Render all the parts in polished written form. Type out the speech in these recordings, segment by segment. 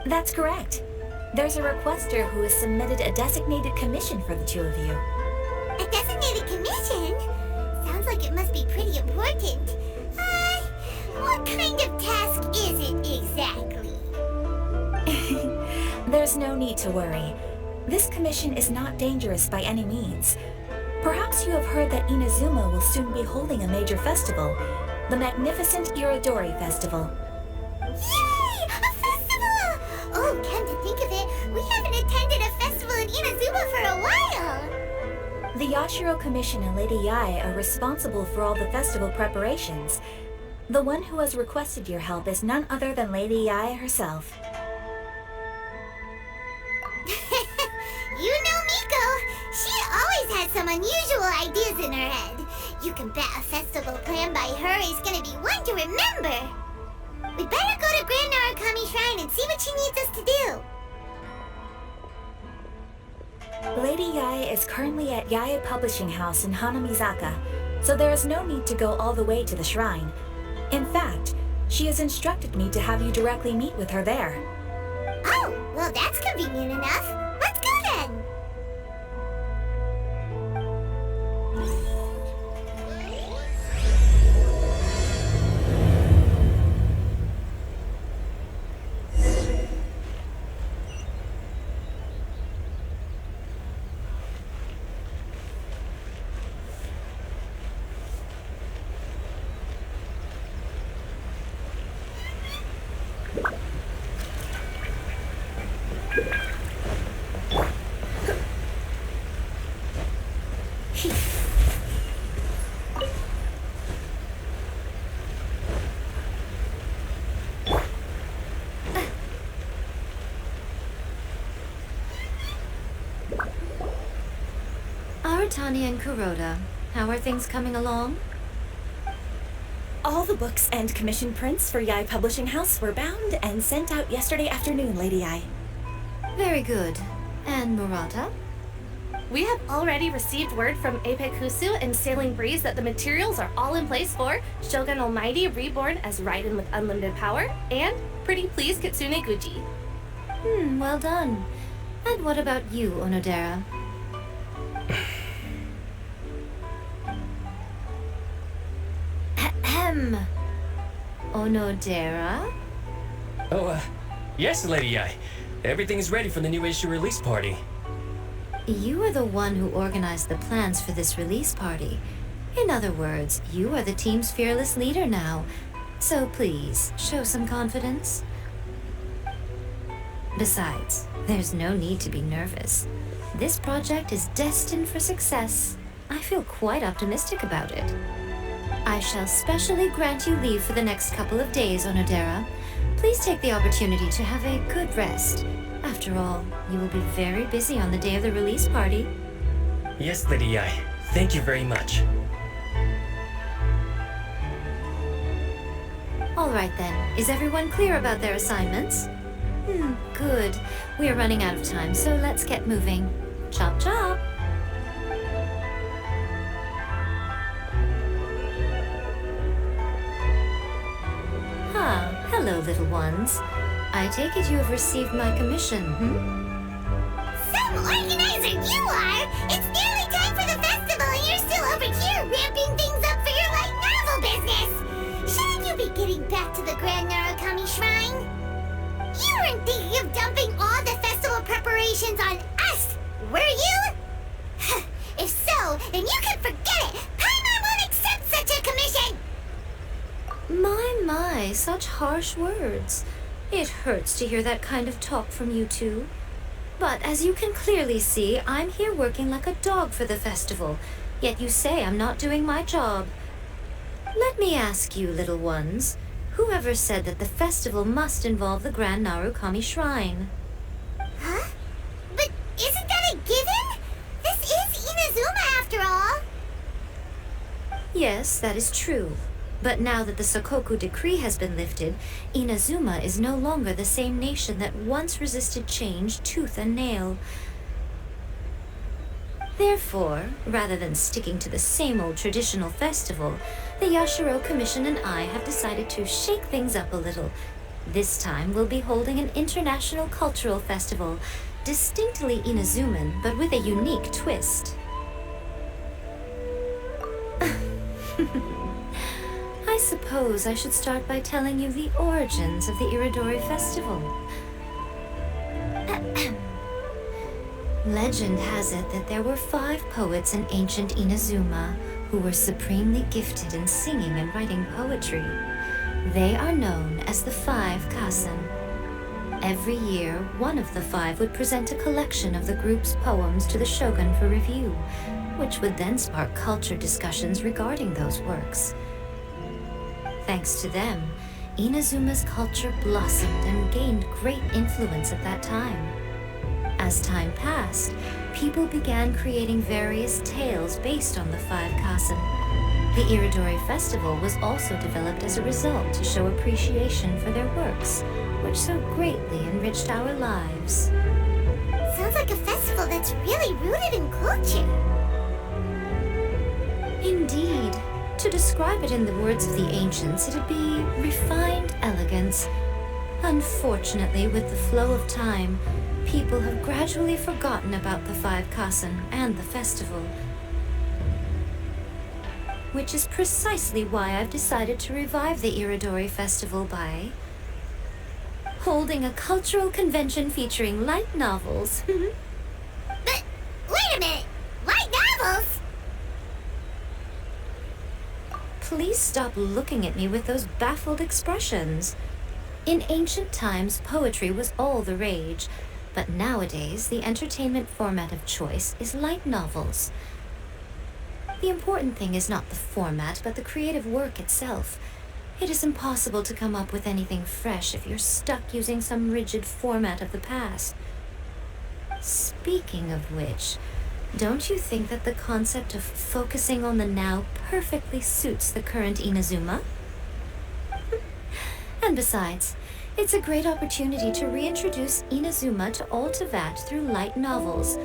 That's correct. There's a requester who has submitted a designated commission for the two of you. A designated commission? Sounds like it must be pretty important. What kind of task is it exactly? There's no need to worry. This commission is not dangerous by any means. Perhaps you have heard that Inazuma will soon be holding a major festival, the magnificent Irodori Festival. Yay! A festival! Oh, come to think of it, we haven't attended a festival in Inazuma for a while! The Yashiro Commission and Lady Yae are responsible for all the festival preparations. The one who has requested your help is none other than Lady Yae herself. You know Miko. She always has some unusual ideas in her head. You can bet a festival planned by her is gonna be one to remember. We better go to Grand Narukami Shrine and see what she needs us to do. Lady Yae is currently at Yae Publishing House in Hanamizaka, so there is no need to go all the way to the shrine. In fact, she has instructed me to have you directly meet with her there. Oh, well that's convenient enough. Let's go then! Tani and Kuroda, how are things coming along? All the books and commission prints for Yae Publishing House were bound and sent out yesterday afternoon, Lady Yae. Very good. And Murata? We have already received word from Apekusu and Sailing Breeze that the materials are all in place for Shogun Almighty Reborn as Raiden with Unlimited Power and Pretty Please Kitsune Guji. Well done. And what about you, Onodera? Onodera? Oh, yes, Lady Yae. Everything's ready for the new issue release party. You are the one who organized the plans for this release party. In other words, you are the team's fearless leader now. So please, show some confidence. Besides, there's no need to be nervous. This project is destined for success. I feel quite optimistic about it. I shall specially grant you leave for the next couple of days, Onodera. Please take the opportunity to have a good rest. After all, you will be very busy on the day of the release party. Yes, Lady Yae. Thank you very much. All right then. Is everyone clear about their assignments? Good. We are running out of time, so let's get moving. Chop chop! Hello, little ones. I take it you have received my commission, Some organizer you are! It's nearly time for the festival and you're still over here ramping things up for your light novel business! Shouldn't you be getting back to the Grand Narukami Shrine? You weren't thinking of dumping all the festival preparations on us, were you? If so, then you can forget it! Paimon won't accept such a commission! My, such harsh words. It hurts to hear that kind of talk from you two. But as you can clearly see, I'm here working like a dog for the festival, yet you say I'm not doing my job. Let me ask you, little ones, whoever said that the festival must involve the Grand Narukami Shrine? Huh? But isn't that a given? This is Inazuma after all. Yes, that is true. But now that the Sokoku decree has been lifted, Inazuma is no longer the same nation that once resisted change tooth and nail. Therefore, rather than sticking to the same old traditional festival, the Yashiro Commission and I have decided to shake things up a little This time we'll be holding an international cultural festival, distinctly Inazuman, but with a unique twist. I suppose I should start by telling you the origins of the Iridori Festival. Legend has it that there were 5 poets in ancient Inazuma who were supremely gifted in singing and writing poetry. They are known as the 5 Kasen. Every year, one of the 5 would present a collection of the group's poems to the shogun for review, which would then spark culture discussions regarding those works. Thanks to them, Inazuma's culture blossomed and gained great influence at that time. As time passed, people began creating various tales based on the 5 Kasen. The Iridori Festival was also developed as a result to show appreciation for their works, which so greatly enriched our lives. Sounds like a festival that's really rooted in culture. Indeed. To describe it in the words of the ancients, it'd be refined elegance. Unfortunately, with the flow of time, people have gradually forgotten about the 5 Kasen and the festival. Which is precisely why I've decided to revive the Iridori Festival by holding a cultural convention featuring light novels. But wait a minute! Light novels? Please stop looking at me with those baffled expressions. In ancient times, poetry was all the rage, but nowadays the entertainment format of choice is light novels. The important thing is not the format, but the creative work itself. It is impossible to come up with anything fresh if you're stuck using some rigid format of the past. Speaking of which, don't you think that the concept of focusing on the now perfectly suits the current Inazuma? And besides, it's a great opportunity to reintroduce Inazuma to all Teyvat through light novels.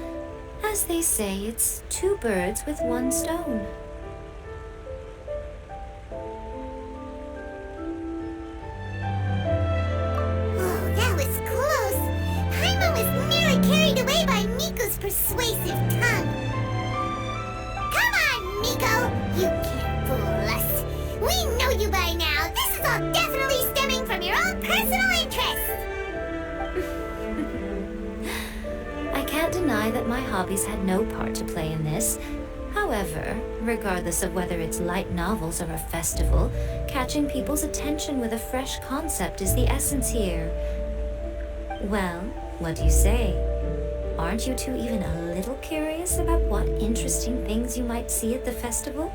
As they say, it's 2 birds with 1 stone. Oh, that was close. Paimon was nearly carried away by Miko's persuasive tongue. Come on, Miko! You can't fool us. We know you by now. This is all definitely stemming from your own personal interest. I can't deny that my hobbies had no part to play in this. However, regardless of whether it's light novels or a festival, catching people's attention with a fresh concept is the essence here. Well, what do you say? Aren't you two even a little curious about what interesting things you might see at the festival?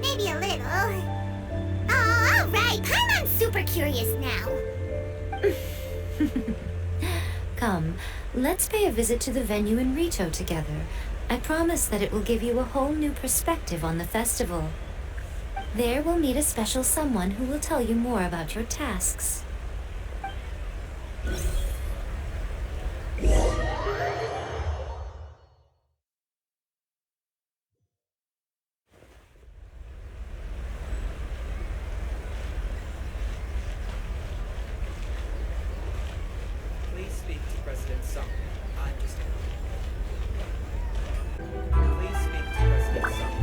Maybe a little. Oh, all right. Paimon's super curious now. Come, let's pay a visit to the venue in Rito together. I promise that it will give you a whole new perspective on the festival. There we'll meet a special someone who will tell you more about your tasks. Please speak to President Sombre. I'm just Please speak to President Sombre.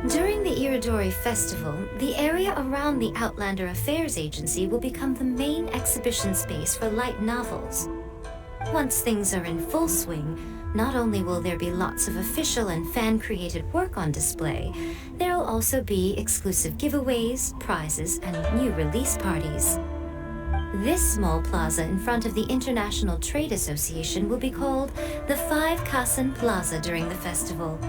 During the Iridori Festival, the area around the Outlander Affairs Agency will become the main exhibition space for light novels. Once things are in full swing, not only will there be lots of official and fan-created work on display, there'll also be exclusive giveaways, prizes, and new release parties. This small plaza in front of the International Trade Association will be called the 5 Kasen Plaza during the festival.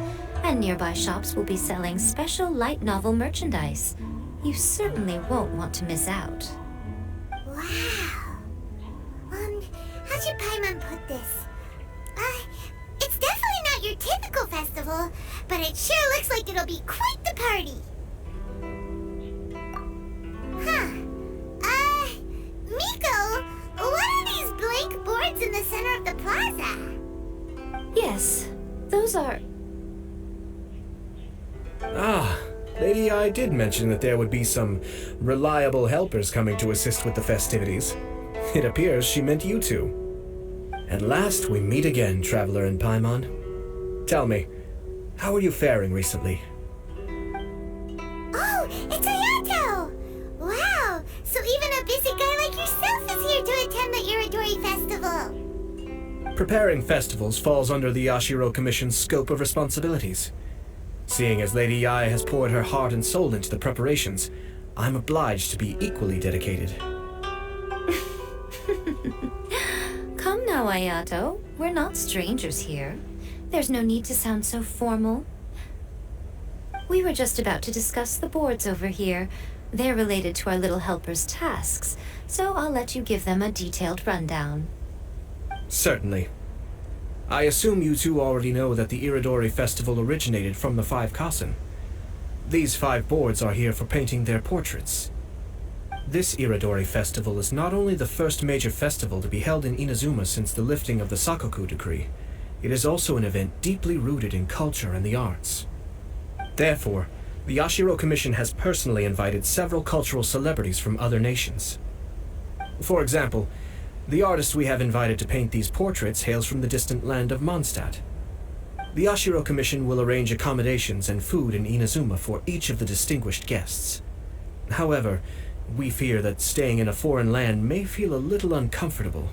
And nearby shops will be selling special light novel merchandise. You certainly won't want to miss out. Wow. How should Paimon put this? It's definitely not your typical festival, but it sure looks like it'll be quite the party. Huh. Miko, what are these blank boards in the center of the plaza? Yes, those are... Ah, Lady I did mention that there would be some reliable helpers coming to assist with the festivities. It appears she meant you two. At last we meet again, Traveler and Paimon. Tell me, how are you faring recently? Oh, it's Ayato! Wow, so even a busy guy like yourself is here to attend the Iridori Festival. Preparing festivals falls under the Yashiro Commission's scope of responsibilities. Seeing as Lady Yae has poured her heart and soul into the preparations, I'm obliged to be equally dedicated. Come now, Ayato. We're not strangers here. There's no need to sound so formal. We were just about to discuss the boards over here. They're related to our little helper's tasks, so I'll let you give them a detailed rundown. Certainly. I assume you two already know that the Iridori Festival originated from the 5 Kasen. These 5 boards are here for painting their portraits. This Iridori Festival is not only the first major festival to be held in Inazuma since the lifting of the Sakoku decree, it is also an event deeply rooted in culture and the arts. Therefore, the Yashiro Commission has personally invited several cultural celebrities from other nations. For example, the artist we have invited to paint these portraits hails from the distant land of Mondstadt. The Yashiro Commission will arrange accommodations and food in Inazuma for each of the distinguished guests. However, we fear that staying in a foreign land may feel a little uncomfortable,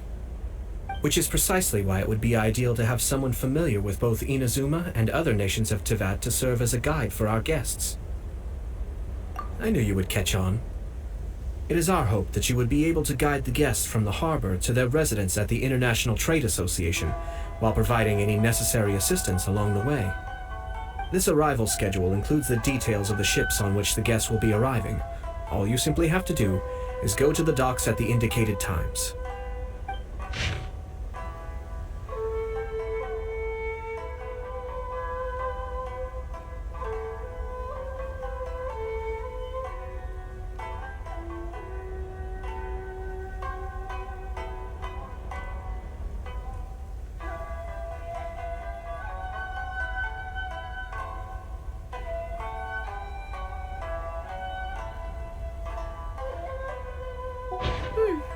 which is precisely why it would be ideal to have someone familiar with both Inazuma and other nations of Teyvat to serve as a guide for our guests. I knew you would catch on. It is our hope that you would be able to guide the guests from the harbor to their residence at the International Trade Association, while providing any necessary assistance along the way. This arrival schedule includes the details of the ships on which the guests will be arriving. All you simply have to do is go to the docks at the indicated times.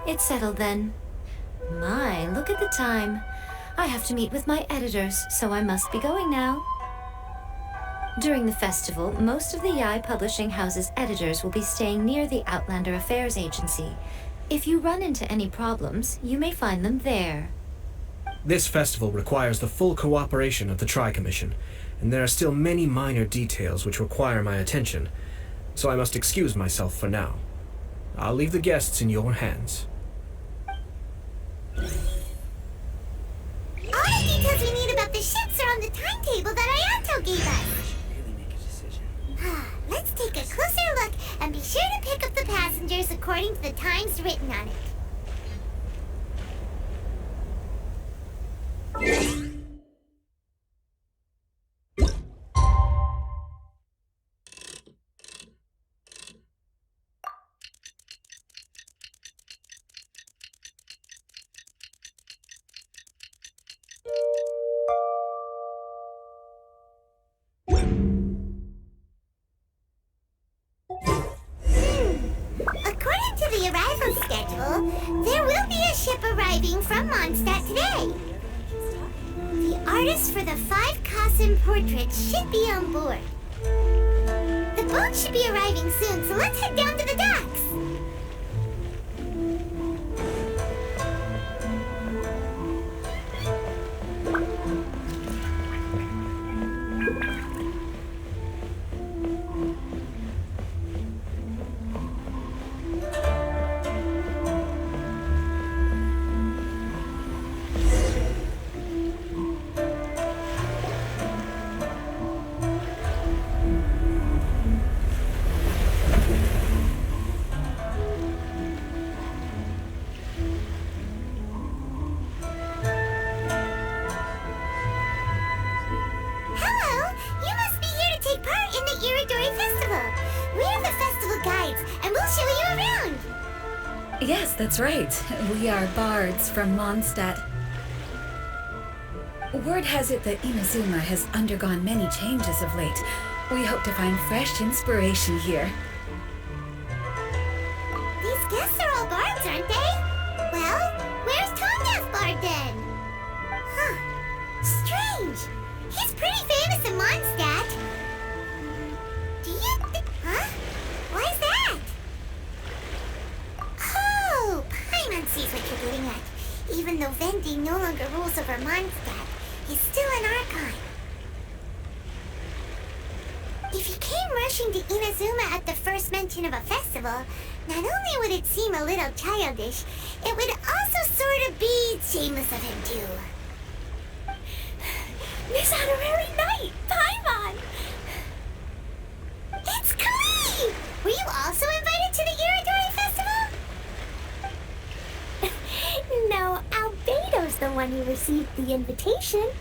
It's settled then. My, look at the time. I have to meet with my editors, so I must be going now. During the festival, most of the Yae Publishing House's editors will be staying near the Outlander Affairs Agency. If you run into any problems, you may find them there. This festival requires the full cooperation of the Tri-Commission, and there are still many minor details which require my attention, so I must excuse myself for now. I'll leave the guests in your hands. All the details we need about the ships are on the timetable that Ayato gave us. Let's take a closer look and be sure to pick up the passengers according to the times written on it. According to the arrival schedule, there will be a ship arriving from Mondstadt today. The artist for the 5 Kasen portraits should be on board. The boat should be arriving soon, so let's head down to the docks. Yes, that's right. We are bards from Mondstadt. Word has it that Inazuma has undergone many changes of late. We hope to find fresh inspiration here. These guests are all bards, aren't they? Well, where's Tonga's bard then? Huh. Strange. He's pretty famous in Mondstadt. Do you huh? Why's that? Oh, Paimon sees what you're getting at. Even though Vendi no longer rules over Mondstadt, he's still an archon. If he came rushing to Inazuma at the first mention of a festival, not only would it seem a little childish, it would also sort of be shameless of him too. This honorary knight, Paimon! It's Klee! Were you also invited to the Iridori Festival? No, Albedo's the one who received the invitation.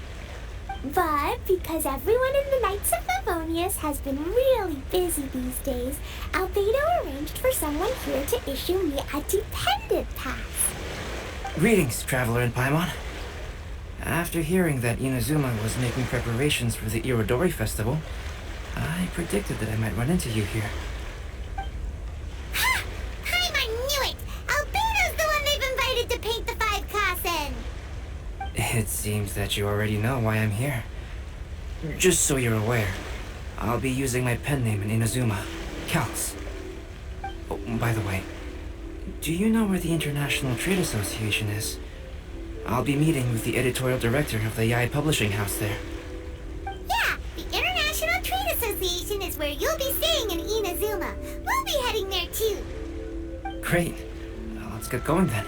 But because everyone in the Knights of Favonius has been really busy these days, Albedo arranged for someone here to issue me a dependent pass. Greetings, Traveler in Paimon. After hearing that Inazuma was making preparations for the Irodori Festival, I predicted that I might run into you here. Ha! Paimon knew it! Albedo's the one they've invited to paint the 5 Kasen! It seems that you already know why I'm here. Just so you're aware, I'll be using my pen name in Inazuma, Kals. Oh, by the way, do you know where the International Trade Association is? I'll be meeting with the editorial director of the Yai Publishing House there. Yeah, the International Trade Association is where you'll be staying in Inazuma. We'll be heading there too. Great. Let's get going then.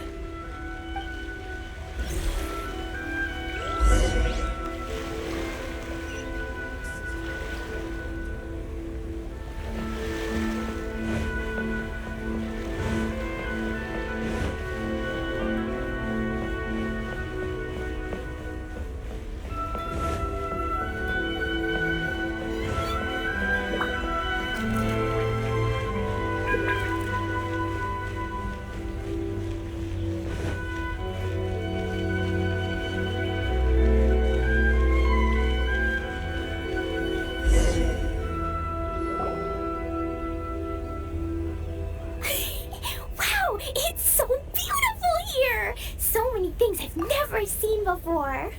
Before.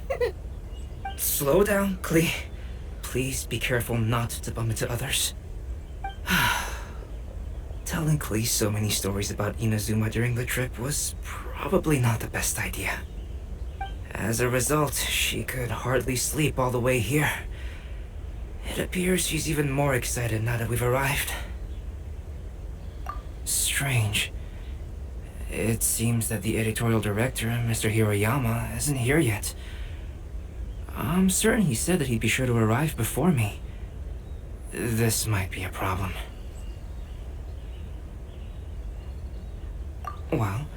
Slow down, Klee. Please be careful not to bump into others. Telling Klee so many stories about Inazuma during the trip was probably not the best idea. As a result, she could hardly sleep all the way here. It appears she's even more excited now that we've arrived. Strange. It seems that the editorial director, Mr. Hiroyama, isn't here yet. I'm certain he said that he'd be sure to arrive before me. This might be a problem. Well,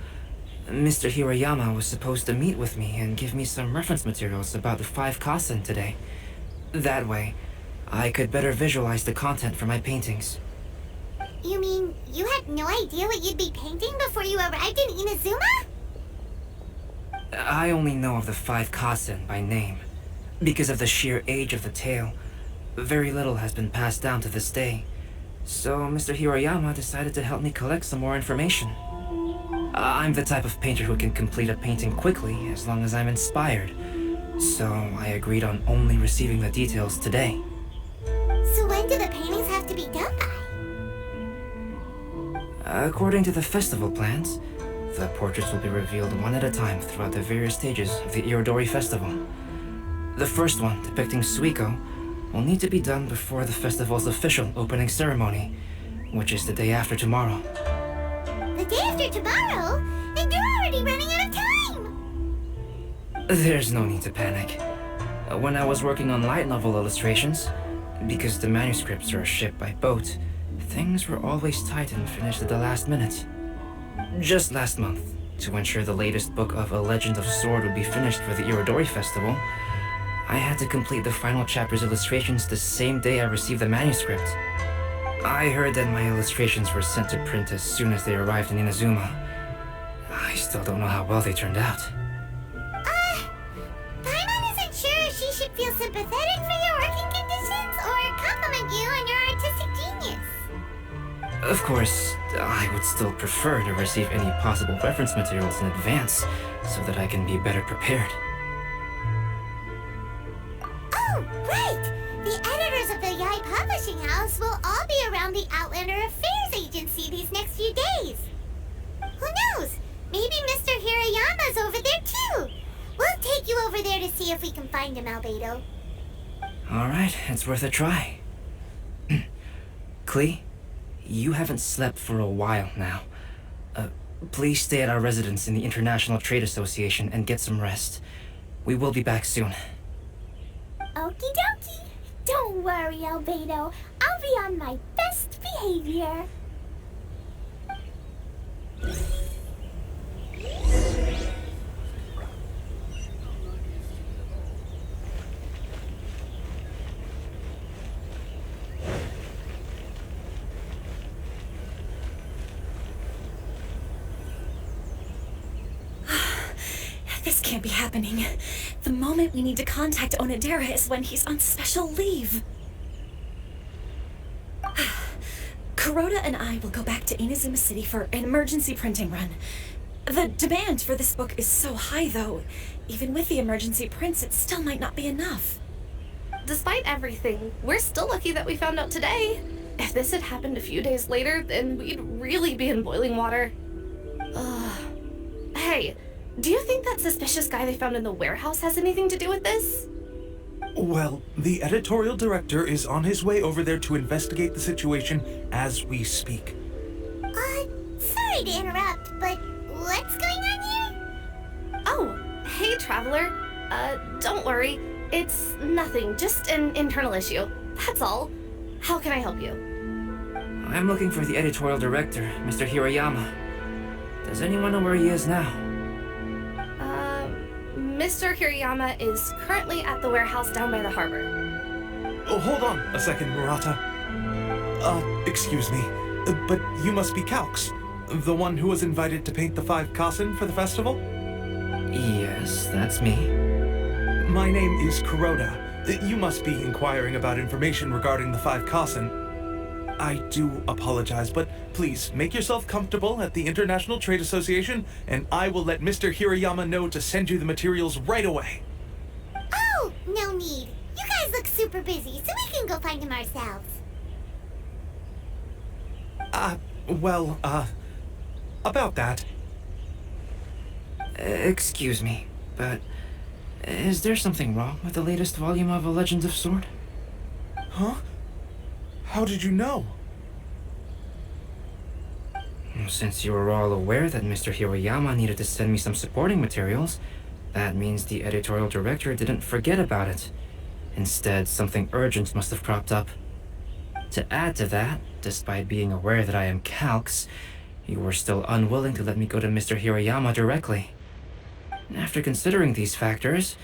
Mr. Hiroyama was supposed to meet with me and give me some reference materials about the 5 Kasen today. That way, I could better visualize the content for my paintings. You mean you had no idea what you'd be painting before you arrived in Inazuma? I only know of the 5 Kasen by name. Because of the sheer age of the tale, very little has been passed down to this day. So Mr. Hiroyama decided to help me collect some more information. I'm the type of painter who can complete a painting quickly as long as I'm inspired. So I agreed on only receiving the details today. So when do the paintings have to be done by? According to the festival plans, the portraits will be revealed one at a time throughout the various stages of the Irodori Festival. The first one, depicting Suikou, will need to be done before the festival's official opening ceremony, which is the day after tomorrow. The day after tomorrow? Then you're already running out of time! There's no need to panic. When I was working on light novel illustrations, because the manuscripts are shipped by boat, things were always tight and finished at the last minute. Just last month, to ensure the latest book of A Legend of Sword would be finished for the Irodori Festival, I had to complete the final chapter's illustrations the same day I received the manuscript. I heard that my illustrations were sent to print as soon as they arrived in Inazuma, I still don't know how well they turned out. Paimon isn't sure if she should feel sympathetic for your working conditions or compliment you on your artistic genius. Of course, I would still prefer to receive any possible reference materials in advance so that I can be better prepared. Oh, right! The editors of the Yai Publishing House will all be around the Outlander Affairs Agency these next few days. Who knows? Maybe Mr. Hirayama's over there too. We'll take you over there to see if we can find him, Albedo. Alright, it's worth a try. Klee, you haven't slept for a while now. Please stay at our residence in the International Trade Association and get some rest. We will be back soon. Okie dokie. Don't worry, Albedo. I'll be on my best behavior. This can't be happening. The moment we need to contact Onodera is when he's on special leave. Kuroda and I will go back to Inazuma City for an emergency printing run. The demand for this book is so high, though. Even with the emergency prints, it still might not be enough. Despite everything, we're still lucky that we found out today. If this had happened a few days later, then we'd really be in boiling water. Hey, do you think that suspicious guy they found in the warehouse has anything to do with this? Well, the editorial director is on his way over there to investigate the situation as we speak. Sorry to interrupt, but what's going on here? Oh, hey, Traveler. Don't worry. It's nothing, just an internal issue. That's all. How can I help you? I'm looking for the editorial director, Mr. Hirayama. Does anyone know where he is now? Mr. Hirayama is currently at the warehouse down by the harbor. Oh, hold on a second, Murata. Excuse me, but you must be Calx, the one who was invited to paint the 5 Kasen for the festival? Yes, that's me. My name is Kuroda. You must be inquiring about information regarding the 5 Kasen. I do apologize, but please make yourself comfortable at the International Trade Association, and I will let Mr. Hirayama know to send you the materials right away. Oh, no need. You guys look super busy, so we can go find him ourselves. About that. Excuse me, but is there something wrong with the latest volume of A Legend of Sword? Huh? How did you know? Since you were all aware that Mr. Hirayama needed to send me some supporting materials, that means the editorial director didn't forget about it. Instead, something urgent must have cropped up. To add to that, despite being aware that I am Calx, you were still unwilling to let me go to Mr. Hirayama directly. After considering these factors,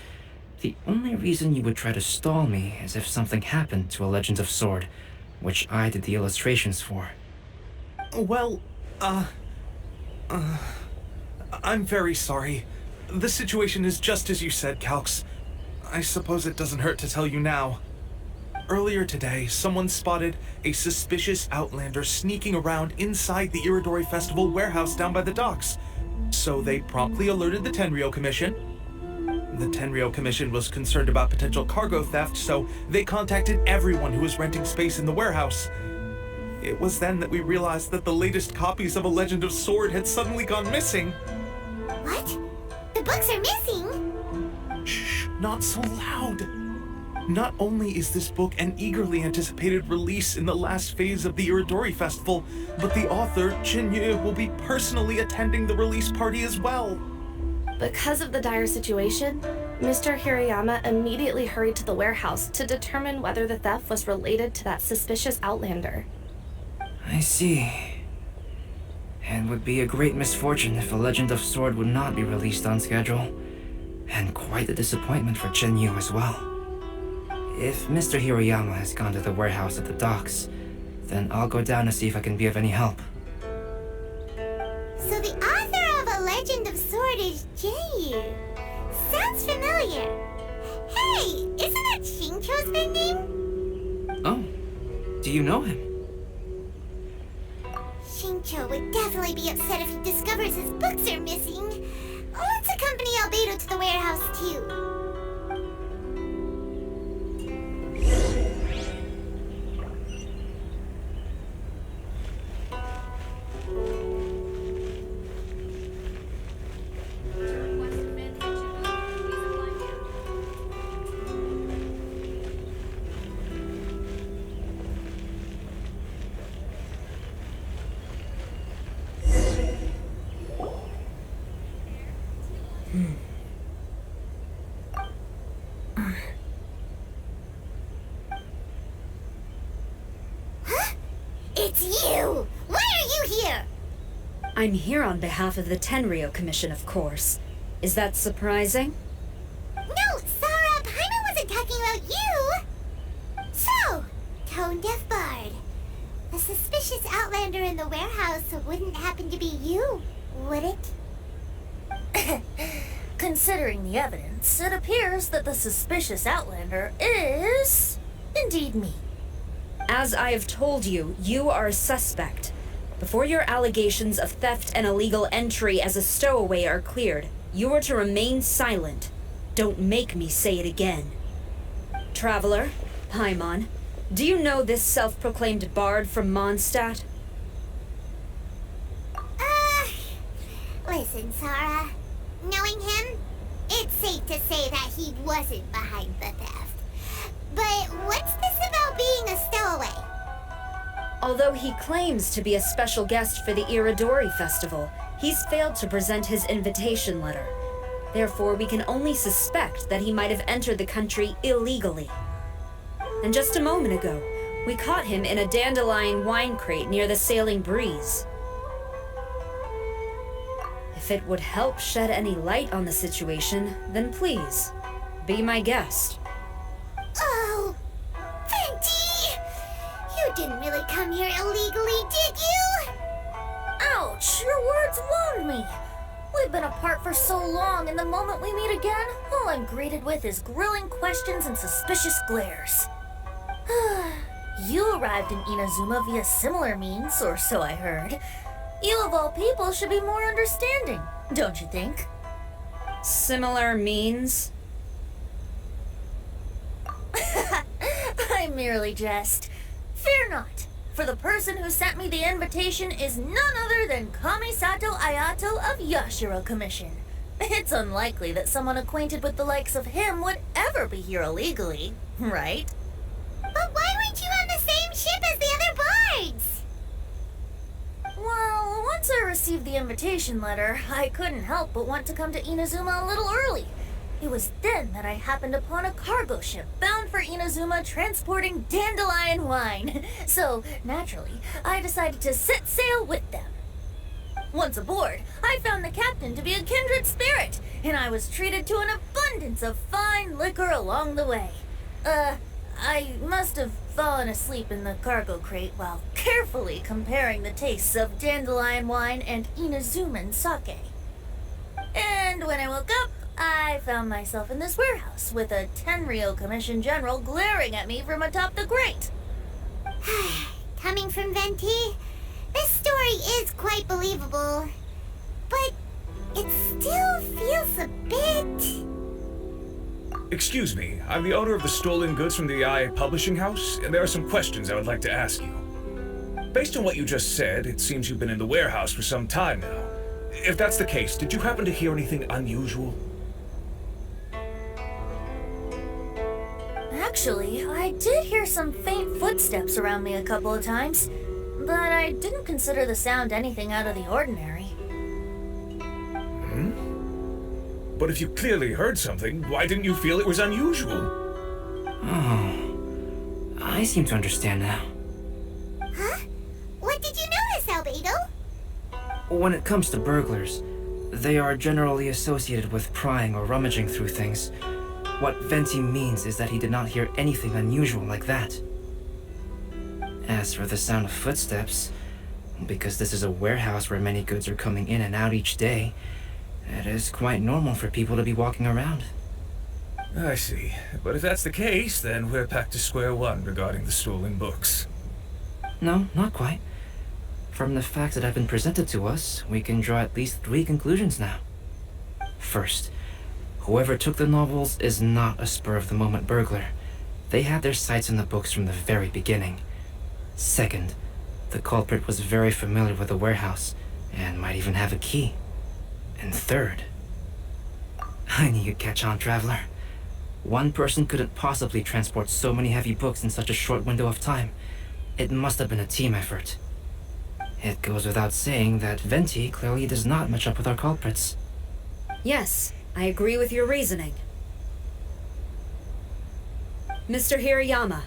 the only reason you would try to stall me is if something happened to A Legend of Sword, which I did the illustrations for. Well, I'm very sorry. The situation is just as you said, Calx. I suppose it doesn't hurt to tell you now. Earlier today, someone spotted a suspicious outlander sneaking around inside the Iridori Festival warehouse down by the docks. So they promptly alerted the Tenryou Commission. The Tenryou Commission was concerned about potential cargo theft, so they contacted everyone who was renting space in the warehouse. It was then that we realized that the latest copies of A Legend of Sword had suddenly gone missing. What? The books are missing? Shh, not so loud. Not only is this book an eagerly anticipated release in the last phase of the Iridori Festival, but the author, Jinyu, will be personally attending the release party as well. Because of the dire situation, Mr. Hirayama immediately hurried to the warehouse to determine whether the theft was related to that suspicious outlander. I see. It would be a great misfortune if A Legend of Sword would not be released on schedule. And quite a disappointment for Jinyu as well. If Mr. Hirayama has gone to the warehouse at the docks, then I'll go down to see if I can be of any help. So the author of A legend of sword is Jayu. Sounds familiar. Hey, isn't that Shincho's pen name? Oh, do you know him? Shincho would definitely be upset if he discovers his books are missing. Let's accompany Albedo to the warehouse too. It's you! Why are you here? I'm here on behalf of the Tenryou Commission, of course. Is that surprising? No, Sarah, Paimon wasn't talking about you! So, tone-deaf bard. The suspicious outlander in the warehouse wouldn't happen to be you, would it? Considering the evidence, it appears that the suspicious outlander is indeed me. As I have told you, you are a suspect. Before your allegations of theft and illegal entry as a stowaway are cleared, you are to remain silent. Don't make me say it again. Traveler, Paimon, do you know this self-proclaimed bard from Mondstadt? Listen, Sarah. Knowing him, it's safe to say that he wasn't behind the theft. But what's this about being a stowaway? Although he claims to be a special guest for the Iridori Festival, he's failed to present his invitation letter. Therefore, we can only suspect that he might have entered the country illegally. And just a moment ago, we caught him in a dandelion wine crate near the Sailing Breeze. If it would help shed any light on the situation, then please, be my guest. Oh, Venti! You didn't really come here illegally, did you? Ouch, your words wound me. We've been apart for so long, and the moment we meet again, all I'm greeted with is grilling questions and suspicious glares. You arrived in Inazuma via similar means, or so I heard. You of all people should be more understanding, don't you think? Similar means? I merely jest. Fear not, for the person who sent me the invitation is none other than Kamisato Ayato of Yashiro Commission. It's unlikely that someone acquainted with the likes of him would ever be here illegally, right? But why weren't you on the same ship as the other bards? Well, once I received the invitation letter, I couldn't help but want to come to Inazuma a little early. It was then that I happened upon a cargo ship bound for Inazuma transporting dandelion wine. So, naturally, I decided to set sail with them. Once aboard, I found the captain to be a kindred spirit, and I was treated to an abundance of fine liquor along the way. I must have fallen asleep in the cargo crate while carefully comparing the tastes of dandelion wine and Inazuman sake. And when I woke up, I found myself in this warehouse with a Tenryou Commission general glaring at me from atop the grate. Coming from Venti, this story is quite believable, but it still feels a bit... Excuse me, I'm the owner of the stolen goods from the IA publishing house, and there are some questions I would like to ask you. Based on what you just said, it seems you've been in the warehouse for some time now. If that's the case, did you happen to hear anything unusual? Actually, I did hear some faint footsteps around me a couple of times, but I didn't consider the sound anything out of the ordinary. But if you clearly heard something, why didn't you feel it was unusual? Oh, I seem to understand now. Huh? What did you notice, Albedo? When it comes to burglars, they are generally associated with prying or rummaging through things. What Venti means is that he did not hear anything unusual like that. As for the sound of footsteps, because this is a warehouse where many goods are coming in and out each day, It is quite normal for people to be walking around. I see. But if that's the case, then we're back to square one regarding the stolen books. No, not quite. From the facts that have been presented to us, we can draw at least 3 conclusions now. First, whoever took the novels is not a spur-of-the-moment burglar. They had their sights on the books from the very beginning. Second, the culprit was very familiar with the warehouse, and might even have a key. And third, I knew you'd catch on, Traveler. One person couldn't possibly transport so many heavy books in such a short window of time. It must have been a team effort. It goes without saying that Venti clearly does not match up with our culprits. Yes, I agree with your reasoning. Mr. Hirayama,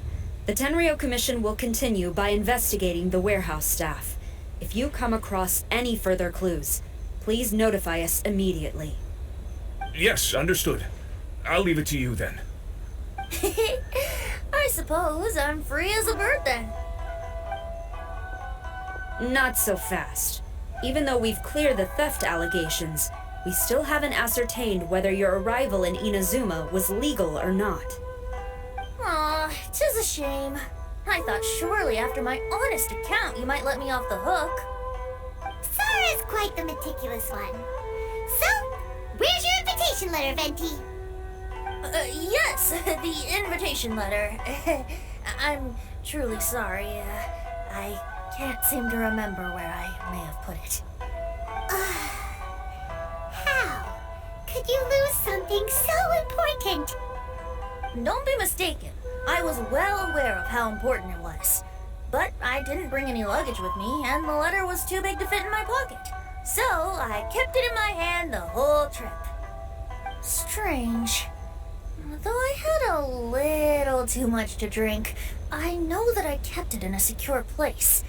the Tenryo Commission will continue by investigating the warehouse staff. If you come across any further clues, please notify us immediately. Yes, understood. I'll leave it to you then. I suppose I'm free as a bird then. Not so fast. Even though we've cleared the theft allegations, we still haven't ascertained whether your arrival in Inazuma was legal or not. Aw, 'tis a shame. I thought surely after my honest account you might let me off the hook. Sora is quite the meticulous one. So, where's your invitation letter, Venti? Yes, the invitation letter. I'm truly sorry. I can't seem to remember where I may have put it. How could you lose something so important? Don't be mistaken. I was well aware of how important it was. But I didn't bring any luggage with me, and the letter was too big to fit in my pocket. So I kept it in my hand the whole trip. Strange. Though I had a little too much to drink, I know that I kept it in a secure place.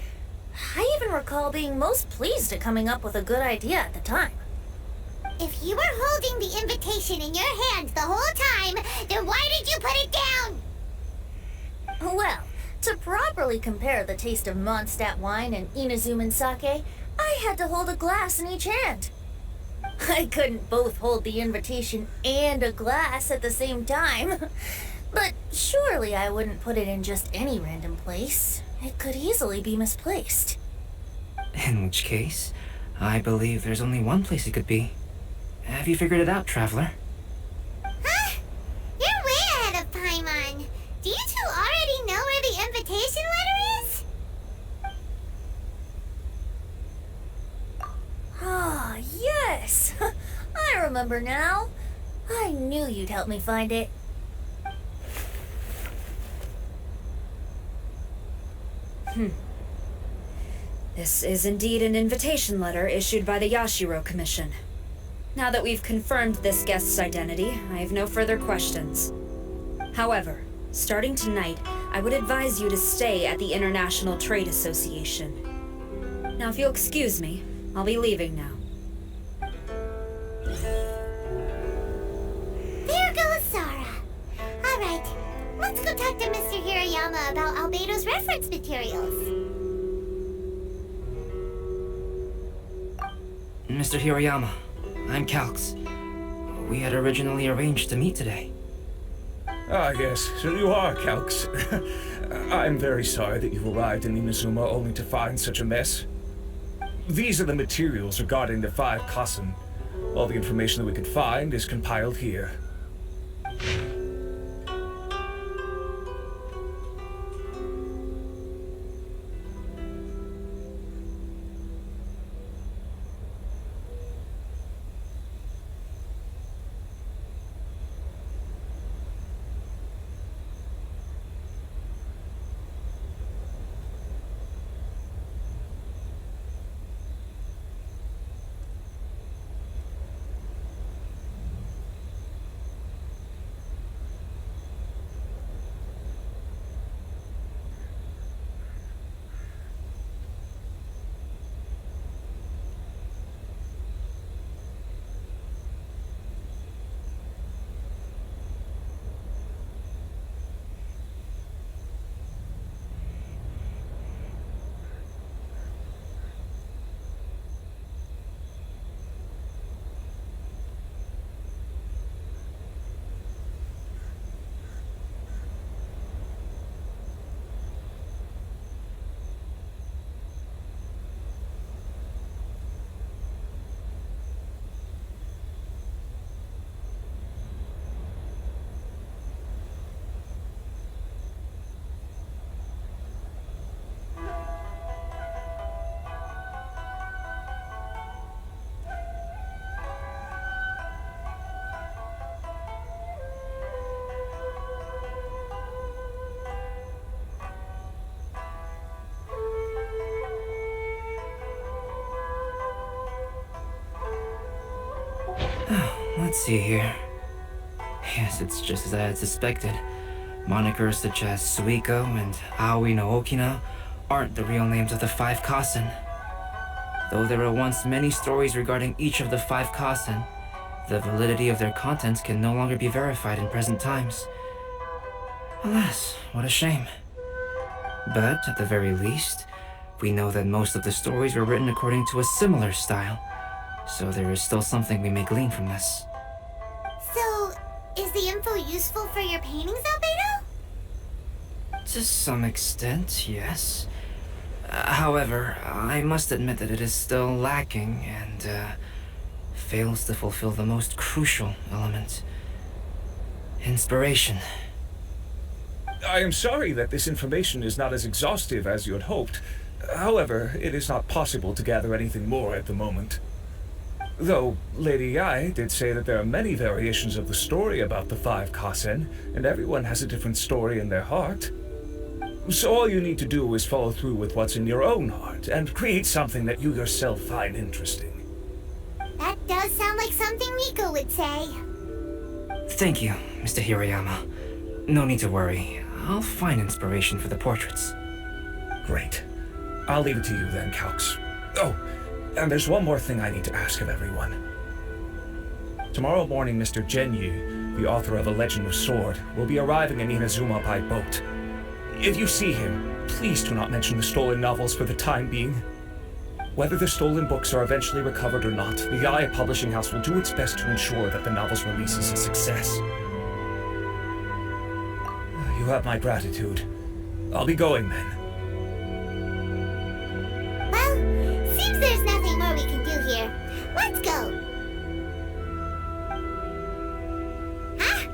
I even recall being most pleased at coming up with a good idea at the time. If you were holding the invitation in your hand the whole time, then why did you put it down? Well, to properly compare the taste of Mondstadt wine and Inazuman sake, I had to hold a glass in each hand. I couldn't both hold the invitation and a glass at the same time. But surely I wouldn't put it in just any random place. It could easily be misplaced. In which case, I believe there's only one place it could be. Have you figured it out, Traveler? Huh? You're way ahead of Paimon. Do you two already know where the invitation letter is? Ah, yes! I remember now. I knew you'd help me find it. This is indeed an invitation letter issued by the Yashiro Commission. Now that we've confirmed this guest's identity, I have no further questions. However, starting tonight, I would advise you to stay at the International Trade Association. Now, if you'll excuse me, I'll be leaving now. There goes Sora. Alright, let's go talk to Mr. Hirayama about Albedo's reference materials. Mr. Hirayama, I'm Calx. We had originally arranged to meet today. Ah, yes, so you are, Calx. I'm very sorry that you arrived in Inazuma only to find such a mess. These are the materials regarding the 5 Kassen. All the information that we could find is compiled here. Let's see here. Yes, it's just as I had suspected. Monikers such as Suikou and Aoi no Okina aren't the real names of the 5 Kasen. Though there were once many stories regarding each of the 5 Kasen, the validity of their contents can no longer be verified in present times. Alas, what a shame. But, at the very least, we know that most of the stories were written according to a similar style, so there is still something we may glean from this. So, is the info useful for your paintings, Albedo? To some extent, yes. However, I must admit that it is still lacking and fails to fulfill the most crucial element. Inspiration. I am sorry that this information is not as exhaustive as you had hoped. However, it is not possible to gather anything more at the moment. Though, Lady Yae did say that there are many variations of the story about the 5 Kasen, and everyone has a different story in their heart. So all you need to do is follow through with what's in your own heart, and create something that you yourself find interesting. That does sound like something Miko would say. Thank you, Mr. Hirayama. No need to worry. I'll find inspiration for the portraits. Great. I'll leave it to you then, Calx. Oh, and there's one more thing I need to ask of everyone. Tomorrow morning, Mr. Genyu, the author of A Legend of Sword, will be arriving in Inazuma by boat. If you see him, please do not mention the stolen novels for the time being. Whether the stolen books are eventually recovered or not, the Yae Publishing House will do its best to ensure that the novel's release is a success. You have my gratitude. I'll be going then. Well, seems there's nothing more we can do here. Let's go. Huh?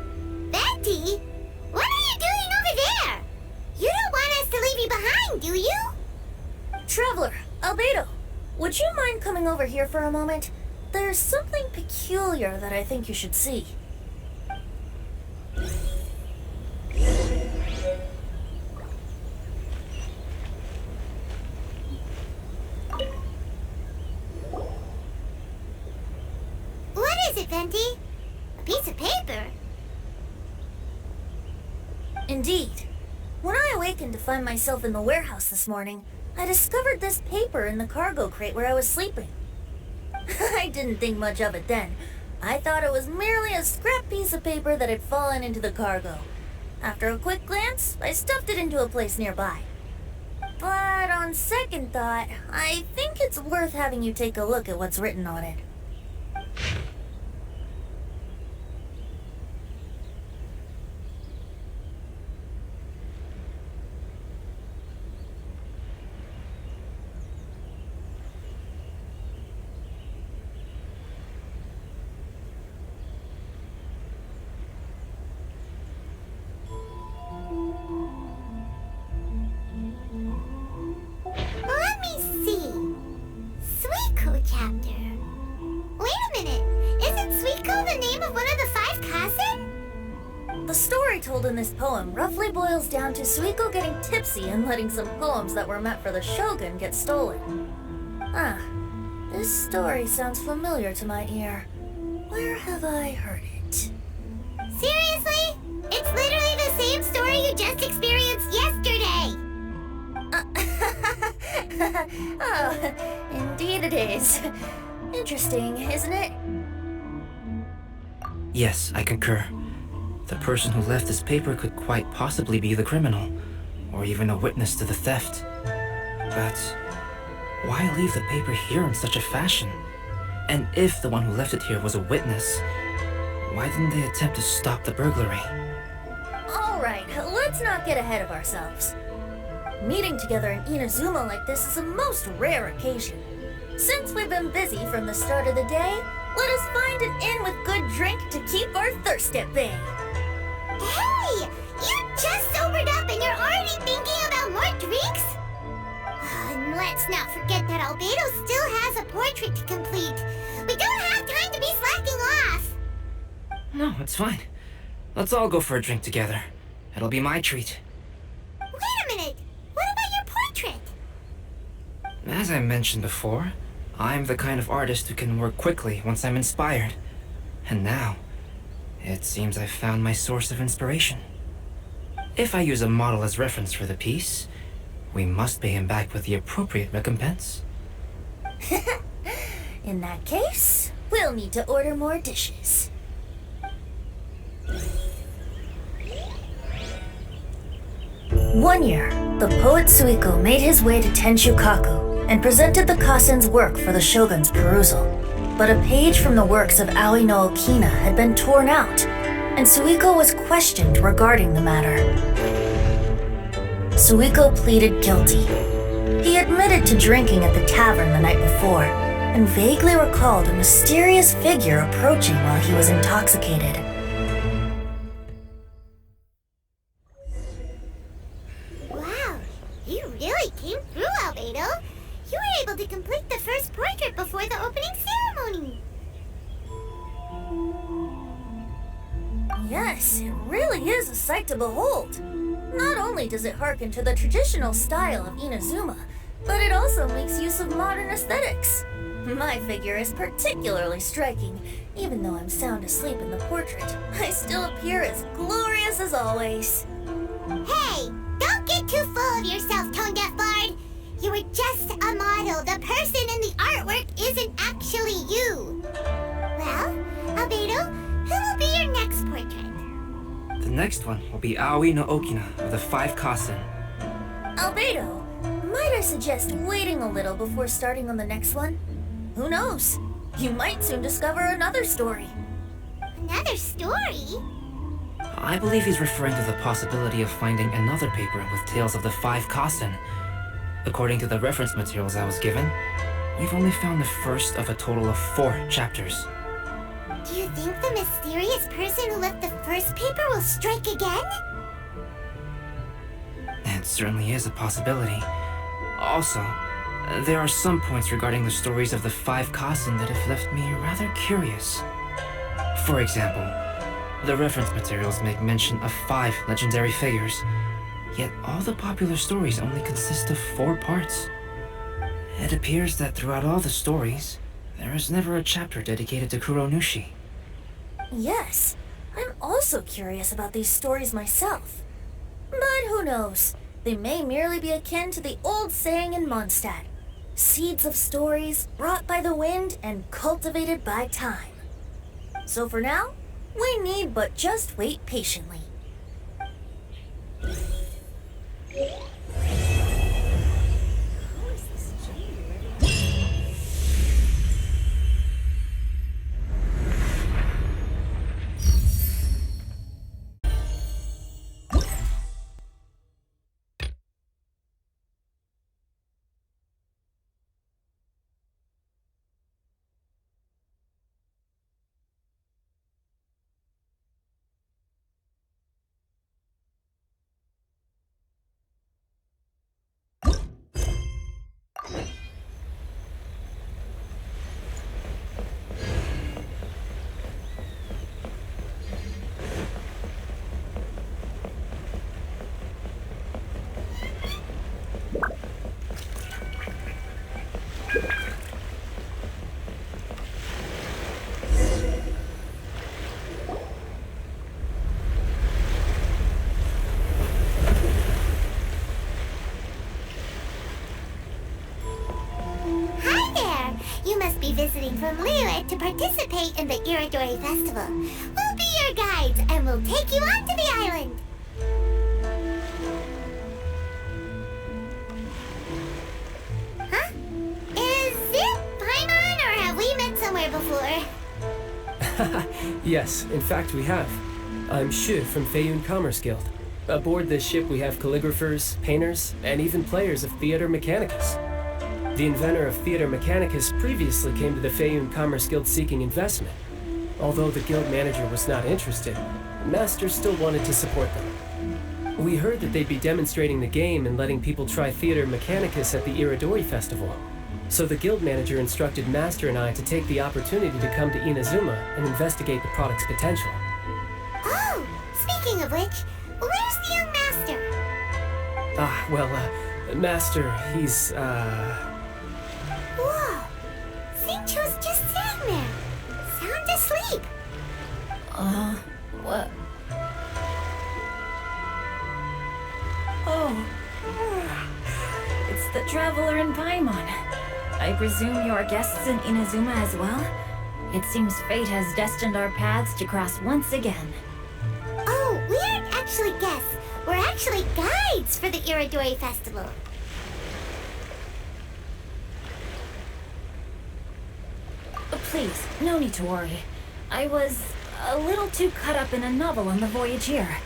Betty? What are you doing over there? You don't want us to leave you behind, do you? Traveler, Albedo, would you mind coming over here for a moment? There's something peculiar that I think you should see. What is it, Venti? A piece of paper? Indeed. When I awakened to find myself in the warehouse this morning, I discovered this paper in the cargo crate where I was sleeping. I didn't think much of it then. I thought it was merely a scrap piece of paper that had fallen into the cargo. After a quick glance, I stuffed it into a place nearby. But on second thought, I think it's worth having you take a look at what's written on it. Let me see. Suikou chapter. Wait a minute. Isn't Suikou the name of one of the 5 Kasen? The story told in this poem roughly boils down to Suikou getting tipsy and letting some poems that were meant for the shogun get stolen. Ah, this story sounds familiar to my ear. Where have I heard it? Seriously? It's literally the same story you just experienced yesterday. Oh, indeed it is. Interesting, isn't it? Yes, I concur. The person who left this paper could quite possibly be the criminal, or even a witness to the theft. But why leave the paper here in such a fashion? And if the one who left it here was a witness, why didn't they attempt to stop the burglary? Alright, let's not get ahead of ourselves. Meeting together in Inazuma like this is a most rare occasion. Since we've been busy from the start of the day, let us find an inn with good drink to keep our thirst at bay. Hey! You just sobered up and you're already thinking about more drinks? And let's not forget that Albedo still has a portrait to complete. We don't have time to be slacking off. No, it's fine. Let's all go for a drink together. It'll be my treat. Wait a minute. What about your portrait? As I mentioned before, I'm the kind of artist who can work quickly once I'm inspired. And now, it seems I've found my source of inspiration. If I use a model as reference for the piece, we must pay him back with the appropriate recompense. In that case, we'll need to order more dishes. One year, the poet Suikou made his way to Tenshukaku and presented the Kasen's work for the shogun's perusal. But a page from the works of Aoi no Okina had been torn out, and Suikou was questioned regarding the matter. Suikou pleaded guilty. He admitted to drinking at the tavern the night before, and vaguely recalled a mysterious figure approaching while he was intoxicated. Wow, you really came through, Albedo. You were able to complete the first portrait before the opening ceremony. Yes, it really is a sight to behold. Not only does it harken to the traditional style of Inazuma, but it also makes use of modern aesthetics. My figure is particularly striking. Even though I'm sound asleep in the portrait, I still appear as glorious as always. Hey, don't get too full of yourself, tone-deaf bard. You were just a model. The person in the artwork isn't actually you. Well, Albedo, who will be your next portrait? The next one will be Aoi no Okina of the 5 Kasen. Albedo, might I suggest waiting a little before starting on the next one? Who knows? You might soon discover another story. Another story? I believe he's referring to the possibility of finding another paper with tales of the 5 Kasen. According to the reference materials I was given, we've only found the first of a total of 4 chapters. Do you think the mysterious person who left the first paper will strike again? It certainly is a possibility. Also, there are some points regarding the stories of the 5 Kasen that have left me rather curious. For example, the reference materials make mention of 5 legendary figures, yet all the popular stories only consist of 4 parts. It appears that throughout all the stories, there is never a chapter dedicated to Kuronushi. Yes, I'm also curious about these stories myself. But who knows? They may merely be akin to the old saying in Mondstadt: seeds of stories brought by the wind and cultivated by time. So for now, we need but just wait patiently. Visiting from Liyue to participate in the Iridori Festival. We'll be your guides and we'll take you onto the island. Huh? Is it Paimon or have we met somewhere before? Yes, in fact we have. I'm Shu from Feiyun Commerce Guild. Aboard this ship we have calligraphers, painters, and even players of Theater Mechanicus. The inventor of Theater Mechanicus previously came to the Feiyun Commerce Guild seeking investment. Although the guild manager was not interested, Master still wanted to support them. We heard that they'd be demonstrating the game and letting people try Theater Mechanicus at the Iridori Festival. So the guild manager instructed Master and I to take the opportunity to come to Inazuma and investigate the product's potential. Oh, speaking of which, where's the young master? Master, he's, Whoa! Xingqiu's just sitting there, sound asleep. What? Oh. It's the traveler in Paimon. I presume you are guests in Inazuma as well? It seems fate has destined our paths to cross once again. Oh, we aren't actually guests. We're actually guides for the Irodori Festival. Please, no need to worry. I was a little too caught up in a novel on the voyage here.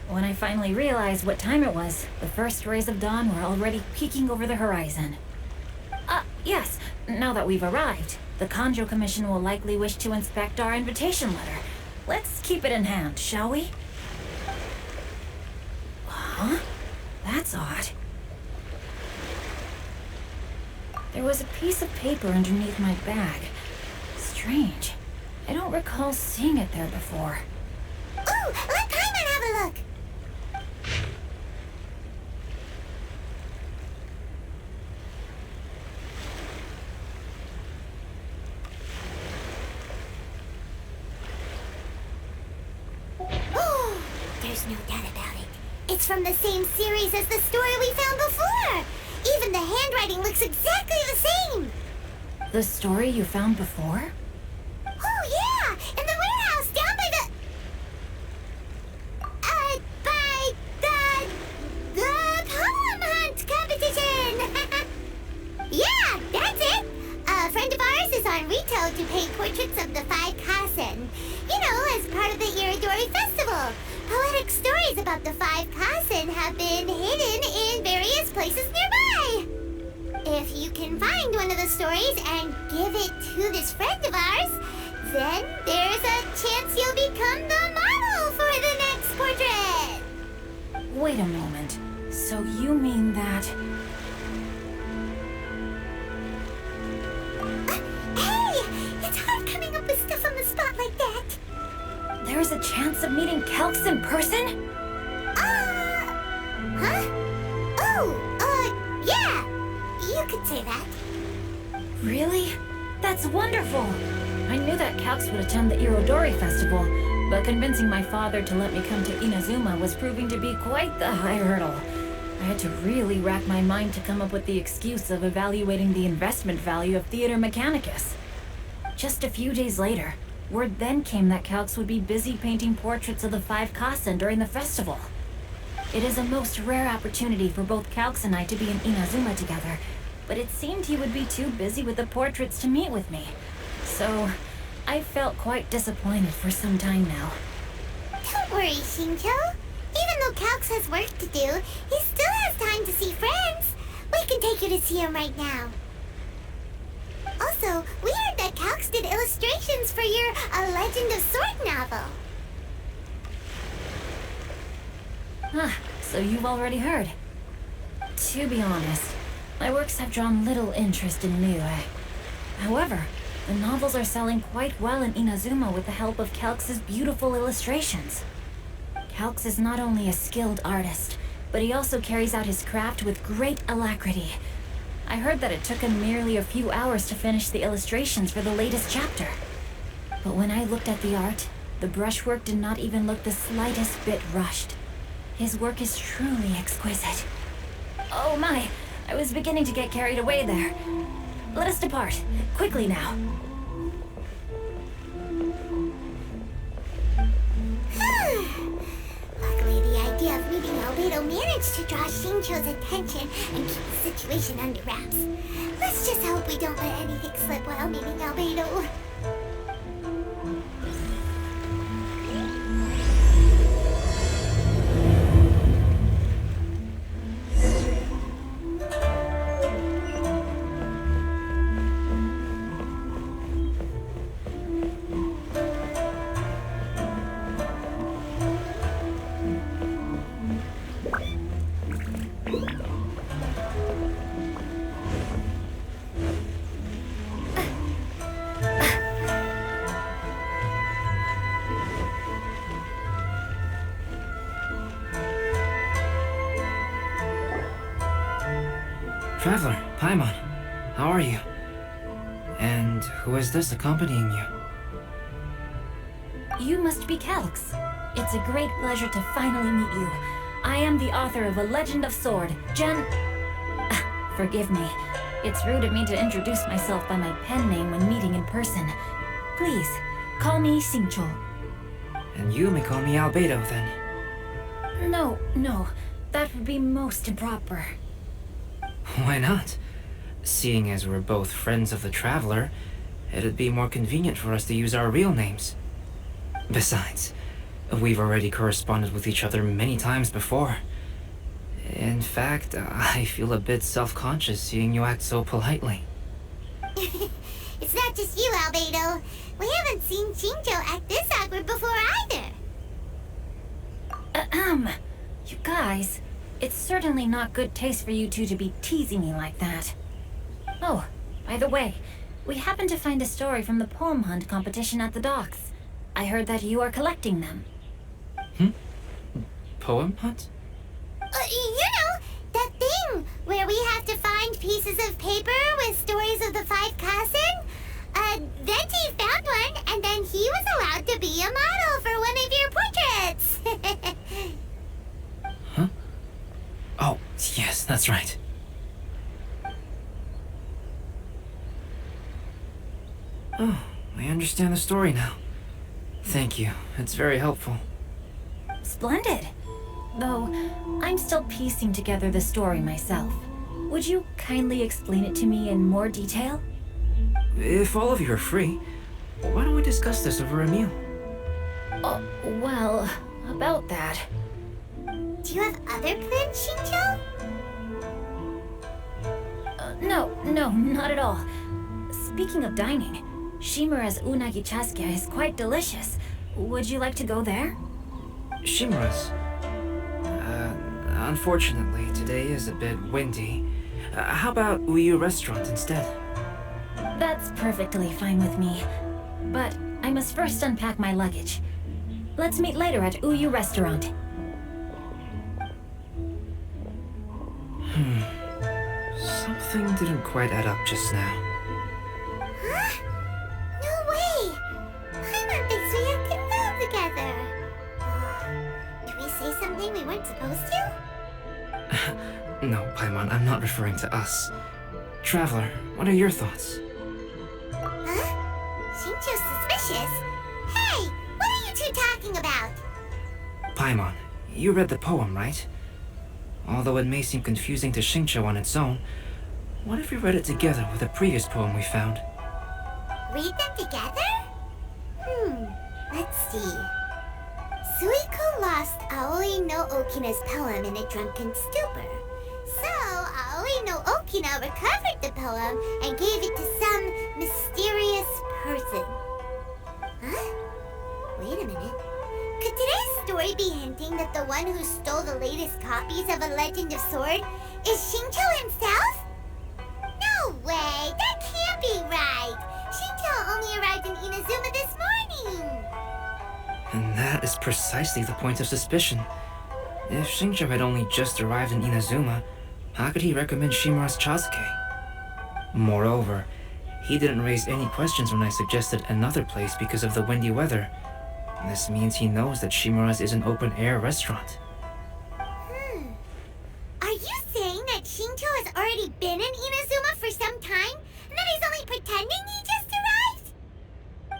When I finally realized what time it was, the first rays of dawn were already peeking over the horizon. Yes, now that we've arrived, the Kanjo Commission will likely wish to inspect our invitation letter. Let's keep it in hand, shall we? Huh? That's odd. There was a piece of paper underneath my bag. Strange. I don't recall seeing it there before. Ooh, let Paimon have a look! Oh, there's no doubt about it. It's from the same series as the story we found before! Even the handwriting looks exactly the same! The story you found before? Oh, yeah! In the warehouse down by the poem hunt competition! Yeah, that's it! A friend of ours is on Rito to paint portraits of the 5 Kasen. You know, as part of the Irodori Festival. Poetic stories about the 5 Kasen have been hidden in various places nearby. If you can find one of the stories and give it to this friend of ours, then there's a chance you'll become the model for the next portrait. Wait a moment. So you mean that... Hey! It's hard coming up with stuff on the spot like that. There's a chance of meeting Calx in person? Huh? Oh, yeah. You could say that. Really? That's wonderful! I knew that Calx would attend the Irodori Festival, but convincing my father to let me come to Inazuma was proving to be quite the high hurdle. I had to really rack my mind to come up with the excuse of evaluating the investment value of Theater Mechanicus. Just a few days later, word then came that Calx would be busy painting portraits of the 5 Kasen during the festival. It is a most rare opportunity for both Calx and I to be in Inazuma together, but it seemed he would be too busy with the portraits to meet with me. So, I felt quite disappointed for some time now. Don't worry, Shinjo. Even though Calx has work to do, he still has time to see friends. We can take you to see him right now. Also, we heard that Calx did illustrations for your A Legend of Sword novel. So you've already heard. To be honest, my works have drawn little interest in Niue. However, the novels are selling quite well in Inazuma with the help of Calx's beautiful illustrations. Calx is not only a skilled artist, but he also carries out his craft with great alacrity. I heard that it took him merely a few hours to finish the illustrations for the latest chapter. But when I looked at the art, the brushwork did not even look the slightest bit rushed. His work is truly exquisite. Oh my, I was beginning to get carried away there. Let us depart, quickly now. Luckily, the idea of meeting Albedo managed to draw Shincho's attention and keep the situation under wraps. Let's just hope we don't let anything slip while meeting Albedo. Traveler, Paimon, how are you? And who is this accompanying you? You must be Calx. It's a great pleasure to finally meet you. I am the author of A Legend of Sword, Forgive me. It's rude of me to introduce myself by my pen name when meeting in person. Please, call me Xingqiu. And you may call me Albedo, then. No, that would be most improper. Why not? Seeing as we're both friends of the Traveler, it'd be more convenient for us to use our real names. Besides, we've already corresponded with each other many times before. In fact, I feel a bit self-conscious seeing you act so politely. It's not just you, Albedo. We haven't seen Xingqiu act this awkward before either. You guys, it's certainly not good taste for you two to be teasing me like that. Oh, by the way, we happened to find a story from the poem hunt competition at the docks. I heard that you are collecting them. Poem hunt? You know, that thing where we have to find pieces of paper with stories of the 5 Kassen? Venti found one, and then he was allowed to be a model for one of your portraits. Huh? Oh, yes, that's right. Oh, I understand the story now. Thank you. It's very helpful. Splendid. Though, I'm still piecing together the story myself. Would you kindly explain it to me in more detail? If all of you are free, why don't we discuss this over a meal? Oh, well, about that. Do you have other plans, Xingqiu? No, not at all. Speaking of dining, Shimura's unagi chasuke is quite delicious. Would you like to go there? Shimura's? Unfortunately, today is a bit windy. How about Uyu Restaurant instead? That's perfectly fine with me. But I must first unpack my luggage. Let's meet later at Uyu Restaurant. Something didn't quite add up just now. Huh? No way! Paimon thinks we acted well together. Did we say something we weren't supposed to? No, Paimon, I'm not referring to us. Traveler, what are your thoughts? Huh? Xingqiu's suspicious? Hey, what are you two talking about? Paimon, you read the poem, right? Although it may seem confusing to Xingqiu on its own, what if we read it together with a previous poem we found? Read them together? Let's see. Suikou lost Aoi no Okina's poem in a drunken stupor. So, Aoi no Okina recovered the poem and gave it to some mysterious person. Huh? Wait a minute. Could today's story be hinting that the one who stole the latest copies of A Legend of Sword is Xingqiu himself? No way! That can't be right! Xingqiu only arrived in Inazuma this morning! And that is precisely the point of suspicion. If Xingqiu had only just arrived in Inazuma, how could he recommend Shimura's chasuke? Moreover, he didn't raise any questions when I suggested another place because of the windy weather. This means he knows that Shimura's is an open-air restaurant. Are you saying that Xingqiu has already been in Inazuma for some time, and that he's only pretending he just arrived?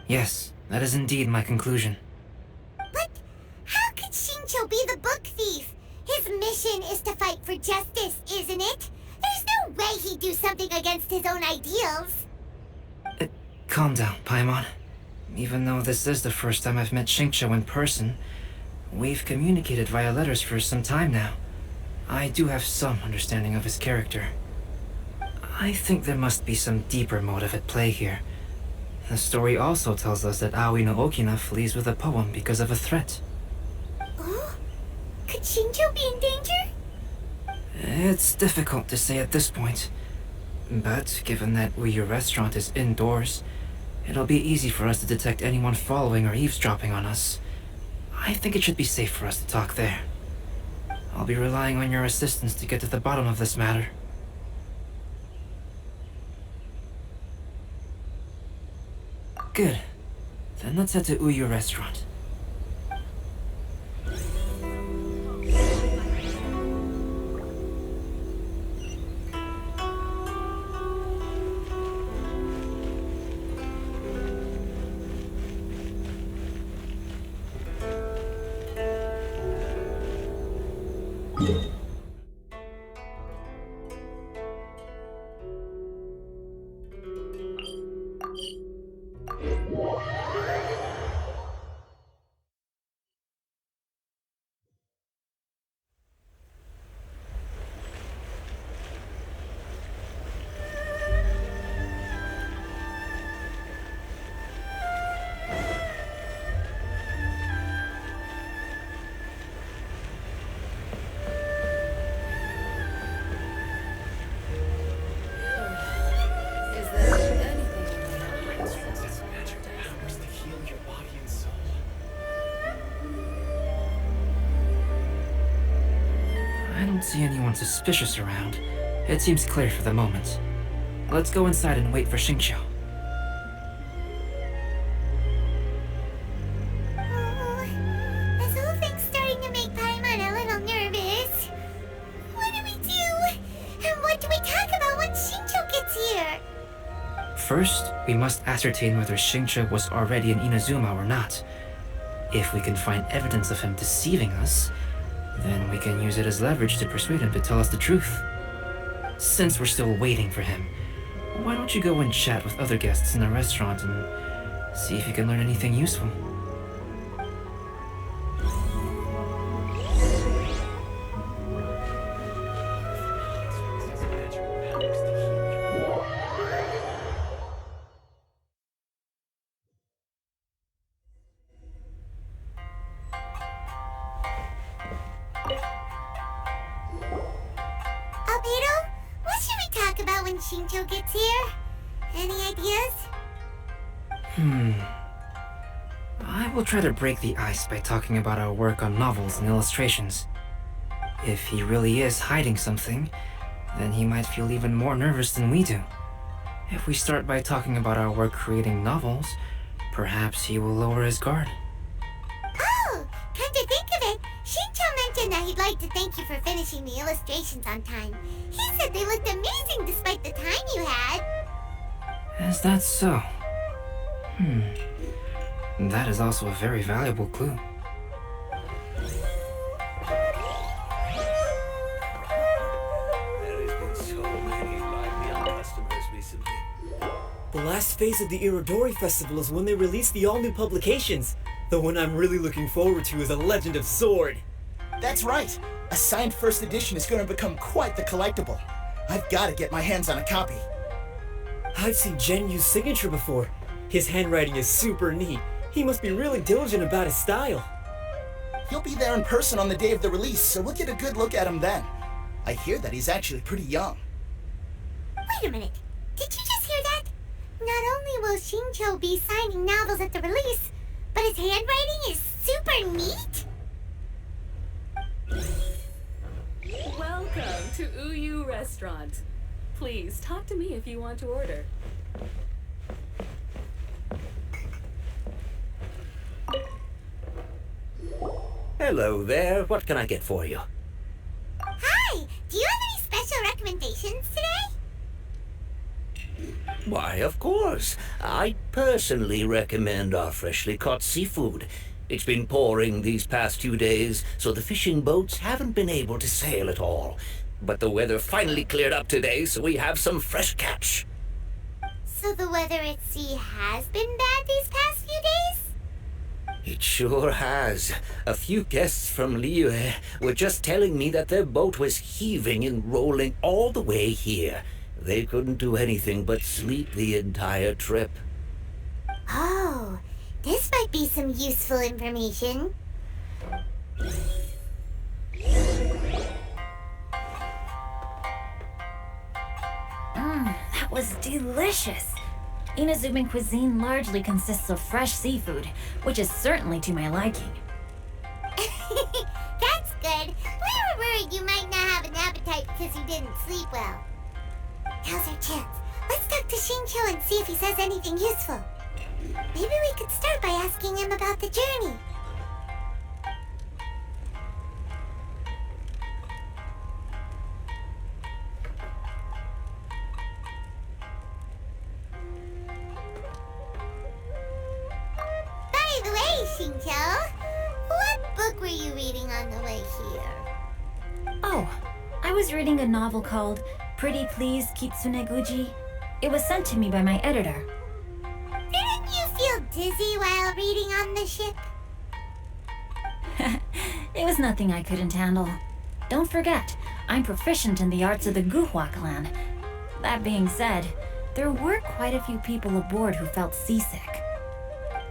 Yes, that is indeed my conclusion. But how could Xingqiu be the book thief? His mission is to fight for justice, isn't it? There's no way he'd do something against his own ideals. Calm down, Paimon. Even though this is the first time I've met Xingqiu in person, we've communicated via letters for some time now. I do have some understanding of his character. I think there must be some deeper motive at play here. The story also tells us that Aoi no Okina flees with a poem because of a threat. Oh? Could Xingqiu be in danger? It's difficult to say at this point. But given that Uyu Restaurant is indoors, it'll be easy for us to detect anyone following or eavesdropping on us. I think it should be safe for us to talk there. I'll be relying on your assistance to get to the bottom of this matter. Good. Then let's head to Uyu Restaurant. I don't see anyone suspicious around. It seems clear for the moment. Let's go inside and wait for Xingqiu. Oh, this whole thing's starting to make Paimon a little nervous. What do we do? And what do we talk about when Xingqiu gets here? First, we must ascertain whether Xingqiu was already in Inazuma or not. If we can find evidence of him deceiving us, then we can use it as leverage to persuade him to tell us the truth. Since we're still waiting for him, why don't you go and chat with other guests in the restaurant and see if you can learn anything useful? Albedo, what should we talk about when Xingqiu gets here? Any ideas? I will try to break the ice by talking about our work on novels and illustrations. If he really is hiding something, then he might feel even more nervous than we do. If we start by talking about our work creating novels, perhaps he will lower his guard. Oh, come to think of it, Xingqiu mentioned that he'd like to thank you for finishing the illustrations on time. He said they looked amazing despite the time you had. Is that so? That is also a very valuable clue. There has been so many lively customers recently. The last phase of the Irodori Festival is when they release the all-new publications. The one I'm really looking forward to is A Legend of Sword. That's right. A signed first edition is going to become quite the collectible. I've got to get my hands on a copy. I've seen Genyu's signature before. His handwriting is super neat. He must be really diligent about his style. He'll be there in person on the day of the release, so we'll get a good look at him then. I hear that he's actually pretty young. Wait a minute. Did you just hear that? Not only will Xingqiu be signing novels at the release, but his handwriting is super neat? Welcome to Uyu Restaurant. Please talk to me if you want to order. Hello there. What can I get for you? Hi! Do you have any special recommendations today? Why, of course. I personally recommend our freshly caught seafood. It's been pouring these past 2 days, so the fishing boats haven't been able to sail at all. But the weather finally cleared up today, so we have some fresh catch. So the weather at sea has been bad these past few days? It sure has. A few guests from Liyue were just telling me that their boat was heaving and rolling all the way here. They couldn't do anything but sleep the entire trip. Oh, this might be some useful information. That was delicious. Inazuman cuisine largely consists of fresh seafood, which is certainly to my liking. That's good. We were worried you might not have an appetite because you didn't sleep well. Now's our chance. Let's talk to Xingqiu and see if he says anything useful. Maybe we could could start by asking him about the journey. By the way, Shincho, what book were you reading on the way here? Oh, I was reading a novel called Pretty Please Kitsune Guji. It was sent to me by my editor. Didn't you feel dizzy while reading on the ship? It was nothing I couldn't handle. Don't forget, I'm proficient in the arts of the Guhua clan. That being said, there were quite a few people aboard who felt seasick.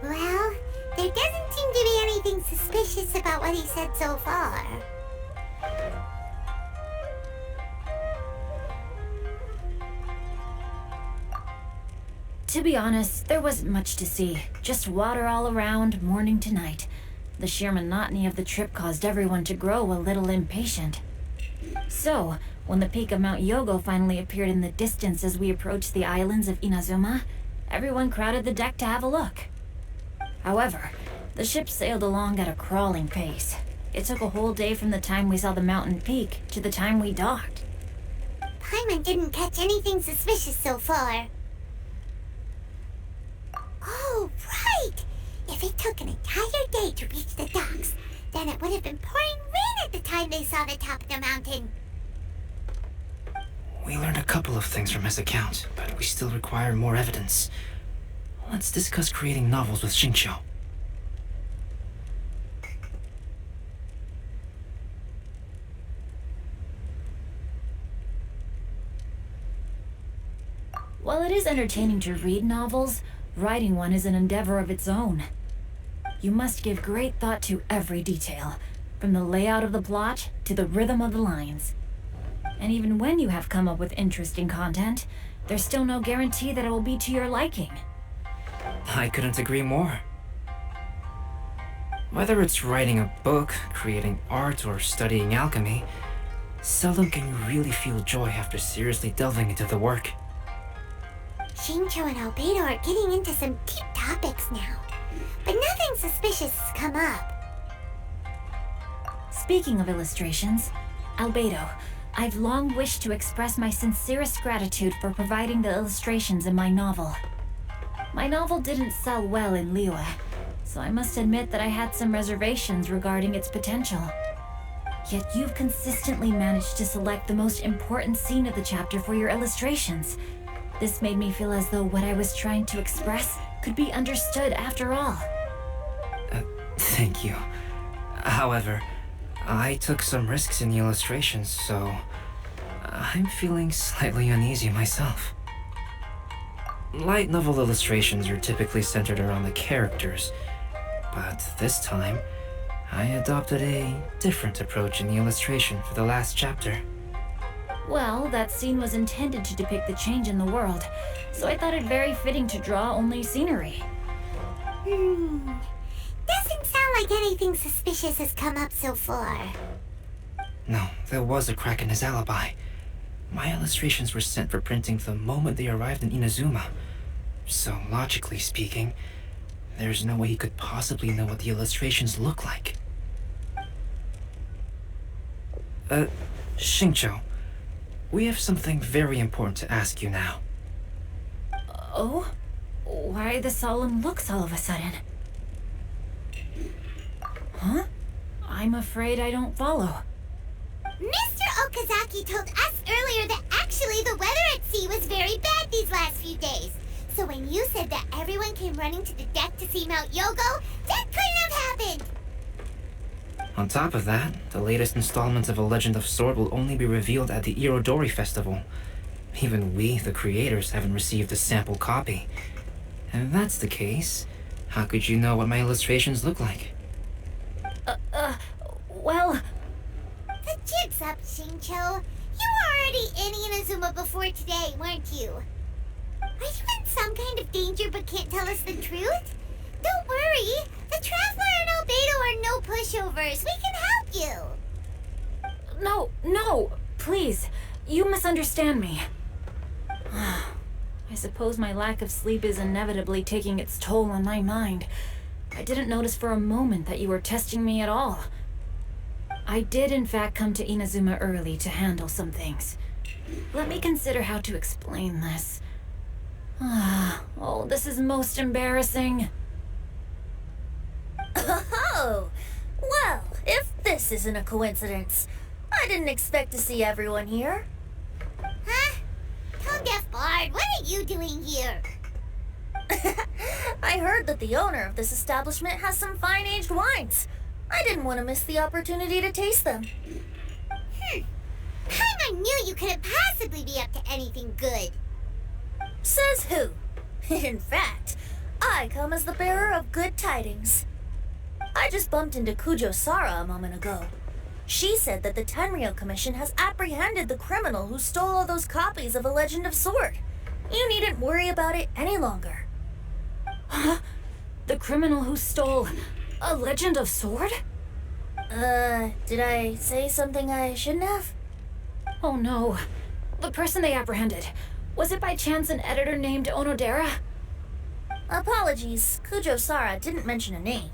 Well, there doesn't seem to be anything suspicious about what he said so far. To be honest, there wasn't much to see. Just water all around, morning to night. The sheer monotony of the trip caused everyone to grow a little impatient. So, when the peak of Mount Yogo finally appeared in the distance as we approached the islands of Inazuma, everyone crowded the deck to have a look. However, the ship sailed along at a crawling pace. It took a whole day from the time we saw the mountain peak to the time we docked. Paimon didn't catch anything suspicious so far. Oh, right! If it took an entire day to reach the docks, then it would have been pouring rain at the time they saw the top of the mountain. We learned a couple of things from his account, but we still require more evidence. Let's discuss creating novels with Shincho. While it is entertaining to read novels, writing one is an endeavor of its own. You must give great thought to every detail, from the layout of the plot to the rhythm of the lines. And even when you have come up with interesting content, there's still no guarantee that it will be to your liking. I couldn't agree more. Whether it's writing a book, creating art, or studying alchemy, seldom can you really feel joy after seriously delving into the work. Shincho and Albedo are getting into some deep topics now, but nothing suspicious has come up. Speaking of illustrations, Albedo, I've long wished to express my sincerest gratitude for providing the illustrations in my novel. My novel didn't sell well in Liyue, so I must admit that I had some reservations regarding its potential. Yet you've consistently managed to select the most important scene of the chapter for your illustrations. This made me feel as though what I was trying to express could be understood after all. Thank you. However, I took some risks in the illustrations, so I'm feeling slightly uneasy myself. Light novel illustrations are typically centered around the characters, but this time, I adopted a different approach in the illustration for the last chapter. Well, that scene was intended to depict the change in the world, so I thought it very fitting to draw only scenery. Doesn't sound like anything suspicious has come up so far. No, there was a crack in his alibi. My illustrations were sent for printing the moment they arrived in Inazuma. So, logically speaking, there's no way he could possibly know what the illustrations look like. Shincho, we have something very important to ask you now. Oh? Why the solemn looks all of a sudden? Huh? I'm afraid I don't follow. Mr. Okazaki told us earlier that actually the weather at sea was very bad these last few days. So when you said that everyone came running to the deck to see Mount Yogo, that couldn't have happened! On top of that, the latest installment of A Legend of Sword will only be revealed at the Irodori Festival. Even we, the creators, haven't received a sample copy. And if that's the case, how could you know what my illustrations look like? Well... The jig's up, Shincho. You were already in Inazuma before today, weren't you? Are you in some kind of danger but can't tell us the truth? Don't worry. The Traveler and Albedo are no pushovers. We can help you. No, please. You misunderstand me. I I suppose my lack of sleep is inevitably taking its toll on my mind. I didn't notice for a moment that you were testing me at all. I did in fact come to Inazuma early to handle some things. Let me consider how to explain this. Oh, this is most embarrassing. Oh, well, if this isn't a coincidence, I didn't expect to see everyone here. Huh? Tone-deaf bard, what are you doing here? I heard that the owner of this establishment has some fine-aged wines. I didn't want to miss the opportunity to taste them. I knew you couldn't possibly be up to anything good. Says who? In fact, I come as the bearer of good tidings. I just bumped into Kujo Sara a moment ago. She said that the Tenryou Commission has apprehended the criminal who stole all those copies of A Legend of Sword. You needn't worry about it any longer. Huh? The criminal who stole A Legend of Sword? Did I say something I shouldn't have? Oh no. The person they apprehended, was it by chance an editor named Onodera? Apologies, Kujo Sara didn't mention a name,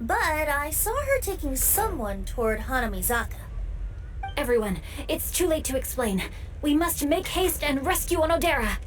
but I saw her taking someone toward Hanamizaka. Everyone, it's too late to explain. We must make haste and rescue Onodera.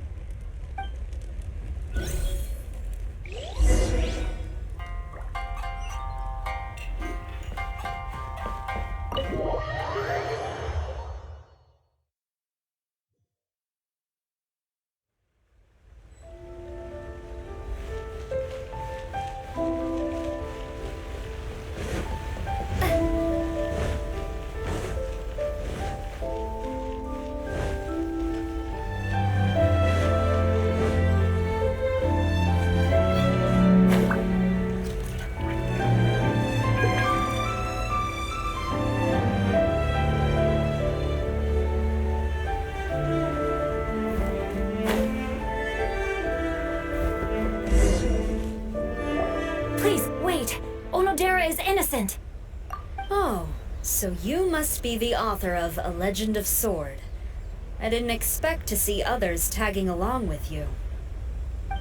Innocent. Oh, so you must be the author of A Legend of Sword. I didn't expect to see others tagging along with you.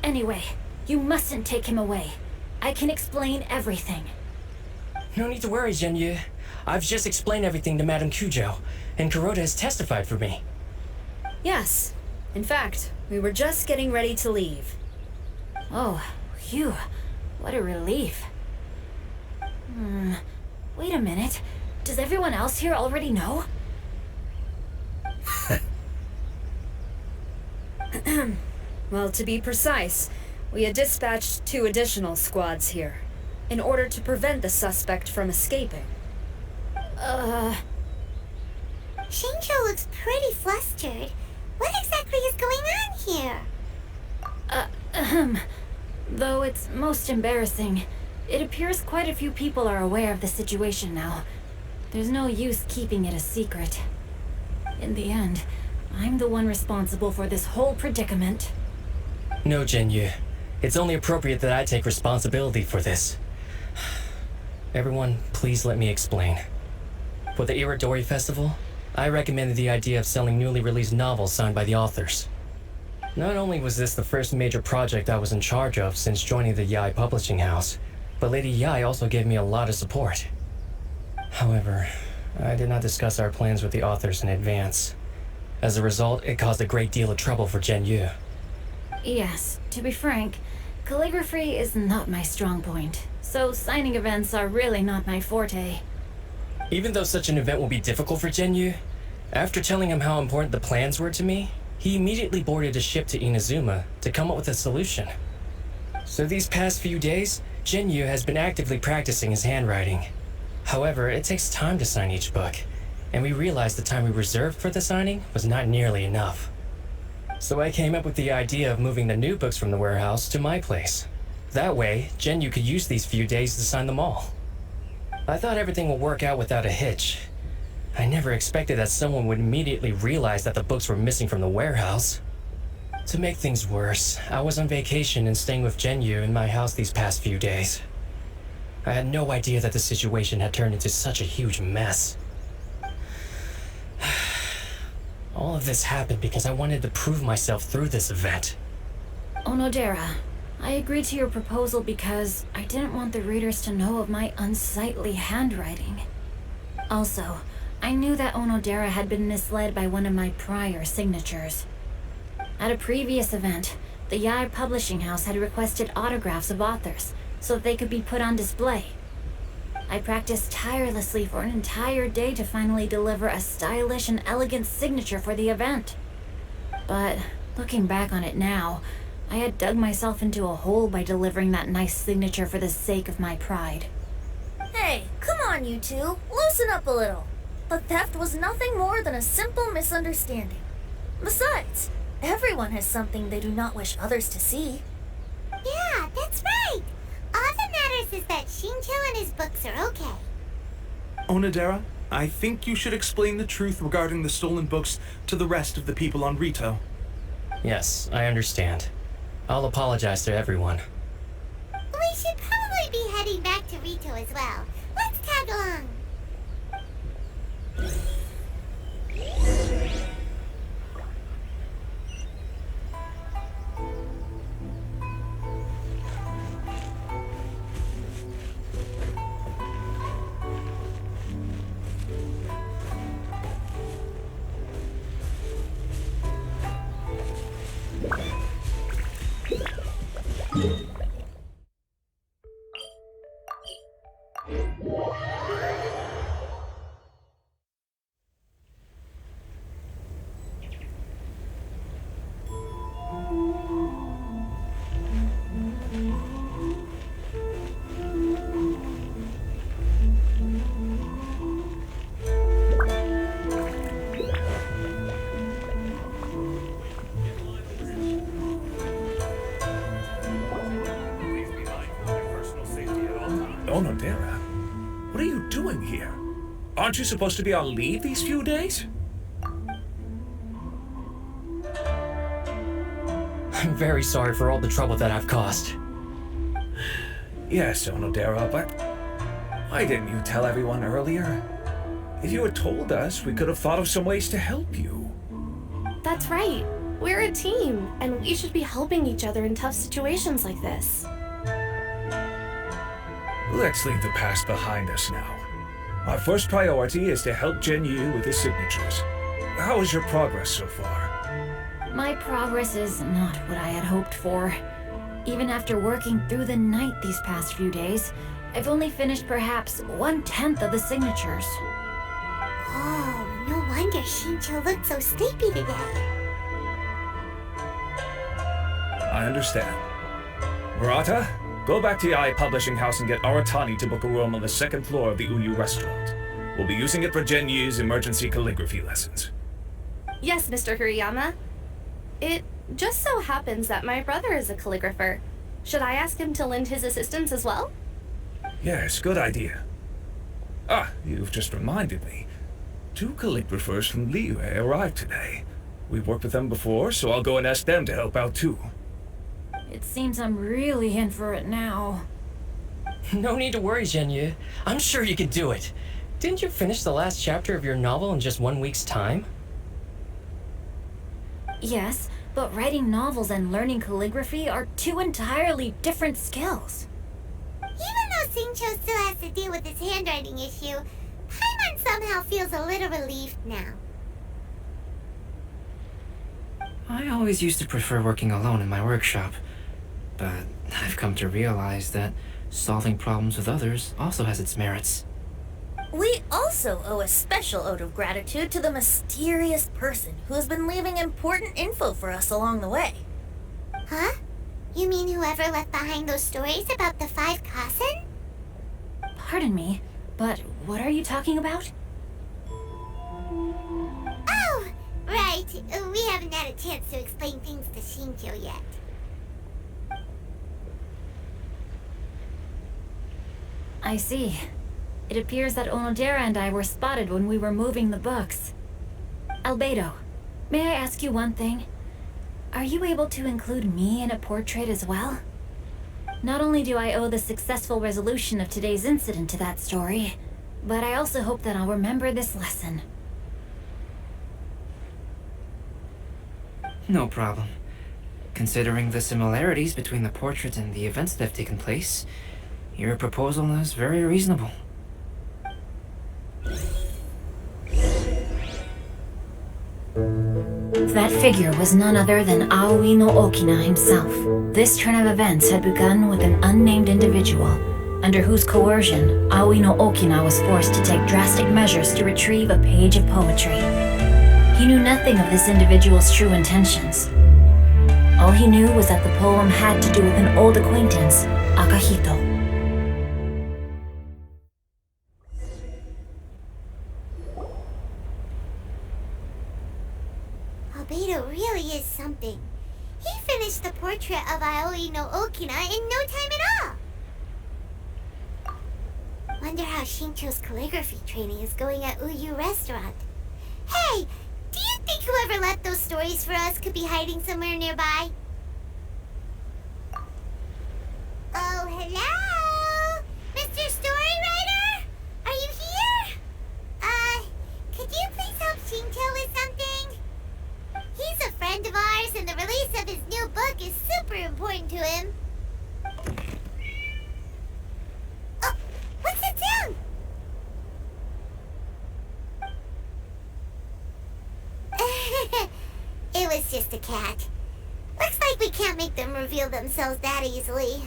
Anyway, you mustn't take him away. I can explain everything. No need to worry, Genyu. I've just explained everything to Madame Kujo, and Kuroda has testified for me. Yes. In fact, we were just getting ready to leave. Oh, phew. What a relief. Wait a minute. Does everyone else here already know? Well, to be precise, we had dispatched 2 additional squads here, in order to prevent the suspect from escaping. Shinjo looks pretty flustered. What exactly is going on here? Though it's most embarrassing, it appears quite a few people are aware of the situation now. There's no use keeping it a secret. In the end, I'm the one responsible for this whole predicament. No, Genyu. It's only appropriate that I take responsibility for this. Everyone, please let me explain. For the Iridori Festival, I recommended the idea of selling newly released novels signed by the authors. Not only was this the first major project I was in charge of since joining the Yae publishing house, but Lady Yae also gave me a lot of support. However, I did not discuss our plans with the authors in advance. As a result, it caused a great deal of trouble for Genyu. Yes, to be frank, calligraphy is not my strong point, so signing events are really not my forte. Even though such an event will be difficult for Genyu, after telling him how important the plans were to me, he immediately boarded a ship to Inazuma to come up with a solution. So these past few days, Genyu has been actively practicing his handwriting. However, it takes time to sign each book, and we realized the time we reserved for the signing was not nearly enough. So I came up with the idea of moving the new books from the warehouse to my place. That way, Genyu could use these few days to sign them all. I thought everything would work out without a hitch. I never expected that someone would immediately realize that the books were missing from the warehouse. To make things worse, I was on vacation and staying with Genyu in my house these past few days. I had no idea that the situation had turned into such a huge mess. All of this happened because I wanted to prove myself through this event. Onodera, I agreed to your proposal because I didn't want the readers to know of my unsightly handwriting. Also, I knew that Onodera had been misled by one of my prior signatures. At a previous event, the Yae publishing house had requested autographs of authors so that they could be put on display. I practiced tirelessly for an entire day to finally deliver a stylish and elegant signature for the event. But looking back on it now, I had dug myself into a hole by delivering that nice signature for the sake of my pride. Hey, come on, you two. Loosen up a little. The theft was nothing more than a simple misunderstanding. Besides, everyone has something they do not wish others to see. Yeah, that's right. All that matters is that Shincho and his books are okay. Onodera, I think you should explain the truth regarding the stolen books to the rest of the people on Rito. Yes, I understand. I'll apologize to everyone. We should probably be heading back to Rito as well. Let's tag along. Onodera, what are you doing here? Aren't you supposed to be on leave these few days? I'm very sorry for all the trouble that I've caused. Yes, Onodera, but why didn't you tell everyone earlier? If you had told us, we could have thought of some ways to help you. That's right. We're a team, and we should be helping each other in tough situations like this. Let's leave the past behind us now. Our first priority is to help Genyu with his signatures. How is your progress so far? My progress is not what I had hoped for. Even after working through the night these past few days, I've only finished perhaps 1/10 of the signatures. Oh, no wonder Shincho looked so sleepy today. I understand. Murata, go back to Yae Publishing House and get Aratani to book a room on the second floor of the Uyu restaurant. We'll be using it for Genyu's emergency calligraphy lessons. Yes, Mr. Hirayama. It just so happens that my brother is a calligrapher. Should I ask him to lend his assistance as well? Yes, good idea. Ah, you've just reminded me. 2 calligraphers from Liyue arrived today. We've worked with them before, so I'll go and ask them to help out too. It seems I'm really in for it now. No need to worry, Genyu. I'm sure you can do it. Didn't you finish the last chapter of your novel in just 1 week's time? Yes, but writing novels and learning calligraphy are 2 entirely different skills. Even though Shincho still has to deal with his handwriting issue, Paimon somehow feels a little relieved now. I always used to prefer working alone in my workshop, but I've come to realize that solving problems with others also has its merits. We also owe a special ode of gratitude to the mysterious person who has been leaving important info for us along the way. Huh? You mean whoever left behind those stories about the 5 Kasen? Pardon me, but what are you talking about? Oh, right. We haven't had a chance to explain things to Shincho yet. I see. It appears that Onodera and I were spotted when we were moving the books. Albedo, may I ask you one thing? Are you able to include me in a portrait as well? Not only do I owe the successful resolution of today's incident to that story, but I also hope that I'll remember this lesson. No problem. Considering the similarities between the portrait and the events that have taken place, your proposal is very reasonable. That figure was none other than Aoi no Okina himself. This turn of events had begun with an unnamed individual, under whose coercion, Aoi no Okina was forced to take drastic measures to retrieve a page of poetry. He knew nothing of this individual's true intentions. All he knew was that the poem had to do with an old acquaintance, Akahito. Albedo really is something. He finished the portrait of Aoi no Okina in no time at all. Wonder how Shincho's calligraphy training is going at Uyu Restaurant. Hey, do you think whoever left those stories for us could be hiding somewhere nearby? Oh, hello? Mr. Storywriter? Are you here? Could you please help Shincho with something? He's a friend of ours, and the release of his new book is super important to him. Oh, what's that sound? It was just a cat. Looks like we can't make them reveal themselves that easily.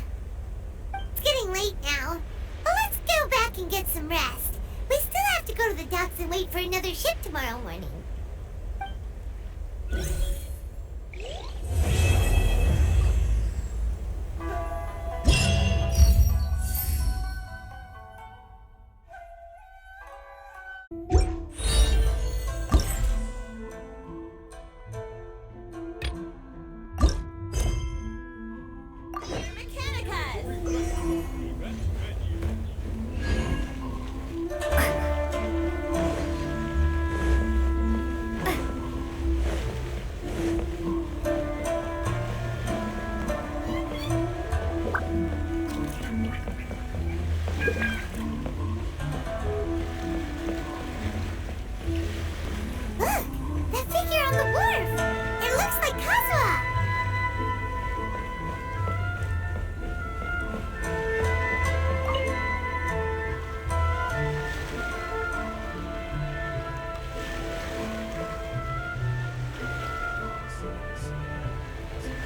It's getting late now. Well, let's go back and get some rest. We still have to go to the docks and wait for another ship tomorrow morning.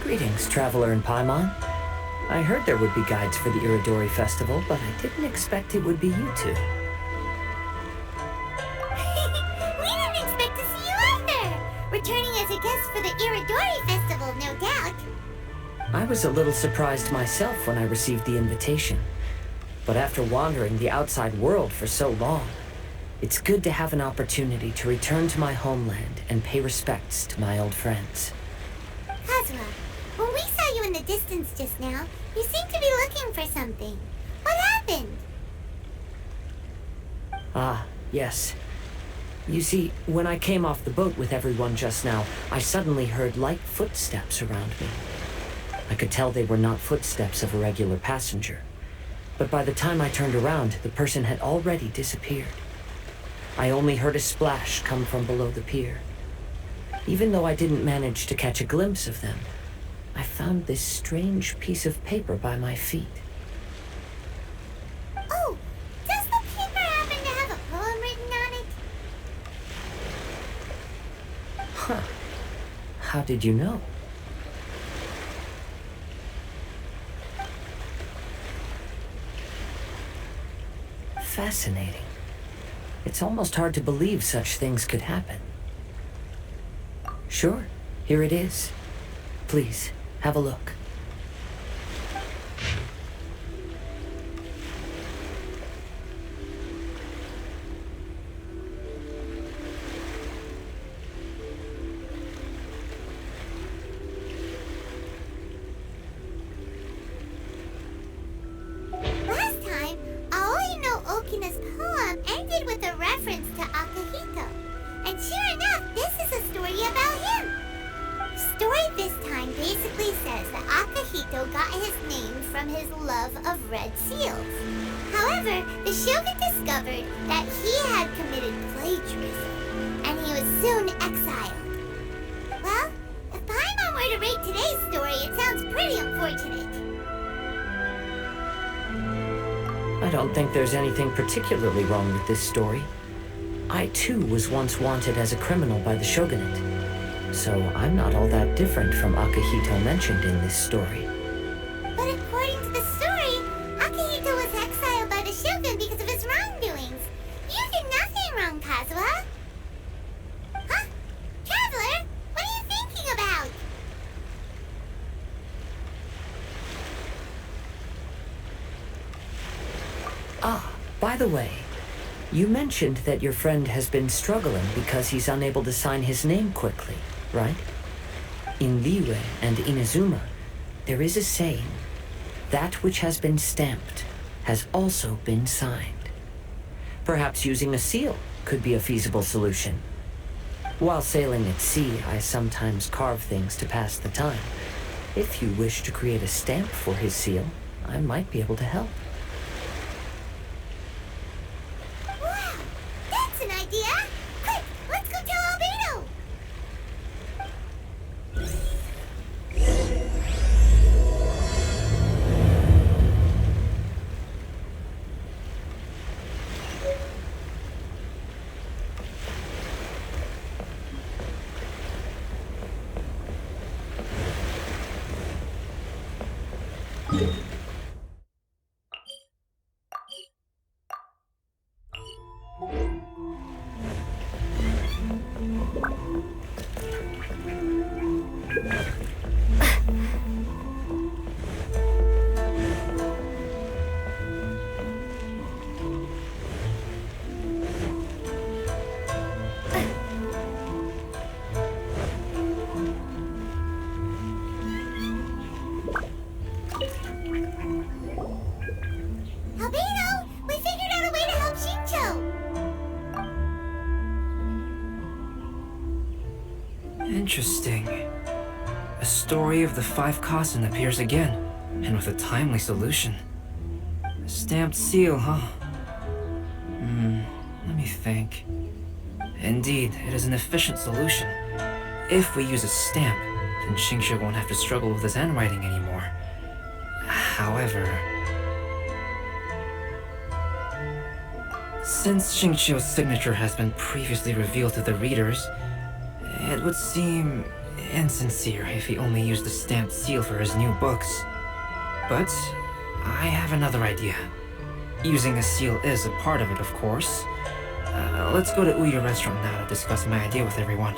Greetings, traveler in Paimon. I heard there would be guides for the Iridori Festival, but I didn't expect it would be you two. We didn't expect to see you either! Returning as a guest for the Iridori Festival, no doubt. I was a little surprised myself when I received the invitation. But after wandering the outside world for so long, it's good to have an opportunity to return to my homeland and pay respects to my old friends. Kazuha, when we saw you in the distance just now, you seemed to be looking for something. What happened? Ah, yes. You see, when I came off the boat with everyone just now, I suddenly heard light footsteps around me. I could tell they were not footsteps of a regular passenger. But by the time I turned around, the person had already disappeared. I only heard a splash come from below the pier. Even though I didn't manage to catch a glimpse of them, I found this strange piece of paper by my feet. Oh, does the paper happen to have a poem written on it? Huh. How did you know? Fascinating. It's almost hard to believe such things could happen. Sure, here it is. Please, have a look. Last time, Aoi no Okina's poem ended with a reference to Akahito. And sure enough, this is a story about him. Story this time basically says that Akahito got his name from his love of red seals. However, the shogun discovered that he had committed plagiarism, and he was soon exiled. Well, if Paimon were to rate today's story It's pretty unfortunate. I don't think there's anything particularly wrong with this story. I too was once wanted as a criminal by the shogunate, so I'm not all that different from Akihito mentioned in this story. But according to the story, Akihito was exiled by the shogun because of his wrongdoings. You did nothing wrong, Kazuha. Huh? Traveler, what are you thinking about? Ah, by the way, you mentioned that your friend has been struggling because he's unable to sign his name quickly, right? In Liyue and Inazuma, there is a saying, that which has been stamped has also been signed. Perhaps using a seal could be a feasible solution. While sailing at sea, I sometimes carve things to pass the time. If you wish to create a stamp for his seal, I might be able to help. Wow, that's an idea! Quick, let's go tell Albedo! Albedo, we figured out a way to help Shincho! Interesting. A story of the 5 Kasen appears again, and with a timely solution. A stamped seal, huh? Let me think. Indeed, it is an efficient solution. If we use a stamp, then Shincho won't have to struggle with his handwriting anymore. However, since Shincho's signature has been previously revealed to the readers, it would seem insincere if he only used the stamped seal for his new books. But I have another idea. Using a seal is a part of it, of course. Let's go to Uya Restaurant now to discuss my idea with everyone.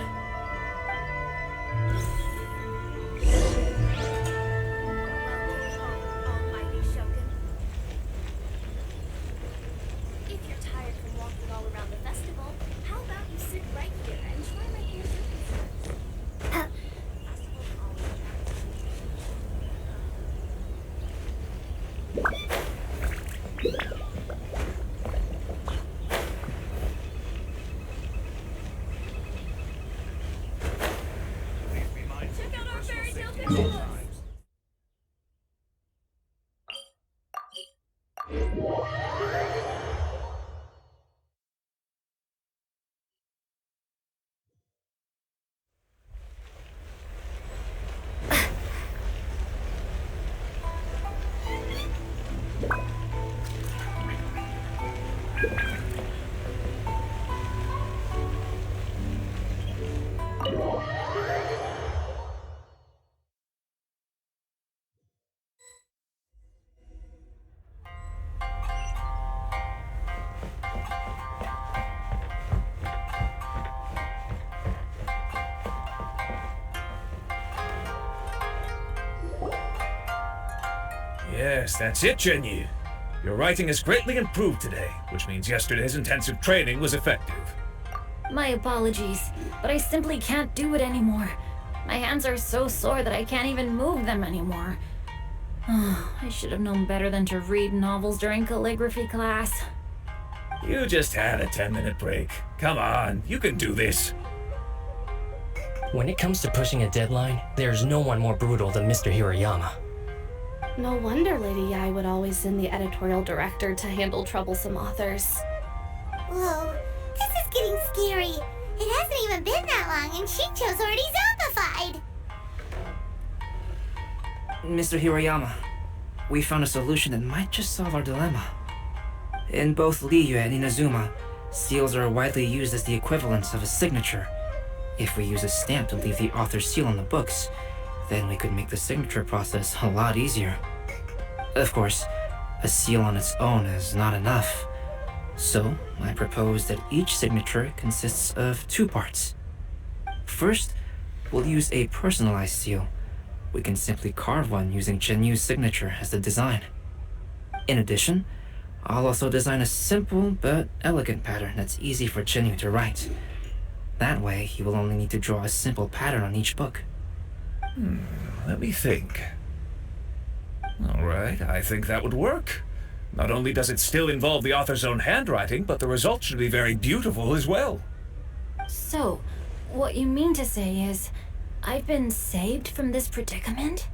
Yes, that's it, Genyu. Your writing has greatly improved today, which means yesterday's intensive training was effective. My apologies, but I simply can't do it anymore. My hands are so sore that I can't even move them anymore. I should have known better than to read novels during calligraphy class. You just had a 10-minute break. Come on, you can do this. When it comes to pushing a deadline, there's no one more brutal than Mr. Hirayama. No wonder Lady Yai would always send the editorial director to handle troublesome authors. Whoa, this is getting scary. It hasn't even been that long and Shincho's already zombified. Mr. Hiroyama, we found a solution that might just solve our dilemma. In both Liyue and Inazuma, seals are widely used as the equivalents of a signature. If we use a stamp to leave the author's seal on the books, then we could make the signature process a lot easier. Of course, a seal on its own is not enough. So, I propose that each signature consists of 2 parts. First, we'll use a personalized seal. We can simply carve one using Genyu's signature as the design. In addition, I'll also design a simple but elegant pattern that's easy for Genyu to write. That way, he will only need to draw a simple pattern on each book. Let me think. Alright, I think that would work. Not only does it still involve the author's own handwriting, but the result should be very beautiful as well. So, what you mean to say is, I've been saved from this predicament?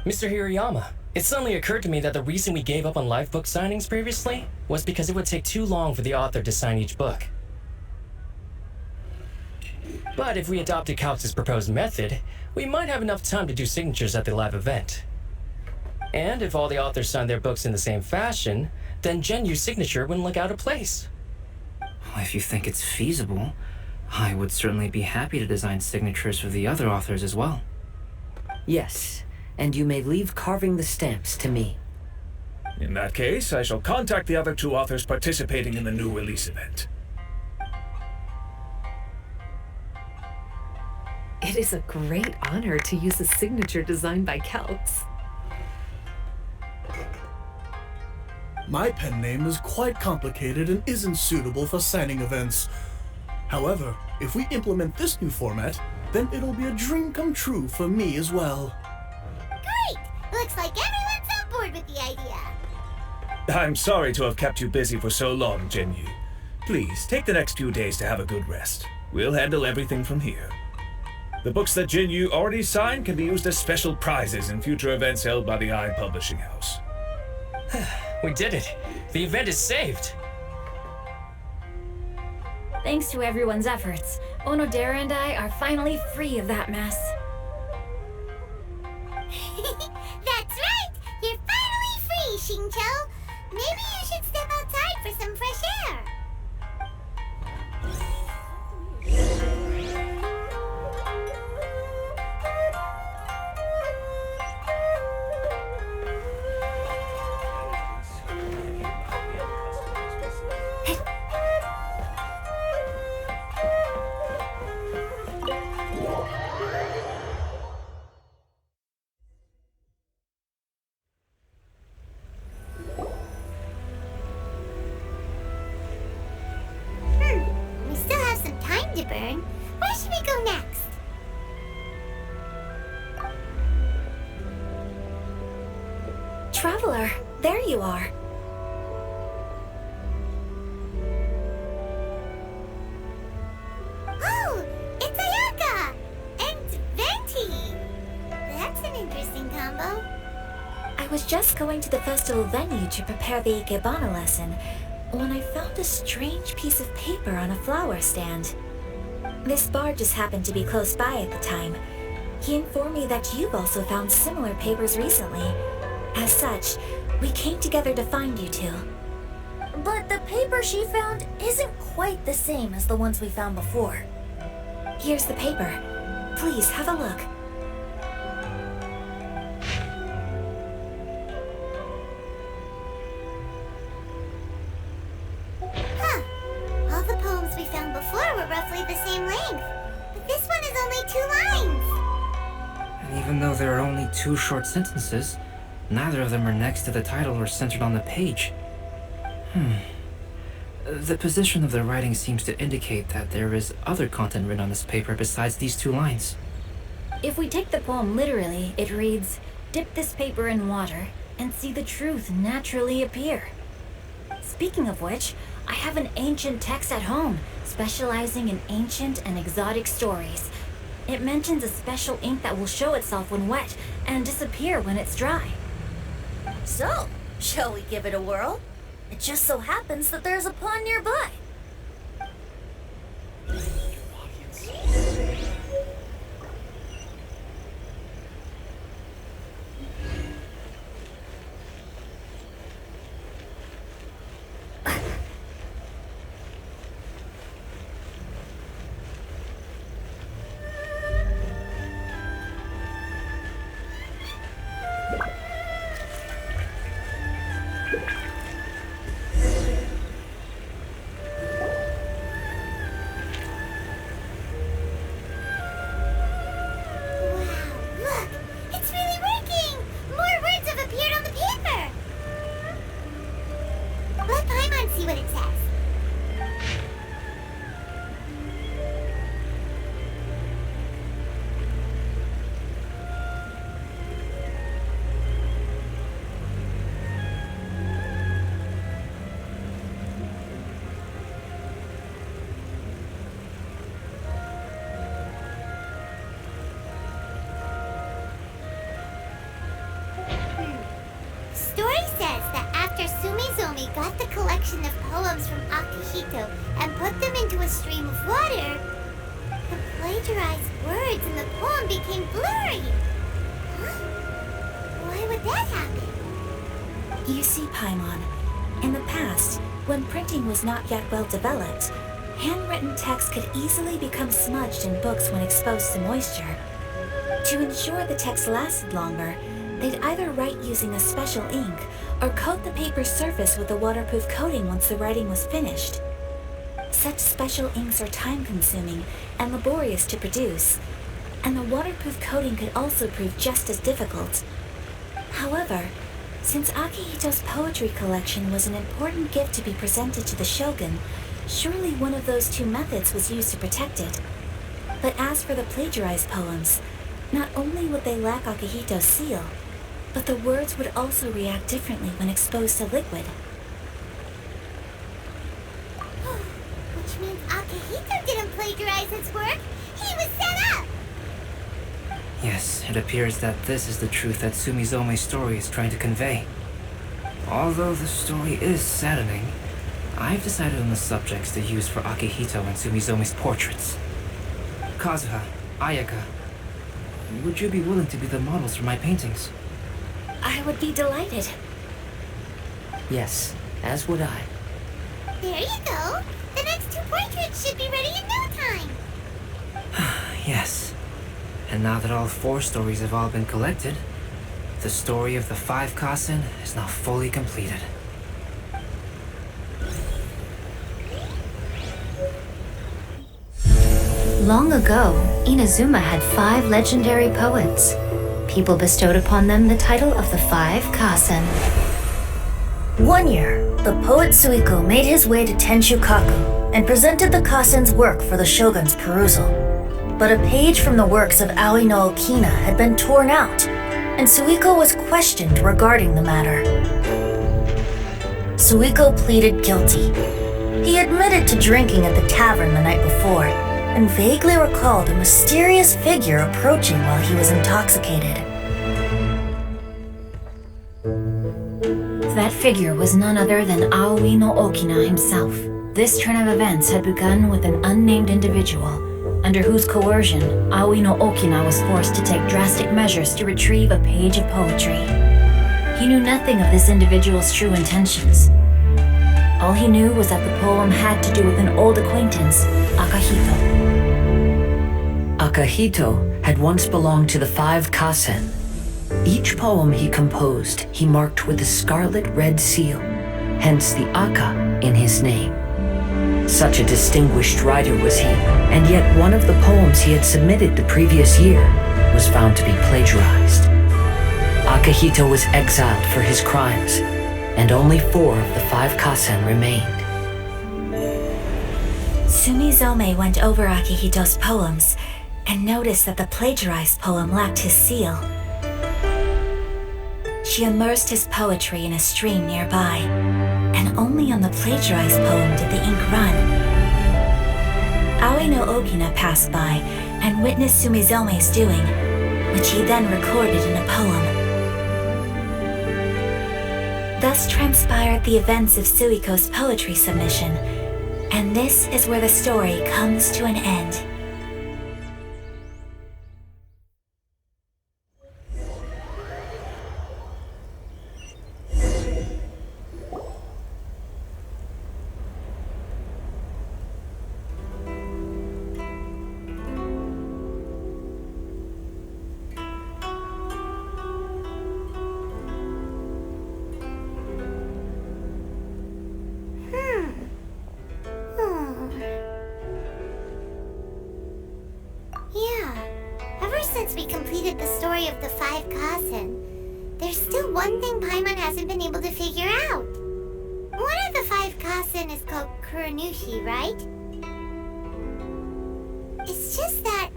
Mr. Hiroyama, it suddenly occurred to me that the reason we gave up on live book signings previously was because it would take too long for the author to sign each book. But if we adopted Calx's proposed method, we might have enough time to do signatures at the live event. And if all the authors signed their books in the same fashion, then Genyu's signature wouldn't look out of place. If you think it's feasible, I would certainly be happy to design signatures for the other authors as well. Yes, and you may leave carving the stamps to me. In that case, I shall contact the other 2 authors participating in the new release event. It is a great honor to use a signature designed by Calx. My pen name is quite complicated and isn't suitable for signing events. However, if we implement this new format, then it'll be a dream come true for me as well. Great! Looks like everyone's on board with the idea. I'm sorry to have kept you busy for so long, Genyu. Please, take the next few days to have a good rest. We'll handle everything from here. The books that Genyu already signed can be used as special prizes in future events held by the Eye Publishing House. We did it! The event is saved! Thanks to everyone's efforts, Onodera and I are finally free of that mess. That's right! You're finally free, Xingqiu! Maybe you should step outside for some fresh air! We still have some time to burn. Where should we go next? Traveler, there you are. Oh, it's Ayaka! And Venti! That's an interesting combo. I was just going to the festival venue to prepare the Ikebana lesson when I found a strange piece of paper on a flower stand. This bard just happened to be close by at the time. He informed me that you've also found similar papers recently. As such, we came together to find you two. But the paper she found isn't quite the same as the ones we found before. Here's the paper. Please have a look. Huh. All the poems we found before were roughly the same length. But this one is only 2 lines. And even though there are only 2 short sentences, neither of them are next to the title or centered on the page. The position of the writing seems to indicate that there is other content written on this paper besides these 2 lines. If we take the poem literally, it reads, "Dip this paper in water and see the truth naturally appear." Speaking of which, I have an ancient text at home, specializing in ancient and exotic stories. It mentions a special ink that will show itself when wet and disappear when it's dry. So, shall we give it a whirl? It just so happens that there's a pond nearby. see what it says. Got the collection of poems from Akihito and put them into a stream of water, the plagiarized words in the poem became blurry. Huh? Why would that happen? You see, Paimon, in the past, when printing was not yet well developed, handwritten text could easily become smudged in books when exposed to moisture. To ensure the text lasted longer, they'd either write using a special ink or coat the paper's surface with a waterproof coating once the writing was finished. Such special inks are time-consuming and laborious to produce, and the waterproof coating could also prove just as difficult. However, since Akihito's poetry collection was an important gift to be presented to the shogun, surely one of those two methods was used to protect it. But as for the plagiarized poems, not only would they lack Akihito's seal, but the words would also react differently when exposed to liquid. Which means Akihito didn't plagiarize his work. He was set up! Yes, it appears that this is the truth that Sumizome's story is trying to convey. Although the story is saddening, I've decided on the subjects to use for Akihito and Sumizome's portraits. Kazuha, Ayaka, would you be willing to be the models for my paintings? I would be delighted. Yes, as would I. There you go. The next two portraits should be ready in no time. Yes. And now that all 4 stories have all been collected, the story of the 5 Kasen is now fully completed. Long ago, Inazuma had 5 legendary poets. People bestowed upon them the title of the 5 Kasen. One year, the poet Suikou made his way to Tenshukaku and presented the Kasen's work for the shogun's perusal. But a page from the works of Aoi no Okina had been torn out, and Suikou was questioned regarding the matter. Suikou pleaded guilty. He admitted to drinking at the tavern the night before, and vaguely recalled a mysterious figure approaching while he was intoxicated. That figure was none other than Aoi no Okina himself. This turn of events had begun with an unnamed individual, under whose coercion, Aoi no Okina was forced to take drastic measures to retrieve a page of poetry. He knew nothing of this individual's true intentions. All he knew was that the poem had to do with an old acquaintance, Akihito. Akihito had once belonged to the 5 Kasen. Each poem he composed, he marked with a scarlet red seal, hence the Aka in his name. Such a distinguished writer was he, and yet one of the poems he had submitted the previous year was found to be plagiarized. Akihito was exiled for his crimes, and only 4 of the 5 Kasen remained. Sumizome went over Akihito's poems and noticed that the plagiarized poem lacked his seal. She immersed his poetry in a stream nearby, and only on the plagiarized poem did the ink run. Aoi no Okina passed by and witnessed Sumizome's doing, which he then recorded in a poem. Thus transpired the events of Suiko's poetry submission, and this is where the story comes to an end. Since we completed the story of the 5 Kasen, there's still one thing Paimon hasn't been able to figure out. What are the 5 Kasen Kuronushi, right? It's just that...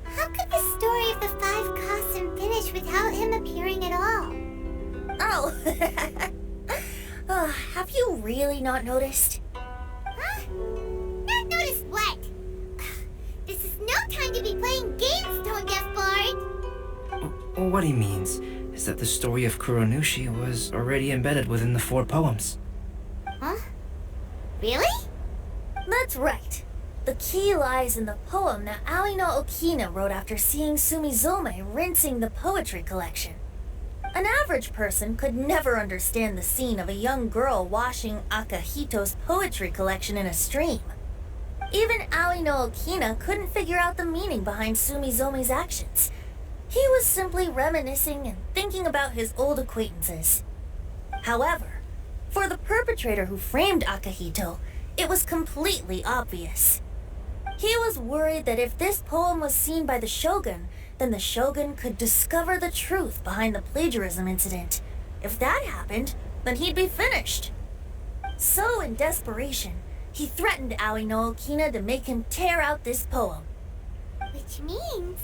how could the story of the 5 Kasen finish without him appearing at all? Oh! Have you really not noticed? Huh? Not noticed what? This is no time to be playing games, Tone-Deaf Bard! What he means is that the story of Kuronushi was already embedded within the 4 poems. Huh? Really? That's right. The key lies in the poem that Aoi no Okina wrote after seeing Sumizome rinsing the poetry collection. An average person could never understand the scene of a young girl washing Akahito's poetry collection in a stream. Even Aoi no Okina couldn't figure out the meaning behind Sumizome's actions. He was simply reminiscing and thinking about his old acquaintances. However, for the perpetrator who framed Akahito, it was completely obvious. He was worried that if this poem was seen by the Shogun, then the Shogun could discover the truth behind the plagiarism incident. If that happened, then he'd be finished. So, in desperation, he threatened Aoi no Okina to make him tear out this poem. Which means,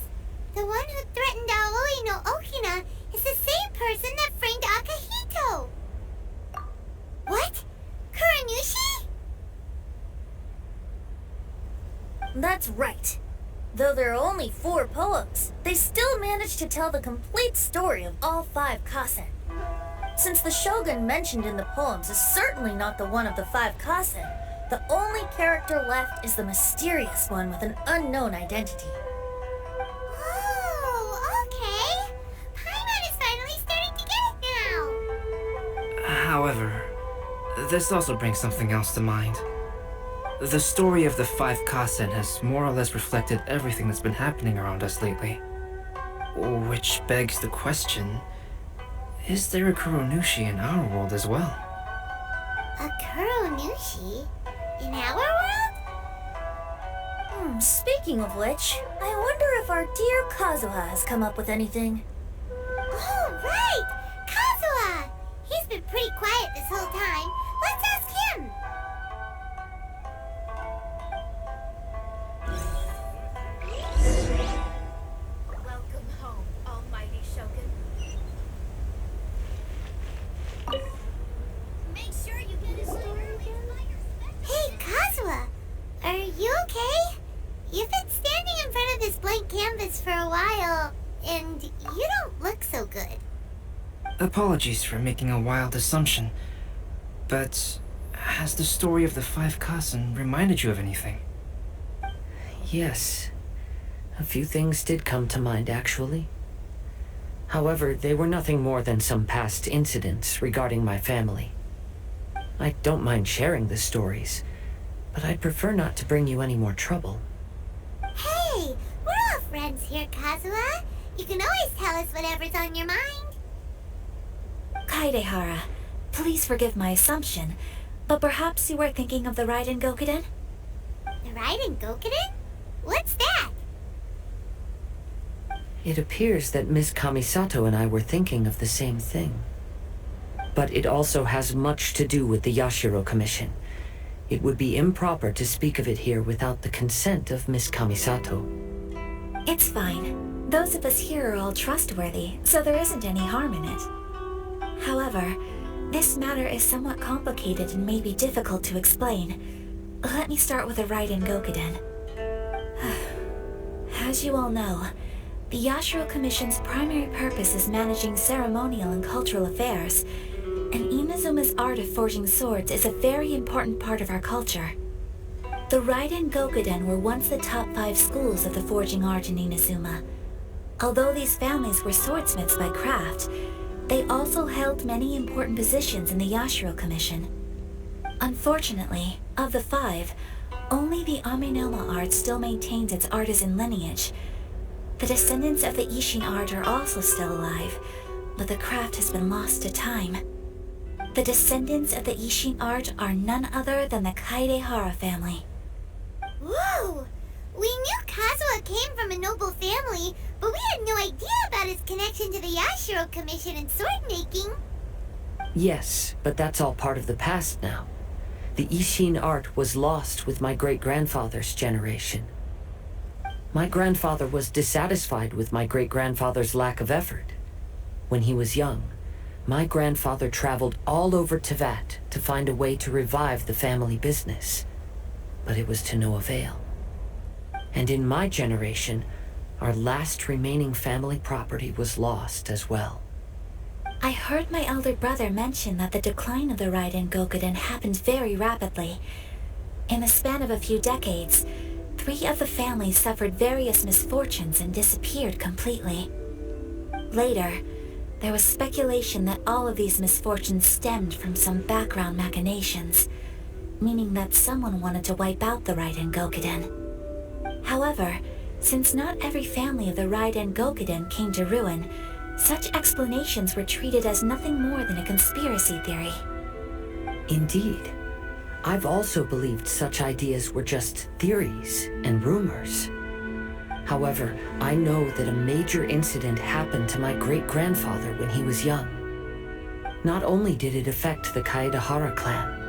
the one who threatened Aoi no Okina is the same person that framed Akahito! What? Kuronushi? That's right. Though there are only 4 poems, they still managed to tell the complete story of all 5 Kasen. Since the Shogun mentioned in the poems is certainly not the one of the 5 Kasen, the only character left is the mysterious one with an unknown identity. Oh, okay. Paimon is finally starting to get it now. However, this also brings something else to mind. The story of the 5 Kasen has more or less reflected everything that's been happening around us lately. Which begs the question, is there a Kuronushi in our world as well? A Kuronushi? In our world? Speaking of which, I wonder if our dear Kazuha has come up with anything. Oh, right! Kazuha! He's been pretty quiet this whole time. Let's ask him! Welcome home, almighty Shogun. Make sure you get his story. Hey, Kazuha! Are you okay? You've been standing in front of this blank canvas for a while, and you don't look so good. Apologies for making a wild assumption, but has the story of the 5 Kasen reminded you of anything? Yes. A few things did come to mind, actually. However, they were nothing more than some past incidents regarding my family. I don't mind sharing the stories, but I'd prefer not to bring you any more trouble. Hey, we're all friends here, Kazuha. You can always tell us whatever's on your mind. Kaidehara, please forgive my assumption, but perhaps you were thinking of the Raiden Gokuden? The Raiden Gokuden? What's that? It appears that Miss Kamisato and I were thinking of the same thing. But it also has much to do with the Yashiro Commission. It would be improper to speak of it here without the consent of Miss Kamisato. It's fine. Those of us here are all trustworthy, so there isn't any harm in it. However, this matter is somewhat complicated and may be difficult to explain. Let me start with the Raiden Gokuden. As you all know, the Yashiro Commission's primary purpose is managing ceremonial and cultural affairs, and Inazuma's art of forging swords is a very important part of our culture. The Raiden Gokuden were once the top 5 schools of the forging art in Inazuma. Although these families were swordsmiths by craft, they also held many important positions in the Yashiro Commission. Unfortunately, of the 5, only the Aminoma art still maintains its artisan lineage. The descendants of the Ishin art are also still alive, but the craft has been lost to time. The descendants of the Ishin art are none other than the Kaidehara family. Whoa! We knew Kazuha came from a noble family, but we had no idea about his connection to the Yashiro Commission and sword making. Yes, but that's all part of the past now. the Ishin art was lost with my great-grandfather's generation. My grandfather was dissatisfied with my great-grandfather's lack of effort. When he was young, my grandfather traveled all over Teyvat to find a way to revive the family business, but it was to no avail. And in my generation, our last remaining family property was lost as well. I heard my elder brother mention that the decline of the Raiden Gokuden happened very rapidly. In the span of a few decades, 3 of the families suffered various misfortunes and disappeared completely. Later, there was speculation that all of these misfortunes stemmed from some background machinations, meaning that someone wanted to wipe out the Raiden Gokuden. However, since not every family of the Raiden Gokuden came to ruin, such explanations were treated as nothing more than a conspiracy theory. Indeed. I've also believed such ideas were just theories and rumors. However, I know that a major incident happened to my great-grandfather when he was young. Not only did it affect the Kaedahara clan,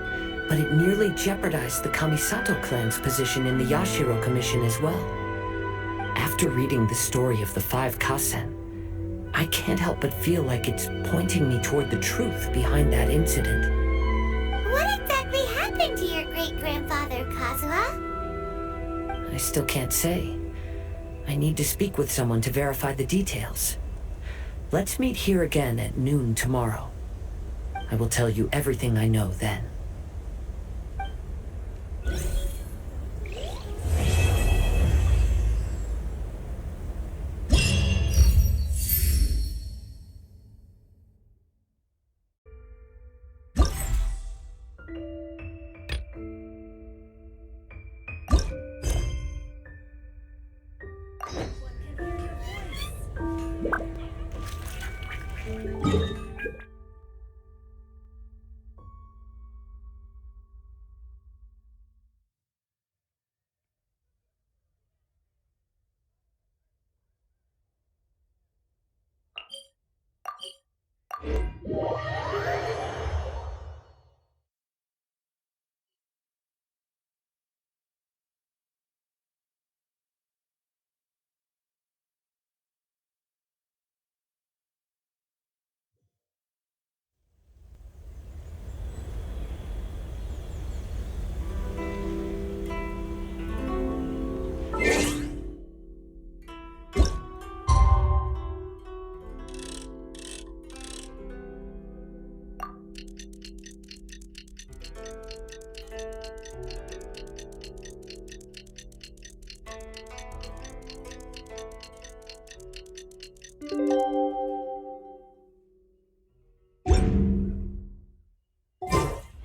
but it nearly jeopardized the Kamisato clan's position in the Yashiro Commission as well. After reading the story of the 5 Kasen, I can't help but feel like it's pointing me toward the truth behind that incident. What exactly happened to your great-grandfather, Kazuha? I still can't say. I need to speak with someone to verify the details. Let's meet here again at noon tomorrow. I will tell you everything I know then.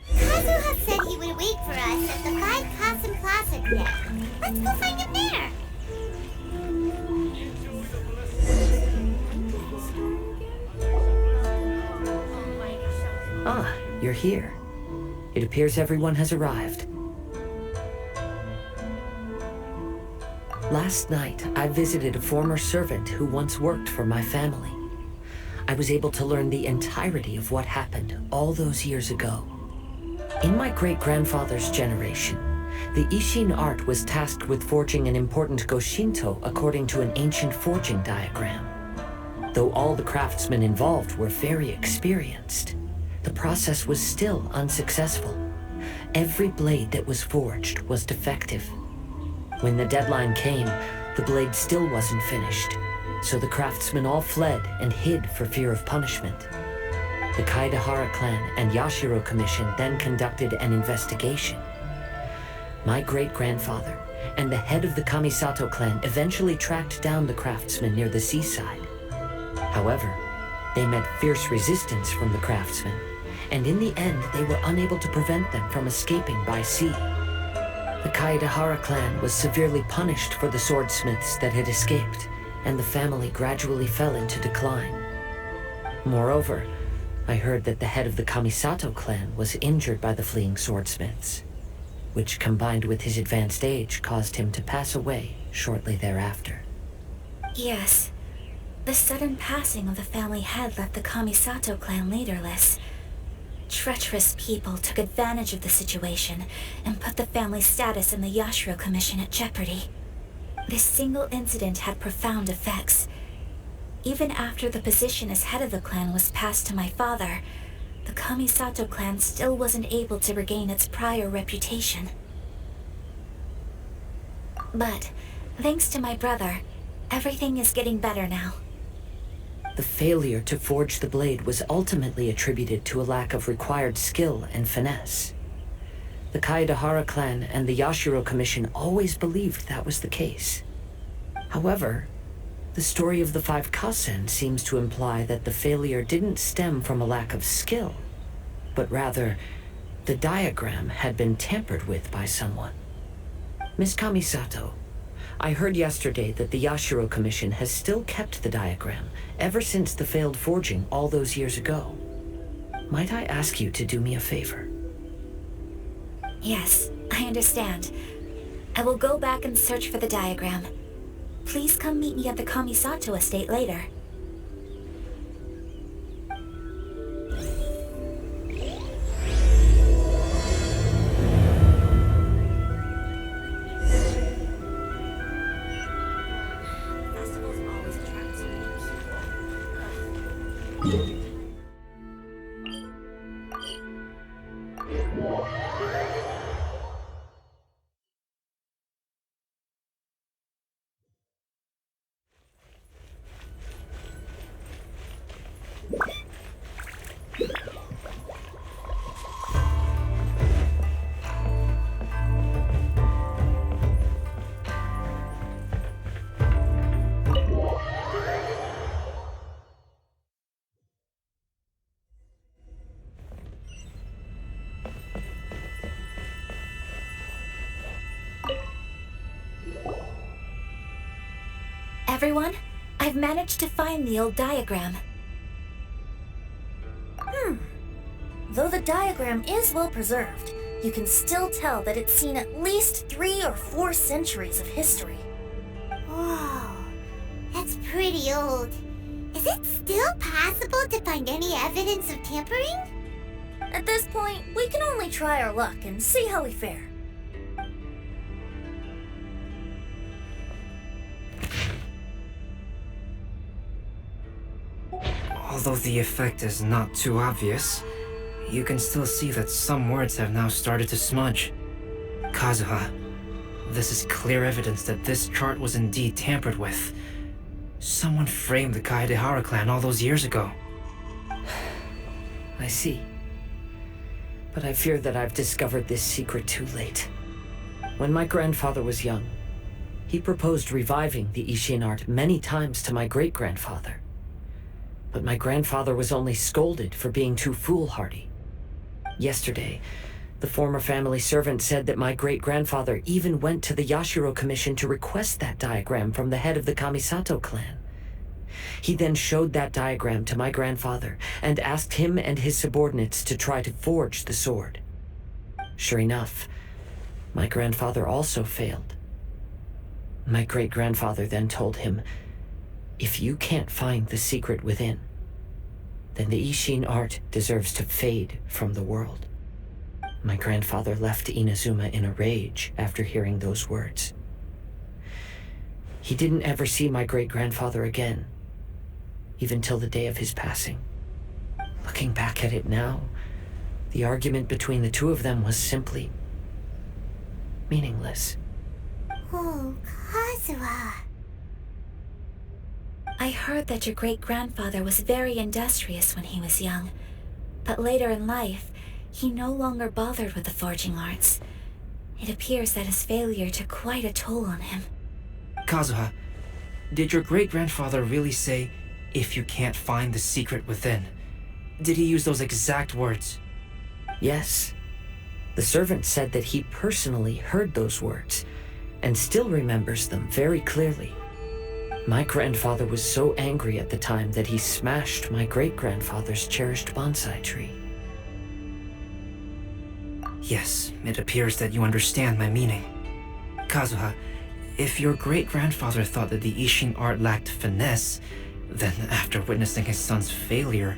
Kazuha said he would wait for us at the 5 Kasen Plaza today. Let's go find him there. Ah, you're here. It appears everyone has arrived. Last night, I visited a former servant who once worked for my family. I was able to learn the entirety of what happened all those years ago. In my great-grandfather's generation, the Ishin art was tasked with forging an important Goshinto according to an ancient forging diagram. Though all the craftsmen involved were very experienced, the process was still unsuccessful. Every blade that was forged was defective. When the deadline came, the blade still wasn't finished, so the craftsmen all fled and hid for fear of punishment. The Kaedahara clan and Yashiro Commission then conducted an investigation. My great-grandfather and the head of the Kamisato clan eventually tracked down the craftsmen near the seaside. However, they met fierce resistance from the craftsmen, and in the end they were unable to prevent them from escaping by sea. The Kaedahara clan was severely punished for the swordsmiths that had escaped, and the family gradually fell into decline. Moreover, I heard that the head of the Kamisato clan was injured by the fleeing swordsmiths, which combined with his advanced age caused him to pass away shortly thereafter. Yes. The sudden passing of the family head left the Kamisato clan leaderless. treacherous people took advantage of the situation and put the family status in the Yashiro Commission at jeopardy. This single incident had profound effects. Even after the position as head of the clan was passed to my father, the Kamisato clan still wasn't able to regain its prior reputation. But, thanks to my brother, everything is getting better now. The failure to forge the blade was ultimately attributed to a lack of required skill and finesse. The Kaedahara clan and the Yashiro Commission always believed that was the case. However, the story of the 5 Kasen seems to imply that the failure didn't stem from a lack of skill, but rather, the diagram had been tampered with by someone. Miss Kamisato, I heard yesterday that the Yashiro Commission has still kept the diagram ever since the failed forging all those years ago. Might I ask you to do me a favor? Yes, I understand. I will go back and search for the diagram. Please come meet me at the Kamisato estate later. Everyone, I've managed to find the old diagram. Though the diagram is well preserved, you can still tell that it's seen at least 3 or 4 centuries of history. Whoa, that's pretty old. Is it still possible to find any evidence of tampering? At this point, we can only try our luck and see how we fare. Although the effect is not too obvious, you can still see that some words have now started to smudge. Kazuha, this is clear evidence that this chart was indeed tampered with. Someone framed the Kaedahara clan all those years ago. I see. But I fear that I've discovered this secret too late. When my grandfather was young, he proposed reviving the Ishin art many times to my great-grandfather. But my grandfather was only scolded for being too foolhardy. Yesterday, the former family servant said that my great-grandfather even went to the Yashiro Commission to request that diagram from the head of the Kamisato clan. He then showed that diagram to my grandfather and asked him and his subordinates to try to forge the sword. Sure enough, my grandfather also failed. My great-grandfather then told him, "If you can't find the secret within, then the Ishin art deserves to fade from the world." My grandfather left Inazuma in a rage after hearing those words. He didn't ever see my great-grandfather again, even till the day of his passing. Looking back at it now, the argument between the two of them was simply meaningless. Oh, Kazuha. I heard that your great-grandfather was very industrious when he was young, but later in life, he no longer bothered with the forging arts. It appears that his failure took quite a toll on him. Kazuha, did your great-grandfather really say, "If you can't find the secret within"? Did he use those exact words? Yes. The servant said that he personally heard those words, and still remembers them very clearly. My grandfather was so angry at the time that he smashed my great-grandfather's cherished bonsai tree. Yes, it appears that you understand my meaning. Kazuha, if your great-grandfather thought that the Ishin art lacked finesse, then after witnessing his son's failure,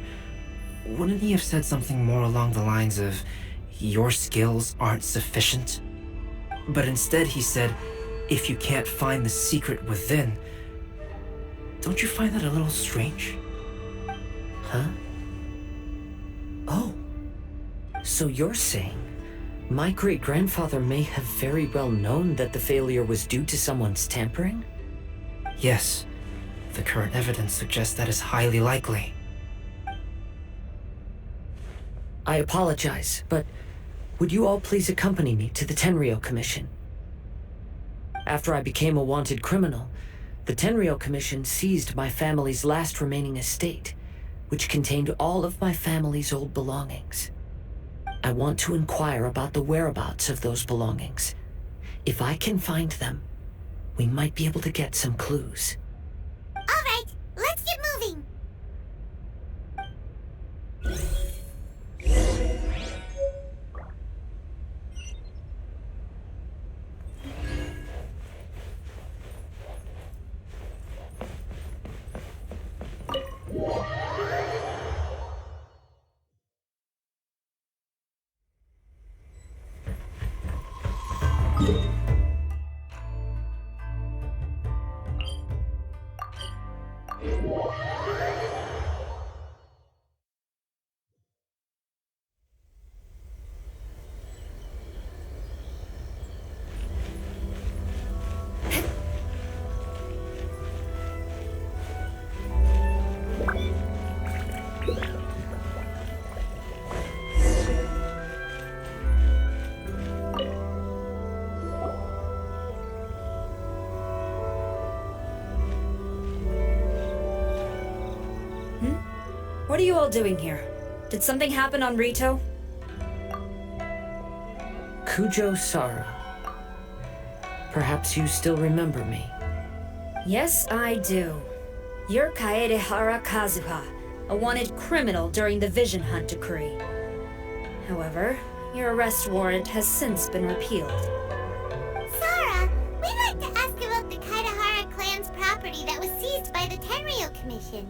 wouldn't he have said something more along the lines of, your skills aren't sufficient? But instead he said, if you can't find the secret within. Don't you find that a little strange? Huh? Oh. So you're saying my great-grandfather may have very well known that the failure was due to someone's tampering? Yes. The current evidence suggests that is highly likely. I apologize, but would you all please accompany me to the Tenryou Commission? After I became a wanted criminal, the Tenryou Commission seized my family's last remaining estate, which contained all of my family's old belongings. I want to inquire about the whereabouts of those belongings. If I can find them, we might be able to get some clues. All right, let's get moving. What are you all doing here? Did something happen on Rito? Kujo Sara. Perhaps you still remember me. Yes, I do. You're Kaedehara Kazuha, a wanted criminal during the Vision Hunt decree. However, your arrest warrant has since been repealed. Sara, we'd like to ask about the Kaedehara clan's property that was seized by the Tenryou Commission.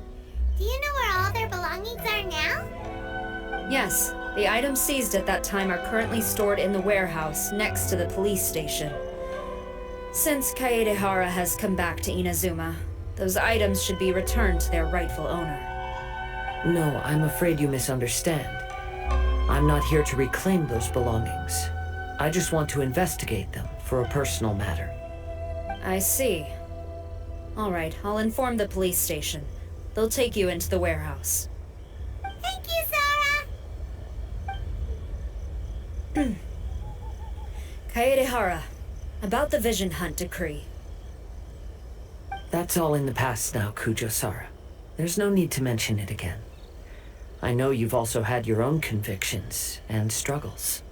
Do you know where all their belongings are now? Yes, the items seized at that time are currently stored in the warehouse next to the police station. Since Kaedehara has come back to Inazuma, those items should be returned to their rightful owner. No, I'm afraid you misunderstand. I'm not here to reclaim those belongings. I just want to investigate them for a personal matter. I see. All right, I'll inform the police station. They'll take you into the warehouse. Thank you, Sara! Kaedehara, about the Vision Hunt decree. That's all in the past now, Kujo Sara. There's no need to mention it again. I know you've also had your own convictions and struggles.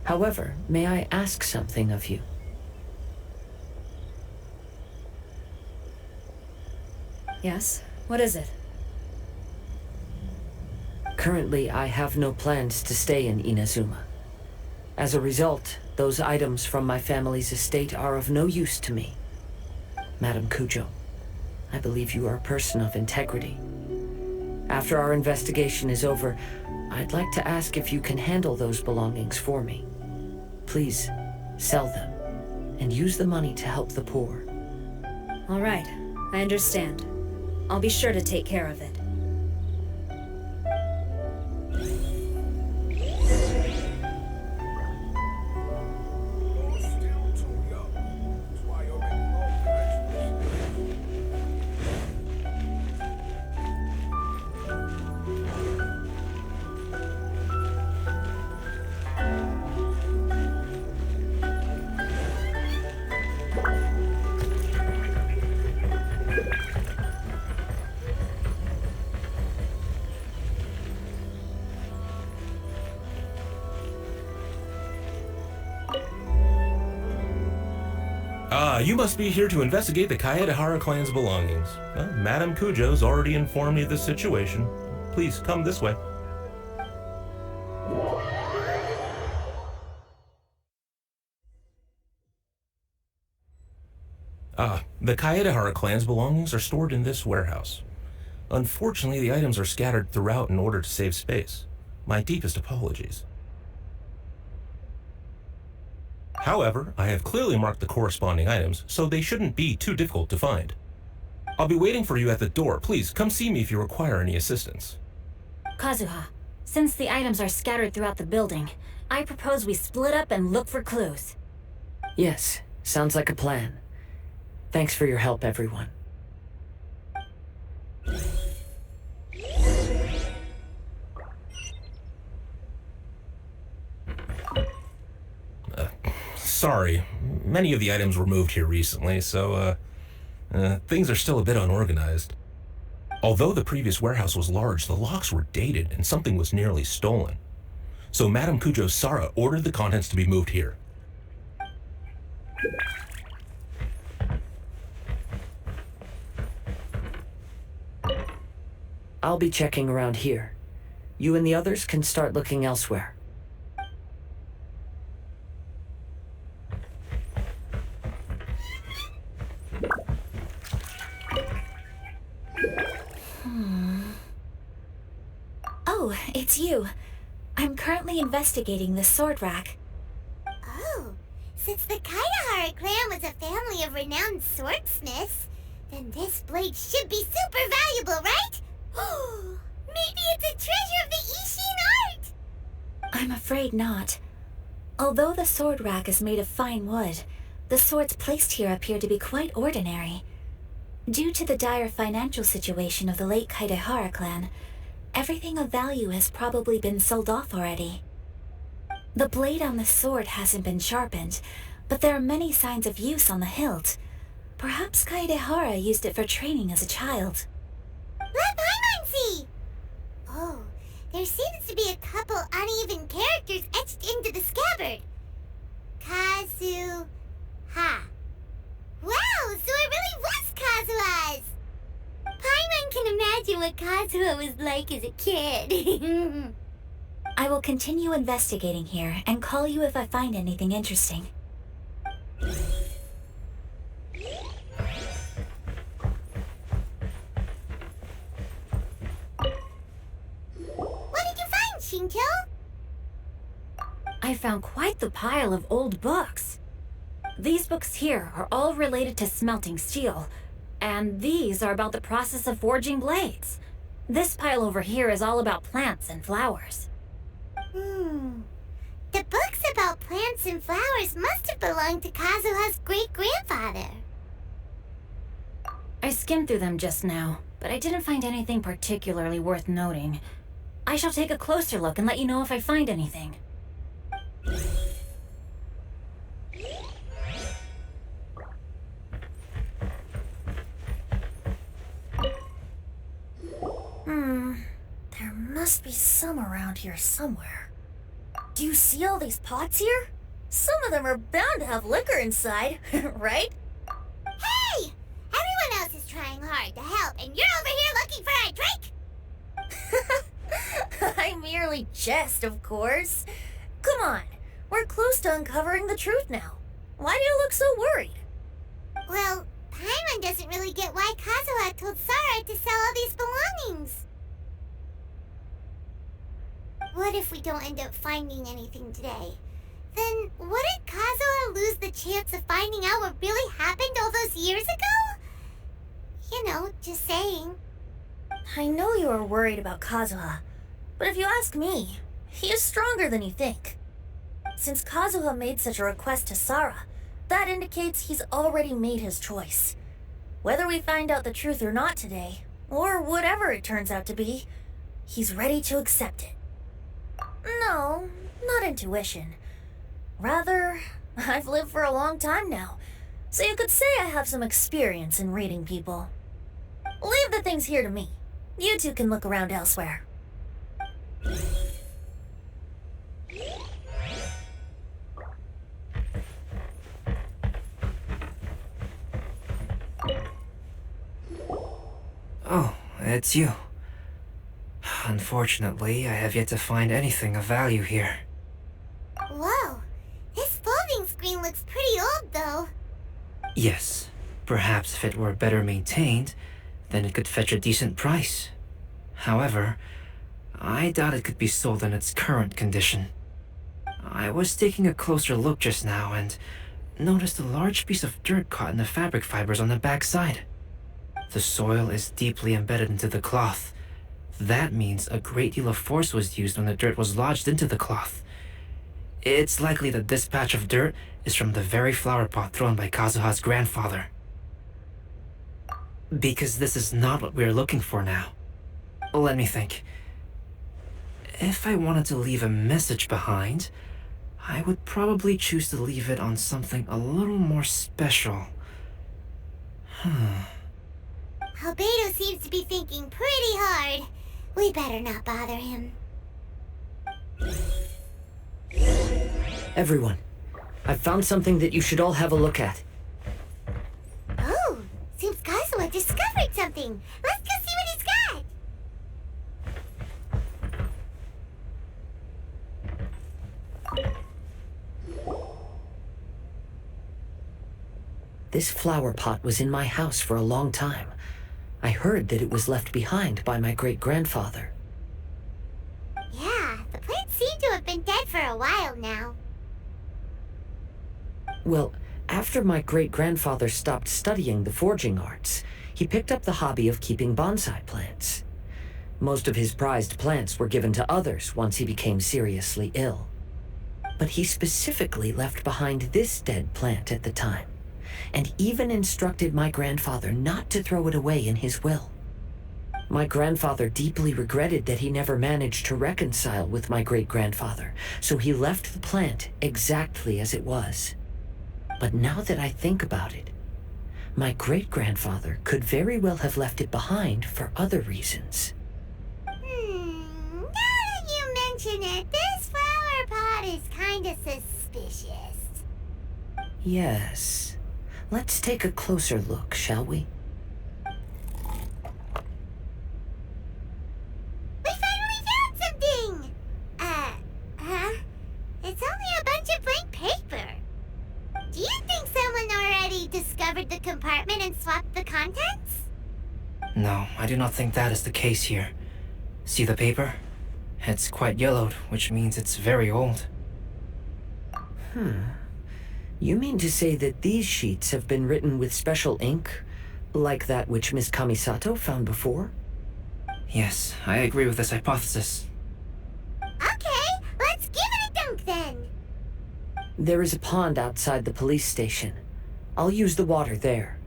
However, may I ask something of you? Yes? What is it? Currently, I have no plans to stay in Inazuma. As a result, those items from my family's estate are of no use to me. Madam Kujo, I believe you are a person of integrity. After our investigation is over, I'd like to ask if you can handle those belongings for me. Please, sell them, and use the money to help the poor. All right, I understand. I'll be sure to take care of it. You must be here to investigate the Kaedehara clan's belongings. Well, Madam Kujo's already informed me of the situation. Please come this way. The Kaedehara clan's belongings are stored in this warehouse. Unfortunately, the items are scattered throughout in order to save space. My deepest apologies. However, I have clearly marked the corresponding items, so they shouldn't be too difficult to find. I'll be waiting for you at the door. Please, come see me if you require any assistance. Kazuha, since the items are scattered throughout the building, I propose we split up and look for clues. Yes, sounds like a plan. Thanks for your help, everyone. Sorry, many of the items were moved here recently, so, things are still a bit unorganized. Although the previous warehouse was large, the locks were dated and something was nearly stolen. So Madame Kujo Sara ordered the contents to be moved here. I'll be checking around here. You and the others can start looking elsewhere. Oh, it's you. I'm currently investigating the sword rack. Oh, since the Kaedehara clan was a family of renowned swordsmiths, then this blade should be super valuable, right? Maybe it's a treasure of the Ishin art! I'm afraid not. Although the sword rack is made of fine wood, the swords placed here appear to be quite ordinary. Due to the dire financial situation of the late Kaedehara clan, everything of value has probably been sold off already. The blade on the sword hasn't been sharpened, but there are many signs of use on the hilt. Perhaps Kaedehara used it for training as a child. Let Paimon see! Oh, there seems to be a couple uneven characters etched into the scabbard. Kazuha. Wow, so it really was Kazuha's! Paimon can imagine what Kazuha was like as a kid. I will continue investigating here and call you if I find anything interesting. What did you find, Shinto? I found quite the pile of old books. These books here are all related to smelting steel, and these are about the process of forging blades. This pile over here is all about plants and flowers. The books about plants and flowers must have belonged to Kazuha's great-grandfather. I skimmed through them just now, but I didn't find anything particularly worth noting. I shall take a closer look and let you know if I find anything. There must be some around here somewhere. Do you see all these pots here? Some of them are bound to have liquor inside, right? Hey! Everyone else is trying hard to help, and you're over here looking for a drink? I merely jest, of course. Come on, we're close to uncovering the truth now. Why do you look so worried? Well, Paimon doesn't really get why Kazuha told Sara to sell all these belongings. What if we don't end up finding anything today? Then wouldn't Kazuha lose the chance of finding out what really happened all those years ago? You know, just saying. I know you are worried about Kazuha, but if you ask me, he is stronger than you think. Since Kazuha made such a request to Sara, that indicates he's already made his choice. Whether we find out the truth or not today, or whatever it turns out to be, he's ready to accept it. No, not intuition. Rather, I've lived for a long time now, so you could say I have some experience in reading people. Leave the things here to me. You two can look around elsewhere. Oh, it's you. Unfortunately, I have yet to find anything of value here. Whoa, this folding screen looks pretty old though. Yes, Perhaps if it were better maintained, then it could fetch a decent price. However, I doubt it could be sold in its current condition. I was taking a closer look just now and noticed a large piece of dirt caught in the fabric fibers on the back side. The soil is deeply embedded into the cloth. That means a great deal of force was used when the dirt was lodged into the cloth. It's likely that this patch of dirt is from the very flower pot thrown by Kazuha's grandfather. Because this is not what we're looking for now. Let me think. If I wanted to leave a message behind, I would probably choose to leave it on something a little more special. Albedo seems to be thinking pretty hard. We better not bother him. Everyone, I've found something that you should all have a look at. Oh, seems Kazuha discovered something. Let's go see what he's got. This flower pot was in my house for a long time. I heard that it was left behind by my great-grandfather. Yeah, the plants seem to have been dead for a while now. Well, after my great-grandfather stopped studying the forging arts, he picked up the hobby of keeping bonsai plants. Most of his prized plants were given to others once he became seriously ill. But he specifically left behind this dead plant at the time, and even instructed my grandfather not to throw it away in his will. My grandfather deeply regretted that he never managed to reconcile with my great-grandfather, so he left the plant exactly as it was. But now that I think about it, my great-grandfather could very well have left it behind for other reasons. Now that you mention it, this flower pot is kinda suspicious. Yes. Let's take a closer look, shall we? We finally found something! It's only a bunch of blank paper. Do you think someone already discovered the compartment and swapped the contents? No, I do not think that is the case here. See the paper? It's quite yellowed, which means it's very old. You mean to say that these sheets have been written with special ink, like that which Miss Kamisato found before? Yes, I agree with this hypothesis. Okay, let's give it a dunk then. There is a pond outside the police station. I'll use the water there.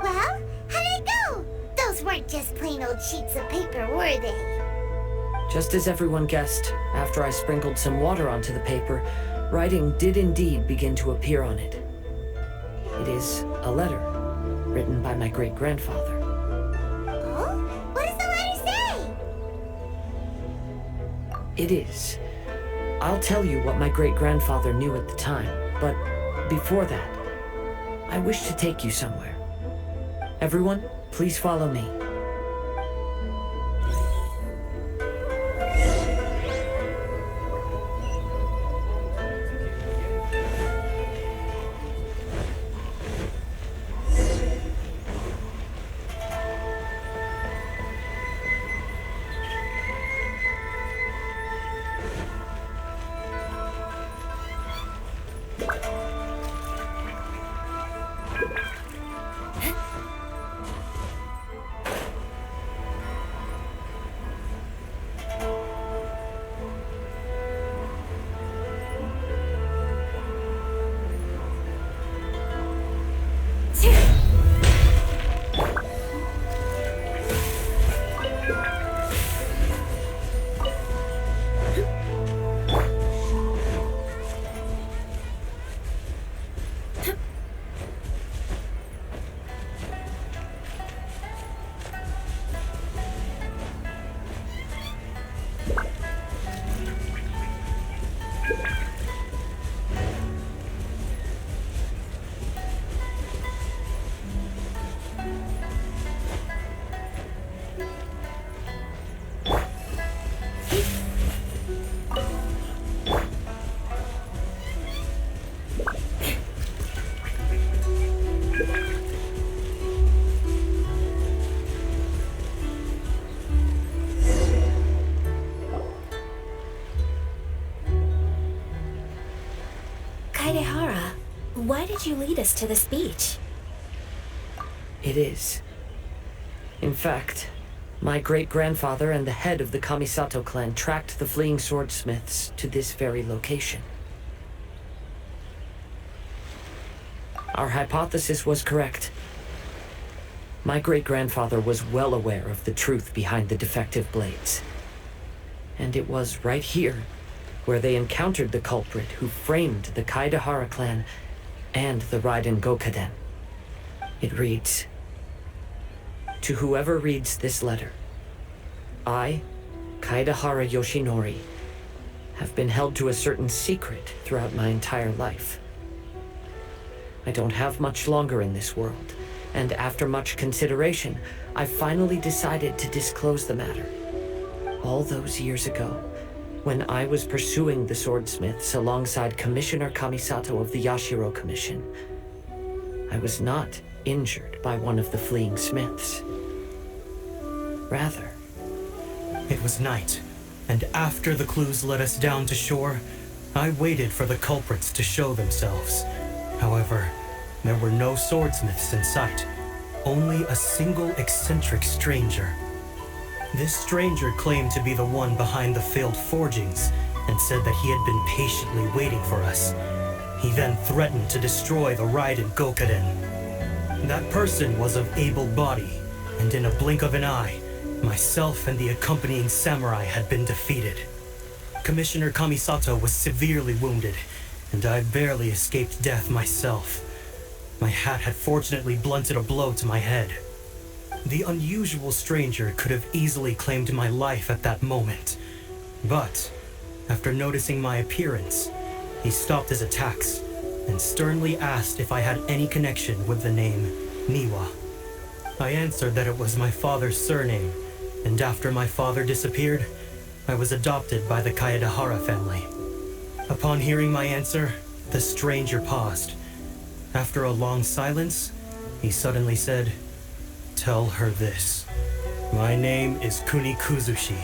Well, how'd it go? Those weren't just plain old sheets of paper, were they? Just as everyone guessed, after I sprinkled some water onto the paper, writing did indeed begin to appear on it. It is a letter, written by my great-grandfather. Oh? What does the letter say? It is. I'll tell you what my great-grandfather knew at the time, but before that, I wish to take you somewhere. Everyone, please follow me. Kaidehara, why did you lead us to this beach? It is. In fact, my great-grandfather and the head of the Kamisato clan tracked the fleeing swordsmiths to this very location. Our hypothesis was correct. My great-grandfather was well aware of the truth behind the defective blades. And it was right here where they encountered the culprit who framed the Kaidehara clan and the Raiden Gokaden. It reads, "To whoever reads this letter, I, Kaidehara Yoshinori, have been held to a certain secret throughout my entire life. I don't have much longer in this world, and after much consideration, I finally decided to disclose the matter. All those years ago, when I was pursuing the swordsmiths alongside Commissioner Kamisato of the Yashiro Commission, I was not injured by one of the fleeing smiths. Rather, it was night, and after the clues led us down to shore, I waited for the culprits to show themselves. However, there were no swordsmiths in sight, only a single eccentric stranger. This stranger claimed to be the one behind the failed forgings and said that he had been patiently waiting for us. He then threatened to destroy the Raiden Gokaden. That person was of able body, and in a blink of an eye, myself and the accompanying samurai had been defeated. Commissioner Kamisato was severely wounded, and I barely escaped death myself. My hat had fortunately blunted a blow to my head. The unusual stranger could have easily claimed my life at that moment. But, after noticing my appearance, he stopped his attacks and sternly asked if I had any connection with the name Niwa. I answered that it was my father's surname, and after my father disappeared, I was adopted by the Kaedehara family. Upon hearing my answer, the stranger paused. After a long silence, he suddenly said, "Tell her this. My name is Kuni Kuzushi."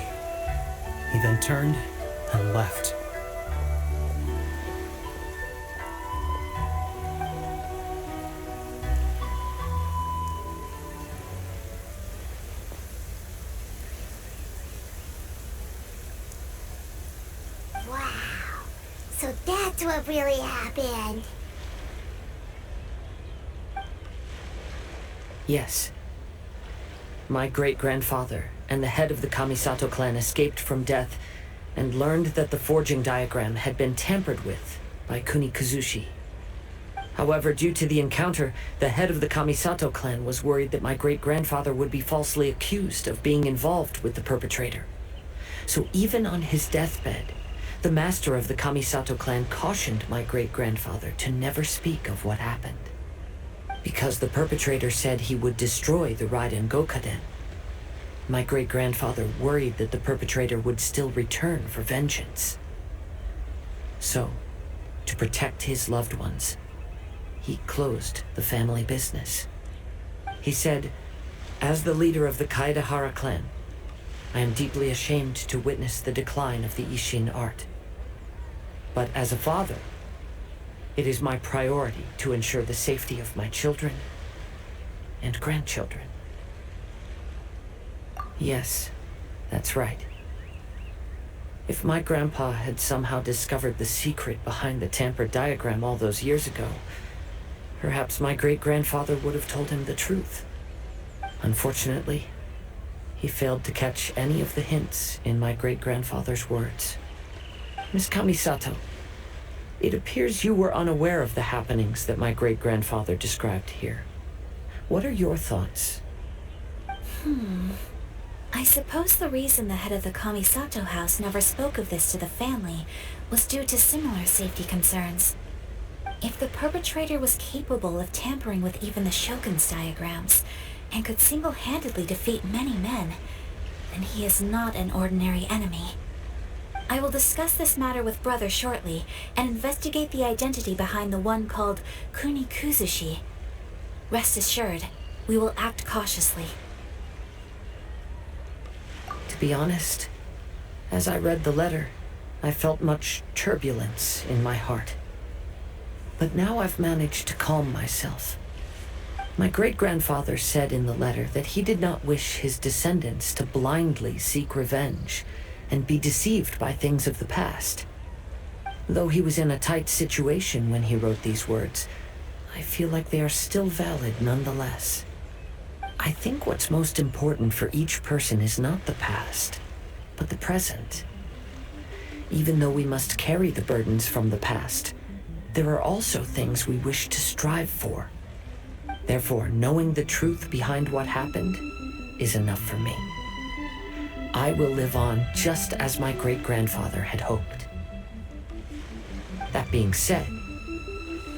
He then turned and left. Wow. So that's what really happened. Yes. My great-grandfather and the head of the Kamisato clan escaped from death and learned that the forging diagram had been tampered with by Kuni Kuzushi. However, due to the encounter, the head of the Kamisato clan was worried that my great-grandfather would be falsely accused of being involved with the perpetrator. So even on his deathbed, the master of the Kamisato clan cautioned my great-grandfather to never speak of what happened. Because the perpetrator said he would destroy the Raiden Gokaden, my great-grandfather worried that the perpetrator would still return for vengeance. So, to protect his loved ones, he closed the family business. He said, "As the leader of the Kaedehara clan, I am deeply ashamed to witness the decline of the Isshin art. But as a father, it is my priority to ensure the safety of my children and grandchildren." Yes, that's right. If my grandpa had somehow discovered the secret behind the tampered diagram all those years ago, perhaps my great-grandfather would have told him the truth. Unfortunately, he failed to catch any of the hints in my great-grandfather's words. Miss Kamisato, it appears you were unaware of the happenings that my great-grandfather described here. What are your thoughts? I suppose the reason the head of the Kamisato house never spoke of this to the family was due to similar safety concerns. If the perpetrator was capable of tampering with even the Shogun's diagrams and could single-handedly defeat many men, then he is not an ordinary enemy. I will discuss this matter with Brother shortly and investigate the identity behind the one called Kuni Kuzushi. Rest assured, we will act cautiously. To be honest, as I read the letter, I felt much turbulence in my heart. but now I've managed to calm myself. My great-grandfather said in the letter that he did not wish his descendants to blindly seek revenge and be deceived by things of the past. Though he was in a tight situation when he wrote these words, I feel like they are still valid nonetheless. I think what's most important for each person is not the past, but the present. Even though we must carry the burdens from the past, there are also things we wish to strive for. Therefore, knowing the truth behind what happened is enough for me. I will live on just as my great-grandfather had hoped. That being said,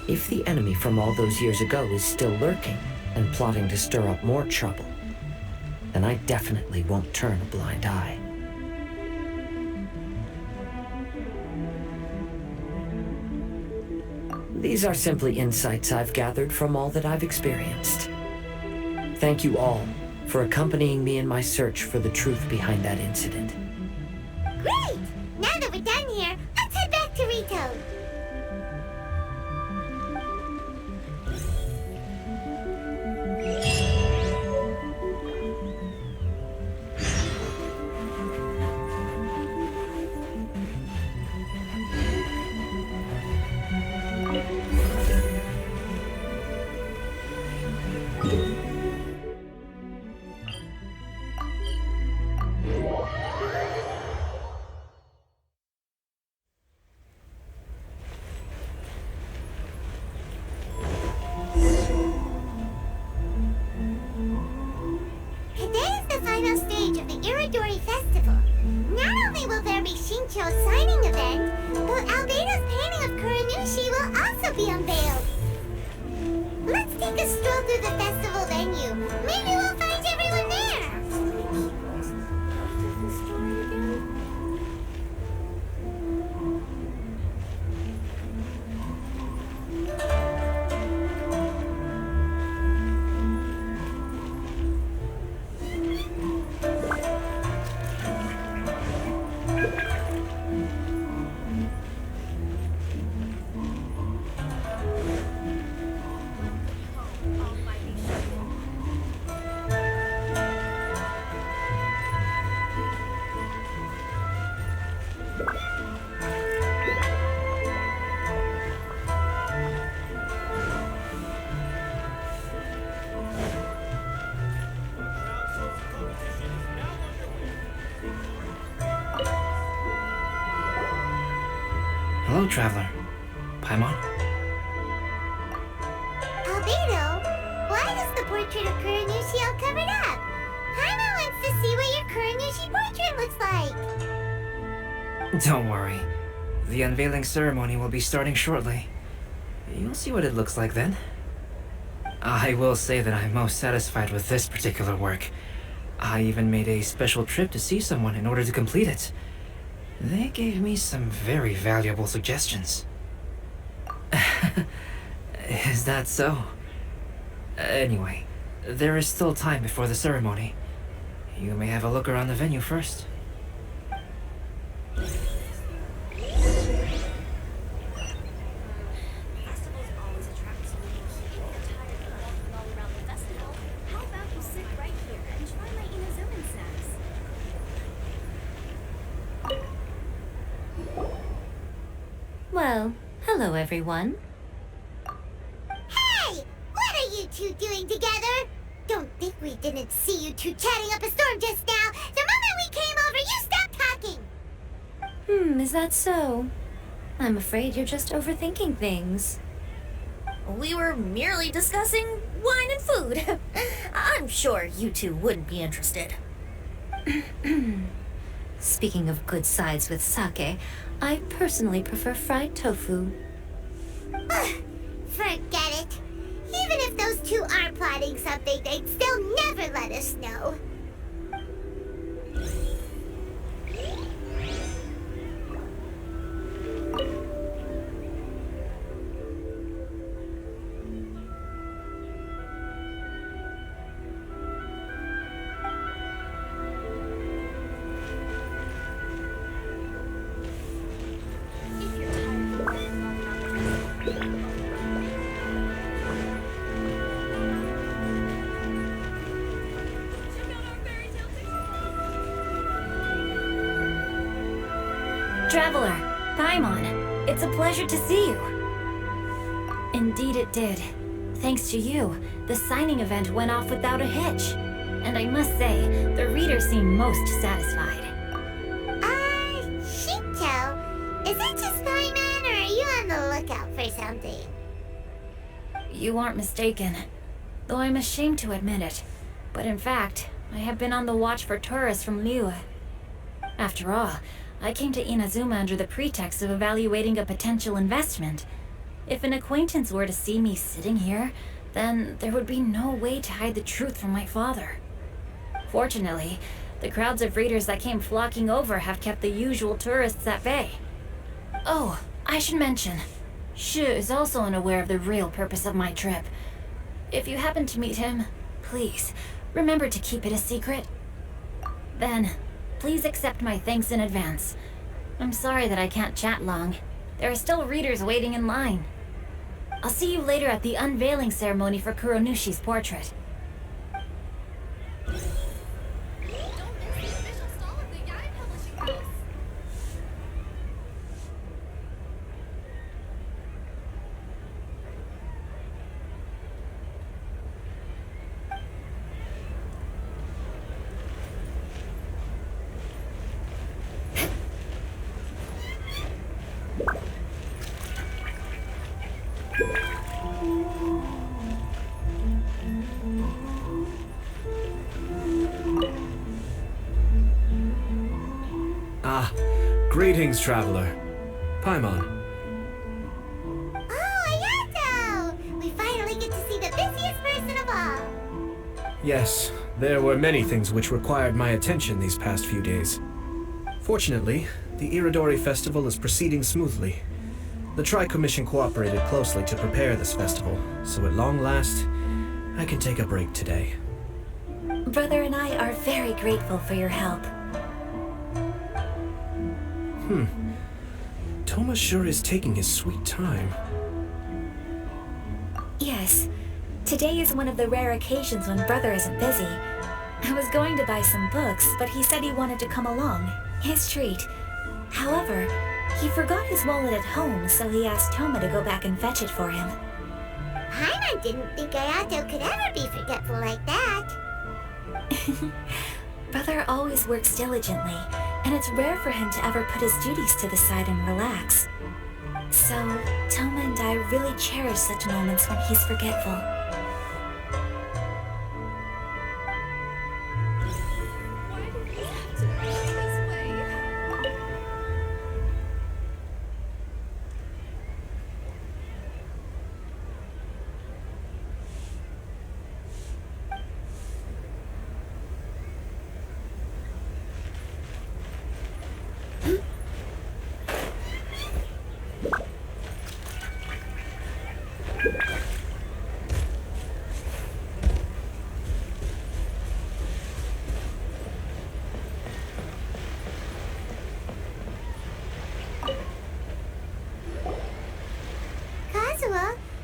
if the enemy from all those years ago is still lurking and plotting to stir up more trouble, then I definitely won't turn a blind eye. These are simply insights I've gathered from all that I've experienced. Thank you all for accompanying me in my search for the truth behind that incident. Great! Now that we're done here, let's head back to Rito. Signing event, but Albedo's painting of Kuranushi will also be unveiled. Let's take a stroll through the festival venue. Maybe we'll find everyone there. Hello, traveler. Paimon? Albedo, why is the portrait of Kuranushi all covered up? Paimon wants to see what your Kuranushi portrait looks like. Don't worry. The unveiling ceremony will be starting shortly. You'll see what it looks like then. I will say that I'm most satisfied with this particular work. I even made a special trip to see someone in order to complete it. They gave me some very valuable suggestions. Is that so? Anyway, there is still time before the ceremony. You may have a look around the venue first. Well, hello everyone. Hey! What are you two doing together? Don't think we didn't see you two chatting up a storm just now. The moment we came over, you stopped talking. Is that so? I'm afraid you're just overthinking things. We were merely discussing wine and food. I'm sure you two wouldn't be interested. Speaking of good sides with sake, I personally prefer fried tofu. Forget it. Even if those two are plotting something, they'd still never let us know. traveler, Paimon. It's a pleasure to see you. Indeed it did. Thanks to you, the signing event went off without a hitch. And I must say, the readers seem most satisfied. Shinto, is it just Paimon, or are you on the lookout for something? You aren't mistaken, though I'm ashamed to admit it. But in fact, I have been on the watch for tourists from Bleues. After all, I came to Inazuma under the pretext of evaluating a potential investment. If an acquaintance were to see me sitting here, then there would be no way to hide the truth from my father. Fortunately, the crowds of readers that came flocking over have kept the usual tourists at bay. Oh, I should mention, Shu is also unaware of the real purpose of my trip. If you happen to meet him, please, remember to keep it a secret. Then, please accept my thanks in advance. I'm sorry that I can't chat long. There are still readers waiting in line. I'll see you later at the unveiling ceremony for Kuronushi's portrait. Greetings, traveler. Paimon. Oh, Ayato! We finally get to see the busiest person of all. Yes, there were many things which required my attention these past few days. Fortunately, the Iridori Festival is proceeding smoothly. The Tri-Commission cooperated closely to prepare this festival, so at long last, I can take a break today. Brother and I are very grateful for your help. Toma sure is taking his sweet time. Yes. Today is one of the rare occasions when Brother isn't busy. I was going to buy some books, but he said he wanted to come along. His treat. However, he forgot his wallet at home, so he asked Toma to go back and fetch it for him. Paimon didn't think Ayato could ever be forgetful like that. Brother always works diligently, and it's rare for him to ever put his duties to the side and relax. So, Toma and I really cherish such moments when he's forgetful.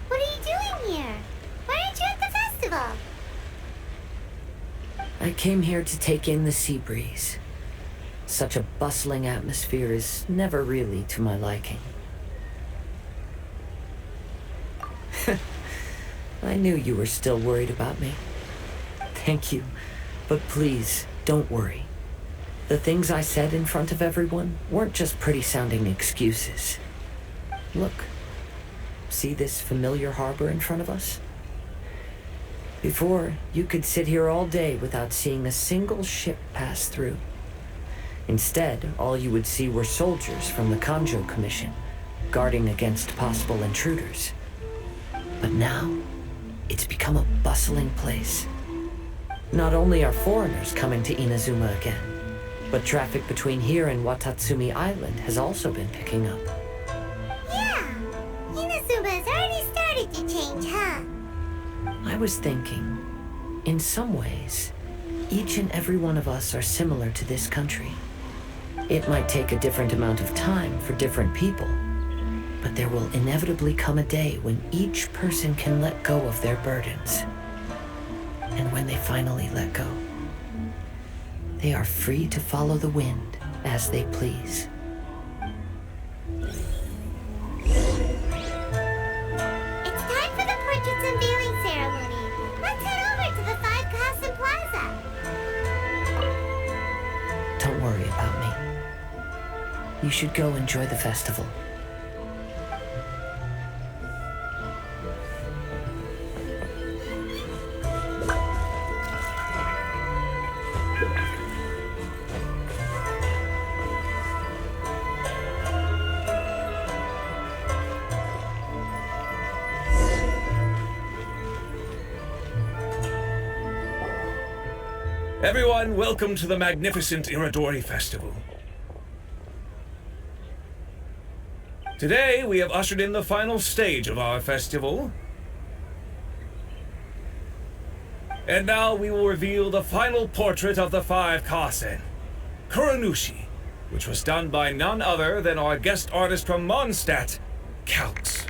What are you doing here? Why aren't you at the festival? I came here to take in the sea breeze. Such a bustling atmosphere is never really to my liking. I knew you were still worried about me. Thank you, but please, don't worry. The things I said in front of everyone weren't just pretty-sounding excuses. Look. See this familiar harbor in front of us? Before, you could sit here all day without seeing a single ship pass through. Instead, all you would see were soldiers from the Kanjo Commission, guarding against possible intruders. But now, it's become a bustling place. Not only are foreigners coming to Inazuma again, but traffic between here and Watatsumi Island has also been picking up. Inazuma's already started to change, huh? I was thinking, in some ways, each and every one of us are similar to this country. It might take a different amount of time for different people, but there will inevitably come a day when each person can let go of their burdens. And when they finally let go, they are free to follow the wind as they please. should go enjoy the festival. Everyone, welcome to the magnificent Irodori Festival. Today, we have ushered in the final stage of our festival. And now we will reveal the final portrait of the 5 Kasen, Kuronushi, which was done by none other than our guest artist from Mondstadt, Calx.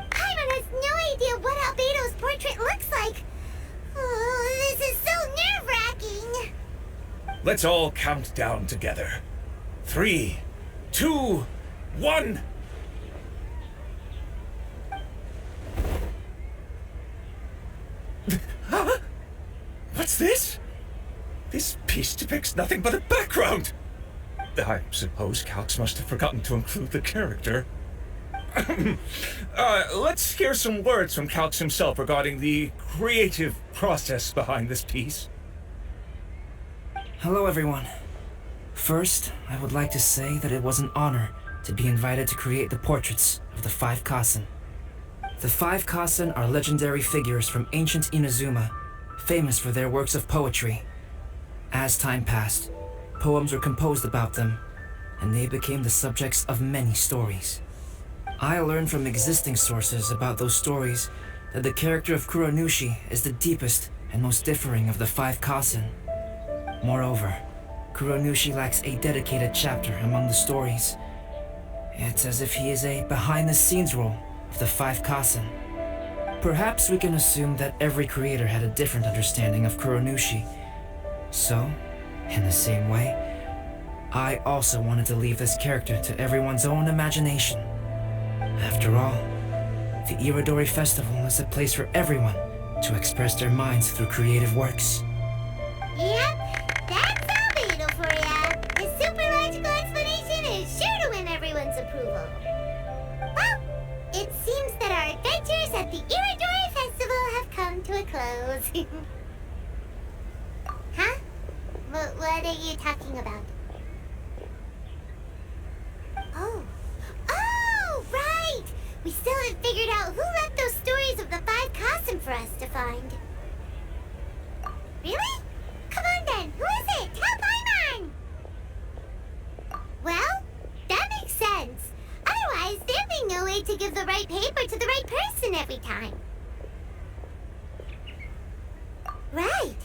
Paimon has no idea what Albedo's portrait looks like. Oh, this is so nerve-wracking. Let's all count down together. 3, 2, 1. Huh? What's this? This piece depicts nothing but a background. I suppose Calx must have forgotten to include the character. Let's hear some words from Calx himself regarding the creative process behind this piece. Hello, everyone. First, I would like to say that it was an honor to be invited to create the portraits of the 5 Kasen. The 5 Kasen are legendary figures from ancient Inazuma, famous for their works of poetry. As time passed, poems were composed about them, and they became the subjects of many stories. I learned from existing sources about those stories that the character of Kuronushi is the deepest and most differing of the 5 Kasen. Moreover, Kuronushi lacks a dedicated chapter among the stories. It's as if he is a behind-the-scenes role of the 5 Kasen. Perhaps we can assume that every creator had a different understanding of Kuronushi. So, in the same way, I also wanted to leave this character to everyone's own imagination. After all, the Irodori Festival is a place for everyone to express their minds through creative works. Yep, that's Albedo for ya. His super logical explanation is sure to win everyone's approval. Well, it seems that our adventures at the Irodori Festival have come to a close. Huh? What are you talking about? Oh, right! We still haven't figured out who left those stories of the 5 Kasen for us to find. Really? Come on then, who is it? Tell Paimon! Well, that makes sense. Otherwise, there'd be no way to give the right paper to the right person every time. Right.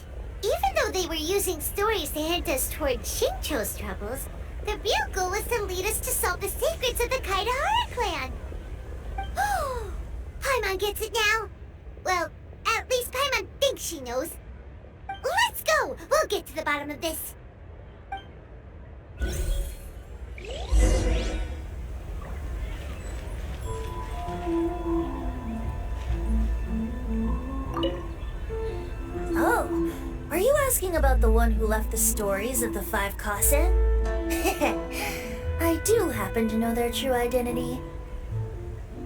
Even though they were using stories to hint us toward Shincho's troubles, the real goal was to lead us to solve the secrets of the Kaidahara clan. Oh, Paimon gets it now. Well, at least Paimon thinks she knows. Let's go! We'll get to the bottom of this. Oh, are you asking about the one who left the stories of the 5 Kasen? I do happen to know their true identity.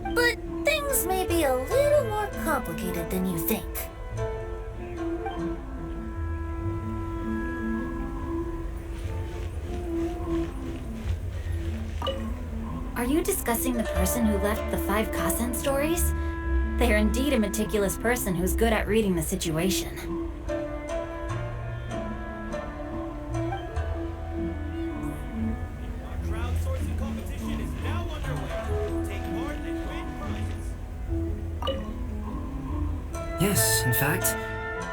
But things may be a little more complicated than you think. Are you discussing the person who left the 5 Kasen stories? They are indeed a meticulous person who's good at reading the situation. Yes, in fact,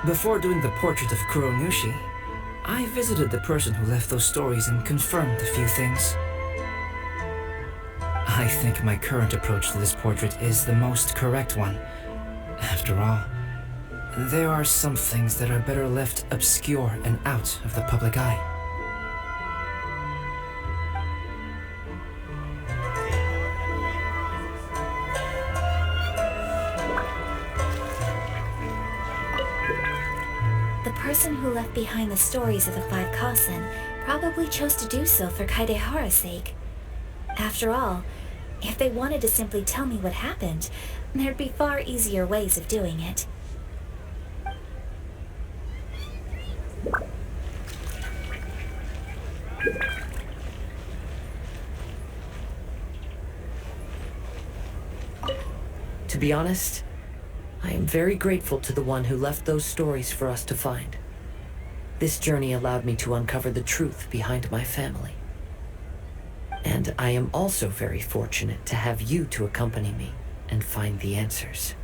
before doing the portrait of Kuronushi, I visited the person who left those stories and confirmed a few things. I think my current approach to this portrait is the most correct one. After all, there are some things that are better left obscure and out of the public eye. The person who left behind the stories of the 5 Kasen probably chose to do so for Kaidehara's sake. After all, if they wanted to simply tell me what happened, there'd be far easier ways of doing it. To be honest, I am very grateful to the one who left those stories for us to find. This journey allowed me to uncover the truth behind my family. And I am also very fortunate to have you to accompany me and find the answers.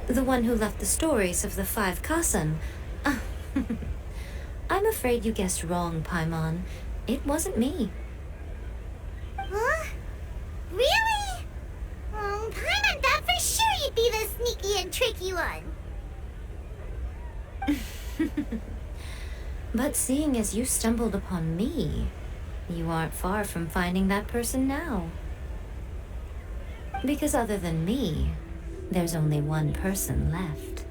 The one who left the stories of the 5 Kasan. I'm afraid you guessed wrong, Paimon. It wasn't me. Huh? Really? Paimon thought for sure you'd be the sneaky and tricky one. But seeing as you stumbled upon me, you aren't far from finding that person now. Because other than me, there's only one person left.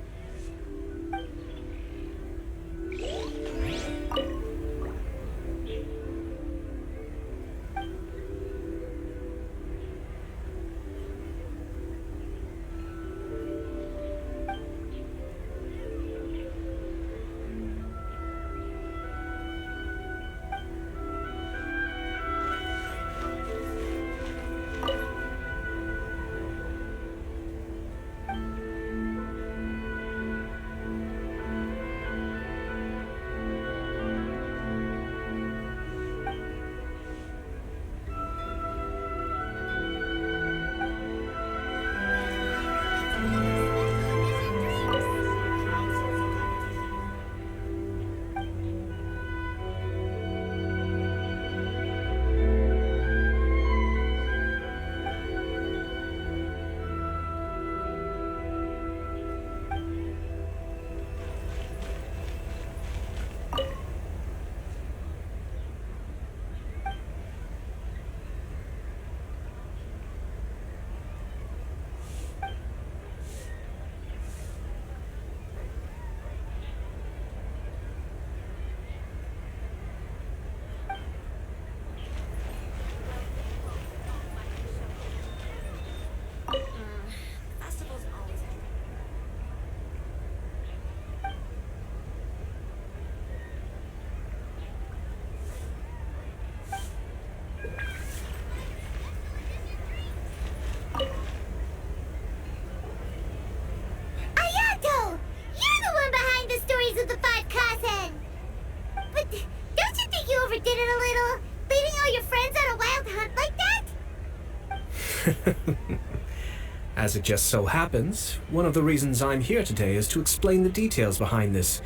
As it just so happens, one of the reasons I'm here today is to explain the details behind this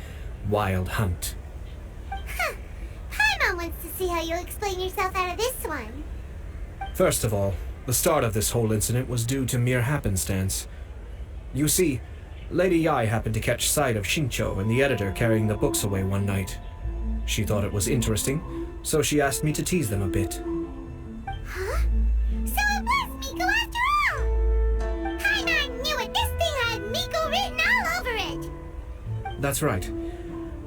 wild hunt. Huh. Paimon wants to see how you explain yourself out of this one. First of all, the start of this whole incident was due to mere happenstance. You see, Lady Yai happened to catch sight of Shincho and the editor carrying the books away one night. She thought it was interesting, so she asked me to tease them a bit. Huh? So it was Miko after all! Paimon knew it! This thing had Miko written all over it! That's right.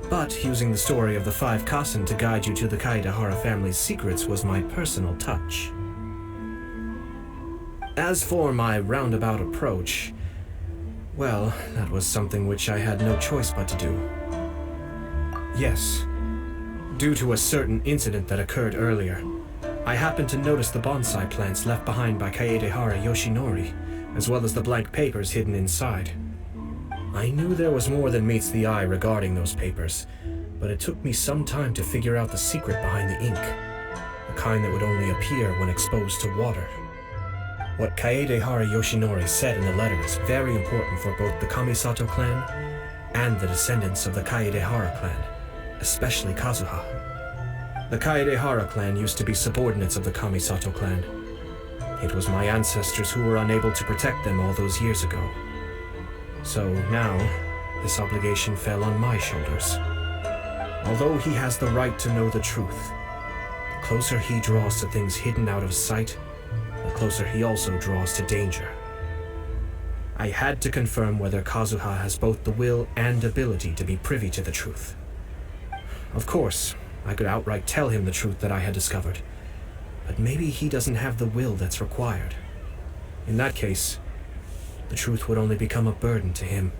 But using the story of the 5 Kasan to guide you to the Kaidehara family's secrets was my personal touch. As for my roundabout approach, well, that was something which I had no choice but to do. Yes. Due to a certain incident that occurred earlier, I happened to notice the bonsai plants left behind by Kaedehara Yoshinori, as well as the blank papers hidden inside. I knew there was more than meets the eye regarding those papers, but it took me some time to figure out the secret behind the ink, the kind that would only appear when exposed to water. What Kaedehara Yoshinori said in the letter is very important for both the Kamisato clan and the descendants of the Kaedehara clan, especially Kazuha. The Kaedehara clan used to be subordinates of the Kamisato clan. It was my ancestors who were unable to protect them all those years ago. So now, this obligation fell on my shoulders. Although he has the right to know the truth, the closer he draws to things hidden out of sight, the closer he also draws to danger. I had to confirm whether Kazuha has both the will and ability to be privy to the truth. Of course, I could outright tell him the truth that I had discovered, but maybe he doesn't have the will that's required. In that case, the truth would only become a burden to him.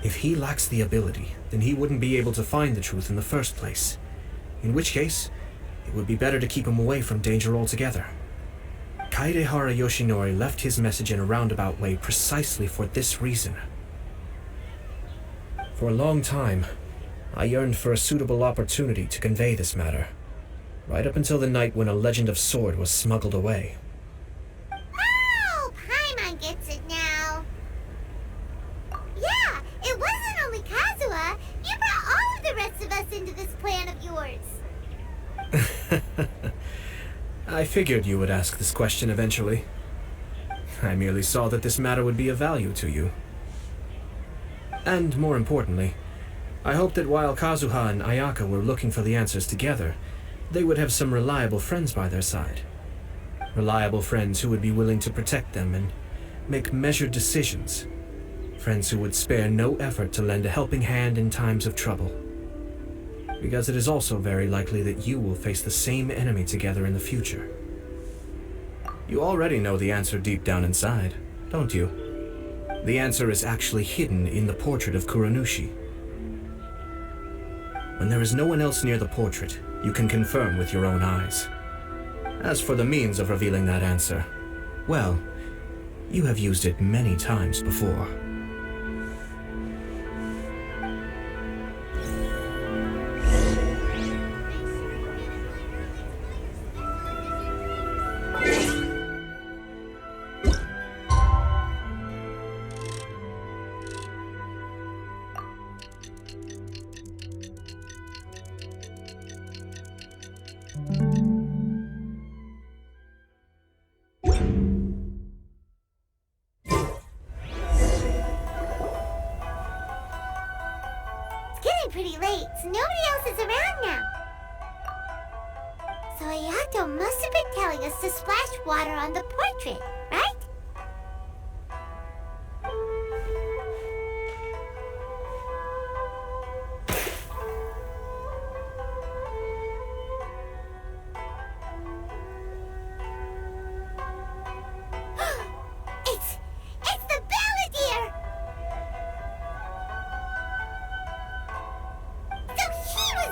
If he lacks the ability, then he wouldn't be able to find the truth in the first place, in which case, it would be better to keep him away from danger altogether. Kaedehara Yoshinori left his message in a roundabout way precisely for this reason. For a long time, I yearned for a suitable opportunity to convey this matter, right up until the night when a legend of sword was smuggled away. Oh, Paimon gets it now. Yeah, it wasn't only Kazuha. You brought all of the rest of us into this plan of yours. I figured you would ask this question eventually. I merely saw that this matter would be of value to you. And more importantly, I hoped that while Kazuha and Ayaka were looking for the answers together, they would have some reliable friends by their side. Reliable friends who would be willing to protect them and make measured decisions. Friends who would spare no effort to lend a helping hand in times of trouble. Because it is also very likely that you will face the same enemy together in the future. You already know the answer deep down inside, don't you? The answer is actually hidden in the portrait of Kuranushi. When there is no one else near the portrait, you can confirm with your own eyes. As for the means of revealing that answer, well, you have used it many times before. Pretty late, so nobody else is around now. So Ayato must have been telling us to splash water on the portrait, right? It's the Balladeer!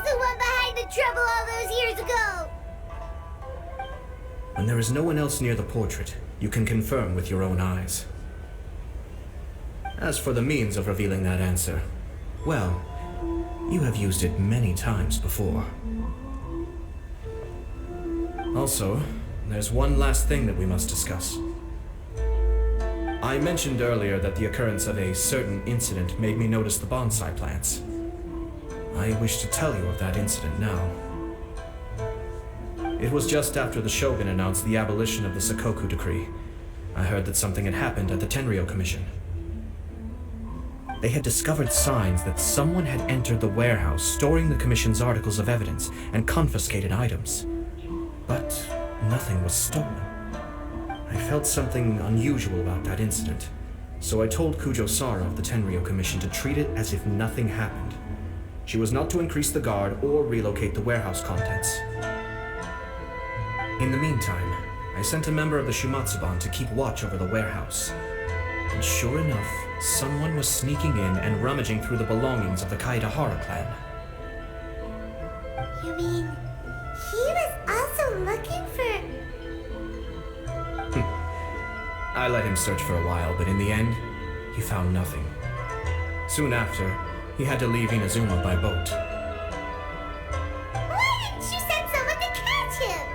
The one behind the trouble all those years ago! When there is no one else near the portrait, you can confirm with your own eyes. As for the means of revealing that answer, well, you have used it many times before. Also, there's one last thing that we must discuss. I mentioned earlier that the occurrence of a certain incident made me notice the bonsai plants. I wish to tell you of that incident now. It was just after the Shogun announced the abolition of the Sakoku decree. I heard that something had happened at the Tenryou Commission. They had discovered signs that someone had entered the warehouse storing the Commission's articles of evidence and confiscated items. But nothing was stolen. I felt something unusual about that incident, so I told Kujo-Sara of the Tenryou Commission to treat it as if nothing happened. She was not to increase the guard or relocate the warehouse contents. In the meantime, I sent a member of the Shumatsuban to keep watch over the warehouse. And sure enough, someone was sneaking in and rummaging through the belongings of the Kaedehara clan. You mean, he was also looking for... I let him search for a while, but in the end, he found nothing. Soon after, he had to leave Inazuma by boat. Why didn't you send someone to catch him?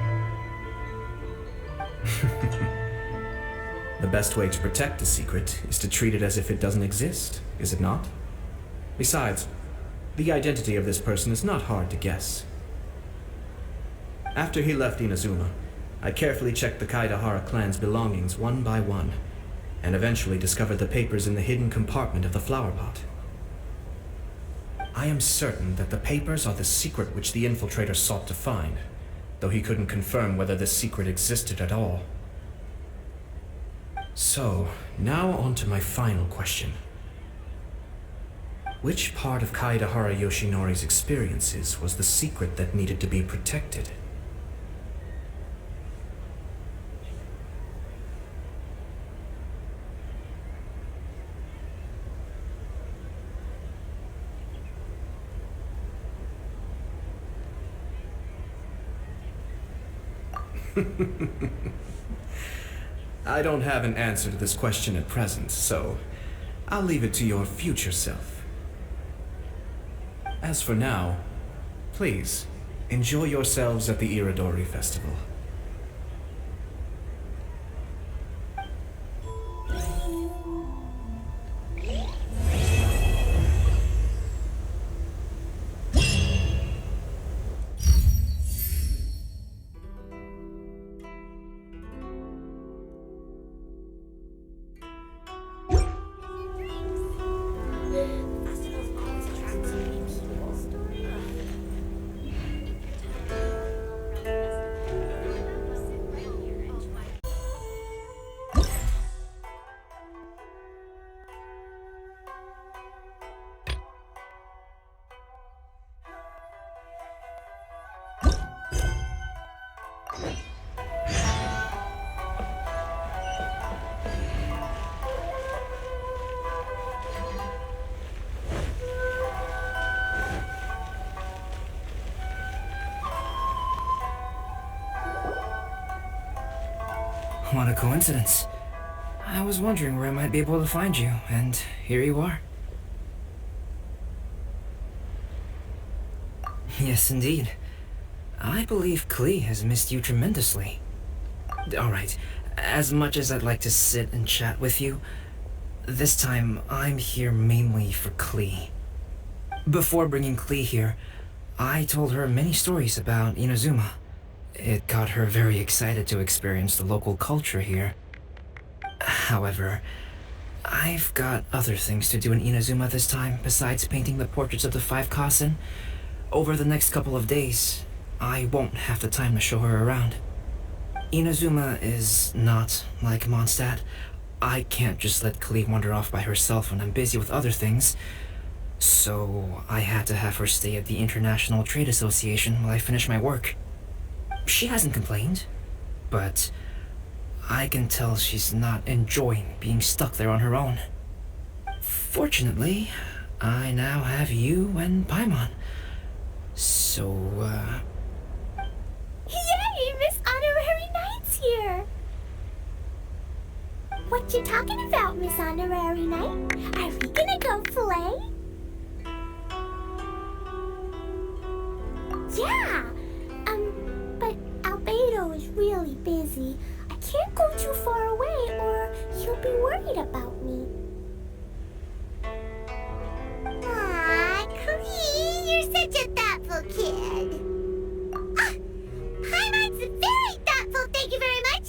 The best way to protect a secret is to treat it as if it doesn't exist, is it not? Besides, the identity of this person is not hard to guess. After he left Inazuma, I carefully checked the Kaedehara clan's belongings one by one, and eventually discovered the papers in the hidden compartment of the flower pot. I am certain that the papers are the secret which the infiltrator sought to find, though he couldn't confirm whether this secret existed at all. So, now on to my final question. Which part of Kaedahara Yoshinori's experiences was the secret that needed to be protected? I don't have an answer to this question at present, so I'll leave it to your future self. As for now, please, enjoy yourselves at the Irodori Festival. What a coincidence. I was wondering where I might be able to find you, and here you are. Yes, indeed. I believe Klee has missed you tremendously. Alright, as much as I'd like to sit and chat with you, this time I'm here mainly for Klee. Before bringing Klee here, I told her many stories about Inazuma. It got her very excited to experience the local culture here. However, I've got other things to do in Inazuma this time besides painting the portraits of the 5 Kasen. Over the next couple of days, I won't have the time to show her around. Inazuma is not like Mondstadt. I can't just let Klee wander off by herself when I'm busy with other things. So I had to have her stay at the International Trade Association while I finish my work. She hasn't complained, but I can tell she's not enjoying being stuck there on her own. Fortunately, I now have you and Paimon. So, Yay! Miss Honorary Knight's here! What you talking about, Miss Honorary Knight? Are we gonna go play? Yeah! But Albedo is really busy. I can't go too far away or he'll be worried about me. Aw, Klee, you're such a thoughtful kid. Ah, Paimon's very thoughtful, thank you very much.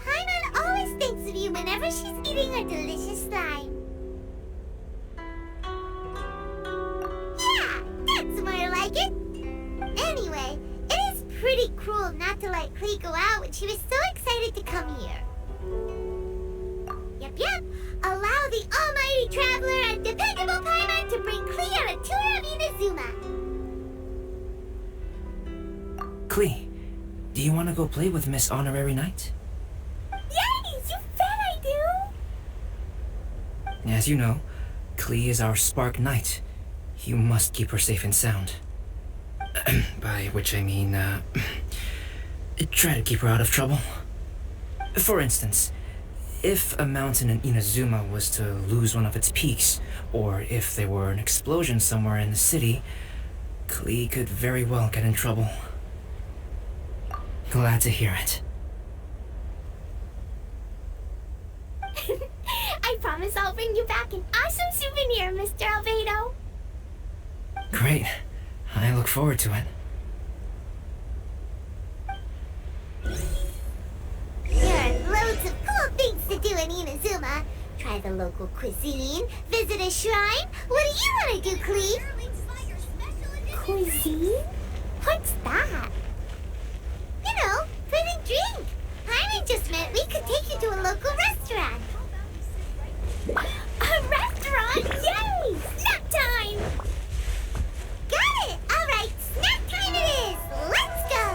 Paimon always thinks of you whenever she's eating a delicious slime. Yeah, that's more like it. Anyway, it is pretty cruel not to let Klee go out when she was so excited to come here. Yep. Allow the almighty traveler and dependable Paimon to bring Klee on a tour of Inazuma. Klee, do you want to go play with Miss Honorary Knight? Yes, you bet I do! As you know, Klee is our Spark Knight. You must keep her safe and sound. By which I mean, try to keep her out of trouble. For instance, if a mountain in Inazuma was to lose one of its peaks, or if there were an explosion somewhere in the city, Klee could very well get in trouble. Glad to hear it. I promise I'll bring you back an awesome souvenir, Mr. Albedo. Great. I look forward to it. There are loads of cool things to do in Inazuma. Try the local cuisine, visit a shrine. What do you want to do, Klee? Cuisine? What's that? You know, food and drink. Paimon just meant we could take you to a local restaurant. A restaurant? Yay! Snack time! Got it! Alright, snack time it is! Let's go!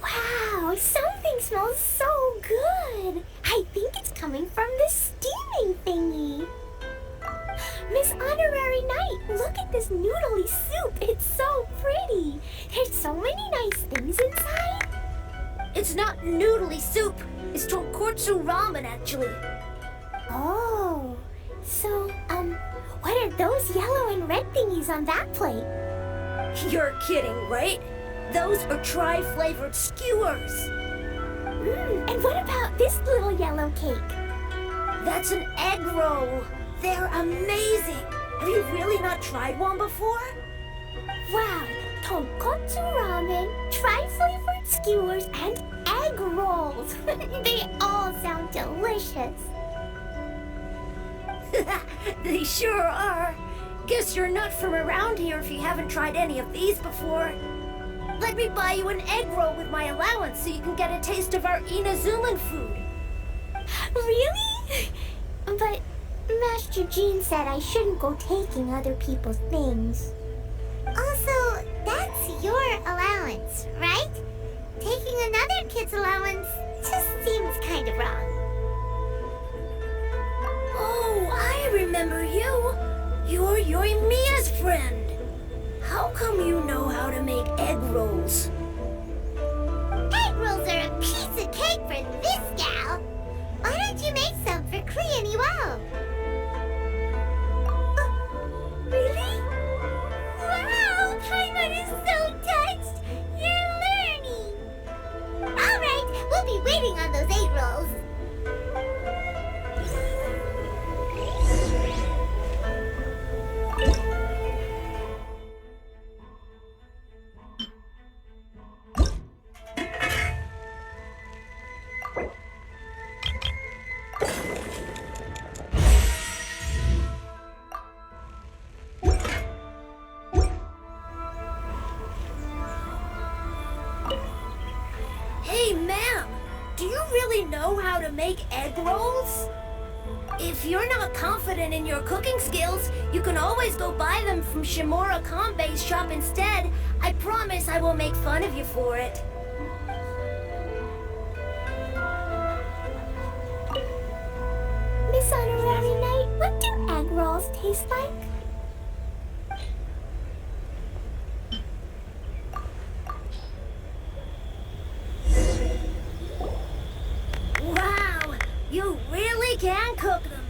Wow, something smells so good! I think it's coming from this steaming thingy. Miss Honorary Knight, look at this noodly soup. It's so pretty. There's so many nice things inside. It's not noodly soup. It's tonkotsu ramen, actually. Oh, so, what are those yellow and red thingies on that plate? You're kidding, right? Those are tri-flavored skewers. And what about this little yellow cake? That's an egg roll. They're amazing. Have you really not tried one before? Wow, tonkotsu ramen, tri-flavored skewers, and egg rolls. They all sound delicious. They sure are. Guess you're not from around here if you haven't tried any of these before. Let me buy you an egg roll with my allowance so you can get a taste of our Inazuman food. Really? But Master Jean said I shouldn't go taking other people's things. Also, that's your allowance, right? Taking another kid's allowance just seems kind of wrong. Oh, I remember you. You're Yoimiya's friend. How come you know how to make egg rolls? Egg rolls are a piece of cake for this gal. Why don't you make some for Klee and Iwao? Really? Wow, Teyvat is so touched. You're learning. All right, we'll be waiting on those egg rolls. Hey, ma'am, do you really know how to make egg rolls? If you're not confident in your cooking skills, you can always go buy them from Shimura Kanbei's shop instead. I promise I won't make fun of you for it. Miss Honorary Knight, what do egg rolls taste like? Wow, you really can cook them.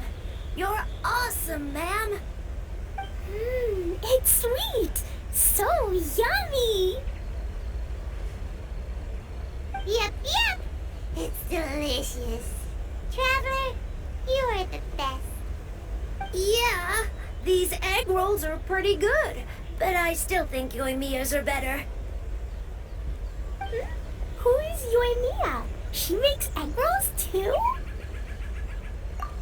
You're awesome, ma'am. It's sweet. So yummy. Yep. It's delicious. Traveler, you are the best. Yeah, these egg rolls are pretty good, but I still think Yoimiya's are better. Who is Yoimiya? She makes egg rolls too?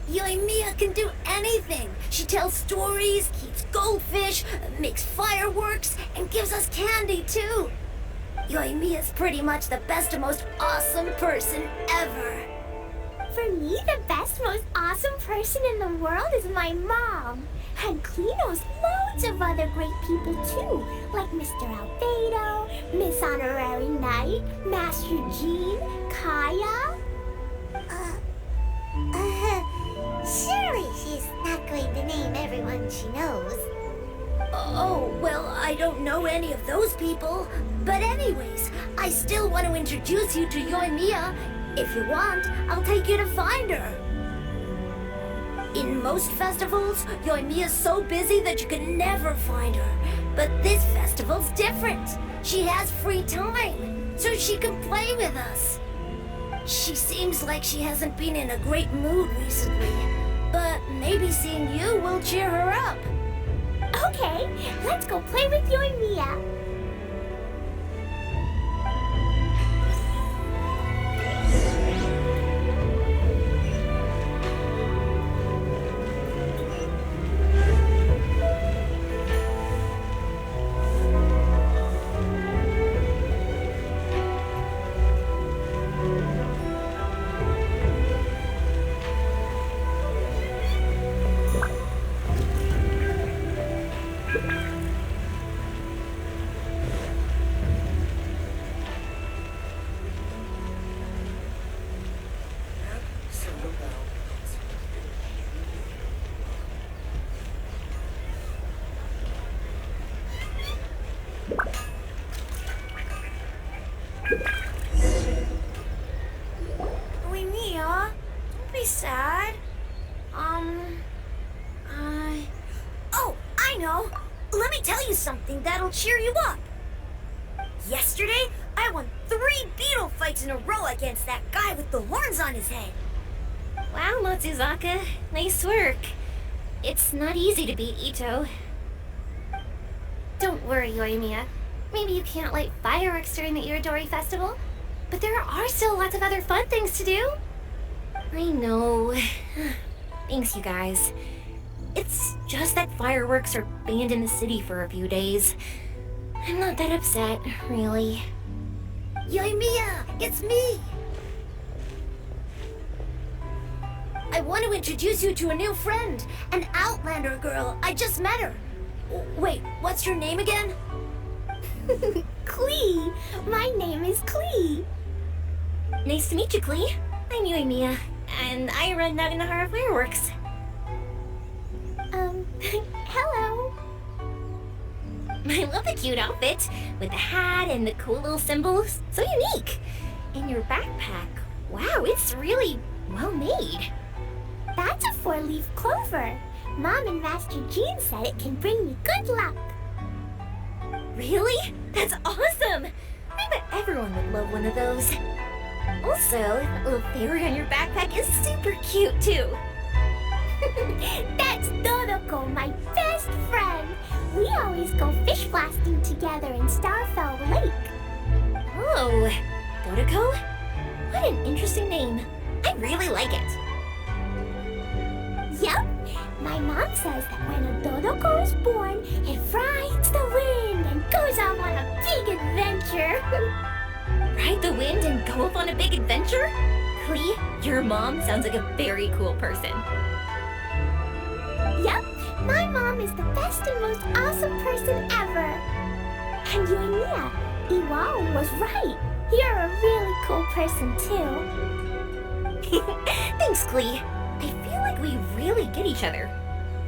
Yoimiya can do anything. She tells stories, keeps goldfish, makes fireworks, and gives us candy too. Yoimiya's pretty much the best and most awesome person ever. For me, the best, most awesome person in the world is my mom. And Klee knows loads of other great people too, like Mr. Albedo, Miss Honorary Knight, Master Jean, Kaya. Surely she's not going to name everyone she knows. Oh, well, I don't know any of those people. But anyways, I still want to introduce you to Yoimiya. If you want, I'll take you to find her. In most festivals, Yoimiya's so busy that you can never find her. But this festival's different. She has free time, so she can play with us. She seems like she hasn't been in a great mood recently, but maybe seeing you will cheer her up. Okay, let's go play with your Mia. Mia, don't be sad. Oh, I know. Let me tell you something that'll cheer you up. Yesterday, I won 3 beetle fights in a row against that guy with the horns on his head. Wow, Matsuzaka. Nice work. It's not easy to beat Ito. Don't worry, Yoimiya. Maybe you can't light fireworks during the Irodori Festival, but there are still lots of other fun things to do. I know. Thanks, you guys. It's just that fireworks are banned in the city for a few days. I'm not that upset, really. Yoimiya, it's me! I want to introduce you to a new friend, an Outlander girl. I just met her. Wait, what's your name again? Klee. My name is Klee. Nice to meet you, Klee. I'm Yoimiya, and I run Naganahara Fireworks. Hello. I love the cute outfit, with the hat and the cool little symbols. So unique. And your backpack. Wow, it's really well made. That's a 4-leaf clover. Mom and Master Jean said it can bring me good luck. Really? That's awesome! I bet everyone would love one of those. Also, that little fairy on your backpack is super cute, too. That's Dodoko, my best friend. We always go fish blasting together in Starfell Lake. Oh, Dodoko? What an interesting name. I really like it. Yep. My mom says that when a Dodoko is born, it rides the wind and goes off on a big adventure. Ride the wind and go off on a big adventure? Klee, your mom sounds like a very cool person. Yep, my mom is the best and most awesome person ever. And Yoimiya, Iwao was right. You're a really cool person too. Thanks, Klee. I feel like we really get each other.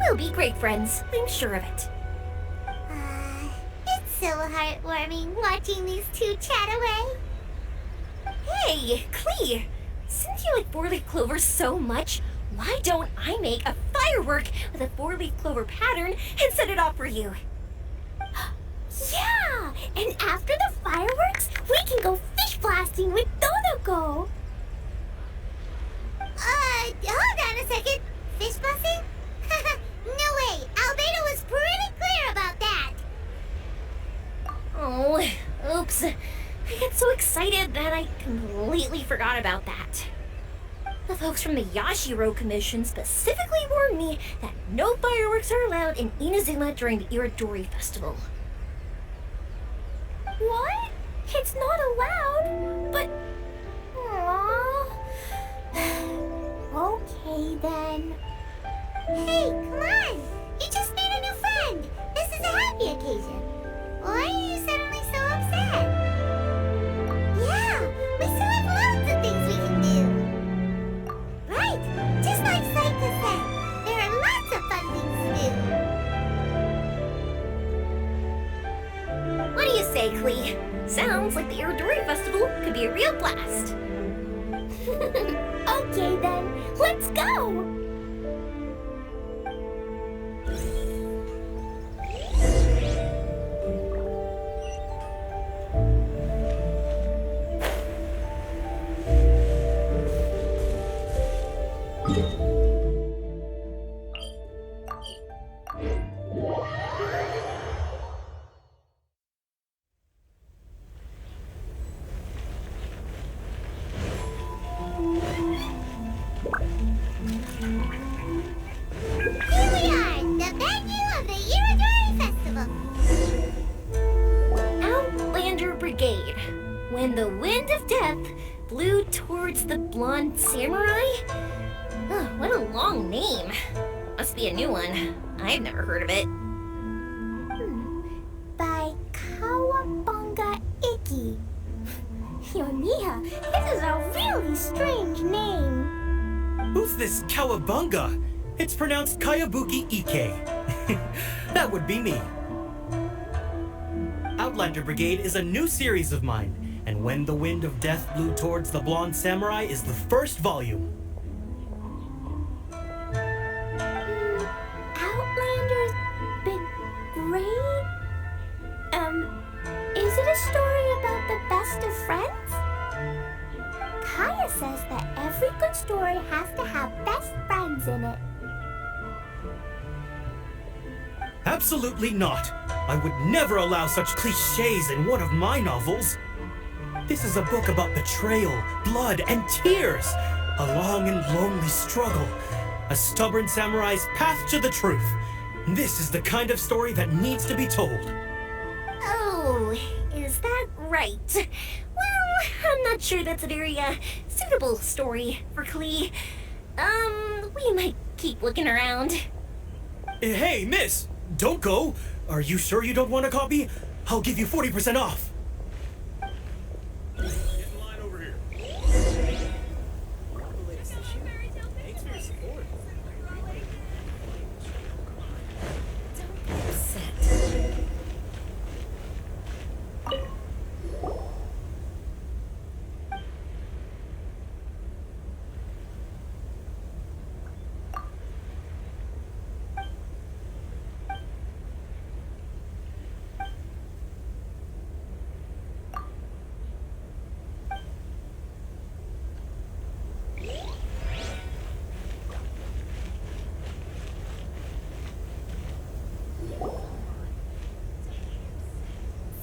We'll be great friends, I'm sure of it. It's so heartwarming watching these two chat away. Hey, Klee! Since you like 4-leaf clovers so much, why don't I make a firework with a 4-leaf clover pattern and set it off for you? Yeah! And after the fireworks, we can go fish blasting with Dodoko. Hold on a second. Fish blasting? No way! Albedo was pretty clear about that. Oh, oops. I got so excited that I completely forgot about that. The folks from the Yashiro Commission specifically warned me that no fireworks are allowed in Inazuma during the Irodori Festival. What? It's not allowed? But... Aww. Okay then. Hey, come on! You just made a new friend! This is a happy occasion. Why are you suddenly so upset? Yeah, we still have loads of things we can do. Right, just like Saika said, there are lots of fun things to do. What do you say, Klee? Sounds like the Irodori Festival could be a real blast. Okay then, let's go! Brigade. When the wind of death blew towards the blonde samurai? Oh, what a long name. Must be a new one. I've never heard of it. By Kawabunga Iki. Yomiya, this is a really strange name. Who's this Kawabunga? It's pronounced Kayabuki Ike. That would be me. Outlander Brigade is a new series of mine, and When the Wind of Death Blew Towards the Blonde Samurai is the first volume. Outlander's Brigade? Is it a story about the best of friends? Kaya says that every good story has to have best friends in it. Absolutely not. I would never allow such cliches in one of my novels. This is a book about betrayal, blood, and tears. A long and lonely struggle. A stubborn samurai's path to the truth. This is the kind of story that needs to be told. Oh, is that right? Well, I'm not sure that's a very, suitable story for Klee. We might keep looking around. Hey, miss! Don't go! Are you sure you don't want a copy? I'll give you 40% off! Get in line over here. Thanks for your support.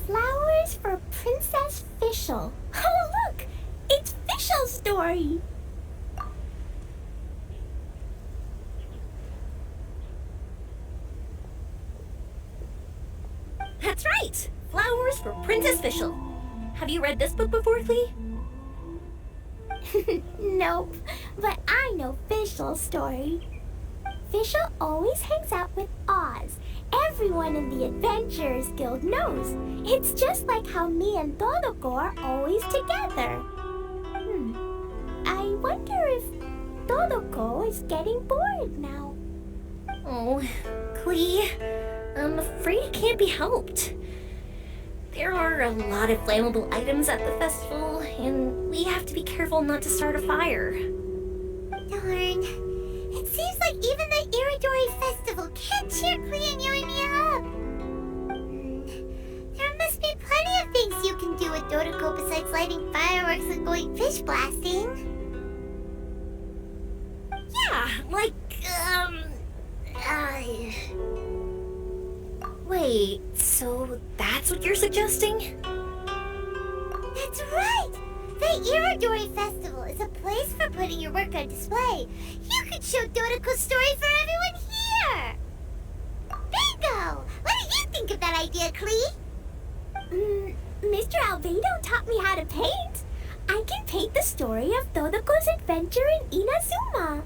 Flowers for Princess Fischl. Oh, look! It's Fischl's story! That's right! Flowers for Princess Fischl. Have you read this book before, Klee? Nope, but I know Fischl's story. Fischl always hangs out with Oz. Everyone in the Adventurers Guild knows. It's just like how me and Todoko are always together. I wonder if Todoko is getting bored now. Oh, Klee, I'm afraid it can't be helped. There are a lot of flammable items at the festival, and we have to be careful not to start a fire. Darn. It seems like even the Iridori Festival can't cheer Klee and Yoimiya up. There must be plenty of things you can do with Todoko besides lighting fireworks and going fish blasting. Yeah, like, Wait, so that's what you're suggesting? That's right! The Iridori Festival is a place for putting your work on display. You could show Dodoko's story for everyone here! Bingo! What do you think of that idea, Klee? Mr. Albedo taught me how to paint. I can paint the story of Dodoko's adventure in Inazuma.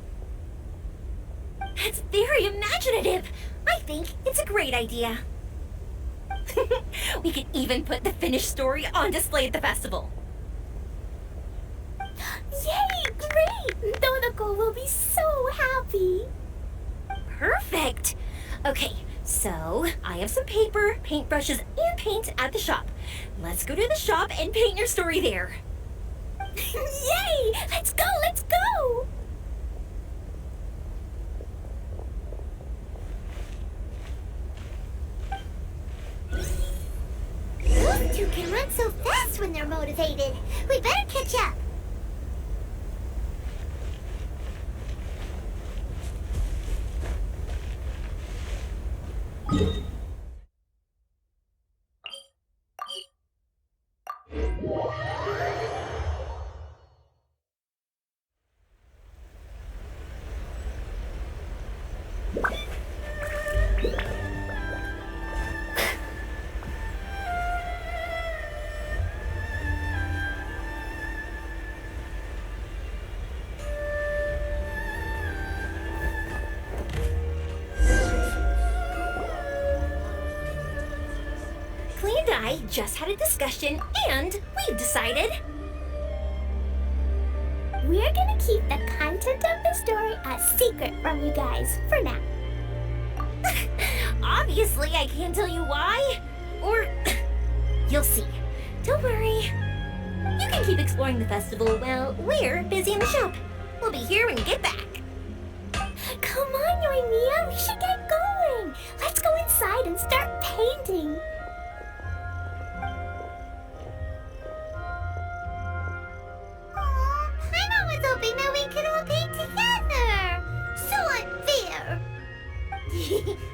That's very imaginative! I think it's a great idea. We could even put the finished story on display at the festival. Yay! Great! Dodoko will be so happy! Perfect! Okay, so I have some paper, paintbrushes, and paint at the shop. Let's go to the shop and paint your story there. Yay! Let's go! Let's go! Those two can run so fast when they're motivated. We better catch up. I just had a discussion, and we've decided... We're gonna keep the content of the story a secret from you guys, for now. Obviously, I can't tell you why. Or... you'll see. Don't worry. You can keep exploring the festival while we're busy in the shop. We'll be here when you get back. Come on, Yoimiya, we should get going. Let's go inside and start painting. Aw, Paimon was hoping that we could all paint together. So unfair.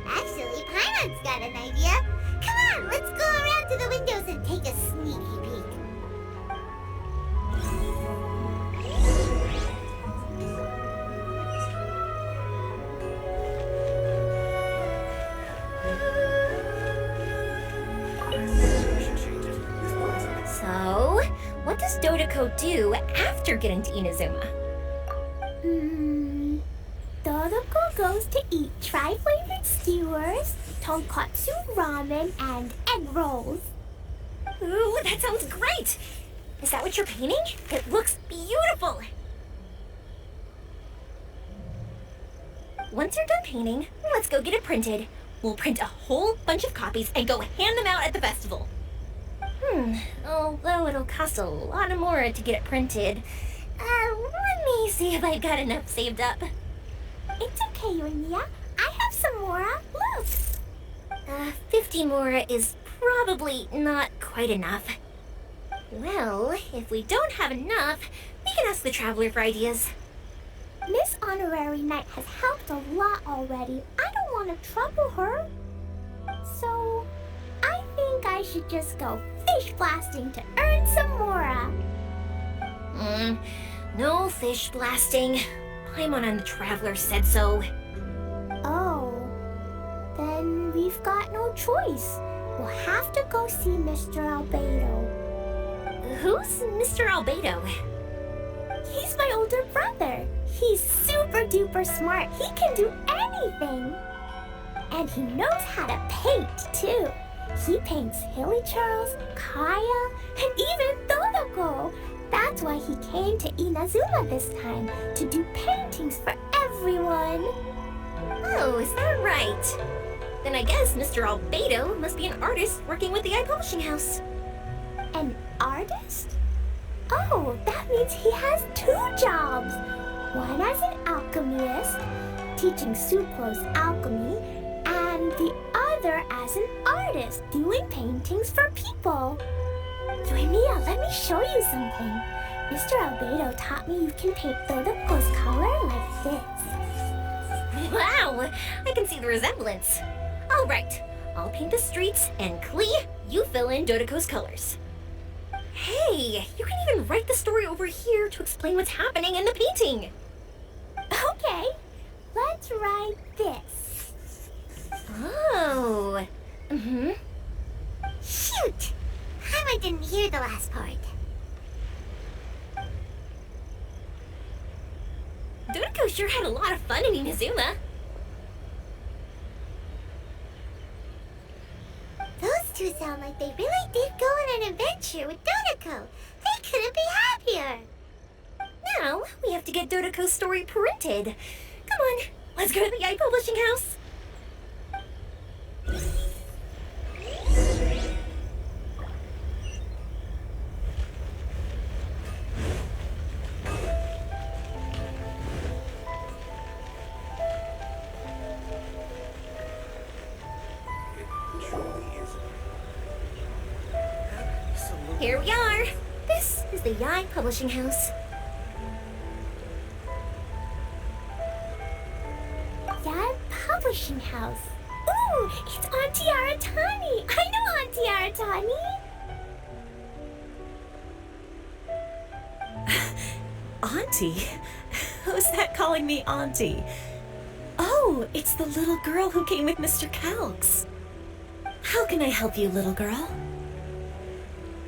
Actually, Paimon's got an idea. Come on, let's go around to the windows and take a sneaky peek. So, what does Dodoko do after getting to Inazuma? Dodoko goes to eat tri-flavored skewers, tonkatsu ramen, and egg rolls. Ooh, that sounds great! Is that what you're painting? It looks beautiful! Once you're done painting, let's go get it printed. We'll print a whole bunch of copies and go hand them out at the festival. Although it'll cost a lot more to get it printed. Let me see if I've got enough saved up. It's okay, Yoimiya. I have some more. Look. 50 more is probably not quite enough. Well, if we don't have enough, we can ask the Traveler for ideas. Miss Honorary Knight has helped a lot already. I don't want to trouble her. So, I think I should just go fish blasting to earn some more. No fish blasting. Paimon and the Traveler said so. Oh, then we've got no choice. We'll have to go see Mr. Albedo. Who's Mr. Albedo? He's my older brother. He's super duper smart. He can do anything. And he knows how to paint, too. He paints Hilly Charles, Kaya, and even Dodoko. That's why he came to Inazuma this time, to do paintings for everyone. Oh, is that right? Then I guess Mr. Albedo must be an artist working with the Publishing House. An artist? Oh, that means he has 2 jobs. One as an alchemist, teaching Suikou's alchemy, and the other as an artist, doing paintings for people. Yoimiya, let me show you something. Mr. Albedo taught me you can paint Dodoko's color like this. Wow, I can see the resemblance. All right, I'll paint the streets, and Klee, you fill in Dodoko's colors. Hey, you can even write the story over here to explain what's happening in the painting. Okay, let's write this. Oh. Shoot! Paimon didn't hear the last part. Dodoko sure had a lot of fun in Inazuma. Those 2 sound like they really did go on an adventure with Dodoko. They couldn't be happier. Now, we have to get Dodoko's story printed. Come on, let's go to the Publishing House. Here we are. This is the Yae Publishing House. Yae Publishing House. Ooh, it's Auntie Aratani. I know Auntie Aratani. Auntie? Who's that calling me Auntie? Oh, it's the little girl who came with Mr. Calx. How can I help you, little girl?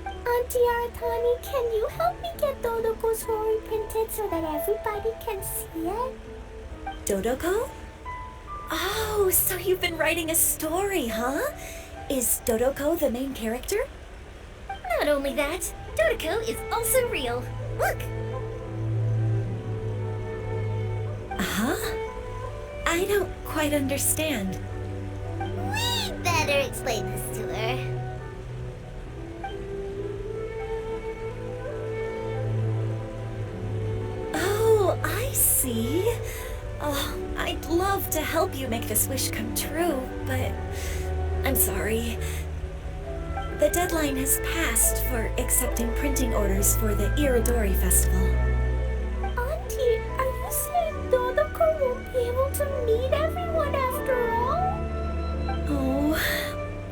Auntie Aratani, can you help me get Dodoko's story printed so that everybody can see it? Dodoko? Oh, so you've been writing a story, huh? Is Dodoko the main character? Not only that, Dodeko is also real. Look! Huh? I don't quite understand. We'd better explain this to her. Oh, I see. Oh, I'd love to help you make this wish come true, but I'm sorry. The deadline has passed for accepting printing orders for the Iridori Festival. Auntie, are you saying Dodeko won't be able to meet everyone after all? Oh,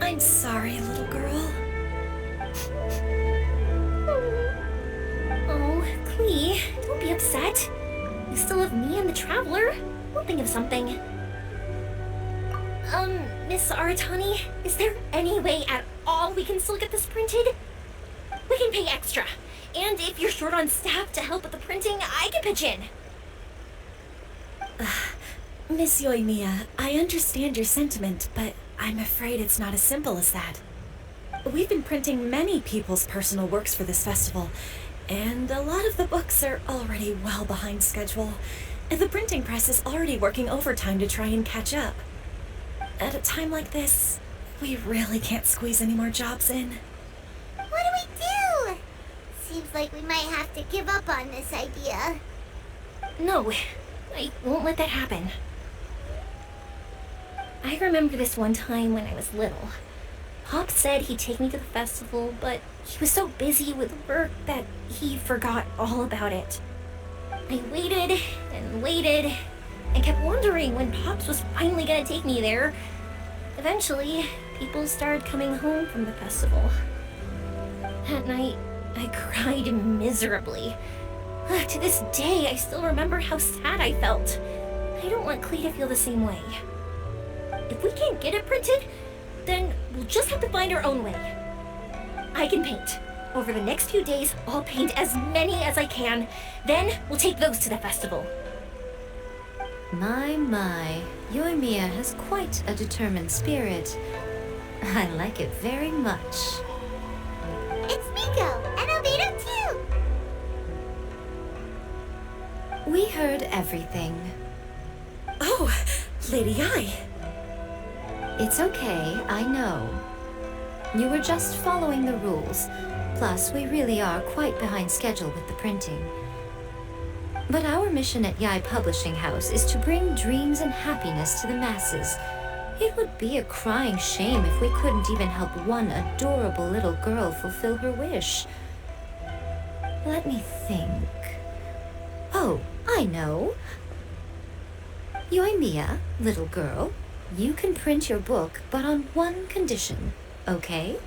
I'm sorry, little girl. Oh, Klee, don't be upset. You still have me and the Traveler. We'll think of something. Miss Aratani, is there any way at all we can still get this printed? We can pay extra. And if you're short on staff to help with the printing, I can pitch in. Miss Yoimiya, I understand your sentiment, but I'm afraid it's not as simple as that. We've been printing many people's personal works for this festival, and a lot of the books are already well behind schedule. The printing press is already working overtime to try and catch up. At a time like this, we really can't squeeze any more jobs in. What do we do? Seems like we might have to give up on this idea. No, I won't let that happen. I remember this one time when I was little. Pop said he'd take me to the festival, but he was so busy with work that he forgot all about it. I waited and kept wondering when Pops was finally gonna take me there. Eventually, people started coming home from the festival. That night, I cried miserably. To this day, I still remember how sad I felt. I don't want Klee to feel the same way. If we can't get it printed, then we'll just have to find our own way. I can paint. Over the next few days, I'll paint as many as I can. Then we'll take those to the festival. My, Yoimiya has quite a determined spirit. I like it very much. It's Miko, and Albedo too! We heard everything. Oh, Lady Ai. It's okay, I know. You were just following the rules. Plus, we really are quite behind schedule with the printing. But our mission at Yae Publishing House is to bring dreams and happiness to the masses. It would be a crying shame if we couldn't even help one adorable little girl fulfill her wish. Let me think. Oh, I know. Yoimiya, little girl, you can print your book, but on one condition, okay?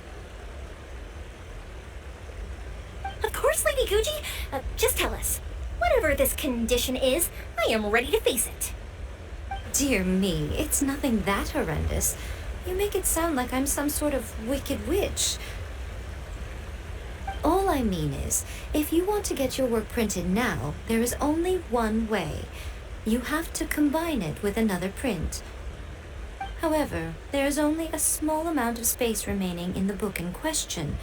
Of course, Lady Guji. Just tell us. Whatever this condition is, I am ready to face it. Dear me, it's nothing that horrendous. You make it sound like I'm some sort of wicked witch. All I mean is, if you want to get your work printed now, there is only one way. You have to combine it with another print. However, there is only a small amount of space remaining in the book in question.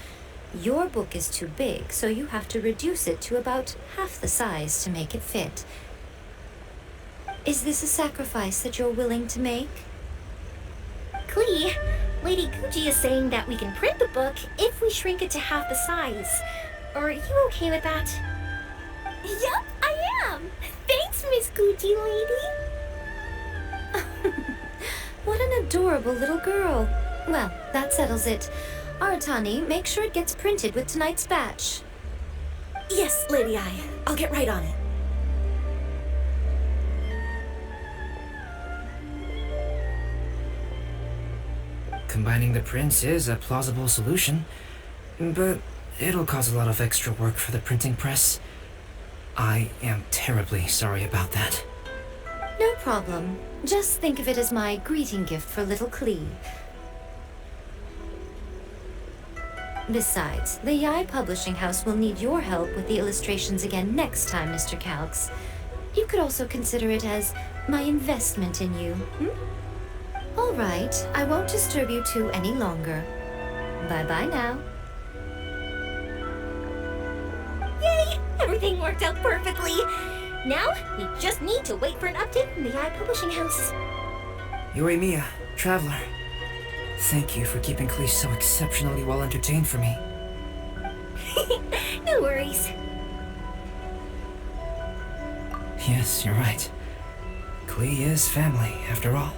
Your book is too big, so you have to reduce it to about half the size to make it fit. Is this a sacrifice that you're willing to make? Klee, Lady Guji is saying that we can print the book if we shrink it to half the size. Are you okay with that? Yup, I am! Thanks, Miss Guji lady! What an adorable little girl. Well, that settles it. Aratani, make sure it gets printed with tonight's batch. Yes, Lady Ai. I'll get right on it. Combining the prints is a plausible solution, but it'll cause a lot of extra work for the printing press. I am terribly sorry about that. No problem. Just think of it as my greeting gift for little Klee. Besides, the Yae Publishing House will need your help with the illustrations again next time, Mr. Calx. You could also consider it as my investment in you. All right, I won't disturb you two any longer. Bye-bye now. Everything worked out perfectly. Now, we just need to wait for an update from the Publishing House. Yoimiya, traveler. Thank you for keeping Klee so exceptionally well entertained for me. No worries. Yes, you're right. Klee is family, after all.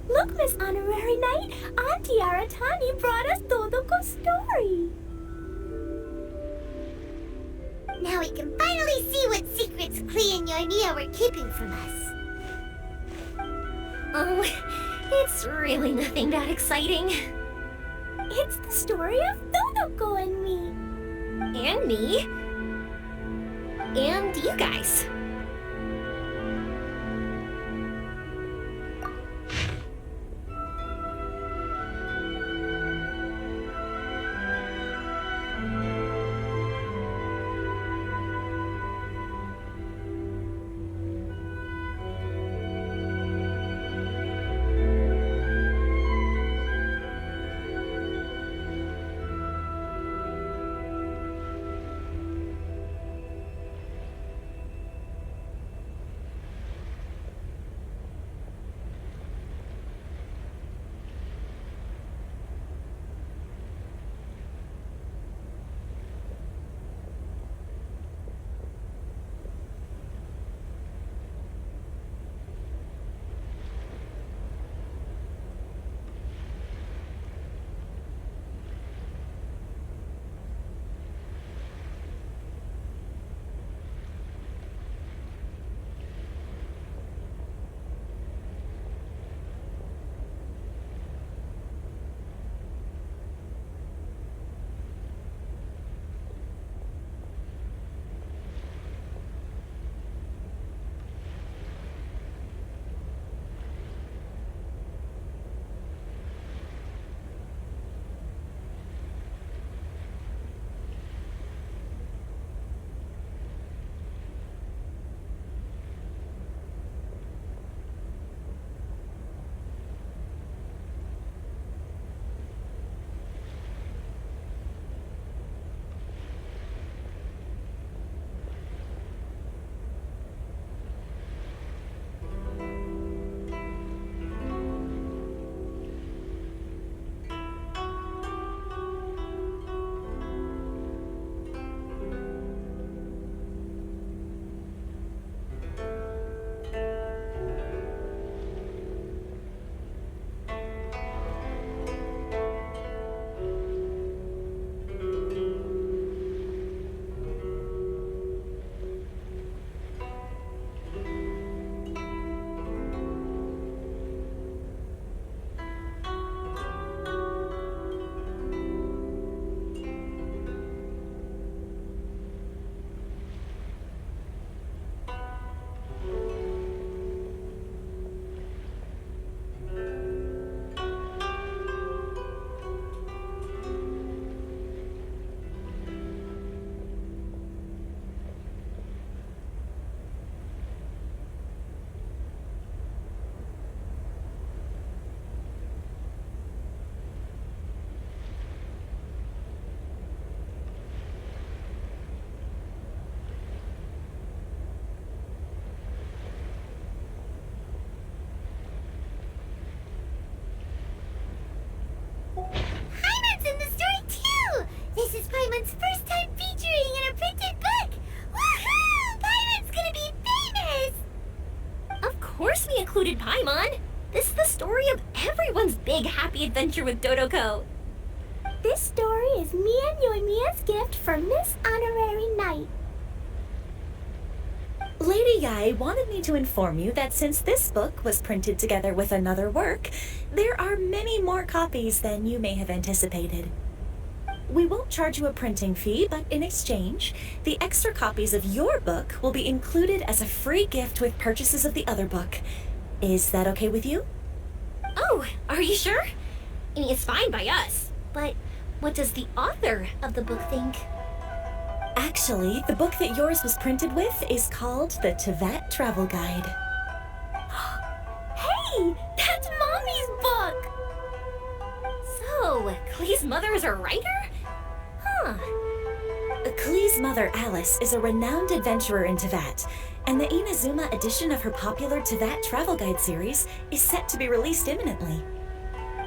Look, Miss Honorary Knight, Auntie Aratani brought us Todoko's story. Now we can finally see what secrets Klee and Yoimiya were keeping from us. Oh, it's really nothing that exciting. It's the story of Todoko and me. And me. And you guys. course we included Paimon. This is the story of everyone's big happy adventure with Dodoko. This story is me and Yoimiya's gift for Miss Honorary Knight. Lady Yae wanted me to inform you that since this book was printed together with another work, there are many more copies than you may have anticipated. We won't charge you a printing fee, but in exchange, the extra copies of your book will be included as a free gift with purchases of the other book. Is that okay with you? Oh, are you sure? I mean, it's fine by us, but what does the author of the book think? Actually, the book that yours was printed with is called the Teyvat Travel Guide. Hey, that's Mommy's book! So, Klee's mother is a writer? Huh. Klee's mother, Alice, is a renowned adventurer in Teyvat, and the Inazuma edition of her popular Teyvat Travel Guide series is set to be released imminently.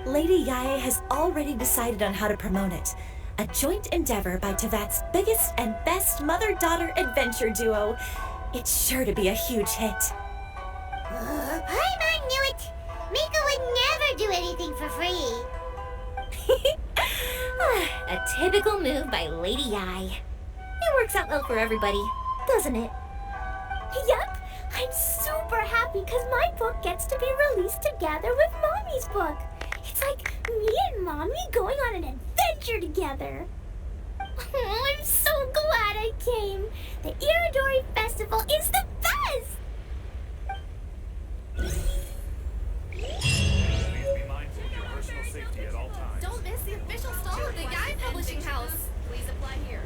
Lady Yae has already decided on how to promote it, a joint endeavor by Teyvat's biggest and best mother-daughter adventure duo. It's sure to be a huge hit. Paimon knew it! Miko would never do anything for free. A typical move by Lady Yae. It works out well for everybody, doesn't it? Yup! I'm super happy because my book gets to be released together with Mommy's book. It's like me and Mommy going on an adventure together. Oh, I'm so glad I came. The Iridori Festival is the best! Don't miss the official stall of the Yae Publishing House. Please apply here.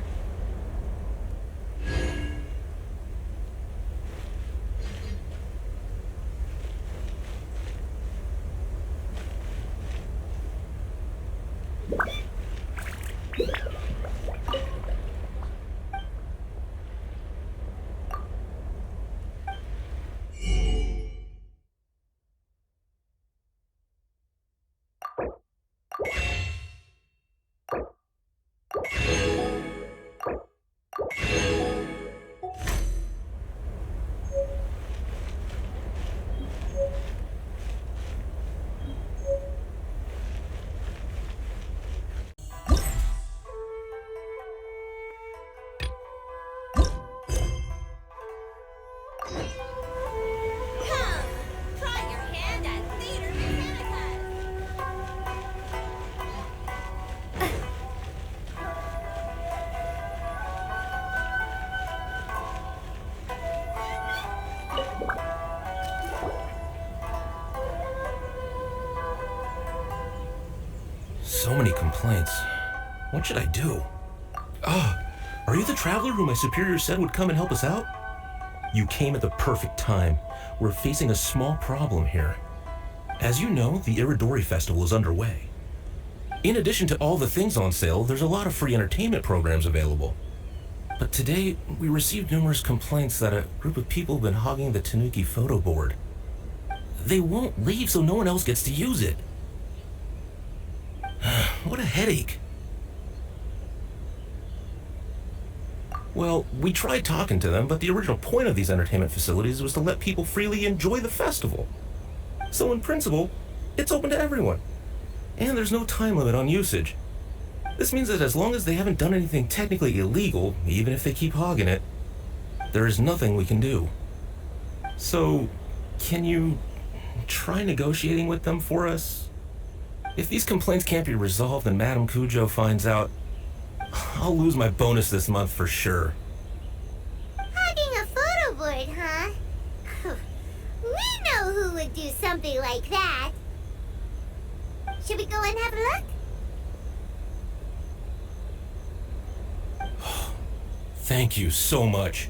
So many complaints. What should I do? Are you the traveler who my superior said would come and help us out? You came at the perfect time. We're facing a small problem here. As you know, the Iridori Festival is underway. In addition to all the things on sale, there's a lot of free entertainment programs available. But today, we received numerous complaints that a group of people have been hogging the Tanuki photo board. They won't leave so no one else gets to use it. What a headache. Well, we tried talking to them, but the original point of these entertainment facilities was to let people freely enjoy the festival. So in principle, it's open to everyone. And there's no time limit on usage. This means that as long as they haven't done anything technically illegal, even if they keep hogging it, there is nothing we can do. So, can you try negotiating with them for us? If these complaints can't be resolved and Madame Kujo finds out, I'll lose my bonus this month for sure. Hogging a photo board, huh? We know who would do something like that. Should we go and have a look? Thank you so much.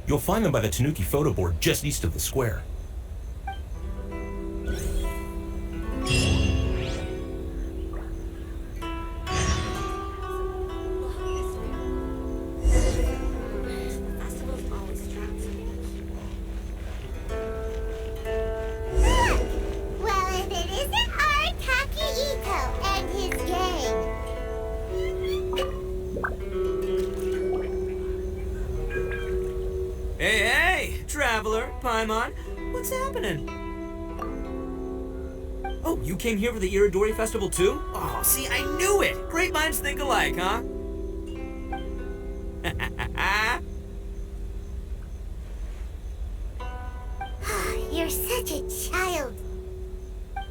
You'll find them by the Tanuki photo board just east of the square. What's happening? Oh, you came here for the Iridori Festival too? Oh, see, I knew it! Great minds think alike, huh? You're such a child.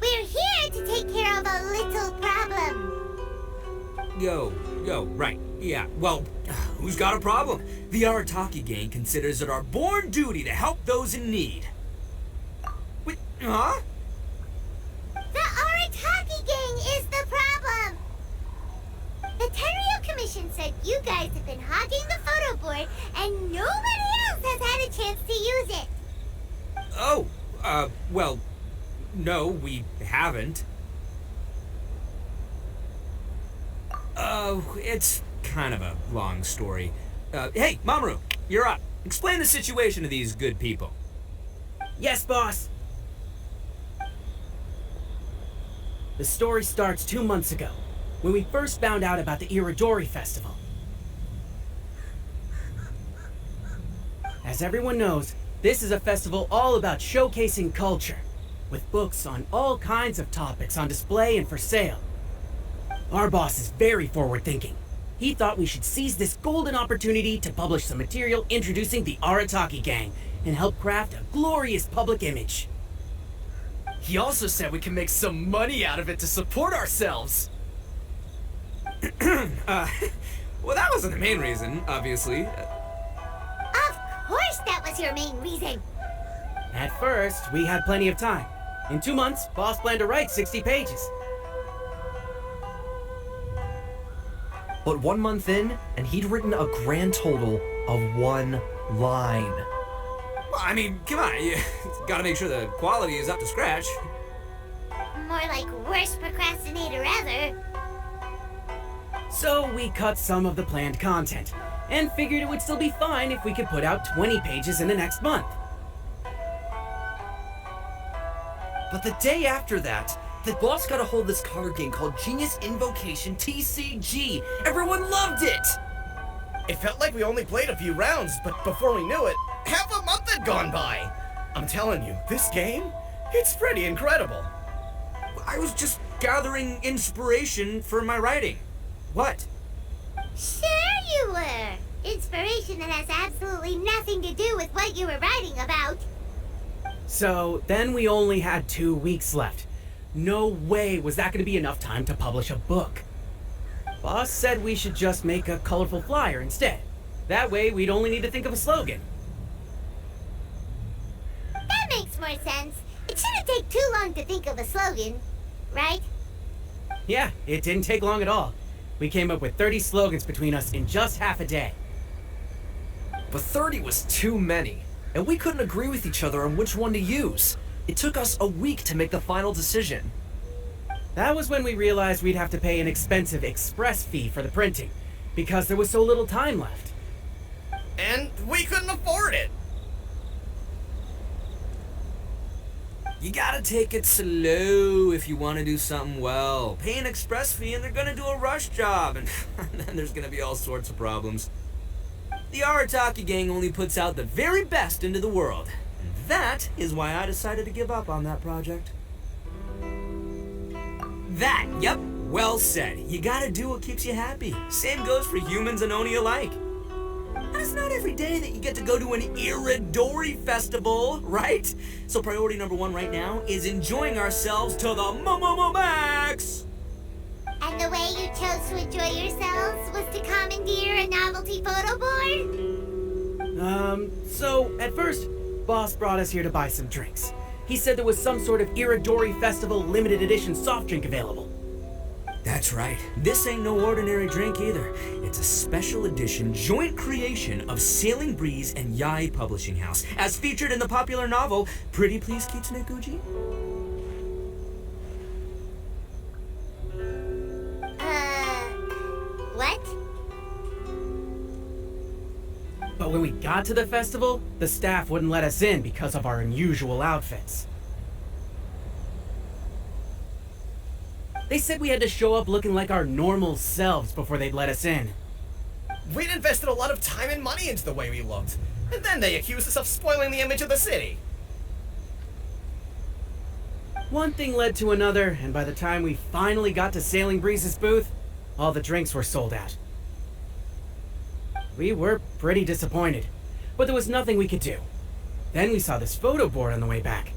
We're here to take care of a little problem. Yo, right. Yeah, well, who's got a problem? The Arataki gang considers it our born duty to help those in need. Wait, huh? The Arataki gang is the problem. The Tenryo Commission said you guys have been hogging the photo board and nobody else has had a chance to use it. Oh, well, no, we haven't. It's kind of a long story. Hey, Mamoru, you're up. Explain the situation to these good people. Yes, boss. The story starts 2 months ago, when we first found out about the Iridori Festival. As everyone knows, this is a festival all about showcasing culture, with books on all kinds of topics on display and for sale. Our boss is very forward-thinking. He thought we should seize this golden opportunity to publish some material introducing the Arataki gang and help craft a glorious public image. He also said we can make some money out of it to support ourselves. Well, that wasn't the main reason, obviously. Of course that was your main reason. At first, we had plenty of time. In 2 months, boss planned to write 60 pages. But 1 month in, and he'd written a grand total of 1 line. Well, I mean, come on, you gotta make sure the quality is up to scratch. More like worst procrastinator ever. So we cut some of the planned content, and figured it would still be fine if we could put out 20 pages in the next month. But the day after that, the boss got a hold of this card game called Genius Invocation TCG. Everyone loved it! It felt like we only played a few rounds, but before we knew it, half a month had gone by. I'm telling you, this game, it's pretty incredible. I was just gathering inspiration for my writing. What? Sure you were. Inspiration that has absolutely nothing to do with what you were writing about. So then we only had 2 weeks left. No way was that going to be enough time to publish a book. Boss said we should just make a colorful flyer instead. That way we'd only need to think of a slogan. That makes more sense. It shouldn't take too long to think of a slogan, right? Yeah, it didn't take long at all. We came up with 30 slogans between us in just half a day. But 30 was too many, and we couldn't agree with each other on which one to use. It took us a week to make the final decision. That was when we realized we'd have to pay an expensive express fee for the printing, because there was so little time left. And we couldn't afford it. You gotta take it slow if you want to do something well. Pay an express fee and they're gonna do a rush job, and then there's gonna be all sorts of problems. The Arataki gang only puts out the very best into the world. And that is why I decided to give up on that project. Yep, well said. You gotta do what keeps you happy. Same goes for humans and Oni alike. And it's not every day that you get to go to an Iridori festival, right? So priority number 1 right now is enjoying ourselves to the max! And the way you chose to enjoy yourselves was to commandeer a novelty photo board? So at first, boss brought us here to buy some drinks. He said there was some sort of Iridori Festival limited edition soft drink available. That's right. This ain't no ordinary drink either. It's a special edition joint creation of Sailing Breeze and Yae Publishing House, as featured in the popular novel Pretty Please Kitsune Guji. What? But when we got to the festival, the staff wouldn't let us in because of our unusual outfits. They said we had to show up looking like our normal selves before they'd let us in. We'd invested a lot of time and money into the way we looked, and then they accused us of spoiling the image of the city. One thing led to another, and by the time we finally got to Sailing Breeze's booth, all the drinks were sold out. We were pretty disappointed, but there was nothing we could do. Then we saw this photo board on the way back.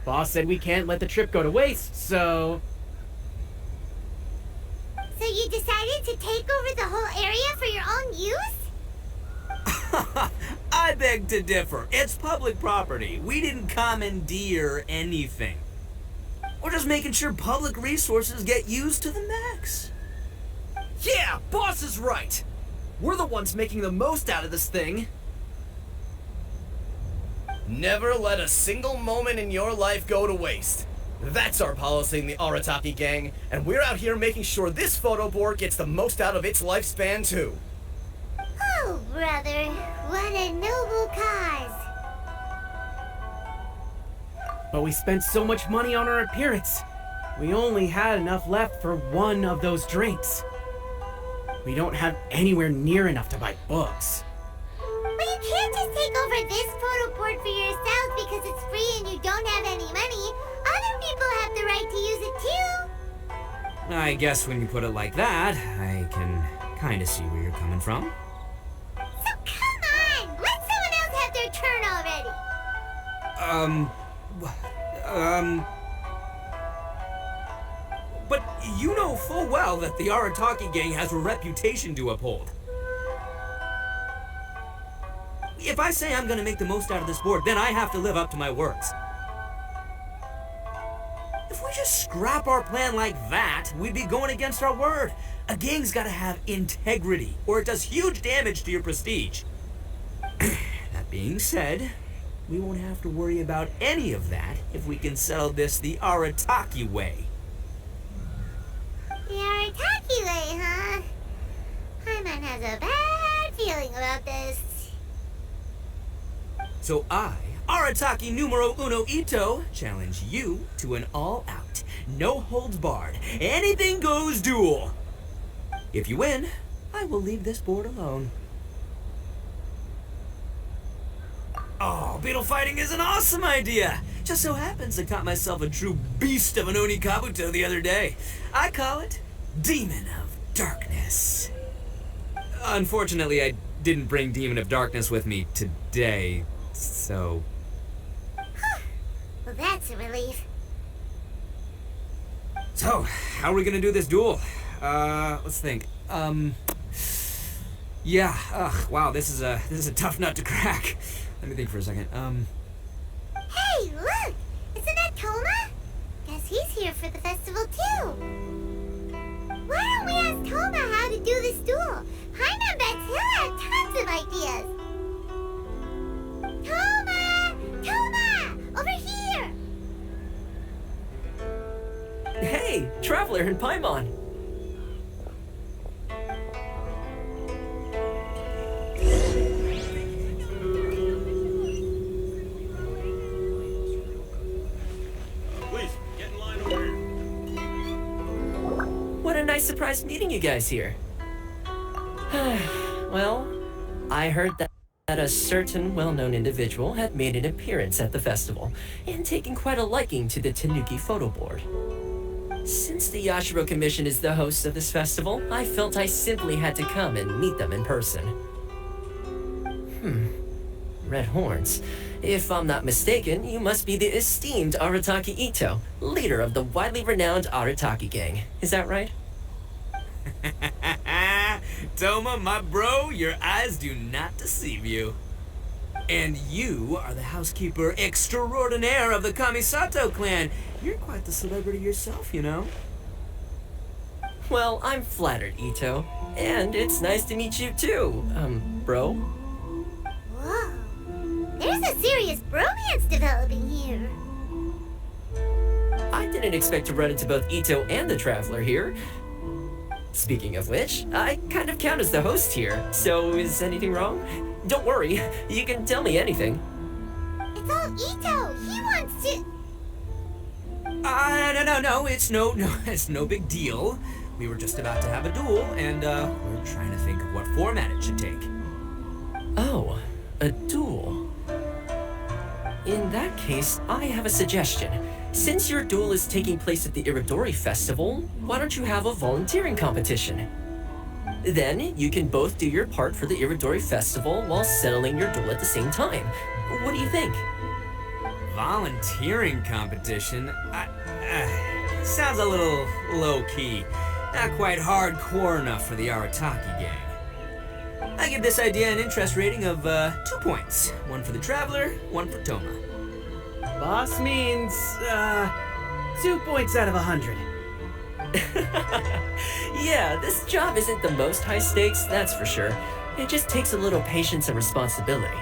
Boss said we can't let the trip go to waste, so... So you decided to take over the whole area for your own use? I beg to differ. It's public property. We didn't commandeer anything. We're just making sure public resources get used to the max. Yeah, boss is right. We're the ones making the most out of this thing. Never let a single moment in your life go to waste. That's our policy in the Arataki gang, and we're out here making sure this photo board gets the most out of its lifespan too. Oh, brother, what a noble cause. But we spent so much money on our appearance. We only had enough left for one of those drinks. We don't have anywhere near enough to buy books. But you can't just take over this photo board for yourself because it's free and you don't have any money. Other people have the right to use it too. I guess when you put it like that, I can kind of see where you're coming from. So come on, let someone else have their turn already. But you know full well that the Arataki gang has a reputation to uphold. If I say I'm gonna make the most out of this board, then I have to live up to my words. If we just scrap our plan like that, we'd be going against our word. A gang's gotta have integrity, or it does huge damage to your prestige. That being said, we won't have to worry about any of that if we can settle this the Arataki way. The Arataki way, huh? Paimon has a bad feeling about this. So I, Arataki numero uno Ito, challenge you to an all-out, no-holds-barred, anything-goes duel. If you win, I will leave this board alone. Oh, beetle fighting is an awesome idea! Just so happens I caught myself a true beast of an Oni Kabuto the other day. I call it Demon of Darkness. Unfortunately, I didn't bring Demon of Darkness with me today, so... Well, that's a relief. So, how are we gonna do this duel? Let's think. Yeah, wow, this is a tough nut to crack. Let me think for a second. Hey, look! Isn't that Toma? Guess he's here for the festival too. Why don't we ask Toma how to do this duel? Paimon bets he'll have tons of ideas. Toma! Toma! Over here! Hey, Traveler and Paimon! What a nice surprise meeting you guys here. Well, I heard that a certain well-known individual had made an appearance at the festival and taken quite a liking to the Tanuki photo board. Since the Yashiro Commission is the host of this festival, I felt I simply had to come and meet them in person. Red horns. If I'm not mistaken, you must be the esteemed Arataki Ito, leader of the widely renowned Arataki gang. Is that right? Toma, my bro, your eyes do not deceive you. And you are the housekeeper extraordinaire of the Kamisato clan. You're quite the celebrity yourself, you know. Well, I'm flattered, Ito. And it's nice to meet you too, bro. Whoa. There's a serious bromance developing here. I didn't expect to run into both Ito and the Traveler here. Speaking of which, I kind of count as the host here, so is anything wrong? Don't worry, you can tell me anything. It's all Ito. He wants to... No, it's no big deal. We were just about to have a duel, and we're trying to think of what format it should take. Oh, a duel. In that case, I have a suggestion. Since your duel is taking place at the Iridori Festival, why don't you have a volunteering competition? Then you can both do your part for the Iridori Festival while settling your duel at the same time. What do you think? Volunteering competition? Sounds a little low-key. Not quite hardcore enough for the Arataki gang. I give this idea an interest rating of 2 points. One for the Traveler, one for Toma. Boss means, 2 points out of 100. Yeah, this job isn't the most high stakes, that's for sure. It just takes a little patience and responsibility.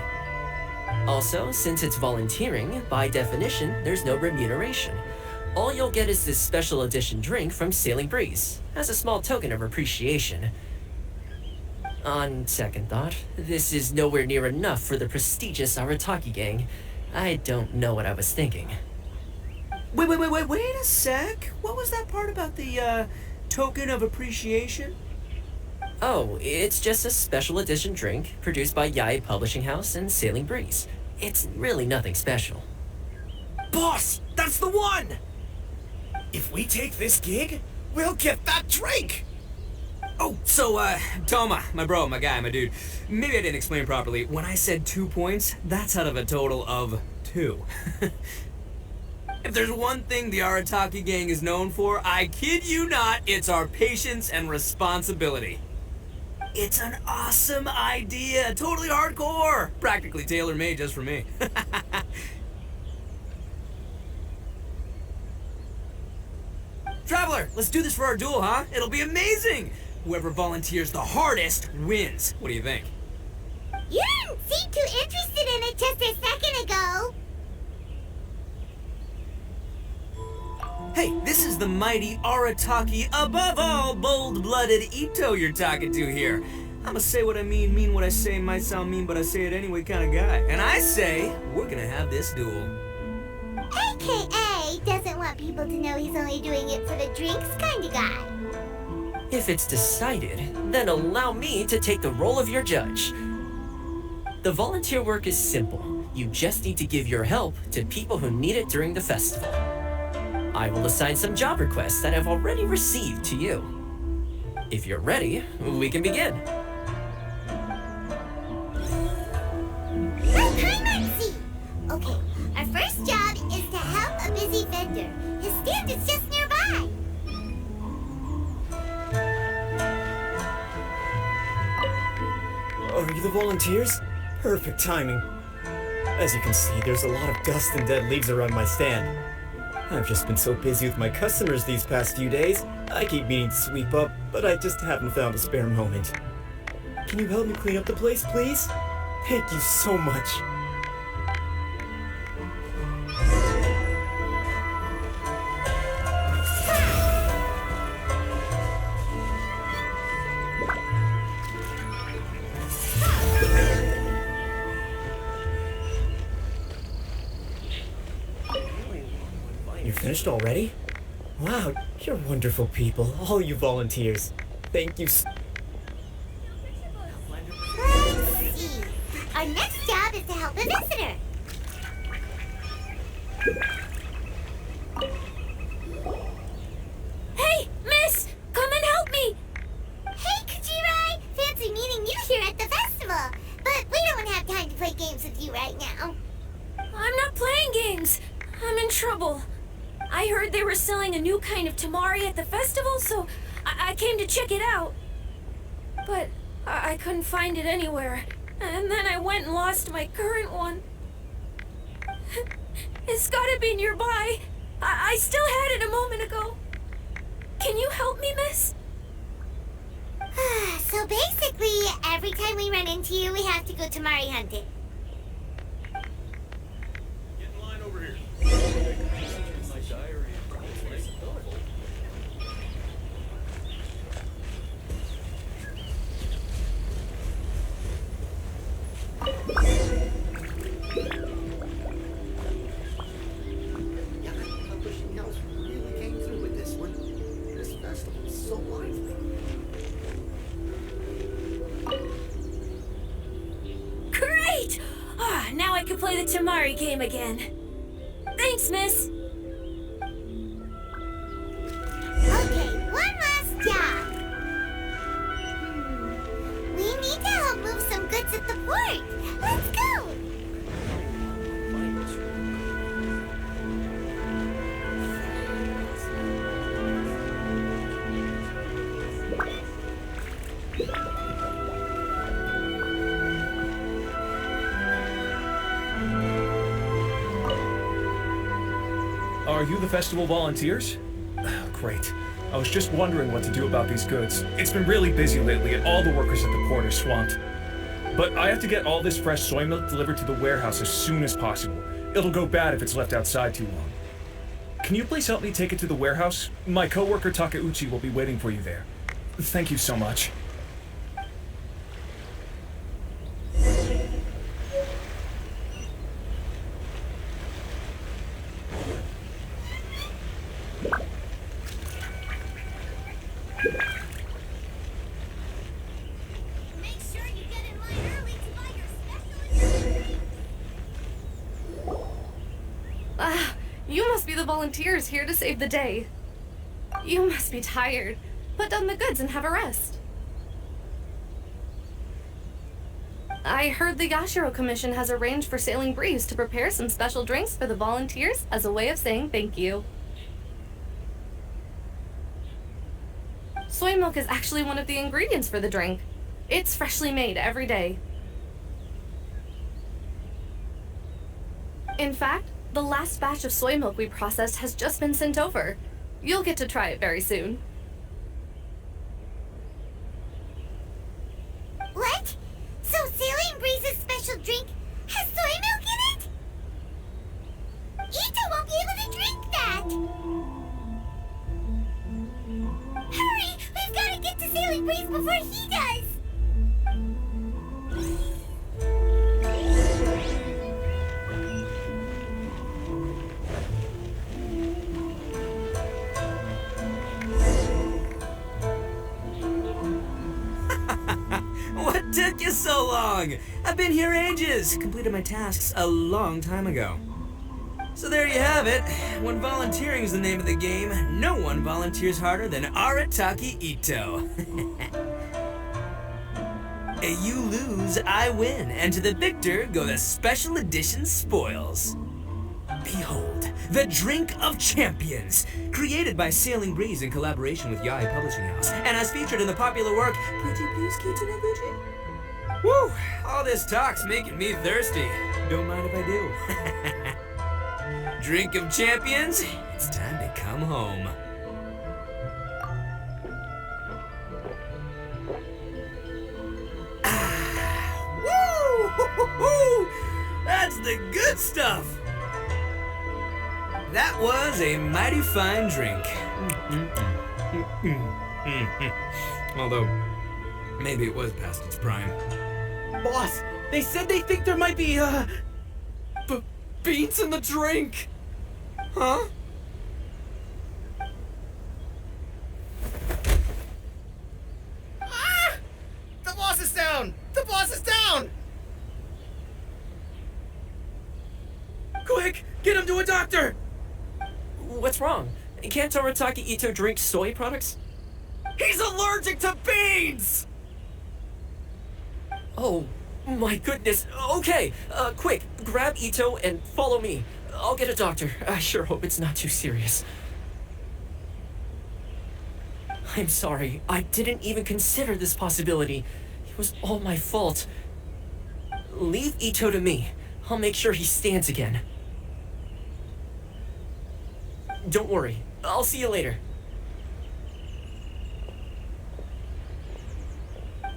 Also, since it's volunteering, by definition, there's no remuneration. All you'll get is this special edition drink from Sailing Breeze, as a small token of appreciation. On second thought, this is nowhere near enough for the prestigious Arataki gang. I don't know what I was thinking. Wait a sec. What was that part about the, token of appreciation? Oh, it's just a special edition drink produced by Yae Publishing House and Sailing Breeze. It's really nothing special. Boss, that's the one! If we take this gig, we'll get that drink! Oh, so, Toma, my bro, my guy, my dude. Maybe I didn't explain properly. When I said 2 points, that's out of a total of 2. If there's one thing the Arataki gang is known for, I kid you not, it's our patience and responsibility. It's an awesome idea, totally hardcore, practically tailor-made just for me. Traveler, let's do this for our duel, huh? It'll be amazing! Whoever volunteers the hardest wins. What do you think? You didn't seem too interested in it just a second ago. Hey, this is the mighty Arataki, above all bold-blooded Ito you're talking to here. I'ma say what I mean what I say, might sound mean, but I say it anyway kind of guy. And I say, we're gonna have this duel. AKA doesn't want people to know he's only doing it for the drinks kind of guy. If it's decided, then allow me to take the role of your judge. The volunteer work is simple. You just need to give your help to people who need it during the festival. I will assign some job requests that I've already received to you. If you're ready, we can begin. Okay, our first job is to help a busy vendor. His stand is just nearby. Are you the volunteers? Perfect timing. As you can see, there's a lot of dust and dead leaves around my stand. I've just been so busy with my customers these past few days, I keep meaning to sweep up, but I just haven't found a spare moment. Can you help me clean up the place, please? Thank you so much. You're finished already? Wow, you're wonderful people, all you volunteers. Thank you so... Let's see. Our next job is to help a visitor. Hey, miss! Come and help me! Hey, Kujirai! Fancy meeting you here at the festival. But we don't have time to play games with you right now. I'm not playing games. I'm in trouble. I heard they were selling a new kind of tamari at the festival, so I came to check it out. But I couldn't find it anywhere. And then I went and lost my current one. It's gotta be nearby. I still had it a moment ago. Can you help me, miss? So basically, every time we run into you, we have to go tamari hunting. Get in line over here. Publishing House really came through with this one. This festival is so lively. Great! Now I can play the tamari game again. Thanks, miss. you the festival volunteers? Great. I was just wondering what to do about these goods. It's been really busy lately and all the workers at the port are swamped. But I have to get all this fresh soy milk delivered to the warehouse as soon as possible. It'll go bad if it's left outside too long. Can you please help me take it to the warehouse? My coworker Takeuchi will be waiting for you there. Thank you so much. You must be the volunteers here to save the day. You must be tired. Put down the goods and have a rest. I heard the Yashiro Commission has arranged for Sailing Breeze to prepare some special drinks for the volunteers as a way of saying thank you. Soy milk is actually one of the ingredients for the drink. It's freshly made every day. In fact, the last batch of soy milk we processed has just been sent over. You'll get to try it very soon. What? So Sailing Breeze's special drink has soy milk in it? Ito won't be able to drink that! Hurry! We've got to get to Sailing Breeze before he does! What took you so long? I've been here ages. Completed my tasks a long time ago. So there you have it. When volunteering is the name of the game, no one volunteers harder than Arataki Ito. You lose, I win, and to the victor go the special edition spoils. Behold, the Drink of Champions, created by Sailing Breeze in collaboration with Yae Publishing House, and as featured in the popular work, Pretty Please Kitsune Gucci. Woo! All this talk's making me thirsty. Don't mind if I do. Drink of Champions, it's time to come home. Woo! That's the good stuff! That was a mighty fine drink. Although, maybe it was past its prime. Boss, they said they think there might be, beans in the drink! Huh? Ah! The boss is down! The boss is down! Quick, get him to a doctor! What's wrong? Can't Arataki Ito drink soy products? He's allergic to beans! Oh, my goodness. Okay, quick, grab Ito and follow me. I'll get a doctor. I sure hope it's not too serious. I'm sorry. I didn't even consider this possibility. It was all my fault. Leave Ito to me. I'll make sure he stands again. Don't worry. I'll see you later.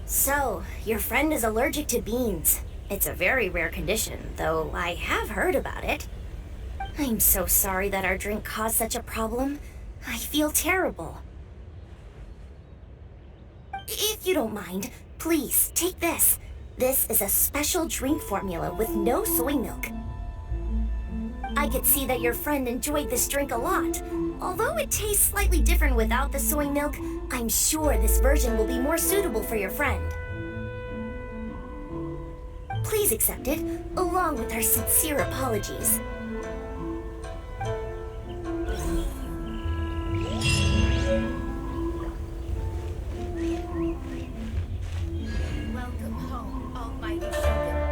So, your friend is allergic to beans. It's a very rare condition, though I have heard about it. I'm so sorry that our drink caused such a problem. I feel terrible. If you don't mind, please take this. This is a special drink formula with no soy milk. I could see that your friend enjoyed this drink a lot. Although it tastes slightly different without the soy milk, I'm sure this version will be more suitable for your friend. Please accept it, along with our sincere apologies. Welcome home, Almighty Shogun.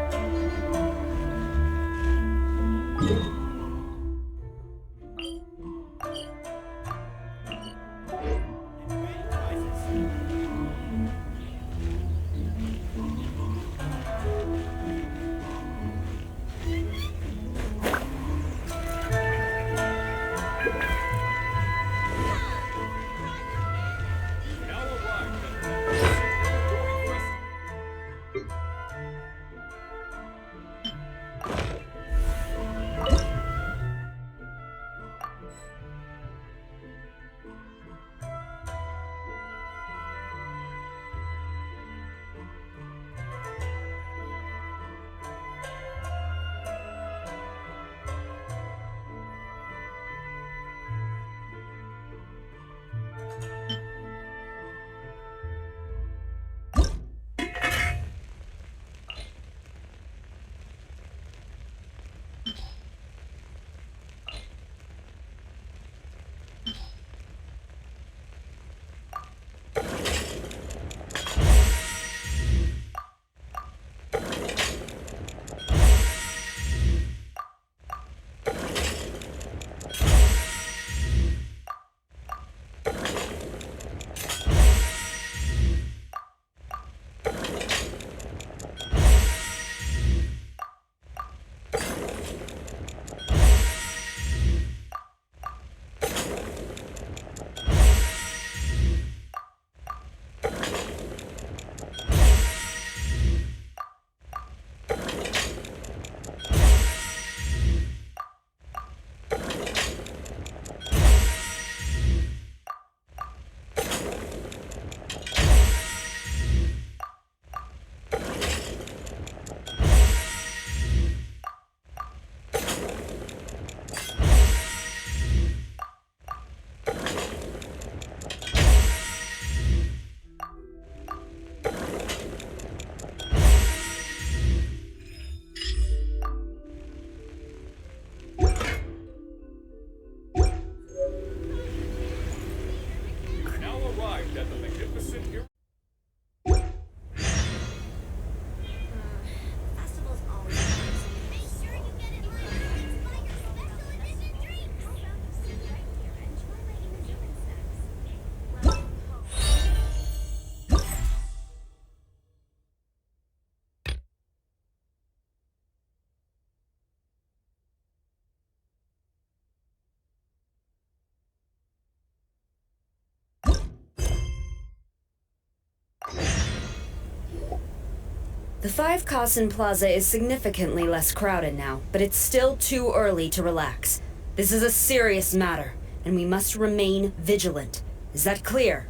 The Five Kasen Plaza is significantly less crowded now, but it's still too early to relax. This is a serious matter, and we must remain vigilant. Is that clear?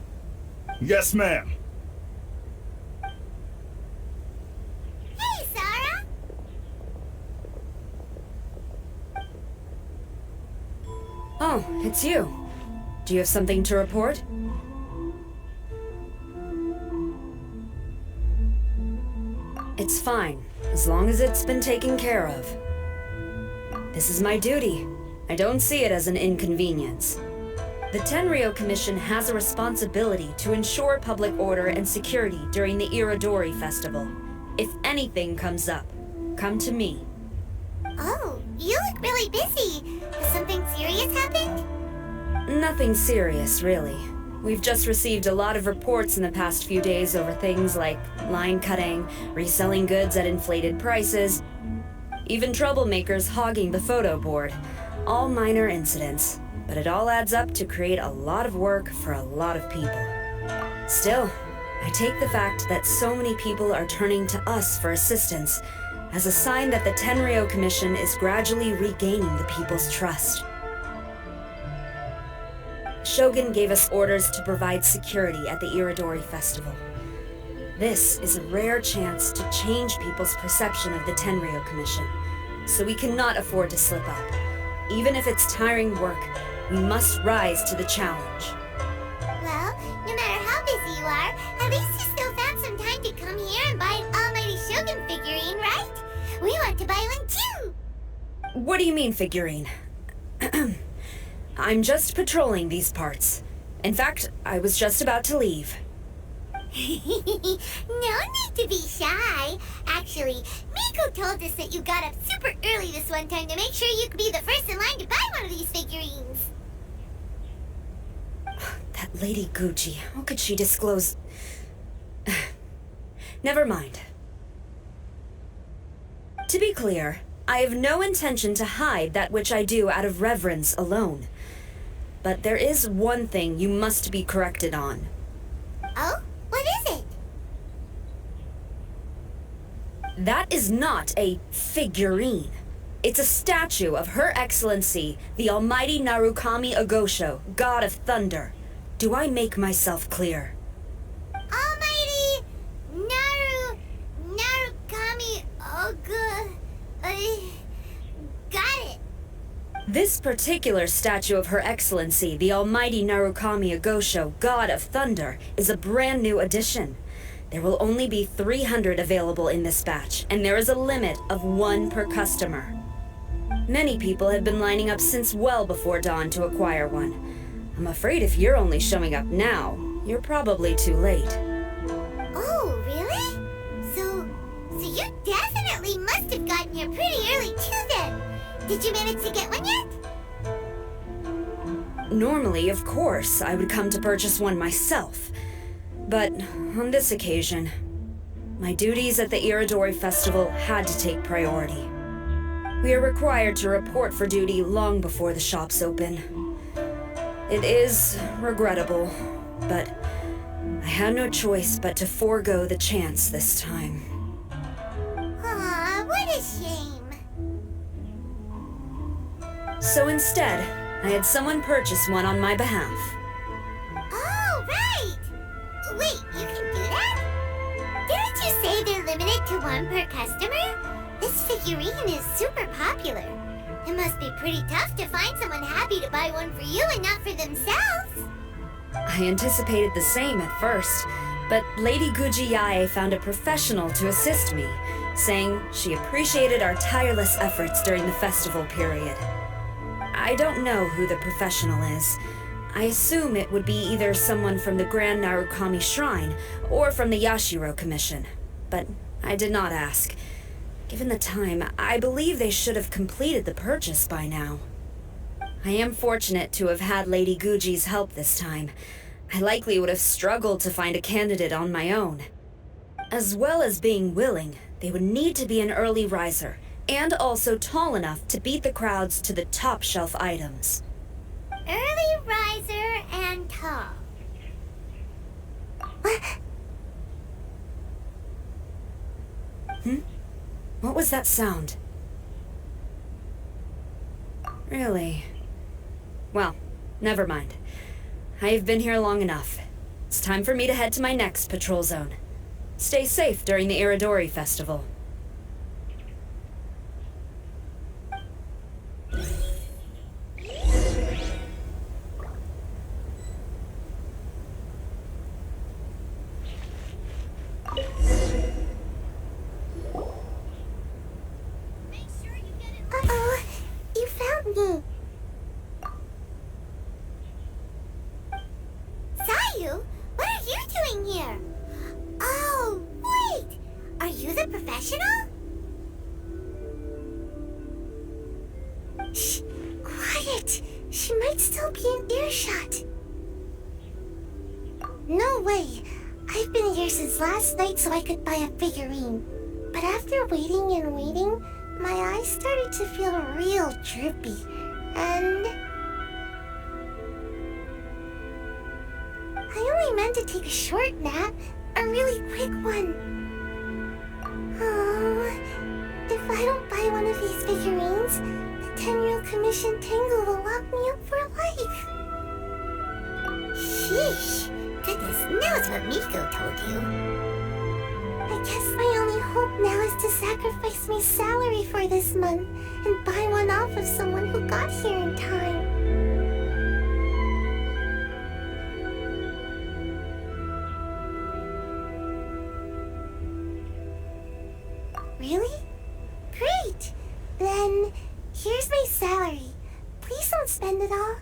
Yes, ma'am. Hey, Sarah! Oh, it's you. Do you have something to report? It's fine, as long as it's been taken care of. This is my duty. I don't see it as an inconvenience. The Tenryou Commission has a responsibility to ensure public order and security during the Irodori Festival. If anything comes up, come to me. Oh, you look really busy. Has something serious happened? Nothing serious, really. We've just received a lot of reports in the past few days over things like line cutting, reselling goods at inflated prices, even troublemakers hogging the photo board. All minor incidents, but it all adds up to create a lot of work for a lot of people. Still, I take the fact that so many people are turning to us for assistance as a sign that the Tenryou Commission is gradually regaining the people's trust. Shogun gave us orders to provide security at the Irodori Festival. This is a rare chance to change people's perception of the Tenryou Commission, so we cannot afford to slip up. Even if it's tiring work, we must rise to the challenge. Well, no matter how busy you are, at least you still found some time to come here and buy an Almighty Shogun figurine, right? We want to buy one too! What do you mean, figurine? I'm just patrolling these parts. In fact, I was just about to leave. No need to be shy. Actually, Miko told us that you got up super early this one time to make sure you could be the first in line to buy one of these figurines. That Lady Gucci, how could she disclose... Never mind. To be clear, I have no intention to hide that which I do out of reverence alone. But there is one thing you must be corrected on. Oh? What is it? That is not a figurine. It's a statue of Her Excellency, the Almighty Narukami Ogosho, God of Thunder. Do I make myself clear? Almighty Narukami got it. This particular statue of Her Excellency, the Almighty Narukami Ogosho, God of Thunder, is a brand new addition. There will only be 300 available in this batch, and there is a limit of 1 per customer. Many people have been lining up since well before dawn to acquire one. I'm afraid if you're only showing up now, you're probably too late. Oh, really? So you definitely must have gotten here pretty early too then. Did you manage to get one yet? Normally, of course, I would come to purchase one myself. But on this occasion, my duties at the Irodori Festival had to take priority. We are required to report for duty long before the shops open. It is regrettable, but I had no choice but to forego the chance this time. Aw, what a shame. So instead, I had someone purchase one on my behalf. Oh, right! Wait, you can do that? Didn't you say they're limited to 1 per customer? This figurine is super popular. It must be pretty tough to find someone happy to buy one for you and not for themselves. I anticipated the same at first, but Lady Guji Yae found a professional to assist me, saying she appreciated our tireless efforts during the festival period. I don't know who the professional is. I assume it would be either someone from the Grand Narukami Shrine or from the Yashiro Commission, but I did not ask. Given the time, I believe they should have completed the purchase by now. I am fortunate to have had Lady Guji's help this time. I likely would have struggled to find a candidate on my own. As well as being willing, they would need to be an early riser, and also tall enough to beat the crowds to the top shelf items. Early riser and tall. What was that sound? Really? Well, never mind. I've been here long enough. It's time for me to head to my next patrol zone. Stay safe during the Iridori Festival. Uh-oh, you found me. Sayu, what are you doing here? Oh, wait! Are you the professional? Shh, quiet. She might still be in earshot. No way. I've been here since last night so I could buy a figurine. But after waiting and waiting, my eyes started to feel real droopy. And I only meant to take a short nap, a really quick one. Oh, if I don't buy one of these figurines, the 10-year-old commission Tango will lock me up for life. Sheesh. Goodness knows what Miko told you. I guess my only hope now is to sacrifice my salary for this month and buy one off of someone who got here in time. Really? Great! Then, here's my salary. Please don't spend it all.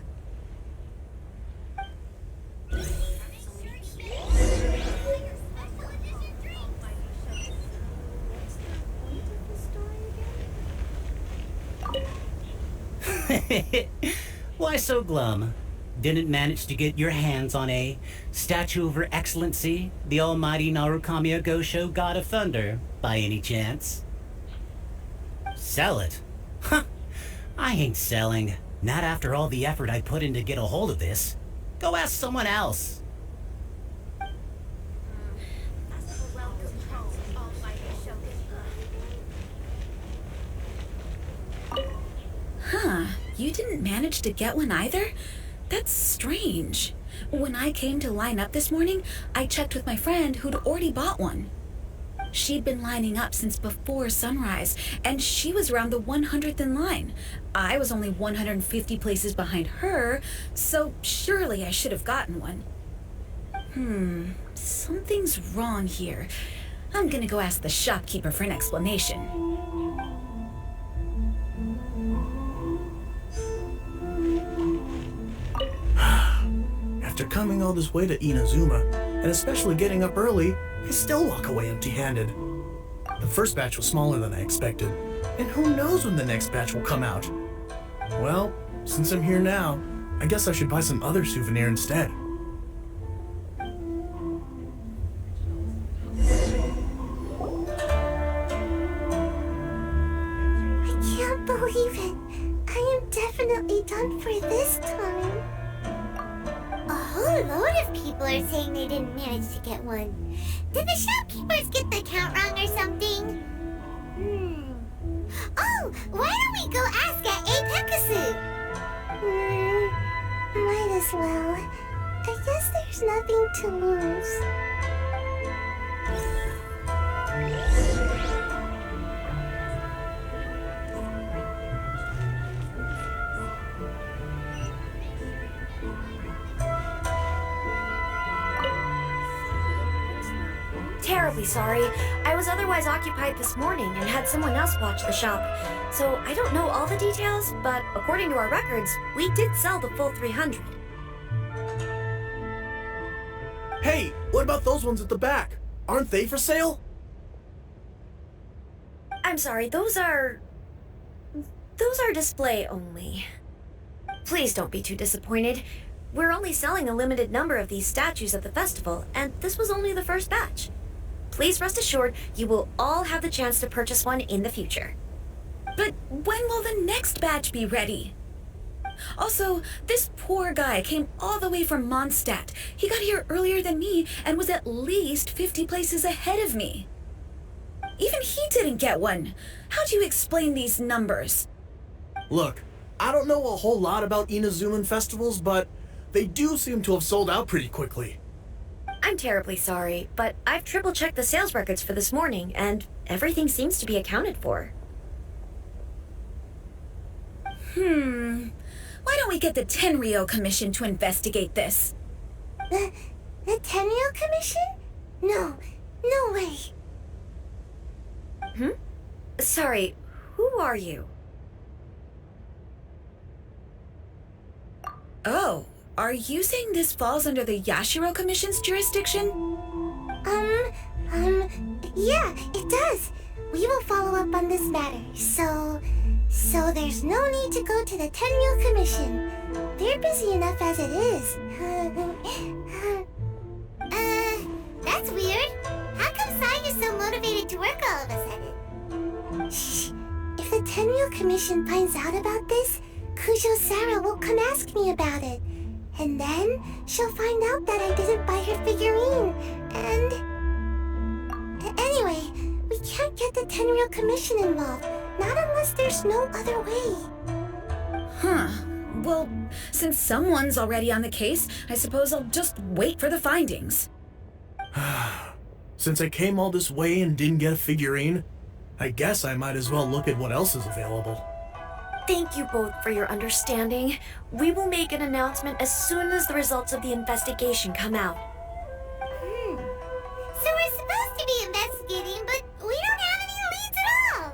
Why so glum? Didn't manage to get your hands on a statue of Her Excellency, the almighty Narukami Ogosho, God of Thunder, by any chance? Sell it? Huh! I ain't selling. Not after all the effort I put in to get a hold of this. Go ask someone else. Huh, you didn't manage to get one either? That's strange. When I came to line up this morning, I checked with my friend who'd already bought one. She'd been lining up since before sunrise, and she was around the 100th in line. I was only 150 places behind her, so surely I should have gotten one. Something's wrong here. I'm gonna go ask the shopkeeper for an explanation. After coming all this way to Inazuma, and especially getting up early, I still walk away empty-handed. The first batch was smaller than I expected, and who knows when the next batch will come out. Well, since I'm here now, I guess I should buy some other souvenir instead. I can't believe it. I am definitely done for this time. A whole load of people are saying they didn't manage to get one. Did the shopkeepers get the count wrong or something? Oh, why don't we go ask at Apekasu? Might as well. I guess there's nothing to lose. Terribly sorry. I was otherwise occupied this morning and had someone else watch the shop. So I don't know all the details, but according to our records, we did sell the full 300. Hey, what about those ones at the back? Aren't they for sale? I'm sorry, those are display only. Please don't be too disappointed. We're only selling a limited number of these statues at the festival, and this was only the first batch. Please rest assured, you will all have the chance to purchase one in the future. But when will the next batch be ready? Also, this poor guy came all the way from Mondstadt. He got here earlier than me and was at least 50 places ahead of me. Even he didn't get one. How do you explain these numbers? Look, I don't know a whole lot about Inazuman festivals, but they do seem to have sold out pretty quickly. I'm terribly sorry, but I've triple-checked the sales records for this morning, and everything seems to be accounted for. Why don't we get the Tenryou Commission to investigate this? The Tenryou Commission? No way. Sorry, who are you? Oh, are you saying this falls under the Yashiro Commission's jurisdiction? Yeah, it does. We will follow up on this matter, so there's no need to go to the Tenryou Commission. They're busy enough as it is. That's weird. How come Sai is so motivated to work all of a sudden? Shh. If the Tenryou Commission finds out about this, Kujo Sarah will come ask me about it. And then she'll find out that I didn't buy her figurine. And anyway, we can't get the Tenryou Commission involved. Not unless there's no other way. Well, since someone's already on the case, I suppose I'll just wait for the findings. Since I came all this way and didn't get a figurine, I guess I might as well look at what else is available. Thank you both for your understanding. We will make an announcement as soon as the results of the investigation come out. So we're supposed to be investigating, but we don't have any leads at all.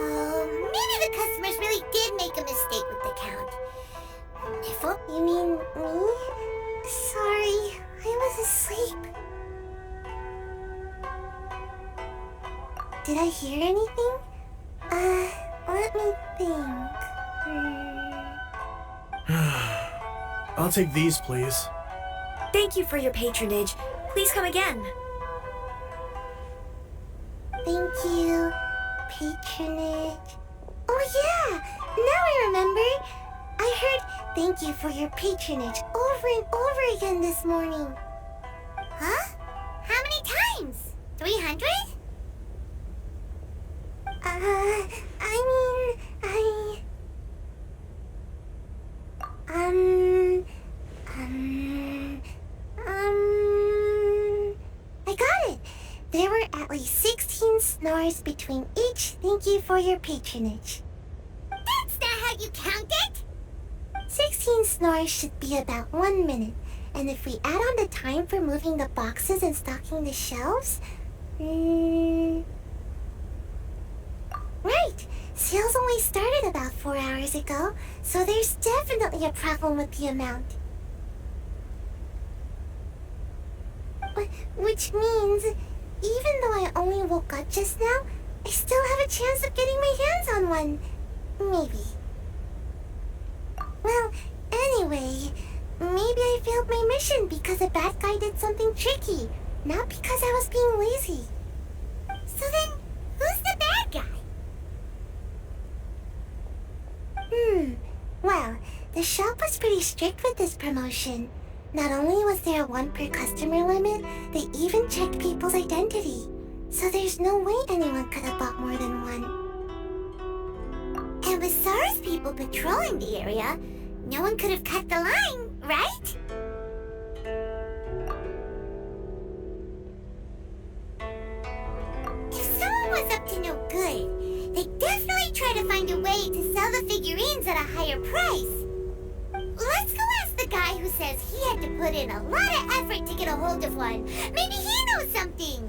Oh, maybe the customers really did make a mistake with the count. You mean me? Sorry, I was asleep. Did I hear anything? Let me think. I'll take these, please. Thank you for your patronage. Please come again. Thank you. Patronage. Oh yeah! Now I remember. I heard thank you for your patronage over and over again this morning. Huh? How many times? 300? I got it. There were at least 16 snores between each thank you for your patronage. That's not how you count it! 16 snores should be about 1 minute, and if we add on the time for moving the boxes and stocking the shelves, right! Sales only started about 4 hours ago, so there's definitely a problem with the amount. Which means, even though I only woke up just now, I still have a chance of getting my hands on one. Maybe. Well, anyway, maybe I failed my mission because a bad guy did something tricky, not because I was being lazy. So then, who's the bad guy? Well, the shop was pretty strict with this promotion. Not only was there a 1 per customer limit, they even checked people's identity. So there's no way anyone could have bought more than 1. And with SARS people patrolling the area, no one could have cut the line, right? If someone was up to no good, they'd definitely try to find a way to sell the figurines at a higher price. Let's go ask the guy who says he had to put in a lot of effort to get a hold of one. Maybe he knows something.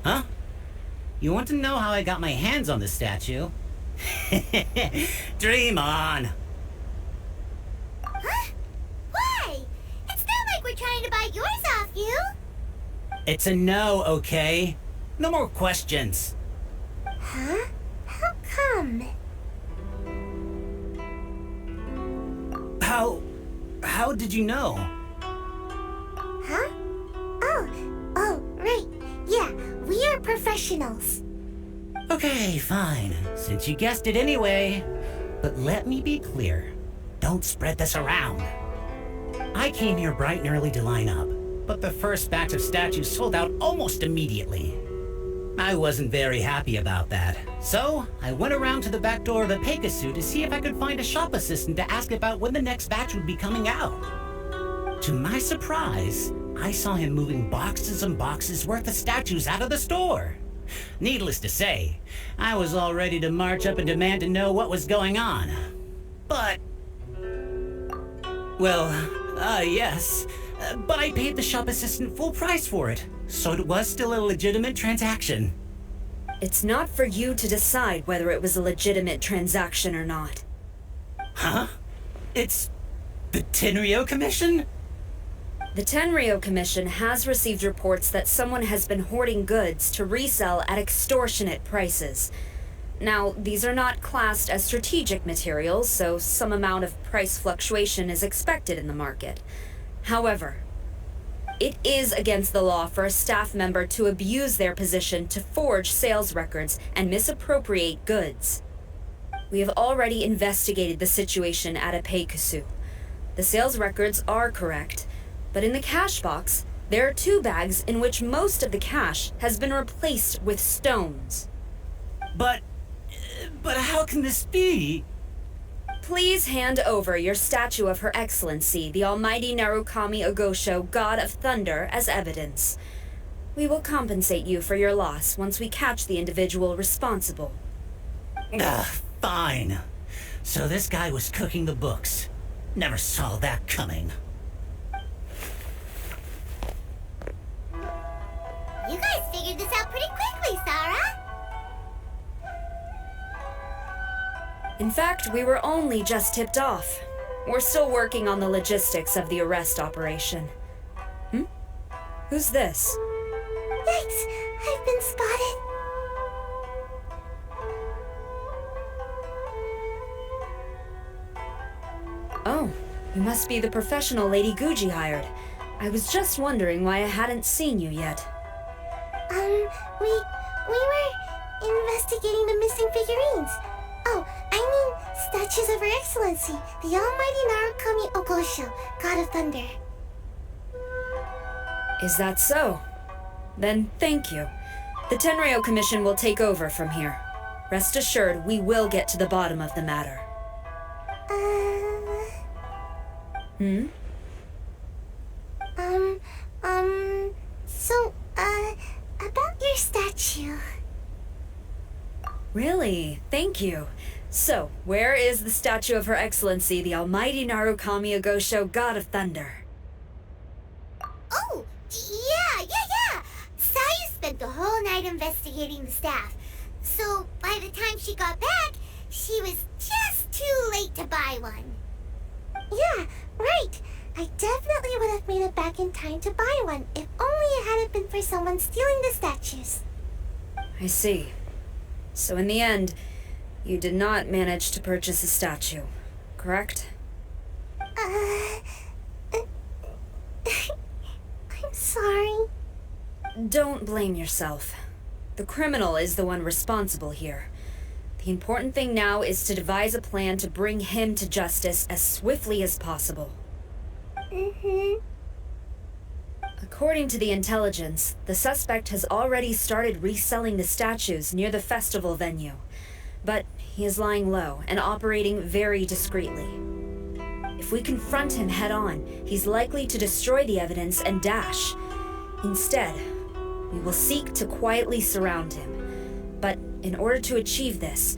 Huh? You want to know how I got my hands on the statue? Dream on! Huh? Why? It's not like we're trying to buy yours off you. It's a no, okay? No more questions. Huh? How come? How did you know? Huh? Oh, We're professionals. Okay, fine. Since you guessed it anyway. But let me be clear. Don't spread this around. I came here bright and early to line up, but the first batch of statues sold out almost immediately. I wasn't very happy about that, so I went around to the back door of Epekusu to see if I could find a shop assistant to ask about when the next batch would be coming out. To my surprise, I saw him moving boxes and boxes worth of statues out of the store. Needless to say, I was all ready to march up and demand to know what was going on. But... well, yes. But I paid the shop assistant full price for it, so it was still a legitimate transaction. It's not for you to decide whether it was a legitimate transaction or not. Huh? It's the Tenryou Commission? The Tenryou Commission has received reports that someone has been hoarding goods to resell at extortionate prices. Now, these are not classed as strategic materials, so some amount of price fluctuation is expected in the market. However, it is against the law for a staff member to abuse their position to forge sales records and misappropriate goods. We have already investigated the situation at Epekusu. The sales records are correct, but in the cash box, there are 2 bags in which most of the cash has been replaced with stones. But how can this be? Please hand over your statue of Her Excellency, the Almighty Narukami Ogosho, God of Thunder, as evidence. We will compensate you for your loss once we catch the individual responsible. Fine. So this guy was cooking the books. Never saw that coming. You guys figured this out pretty quickly, Sarah. In fact, we were only just tipped off. We're still working on the logistics of the arrest operation. Who's this? Yikes! I've been spotted. Oh, you must be the professional Lady Guji hired. I was just wondering why I hadn't seen you yet. We were investigating the missing figurines. Oh, I mean statues of Her Excellency, the Almighty Narukami Ogosho, God of Thunder. Is that so? Then thank you. The Tenryou Commission will take over from here. Rest assured, we will get to the bottom of the matter. About your statue. Really? Thank you. So, where is the statue of Her Excellency, the Almighty Narukami Ogosho, God of Thunder? Oh, yeah. Saya spent the whole night investigating the staff. So, by the time she got back, she was just too late to buy one. Yeah, right. I definitely would have made it back in time to buy one, if only it hadn't been for someone stealing the statues. I see. So in the end, you did not manage to purchase a statue, correct? I'm sorry. Don't blame yourself. The criminal is the one responsible here. The important thing now is to devise a plan to bring him to justice as swiftly as possible. According to the intelligence, the suspect has already started reselling the statues near the festival venue. But he is lying low and operating very discreetly. If we confront him head-on, he's likely to destroy the evidence and dash. Instead, we will seek to quietly surround him. But in order to achieve this,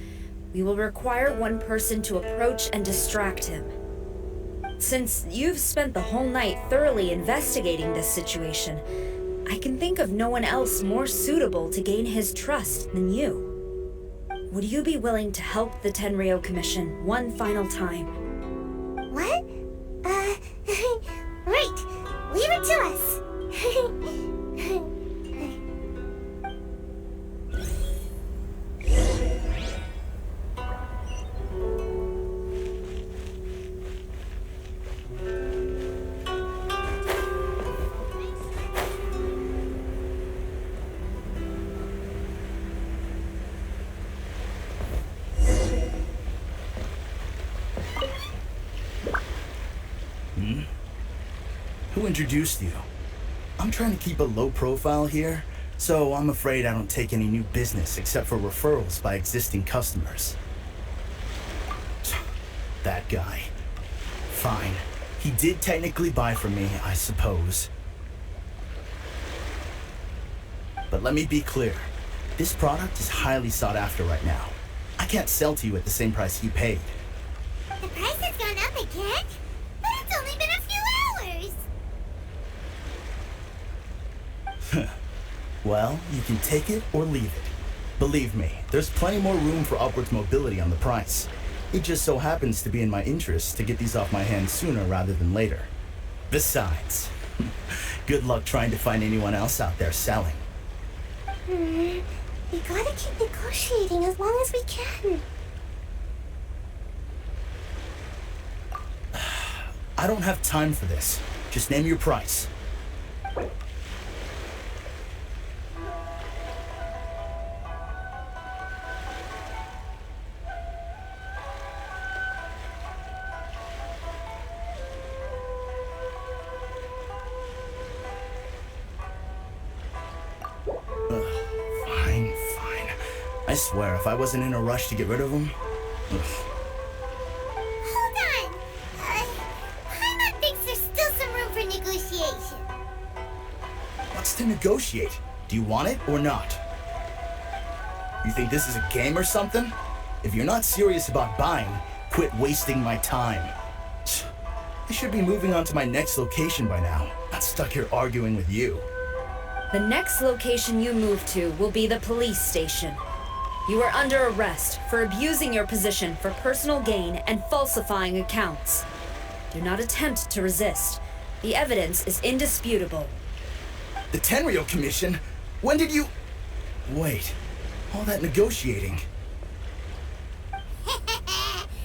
we will require one person to approach and distract him. Since you've spent the whole night thoroughly investigating this situation, I can think of no one else more suitable to gain his trust than you. Would you be willing to help the Tenryou Commission one final time? What? Right. Leave it to us. Who introduced you? I'm trying to keep a low profile here, so I'm afraid I don't take any new business except for referrals by existing customers. That guy. Fine. He did technically buy from me, I suppose. But let me be clear. This product is highly sought after right now. I can't sell to you at the same price he paid. The price has gone up again? But it's only been a few hours! Well, you can take it or leave it. Believe me, there's plenty more room for upwards mobility on the price. It just so happens to be in my interest to get these off my hands sooner rather than later. Besides, good luck trying to find anyone else out there selling. We gotta keep negotiating as long as we can. I don't have time for this. Just name your price. I swear, if I wasn't in a rush to get rid of him... Hold on! Paimon thinks there's still some room for negotiation. What's to negotiate? Do you want it or not? You think this is a game or something? If you're not serious about buying, quit wasting my time. I should be moving on to my next location by now, not stuck here arguing with you. The next location you move to will be the police station. You are under arrest for abusing your position for personal gain and falsifying accounts. Do not attempt to resist. The evidence is indisputable. The Tenryou Commission? When did you... Wait, all that negotiating.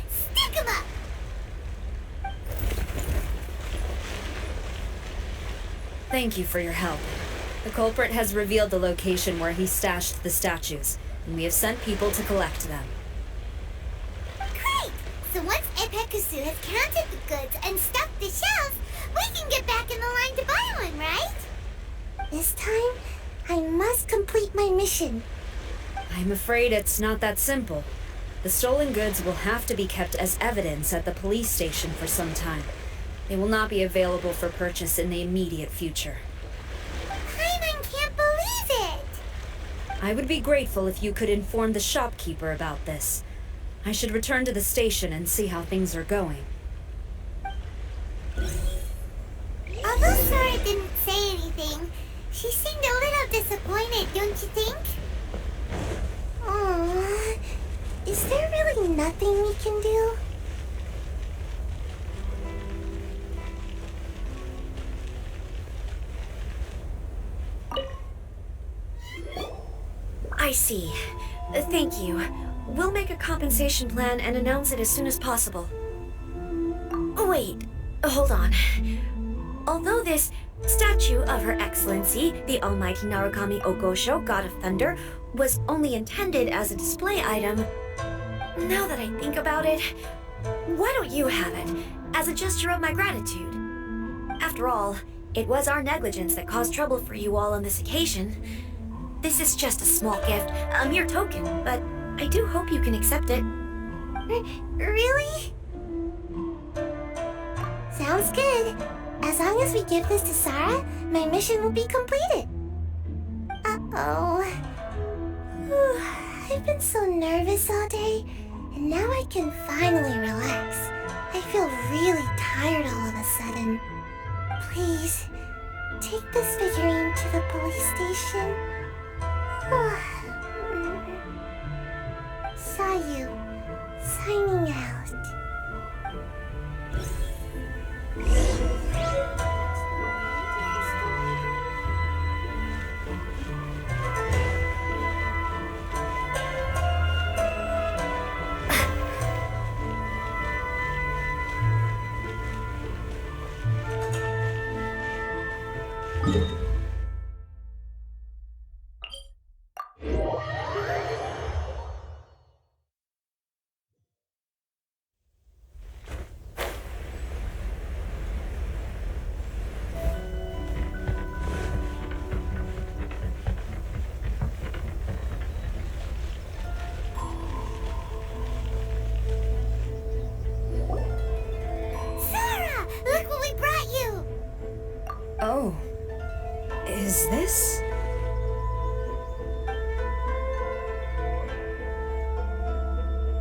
Stick 'em up! Thank you for your help. The culprit has revealed the location where he stashed the statues, and we have sent people to collect them. Great! So once Epekusu has counted the goods and stuffed the shelves, we can get back in the line to buy one, right? This time, I must complete my mission. I'm afraid it's not that simple. The stolen goods will have to be kept as evidence at the police station for some time. They will not be available for purchase in the immediate future. Paimon can't believe it! I would be grateful if you could inform the shopkeeper about this. I should return to the station and see how things are going. Although Sora didn't say anything, she seemed a little disappointed, don't you think? Aww. Is there really nothing we can do? I see. Thank you. We'll make a compensation plan and announce it as soon as possible. Wait, hold on. Although this statue of Her Excellency, the Almighty Narukami Ogosho, God of Thunder, was only intended as a display item, now that I think about it, why don't you have it, as a gesture of my gratitude? After all, it was our negligence that caused trouble for you all on this occasion. This is just a small gift, a mere token, but I do hope you can accept it. Really? Sounds good. As long as we give this to Sarah, my mission will be completed. Uh-oh. Whew, I've been so nervous all day, and now I can finally relax. I feel really tired all of a sudden. Please, take this figurine to the police station. Sayu, signing out. Is this?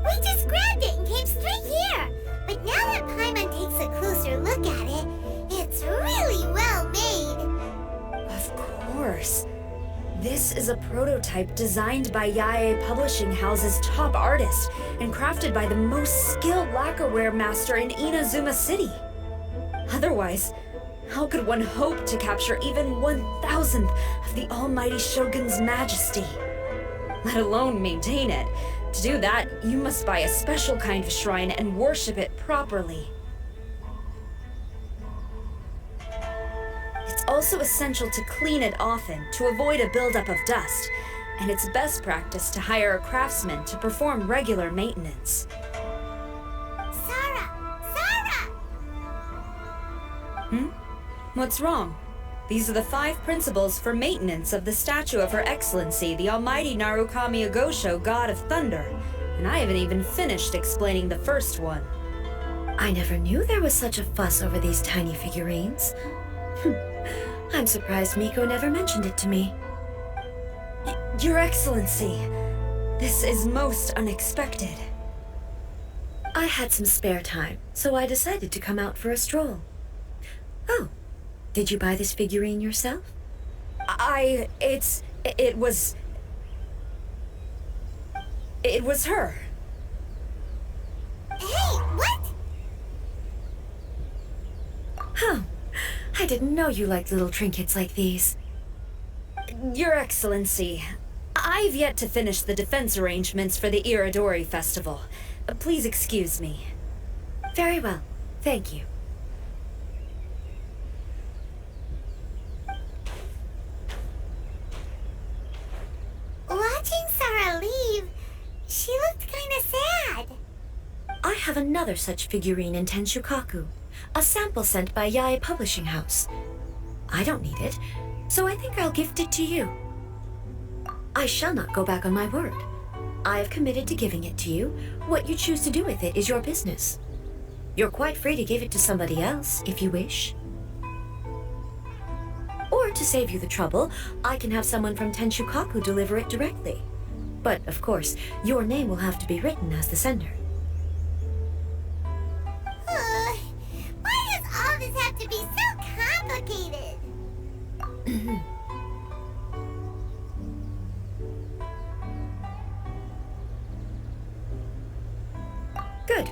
We just grabbed it and came straight here. But now that Paimon takes a closer look at it, it's really well made. Of course. This is a prototype designed by Yae Publishing House's top artist and crafted by the most skilled lacquerware master in Inazuma City. Otherwise, how could one hope to capture even 1,000th of the almighty Shogun's majesty? Let alone maintain it. To do that, you must buy a special kind of shrine and worship it properly. It's also essential to clean it often to avoid a buildup of dust, and it's best practice to hire a craftsman to perform regular maintenance. Sarah! Sarah! What's wrong? These are the 5 principles for maintenance of the statue of Her Excellency, the Almighty Narukami Ogosho, God of Thunder, and I haven't even finished explaining the first one. I never knew there was such a fuss over these tiny figurines. I'm surprised Miko never mentioned it to me. Your Excellency, this is most unexpected. I had some spare time, so I decided to come out for a stroll. Oh, did you buy this figurine yourself? It was her. Hey, what? Huh. I didn't know you liked little trinkets like these. Your Excellency, I've yet to finish the defense arrangements for the Iridori Festival. Please excuse me. Very well. Thank you. Watching Sarah leave, she looked kinda sad. I have another such figurine in Tenshukaku, a sample sent by Yae Publishing House. I don't need it, so I think I'll gift it to you. I shall not go back on my word. I have committed to giving it to you. What you choose to do with it is your business. You're quite free to give it to somebody else, if you wish. Or to save you the trouble, I can have someone from Tenshukaku deliver it directly. But, of course, your name will have to be written as the sender. Why does all this have to be so complicated? Good.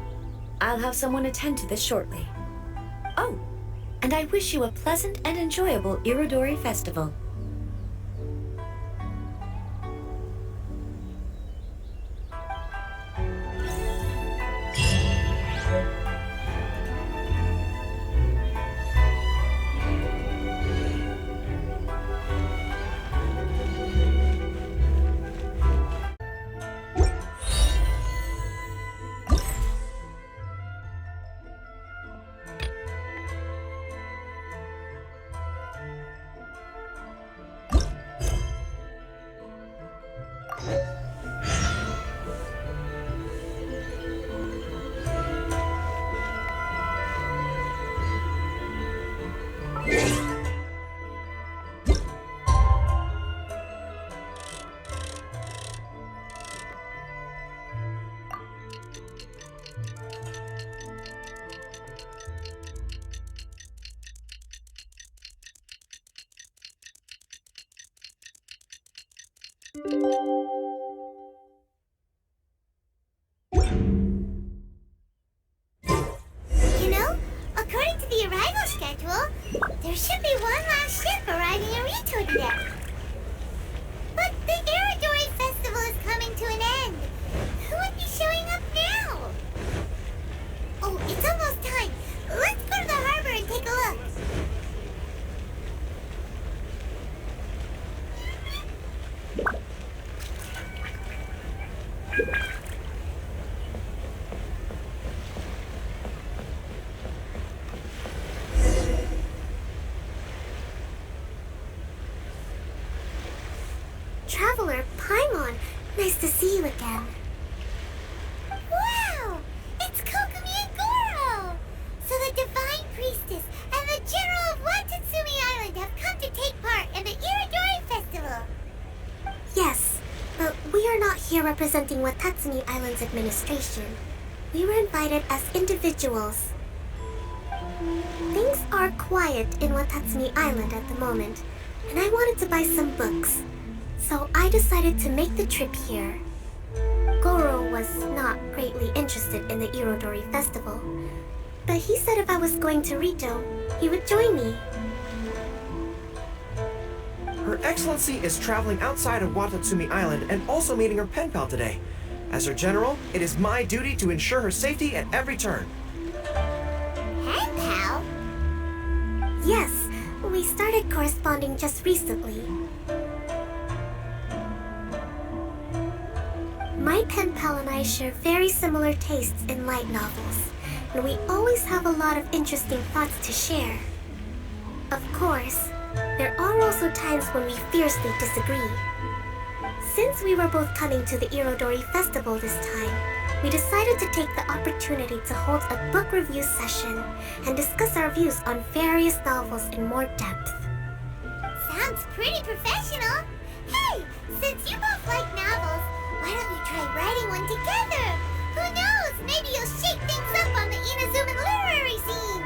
I'll have someone attend to this shortly. Oh, and I wish you a pleasant and enjoyable Iridori Festival. You know, according to the arrival schedule, there should be one last ship arriving in Rito today. But the Iridori Festival is coming to an end. Who would be showing up now? Oh, it's almost time. Let's go to the harbor and take a look. Traveler Paimon, nice to see you again. Wow! It's Kokomi and Goro! So the Divine Priestess and the General of Watatsumi Island have come to take part in the Iridori here representing Watatsumi Island's administration. We were invited as individuals. Things are quiet in Watatsumi Island at the moment, and I wanted to buy some books. So I decided to make the trip here. Goro was not greatly interested in the Irodori festival, but he said if I was going to Rito, he would join me. Her Excellency is traveling outside of Watatsumi Island and also meeting her pen pal today. As her general, it is my duty to ensure her safety at every turn. Pen pal? Yes, we started corresponding just recently. My pen pal and I share very similar tastes in light novels, and we always have a lot of interesting thoughts to share. Of course, there are also times when we fiercely disagree. Since we were both coming to the Irodori Festival this time, we decided to take the opportunity to hold a book review session and discuss our views on various novels in more depth. Sounds pretty professional. Hey, since you both like novels, why don't you try writing one together? Who knows, maybe you'll shake things up on the Inazuman literary scene.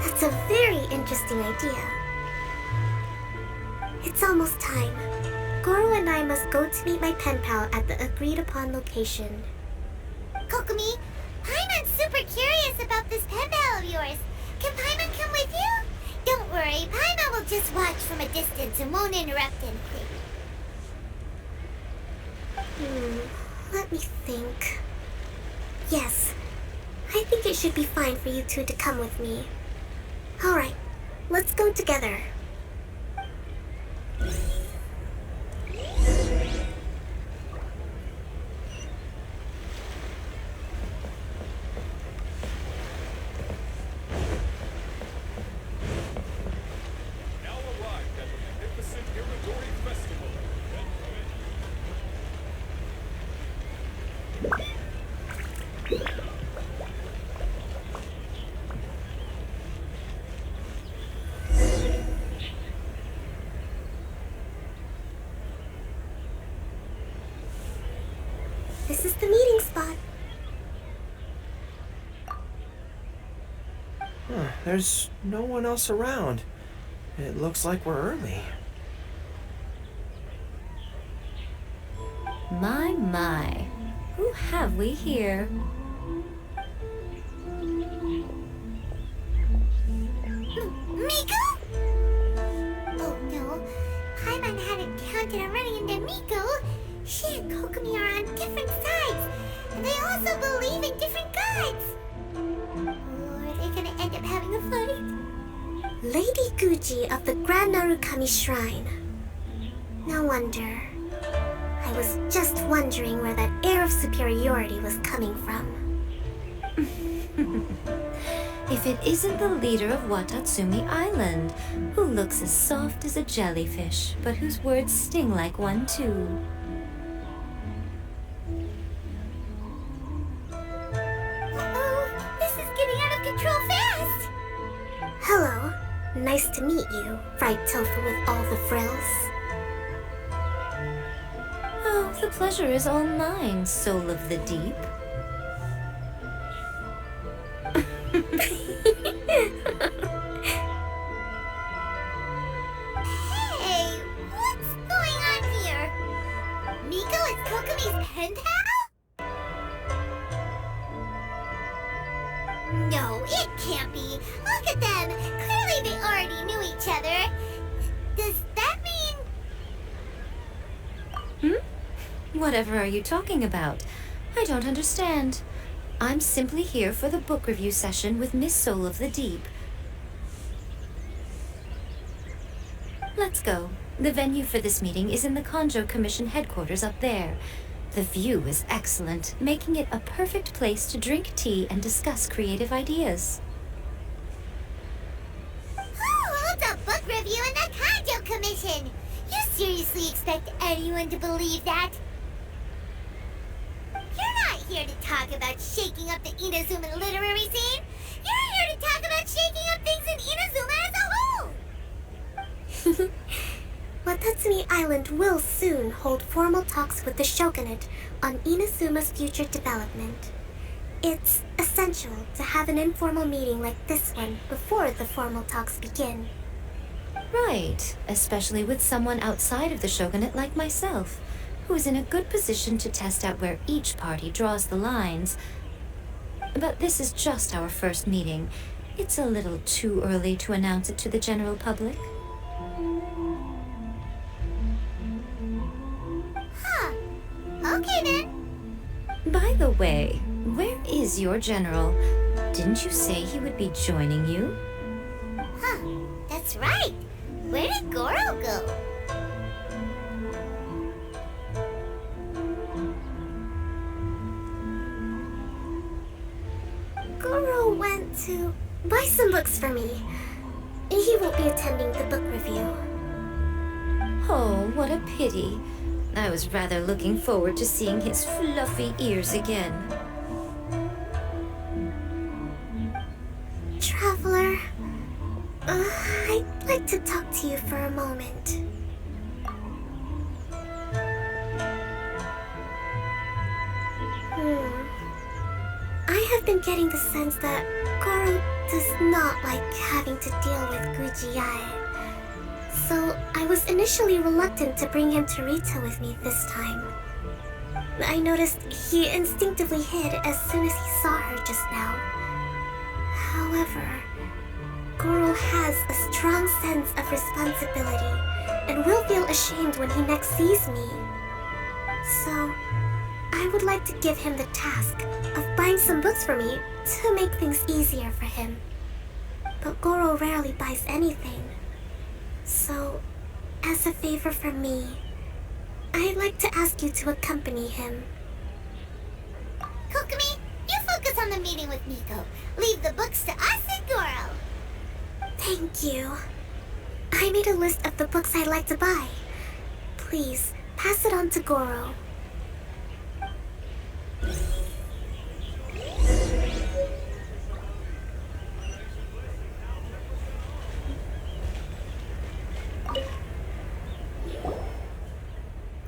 That's a very interesting idea. It's almost time. Goro and I must go to meet my pen pal at the agreed-upon location. Kokomi, Paimon's super curious about this pen pal of yours. Can Paimon come with you? Don't worry, Paimon will just watch from a distance and won't interrupt anything. Let me think. Yes, I think it should be fine for you two to come with me. Alright, let's go together. This is the meeting spot. There's no one else around. It looks like we're early. My. Who have we here? Miko? Oh no, Paimon hadn't counted on running into Miko. She and Kokomi are on different sides, and they also believe in different gods. Oh, are they gonna end up having a fight? Lady Guji of the Grand Narukami Shrine. No wonder. I was just wondering where that air of superiority was coming from. If it isn't the leader of Watatsumi Island, who looks as soft as a jellyfish, but whose words sting like one too. Hello. Nice to meet you, fried tofu with all the frills. Oh, the pleasure is all mine, soul of the deep. Hey, what's going on here? Miko is Kokomi's pen pal? No, it can't be. Look at them. Clearly they already knew each other. Does that mean... Whatever are you talking about? I don't understand. I'm simply here for the book review session with Miss Soul of the Deep. Let's go. The venue for this meeting is in the Konjo Commission headquarters up there. The view is excellent, making it a perfect place to drink tea and discuss creative ideas. Who holds a book review in the Konjo Commission? You seriously expect anyone to believe that? You're not here to talk about shaking up the Inazuman literary scene. You're here to talk about shaking up things in Inazuma as a whole. What Watatsumi Island will soon hold formal talks with the shogunate on Inazuma's future development. It's essential to have an informal meeting like this one before the formal talks begin. Right, especially with someone outside of the shogunate like myself, who is in a good position to test out where each party draws the lines. But this is just our first meeting. It's a little too early to announce it to the general public. Huh. Okay then. By the way, where is your general? Didn't you say he would be joining you? Huh. That's right. Where did Goro go? Goro went to buy some books for me. He won't be attending the book review. Oh, what a pity. I was rather looking forward to seeing his fluffy ears again. Traveler, I'd like to talk to you for a moment. I have been getting the sense that Goro does not like having to deal with Gujiai. So I was initially reluctant to bring him to Rita with me this time. I noticed he instinctively hid as soon as he saw her just now. However, Goro has a strong sense of responsibility and will feel ashamed when he next sees me. So, I would like to give him the task of buying some books for me to make things easier for him. But Goro rarely buys anything. So, as a favor from me, I'd like to ask you to accompany him. Kokomi, you focus on the meeting with Miko. Leave the books to us and Goro. Thank you. I made a list of the books I'd like to buy. Please, pass it on to Goro.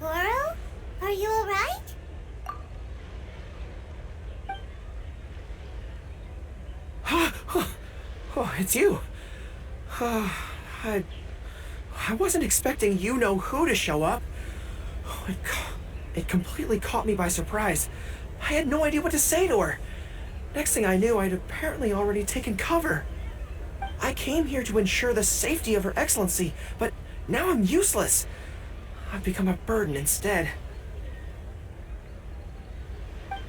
Goro? Are you alright? Oh, it's you. I wasn't expecting you-know-who to show up. Oh, it completely caught me by surprise. I had no idea what to say to her. Next thing I knew, I'd apparently already taken cover. I came here to ensure the safety of Her Excellency, but now I'm useless. I've become a burden instead.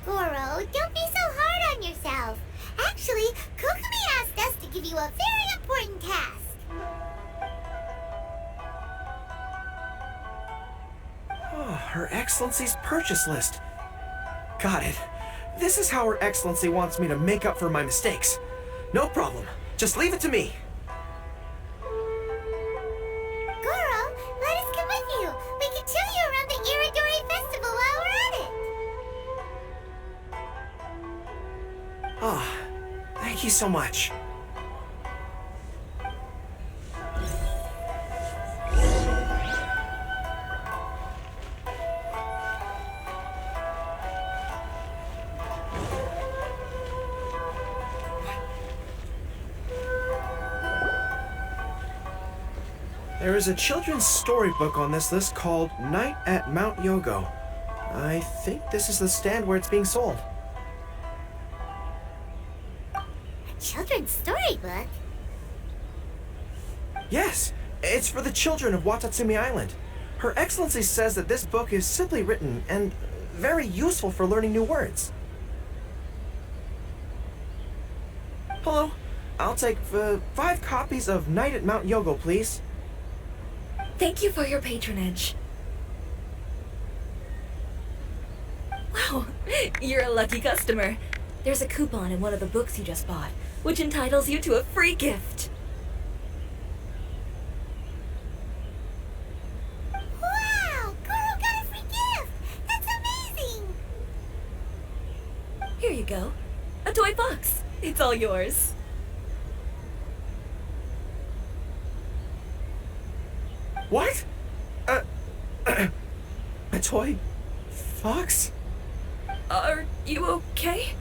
Goro, don't be so hard on yourself. Actually, Kokomi asked us to give you a very important task. Oh, Her Excellency's purchase list. Got it. This is how Her Excellency wants me to make up for my mistakes. No problem. Just leave it to me. Goro, let us come with you. We can show you around the Iridori Festival while we're at it. Ah, thank you so much. There is a children's storybook on this list called Night at Mount Yogo. I think this is the stand where it's being sold. A children's storybook? Yes, it's for the children of Watatsumi Island. Her Excellency says that this book is simply written and very useful for learning new words. Hello, I'll take 5 copies of Night at Mount Yogo, please. Thank you for your patronage. Wow, you're a lucky customer. There's a coupon in one of the books you just bought, which entitles you to a free gift. Wow! Goro got a free gift! That's amazing! Here you go. A toy box. It's all yours. What? A toy fox? Are you okay?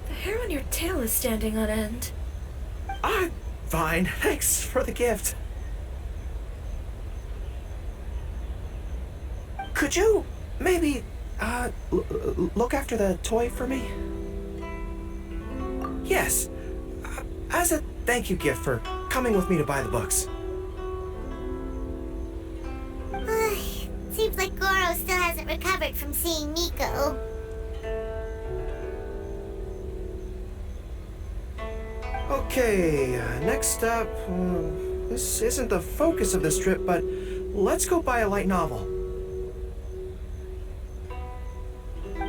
The hair on your tail is standing on end. I'm fine. Thanks for the gift. Could you maybe, look after the toy for me? Yes. As a thank you gift for coming with me to buy the books. Seems like Goro still hasn't recovered from seeing Nico. Okay, next up, this isn't the focus of this trip, but let's go buy a light novel.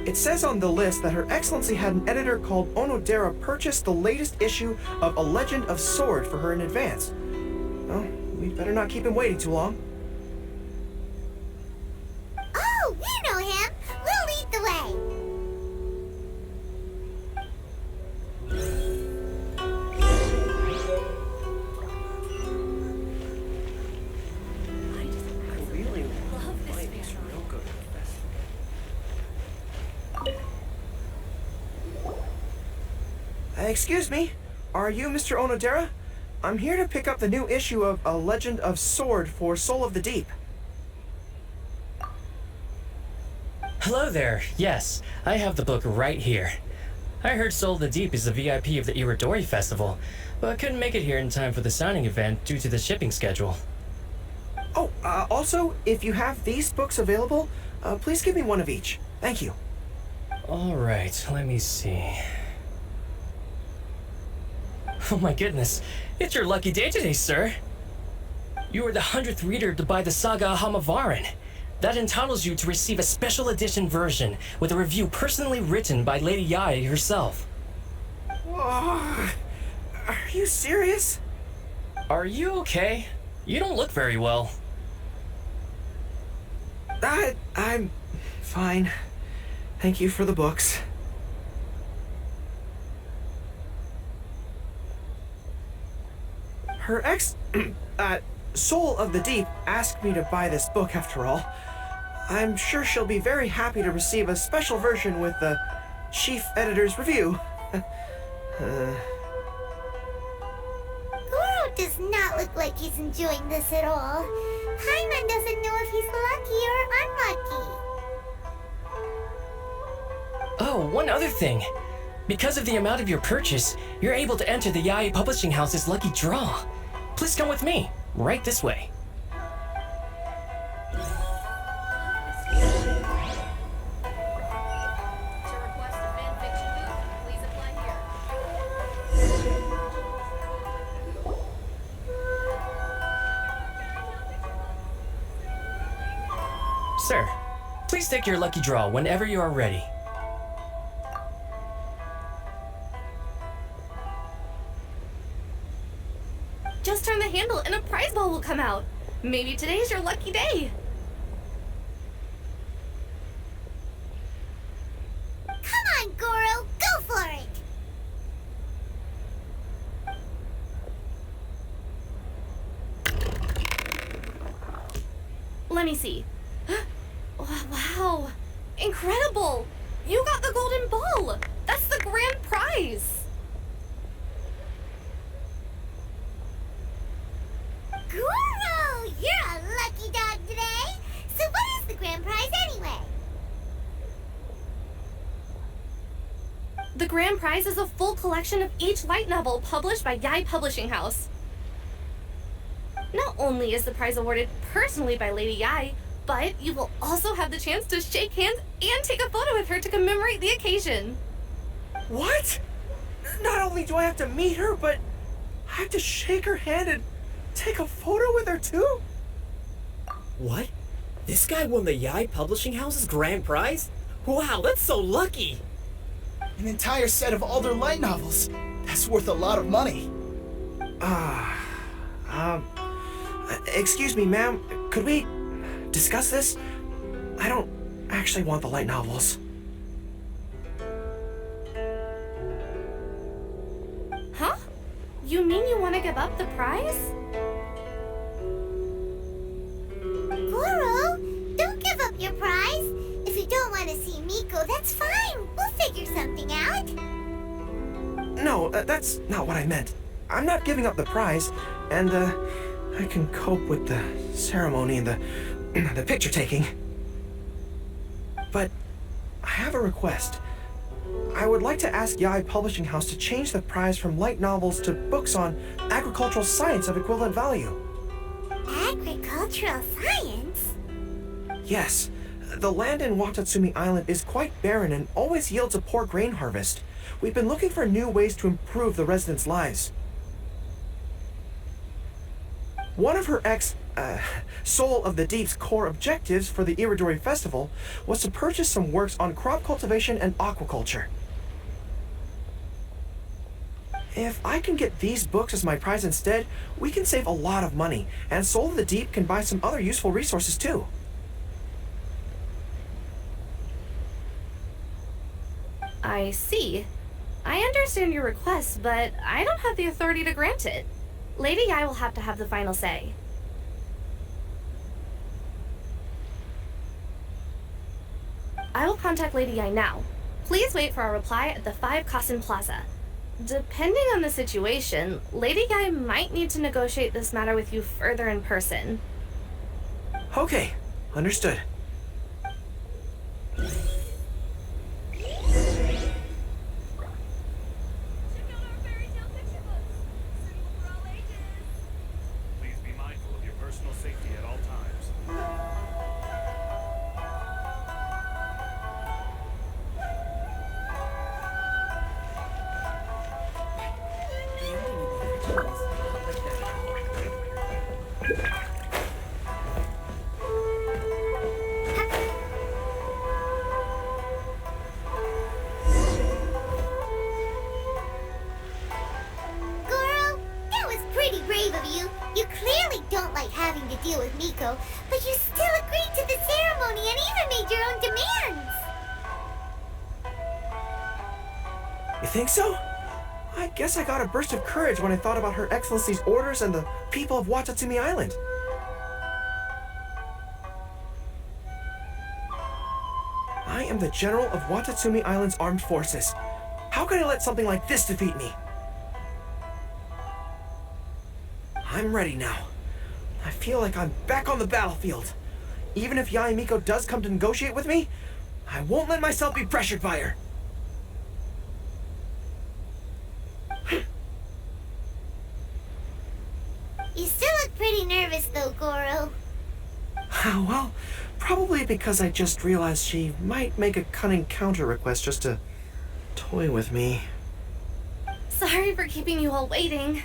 It says on the list that Her Excellency had an editor called Onodera purchase the latest issue of A Legend of Sword for her in advance. Well, we'd better not keep him waiting too long. Oh, we know him! We'll lead the way! Excuse me, are you Mr. Onodera? I'm here to pick up the new issue of A Legend of Sword for Soul of the Deep. Hello there. Yes, I have the book right here. I heard Soul of the Deep is the VIP of the Iridori Festival, but couldn't make it here in time for the signing event due to the shipping schedule. Oh, also, if you have these books available, please give me one of each. Thank you. All right, let me see. Oh my goodness, it's your lucky day today, sir. You are the 100th reader to buy the Saga Hamavaran. That entitles you to receive a special edition version with a review personally written by Lady Yae herself. Whoa, are you serious? Are you okay? You don't look very well. I'm fine. Thank you for the books. Her Soul of the Deep asked me to buy this book after all. I'm sure she'll be very happy to receive a special version with the chief editor's review. Goro does not look like he's enjoying this at all. Paimon doesn't know if he's lucky or unlucky. Oh, one other thing. Because of the amount of your purchase, you're able to enter the Yae Publishing House's lucky draw. Please come with me, right this way. Sir, please take your lucky draw whenever you are ready. Just turn the handle and a prize ball will come out. Maybe today's your lucky day. Come on, Goro, go for it! Let me see. Wow, incredible! You got the golden ball! That's the grand prize! Goro, you're a lucky dog today! So what is the grand prize anyway? The grand prize is a full collection of each light novel published by Yae Publishing House. Not only is the prize awarded personally by Lady Yae, but you will also have the chance to shake hands and take a photo with her to commemorate the occasion. What? Not only do I have to meet her, but I have to shake her hand and take a photo with her too? What? This guy won the Yae Publishing House's grand prize? Wow, that's so lucky! An entire set of all their light novels. That's worth a lot of money. Excuse me, ma'am. Could we discuss this? I don't actually want the light novels. Huh? You mean you want to give up the prize? Goro, something out. No, that's not what I meant. I'm not giving up the prize, and, I can cope with the ceremony and the picture taking. But I have a request. I would like to ask Yai Publishing House to change the prize from light novels to books on agricultural science of equivalent value. Agricultural science? Yes. The land in Watatsumi Island is quite barren and always yields a poor grain harvest. We've been looking for new ways to improve the residents' lives. One of her Soul of the Deep's core objectives for the Iridori Festival was to purchase some works on crop cultivation and aquaculture. If I can get these books as my prize instead, we can save a lot of money, and Soul of the Deep can buy some other useful resources too. I see. I understand your request, but I don't have the authority to grant it. Lady Yai will have to have the final say. I will contact Lady Yai now. Please wait for our reply at the 5 Kasen Plaza. Depending on the situation, Lady Yai might need to negotiate this matter with you further in person. Okay, understood. But you still agreed to the ceremony and even made your own demands! You think so? I guess I got a burst of courage when I thought about Her Excellency's orders and the people of Watatsumi Island. I am the General of Watatsumi Island's armed forces. How can I let something like this defeat me? I'm ready now. I feel like I'm back on the battlefield. Even if Yae Miko does come to negotiate with me, I won't let myself be pressured by her. You still look pretty nervous though, Goro. Well, probably because I just realized she might make a cunning counter request just to toy with me. Sorry for keeping you all waiting.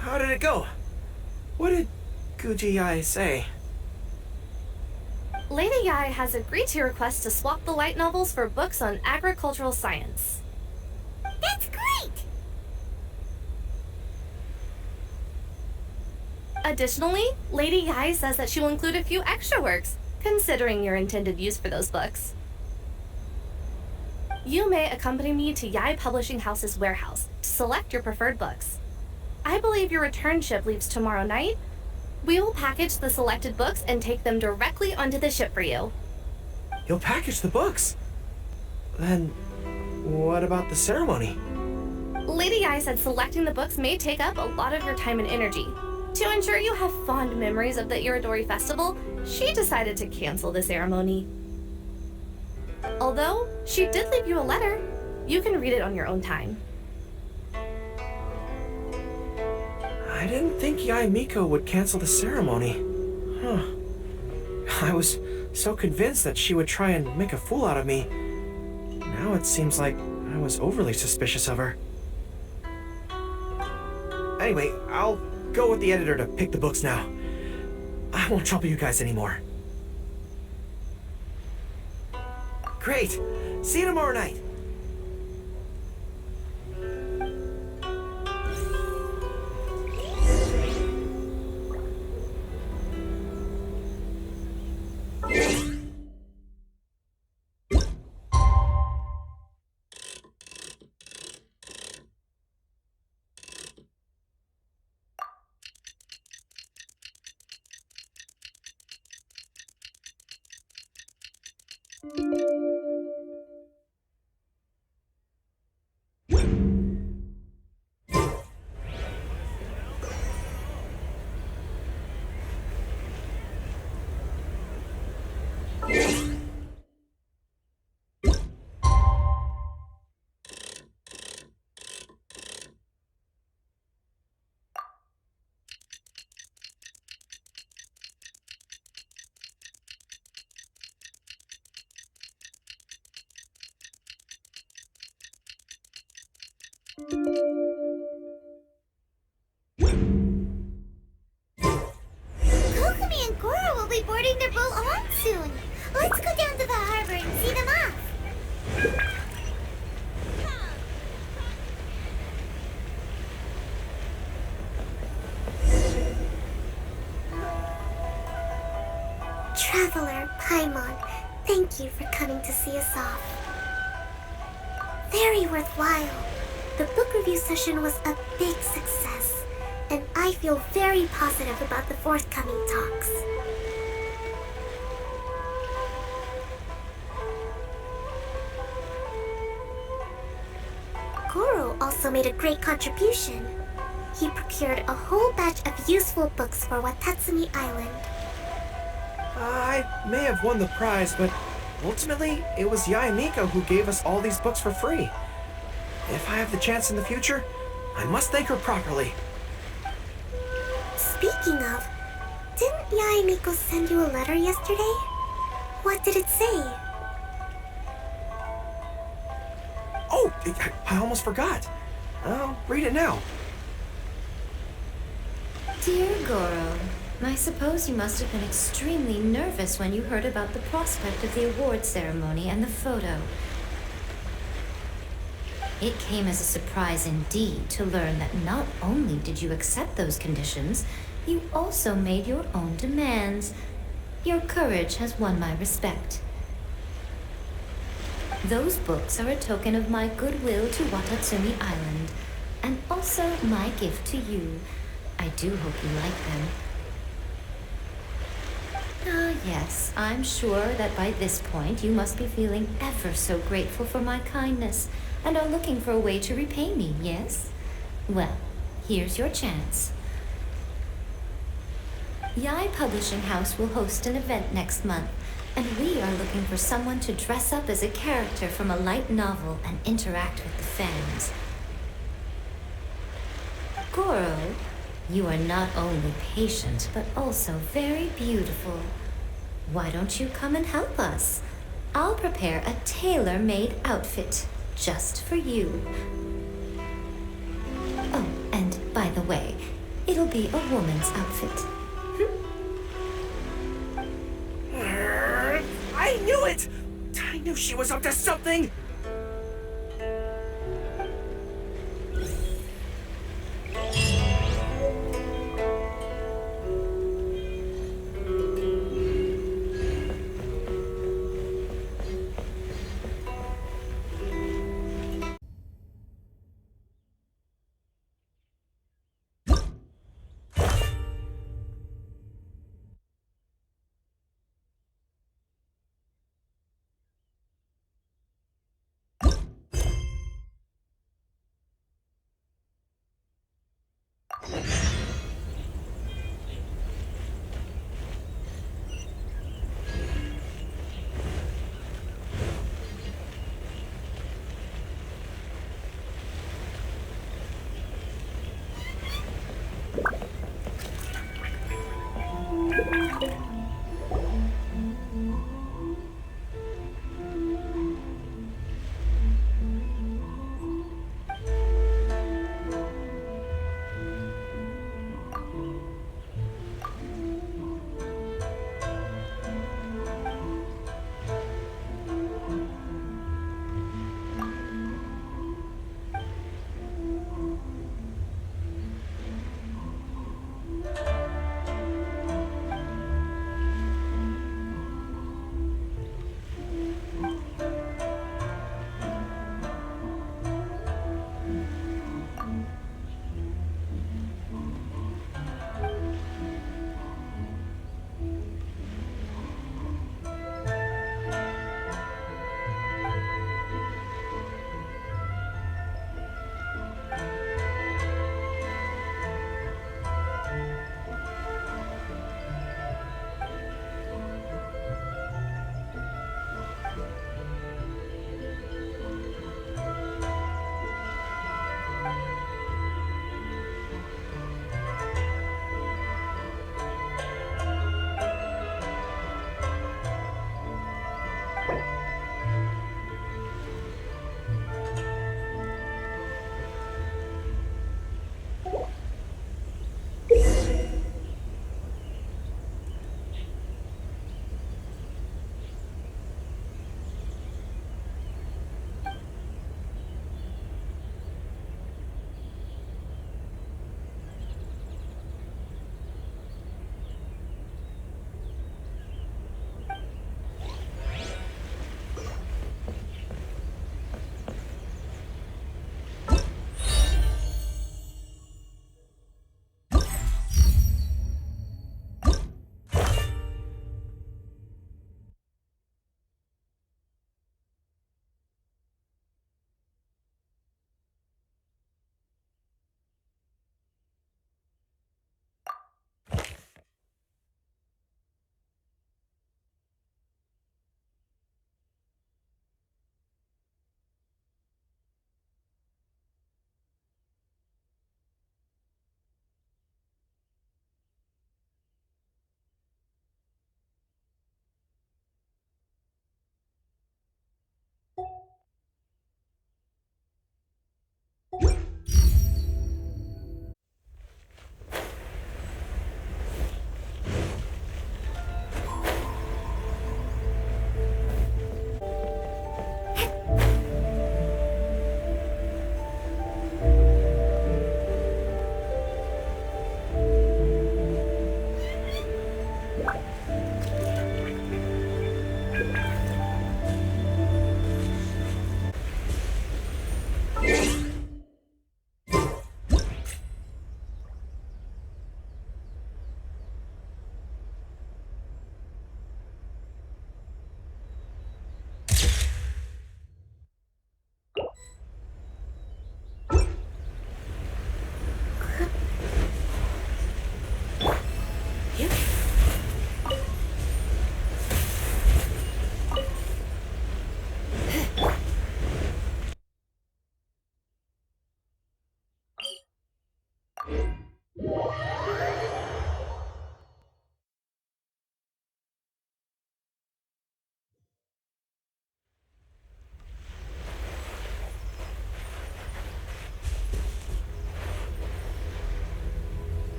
How did it go? What did Guji Yae say? Lady Yae has agreed to your request to swap the light novels for books on agricultural science. That's great! Additionally, Lady Yae says that she will include a few extra works, considering your intended use for those books. You may accompany me to Yae Publishing House's warehouse to select your preferred books. I believe your return ship leaves tomorrow night. We will package the selected books and take them directly onto the ship for you. You'll package the books? Then, what about the ceremony? Lady Yae said selecting the books may take up a lot of your time and energy. To ensure you have fond memories of the Iridori Festival, she decided to cancel the ceremony. Although, she did leave you a letter. You can read it on your own time. I didn't think Yae Miko would cancel the ceremony. Huh. I was so convinced that she would try and make a fool out of me. Now it seems like I was overly suspicious of her. Anyway, I'll go with the editor to pick the books now. I won't trouble you guys anymore. Great! See you tomorrow night! Let's go down to the harbor and see them off. Traveler Paimon, thank you for coming to see us off. Very worthwhile. The book review session was a big success, and I feel very positive about the forthcoming talks. Goro also made a great contribution. He procured a whole batch of useful books for Watatsumi Island. I may have won the prize, but ultimately, it was Yae Miko who gave us all these books for free. If I have the chance in the future, I must thank her properly. Speaking of, didn't Yae Miko send you a letter yesterday? What did it say? Oh, I almost forgot. I'll read it now. Dear Goro, I suppose you must have been extremely nervous when you heard about the prospect of the award ceremony and the photo. It came as a surprise indeed to learn that not only did you accept those conditions, you also made your own demands. Your courage has won my respect. Those books are a token of my goodwill to Watatsumi Island, and also my gift to you. I do hope you like them. Ah, yes, I'm sure that by this point you must be feeling ever so grateful for my kindness, and are looking for a way to repay me, yes? Well, here's your chance. Yae Publishing House will host an event next month, and we are looking for someone to dress up as a character from a light novel and interact with the fans. Goro, you are not only patient, but also very beautiful. Why don't you come and help us? I'll prepare a tailor-made outfit just for you. Oh, and by the way, it'll be a woman's outfit. I knew it! I knew she was up to something!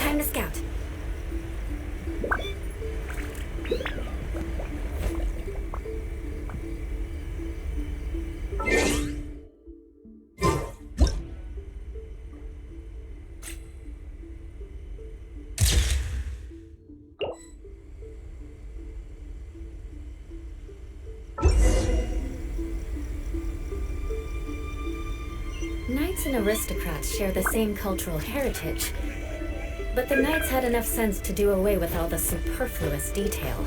Time to scout. Knights and aristocrats share the same cultural heritage, but the knights had enough sense to do away with all the superfluous detail.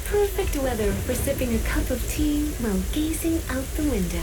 Perfect weather for sipping a cup of tea while gazing out the window.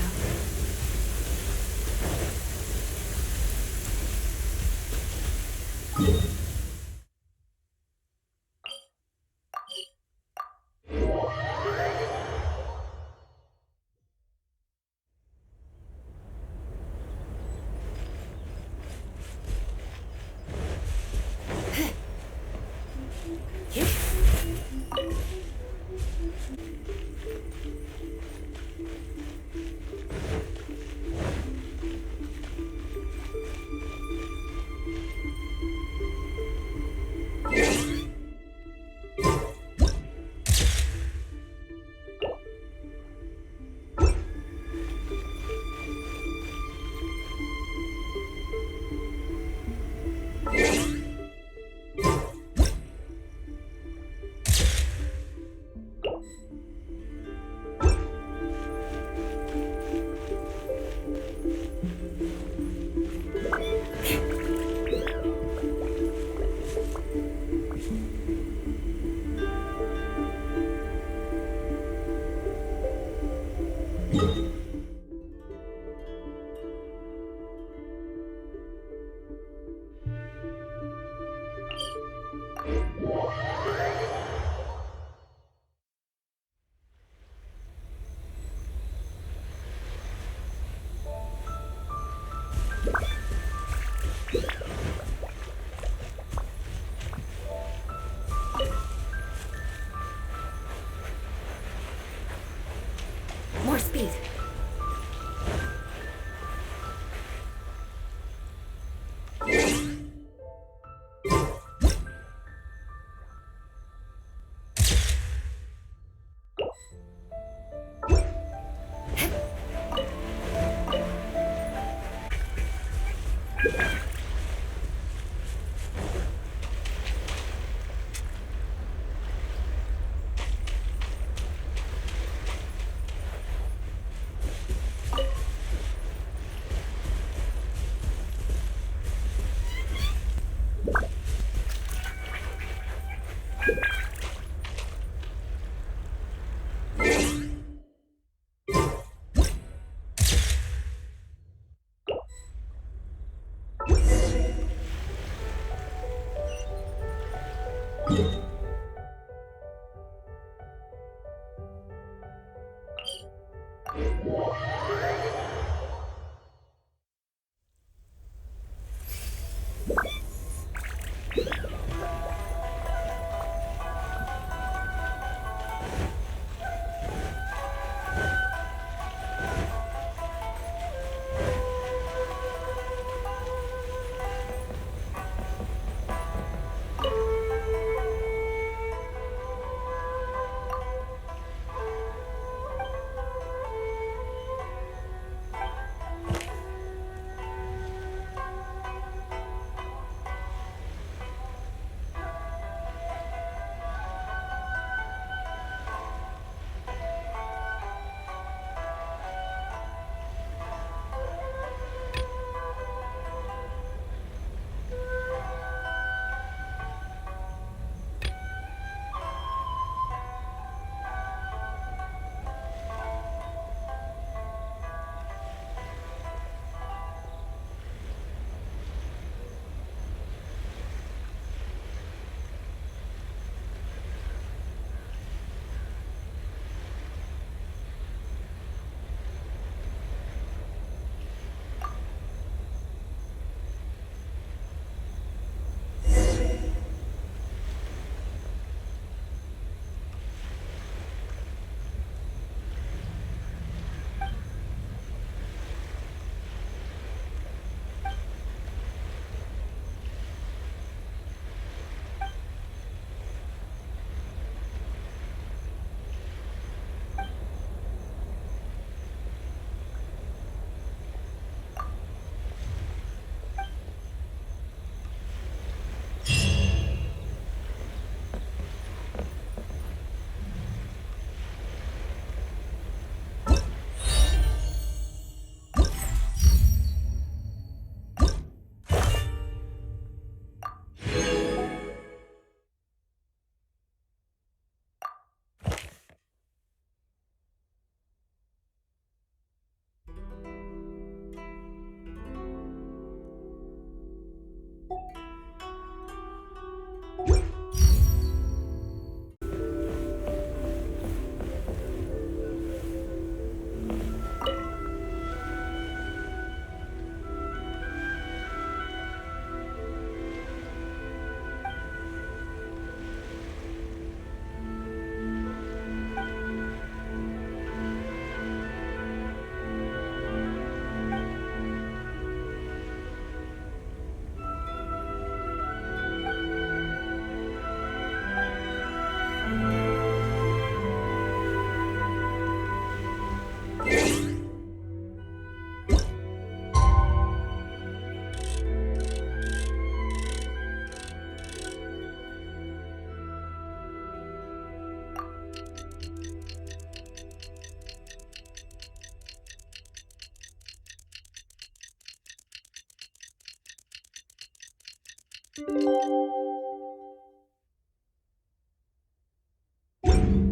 More speed.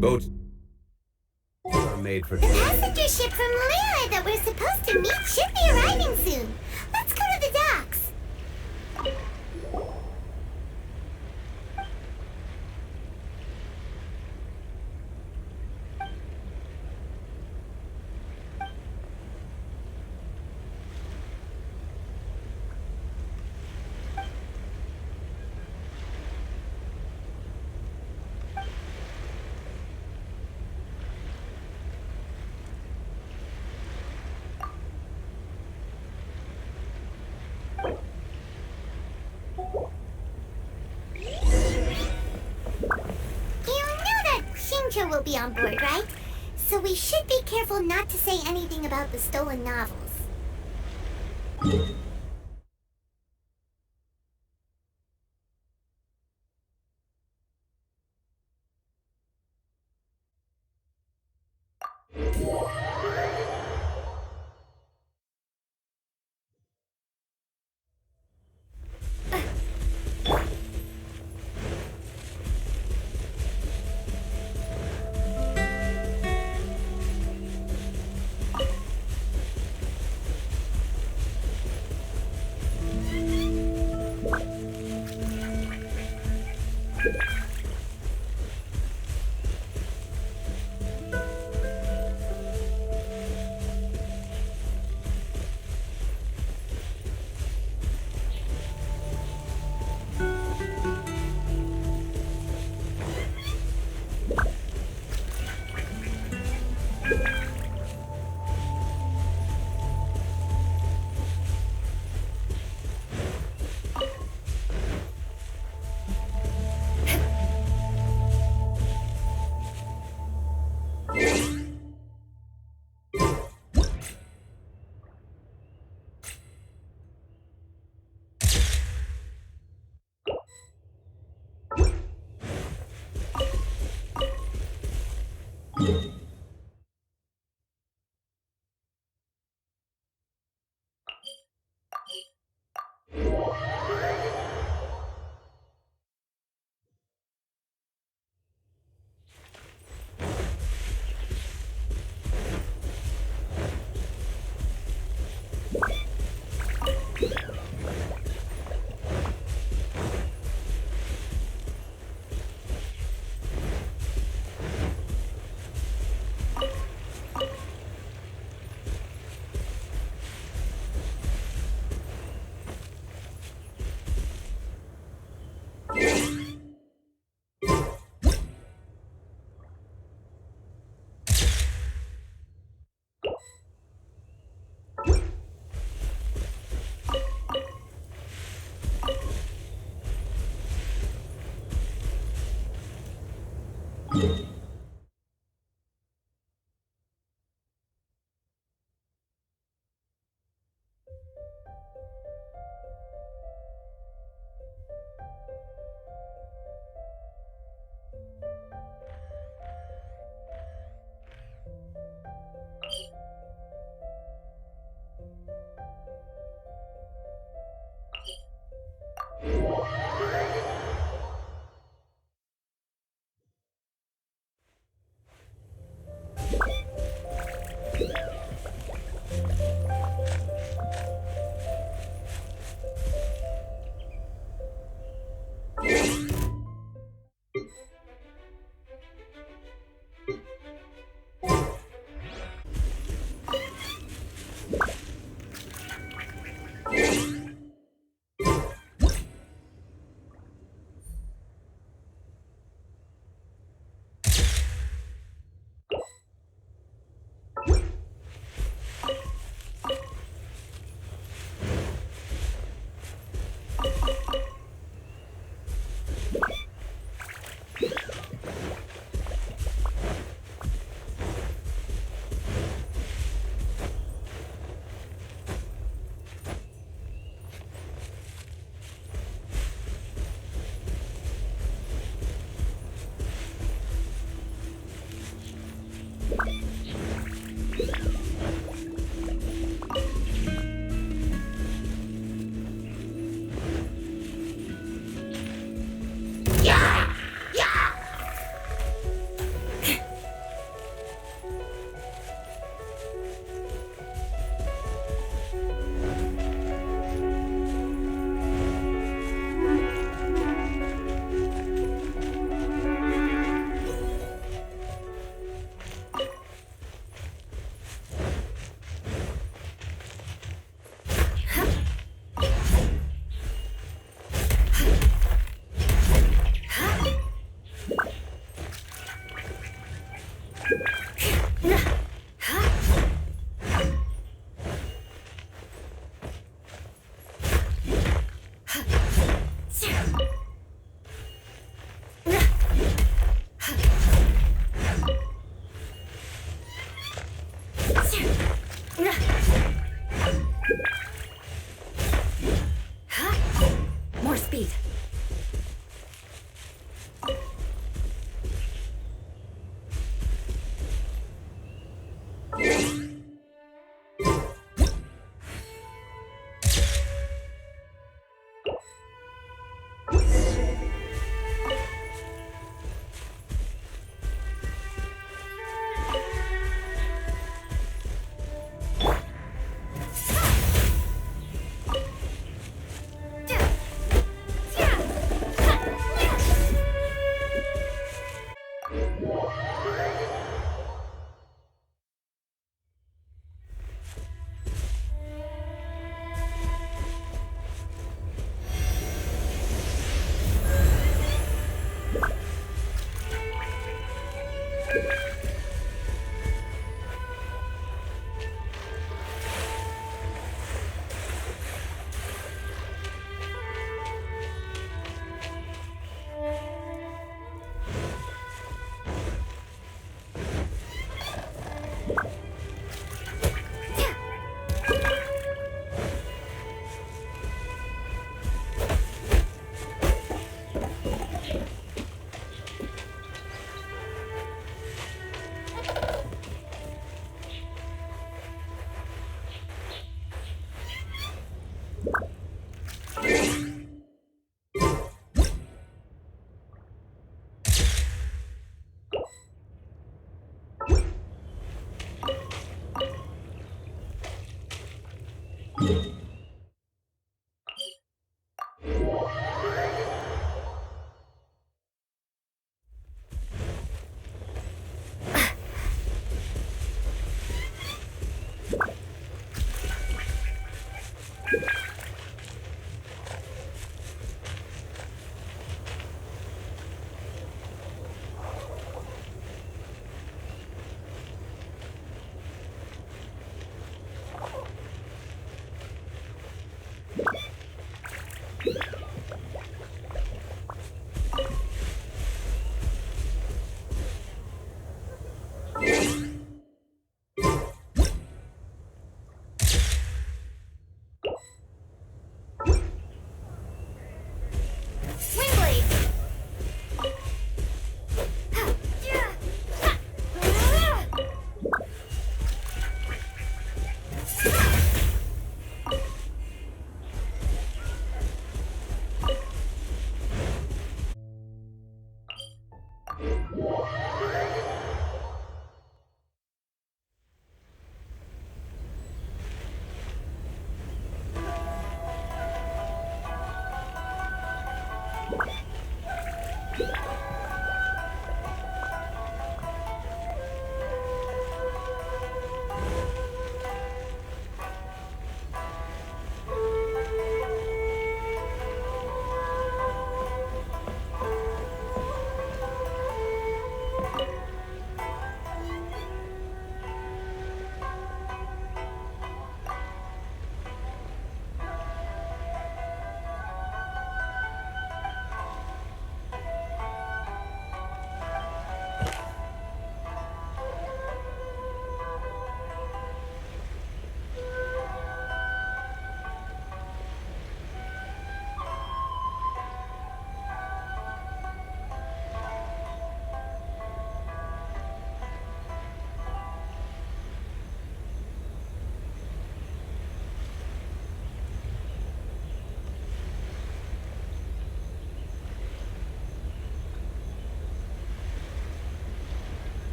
Boats are made for The passenger ship from Lira that we're supposed to meet should be arriving soon. Let's go to the docks. Will be on board, right? So we should be careful not to say anything about the stolen novels.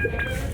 Hmm.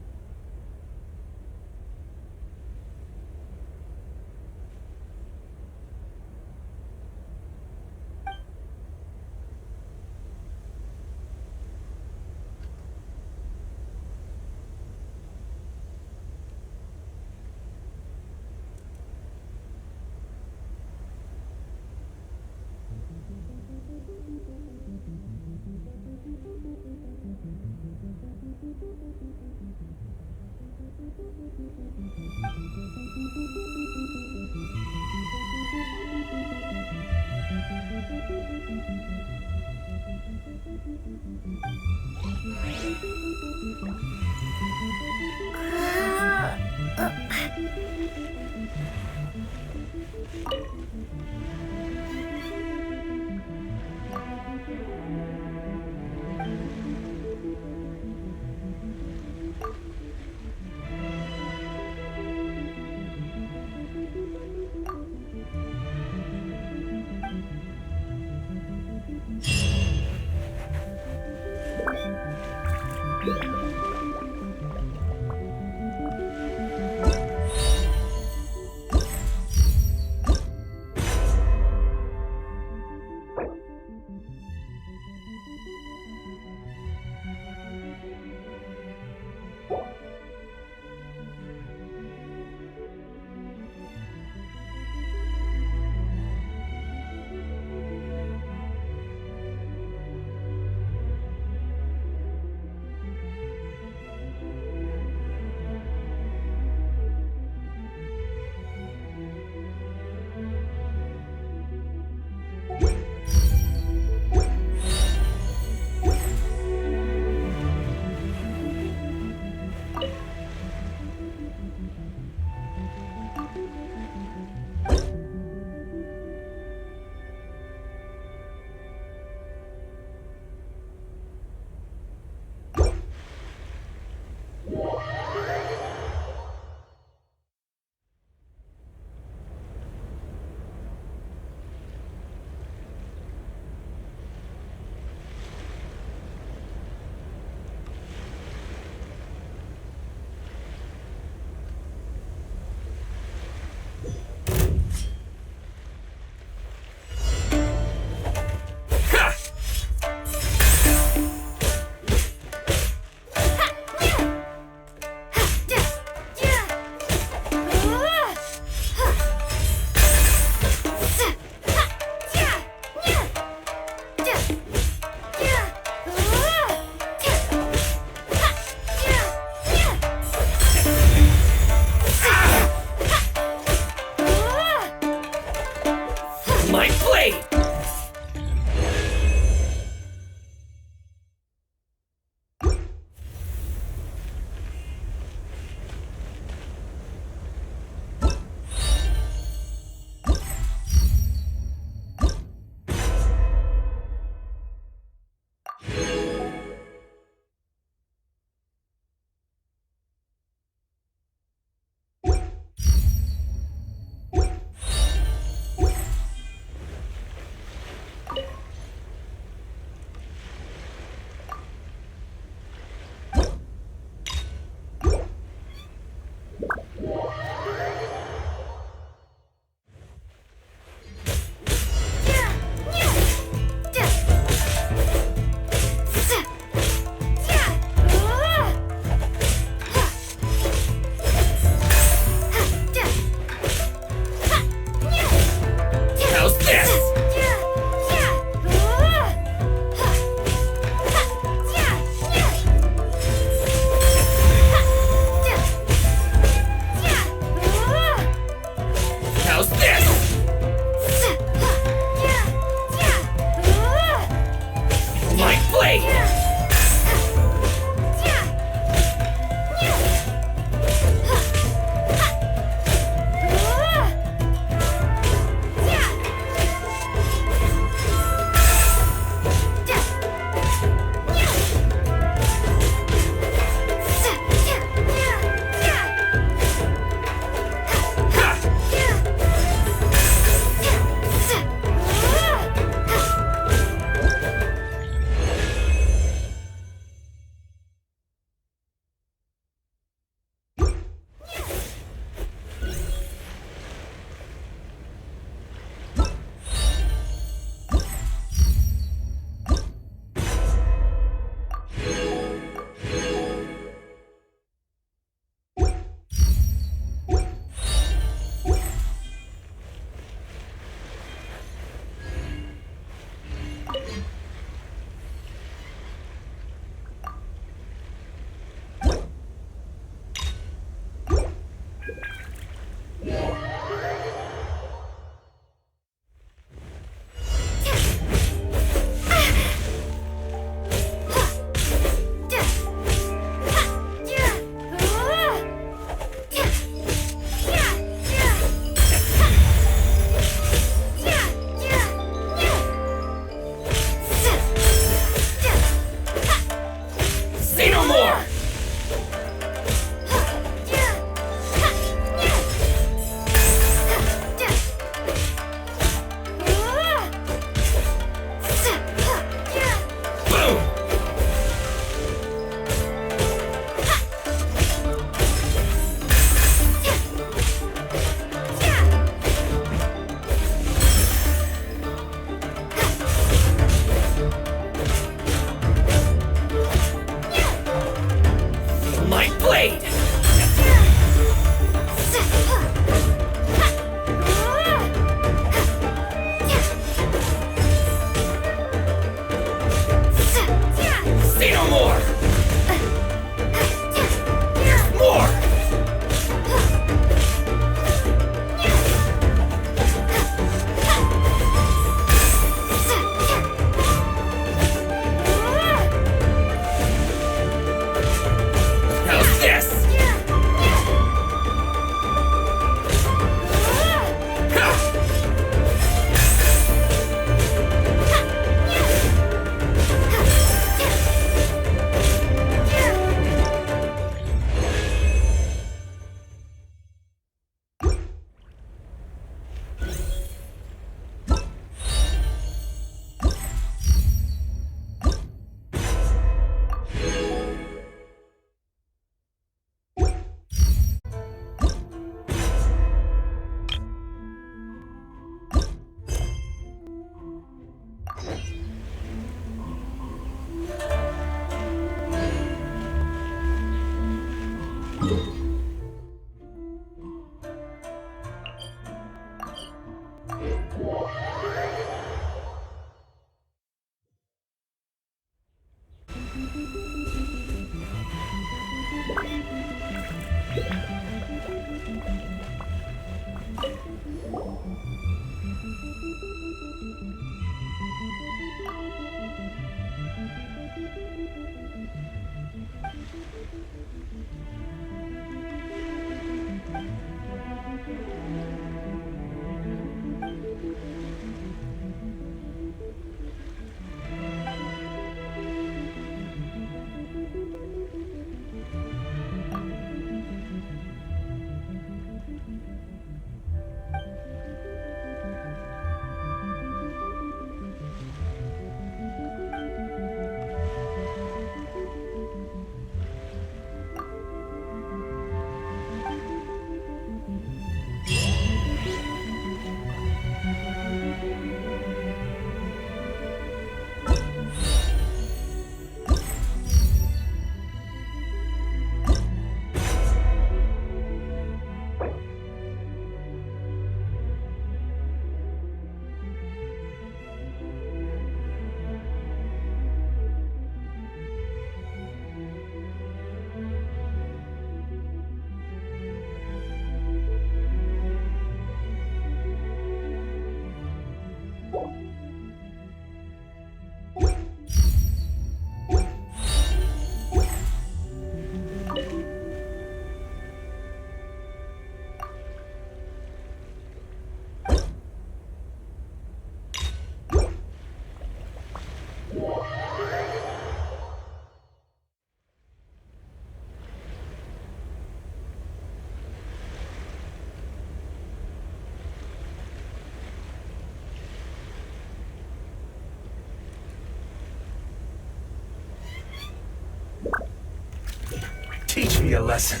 Teach me a lesson.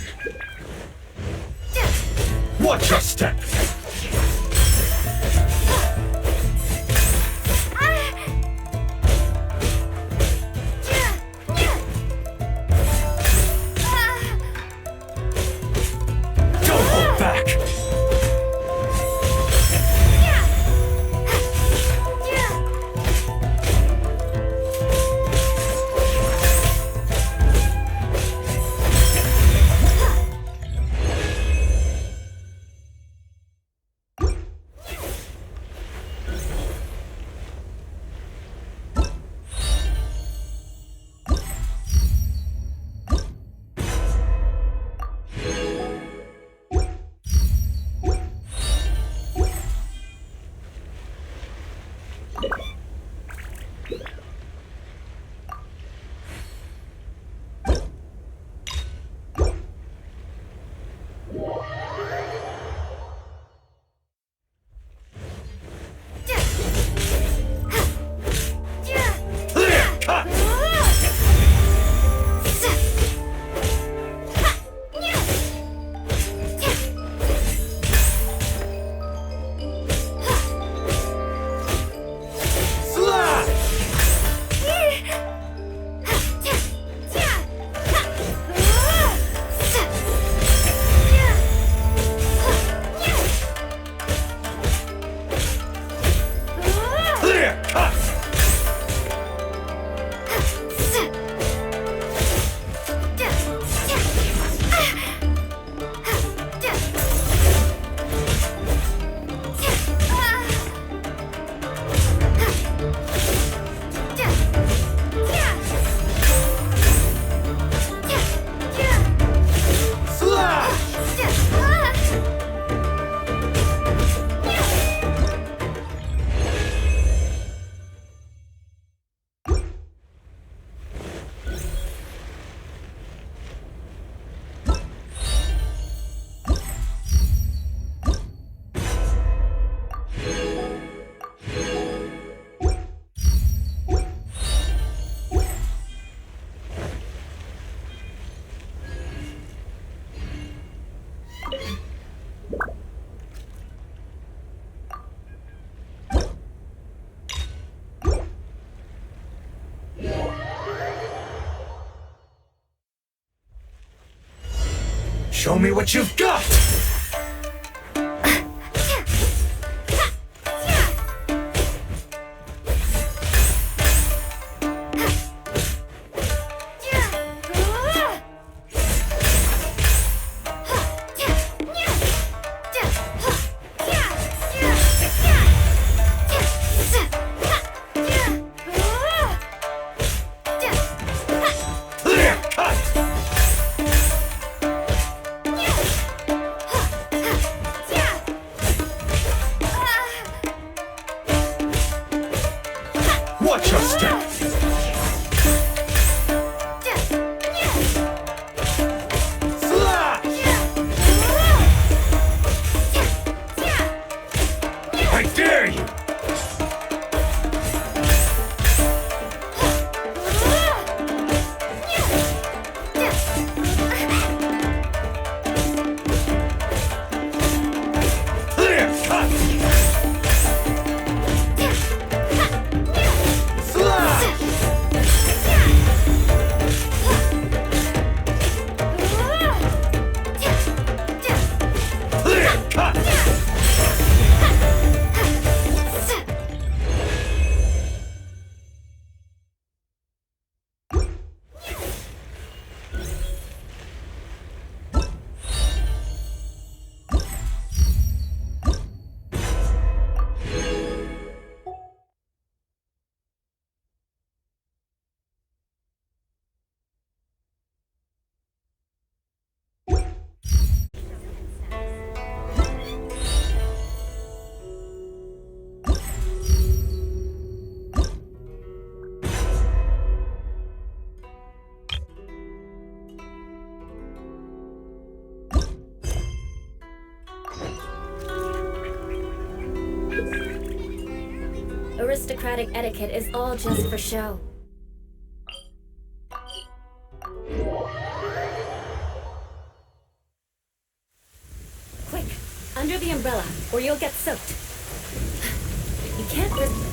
Watch your step. Don't hold back. Show me what you've got! aristocratic etiquette is all just for show. Quick, under the umbrella, or you'll get soaked. You can't risk...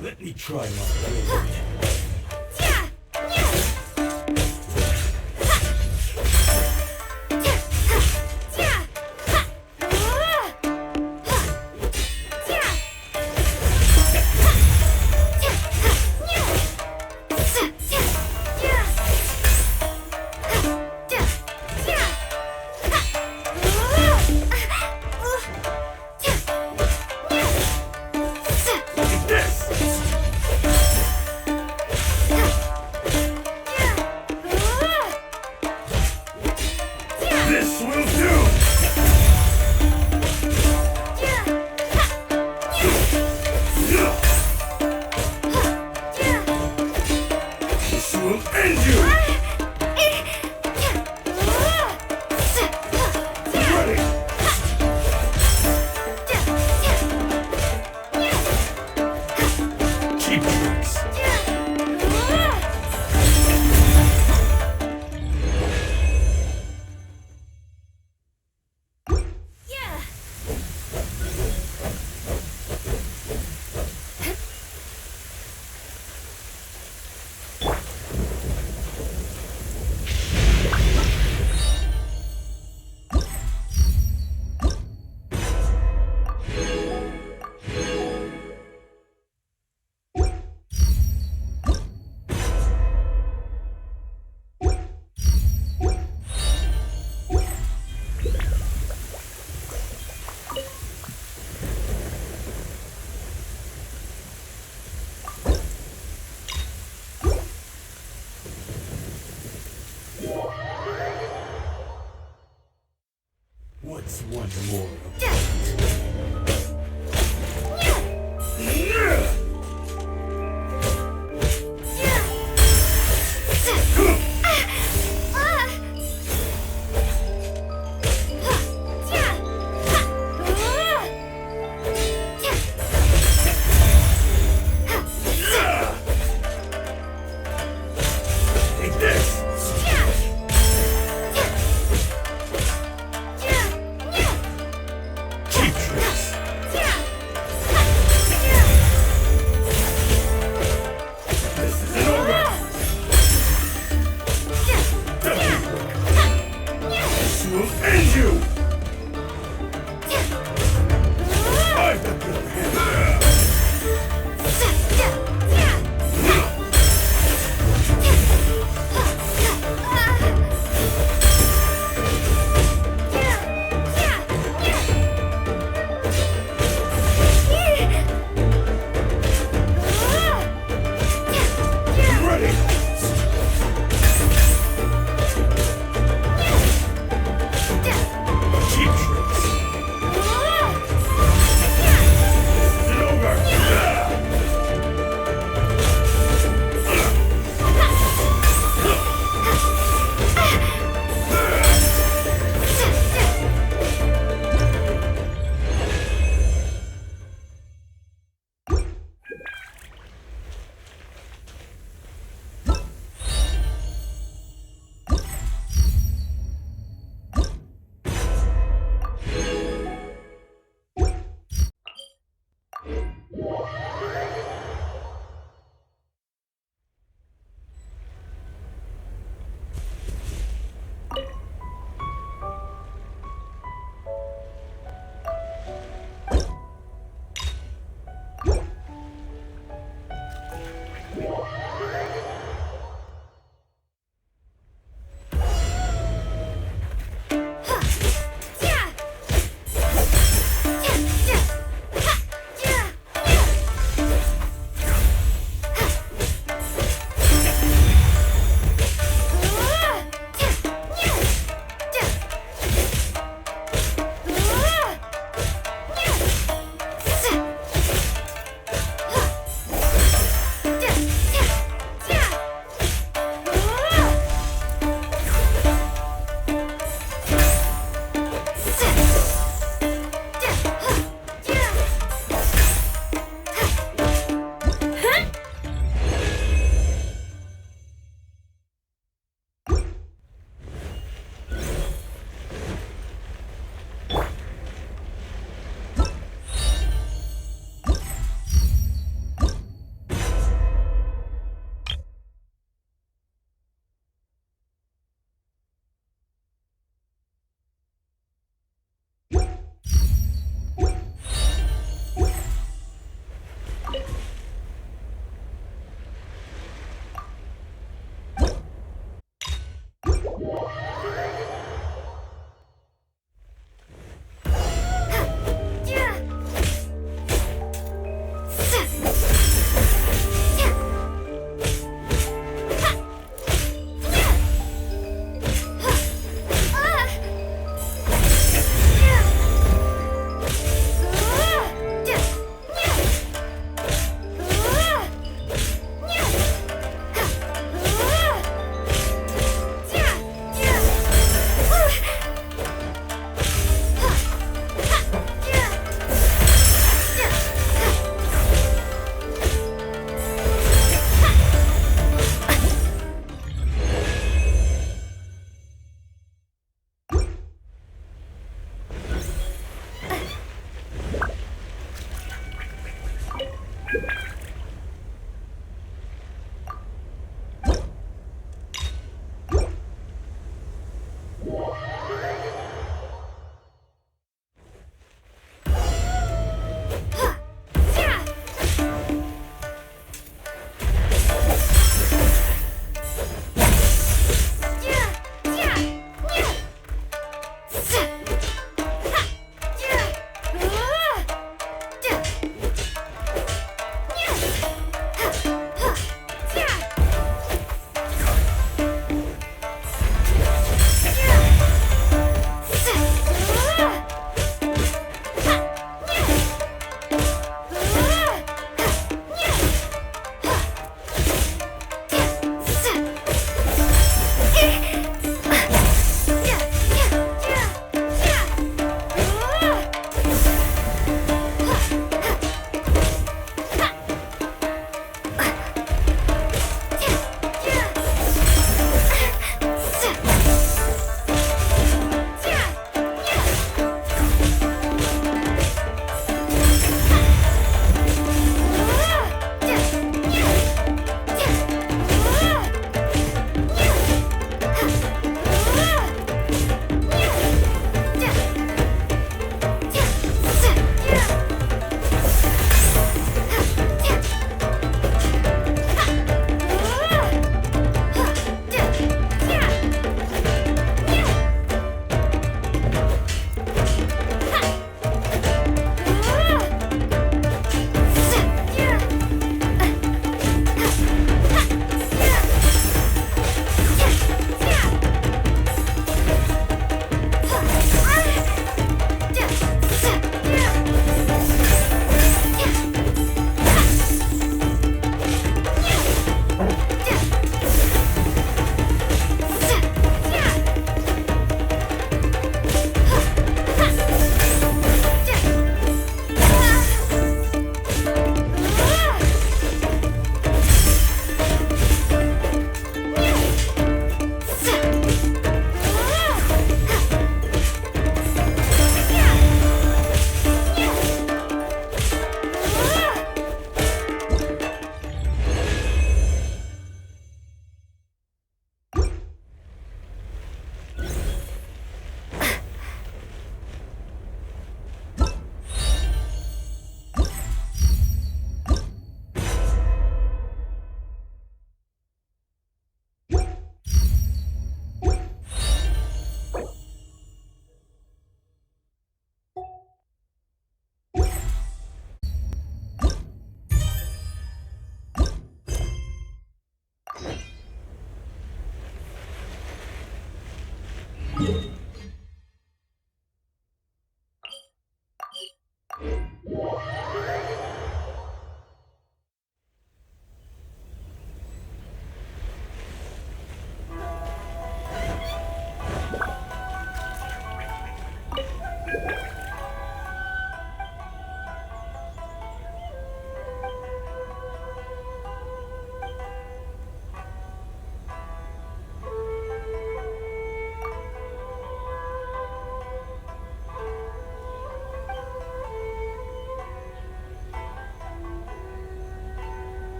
Let me try my blade. What's one more?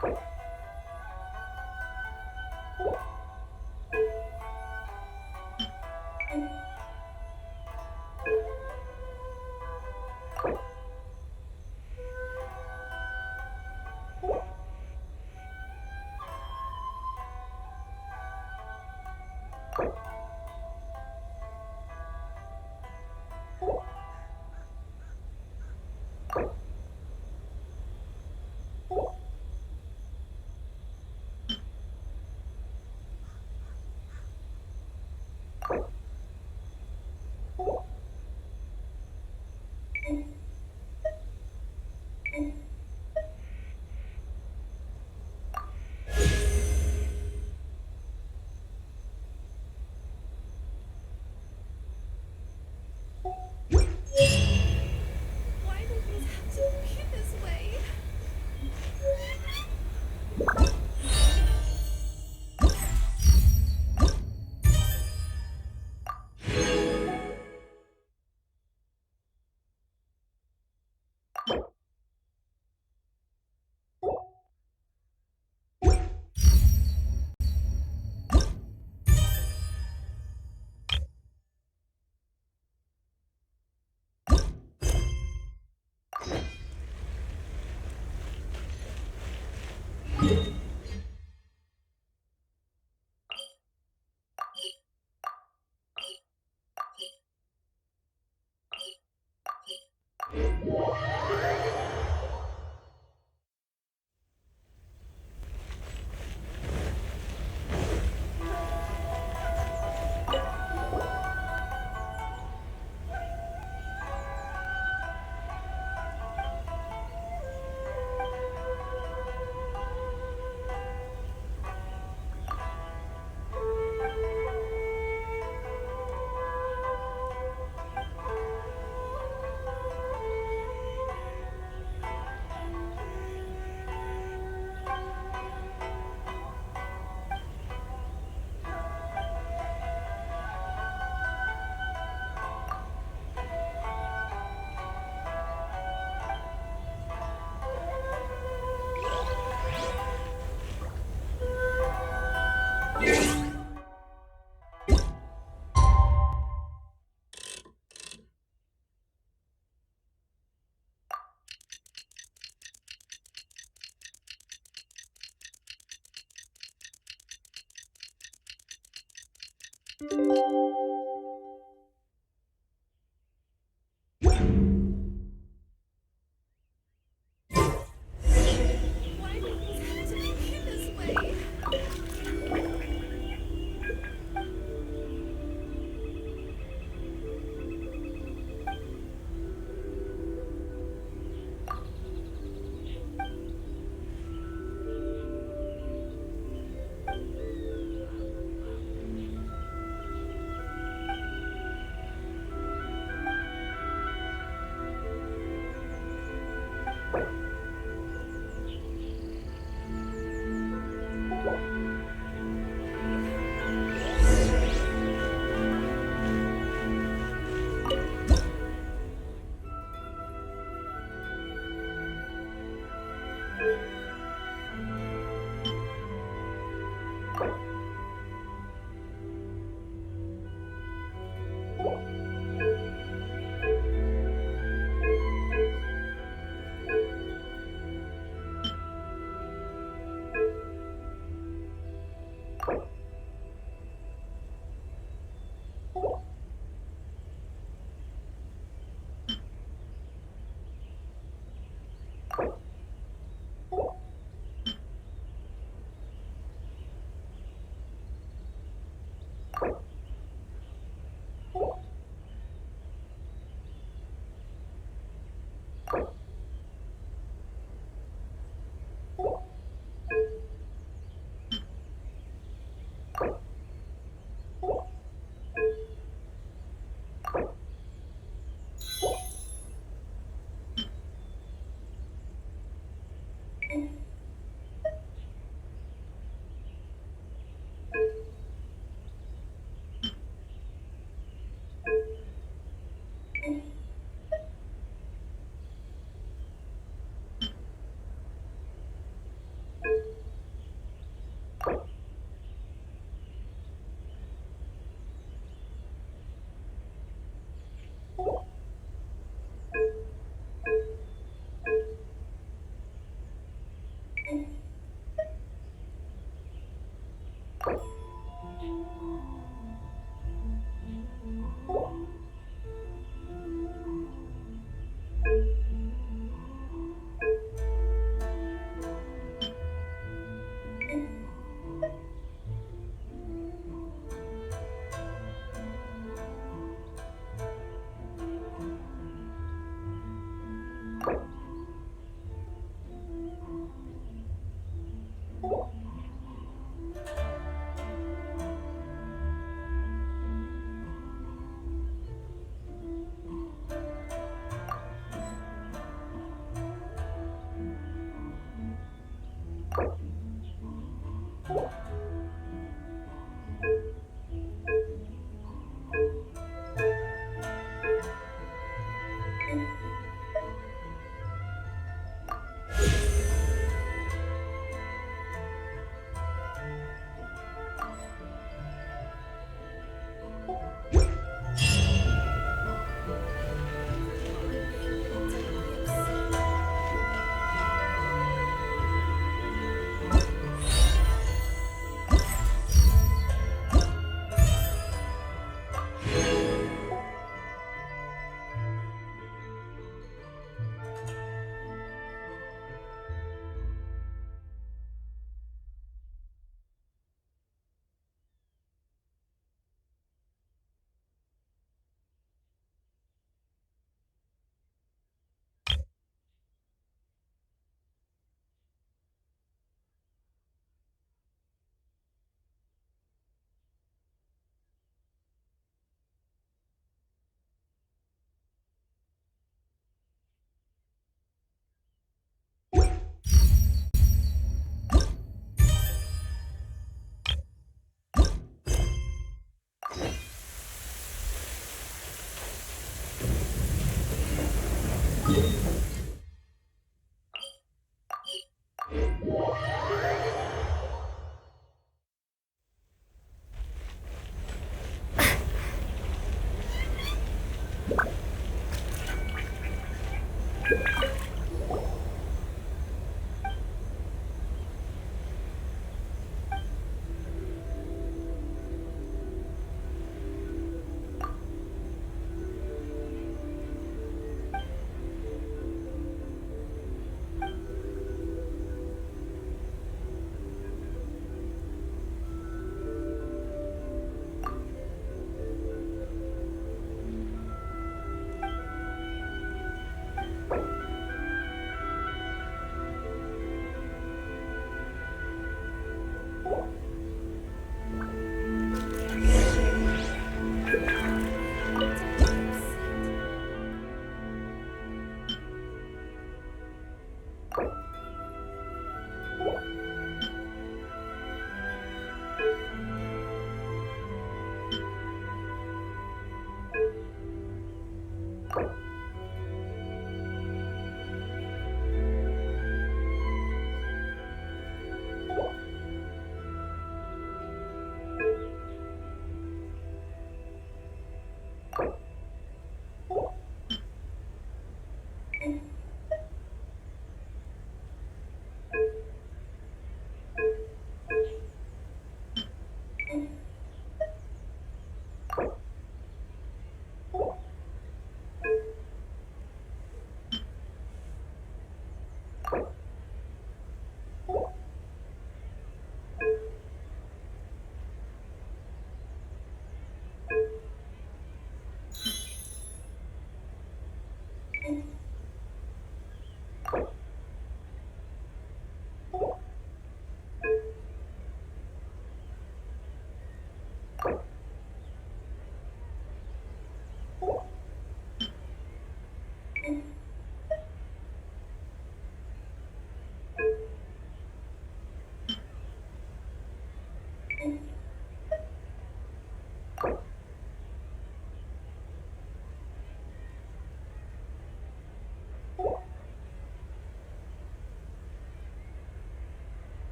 Why do things have to be this way? Why do things have to be this way?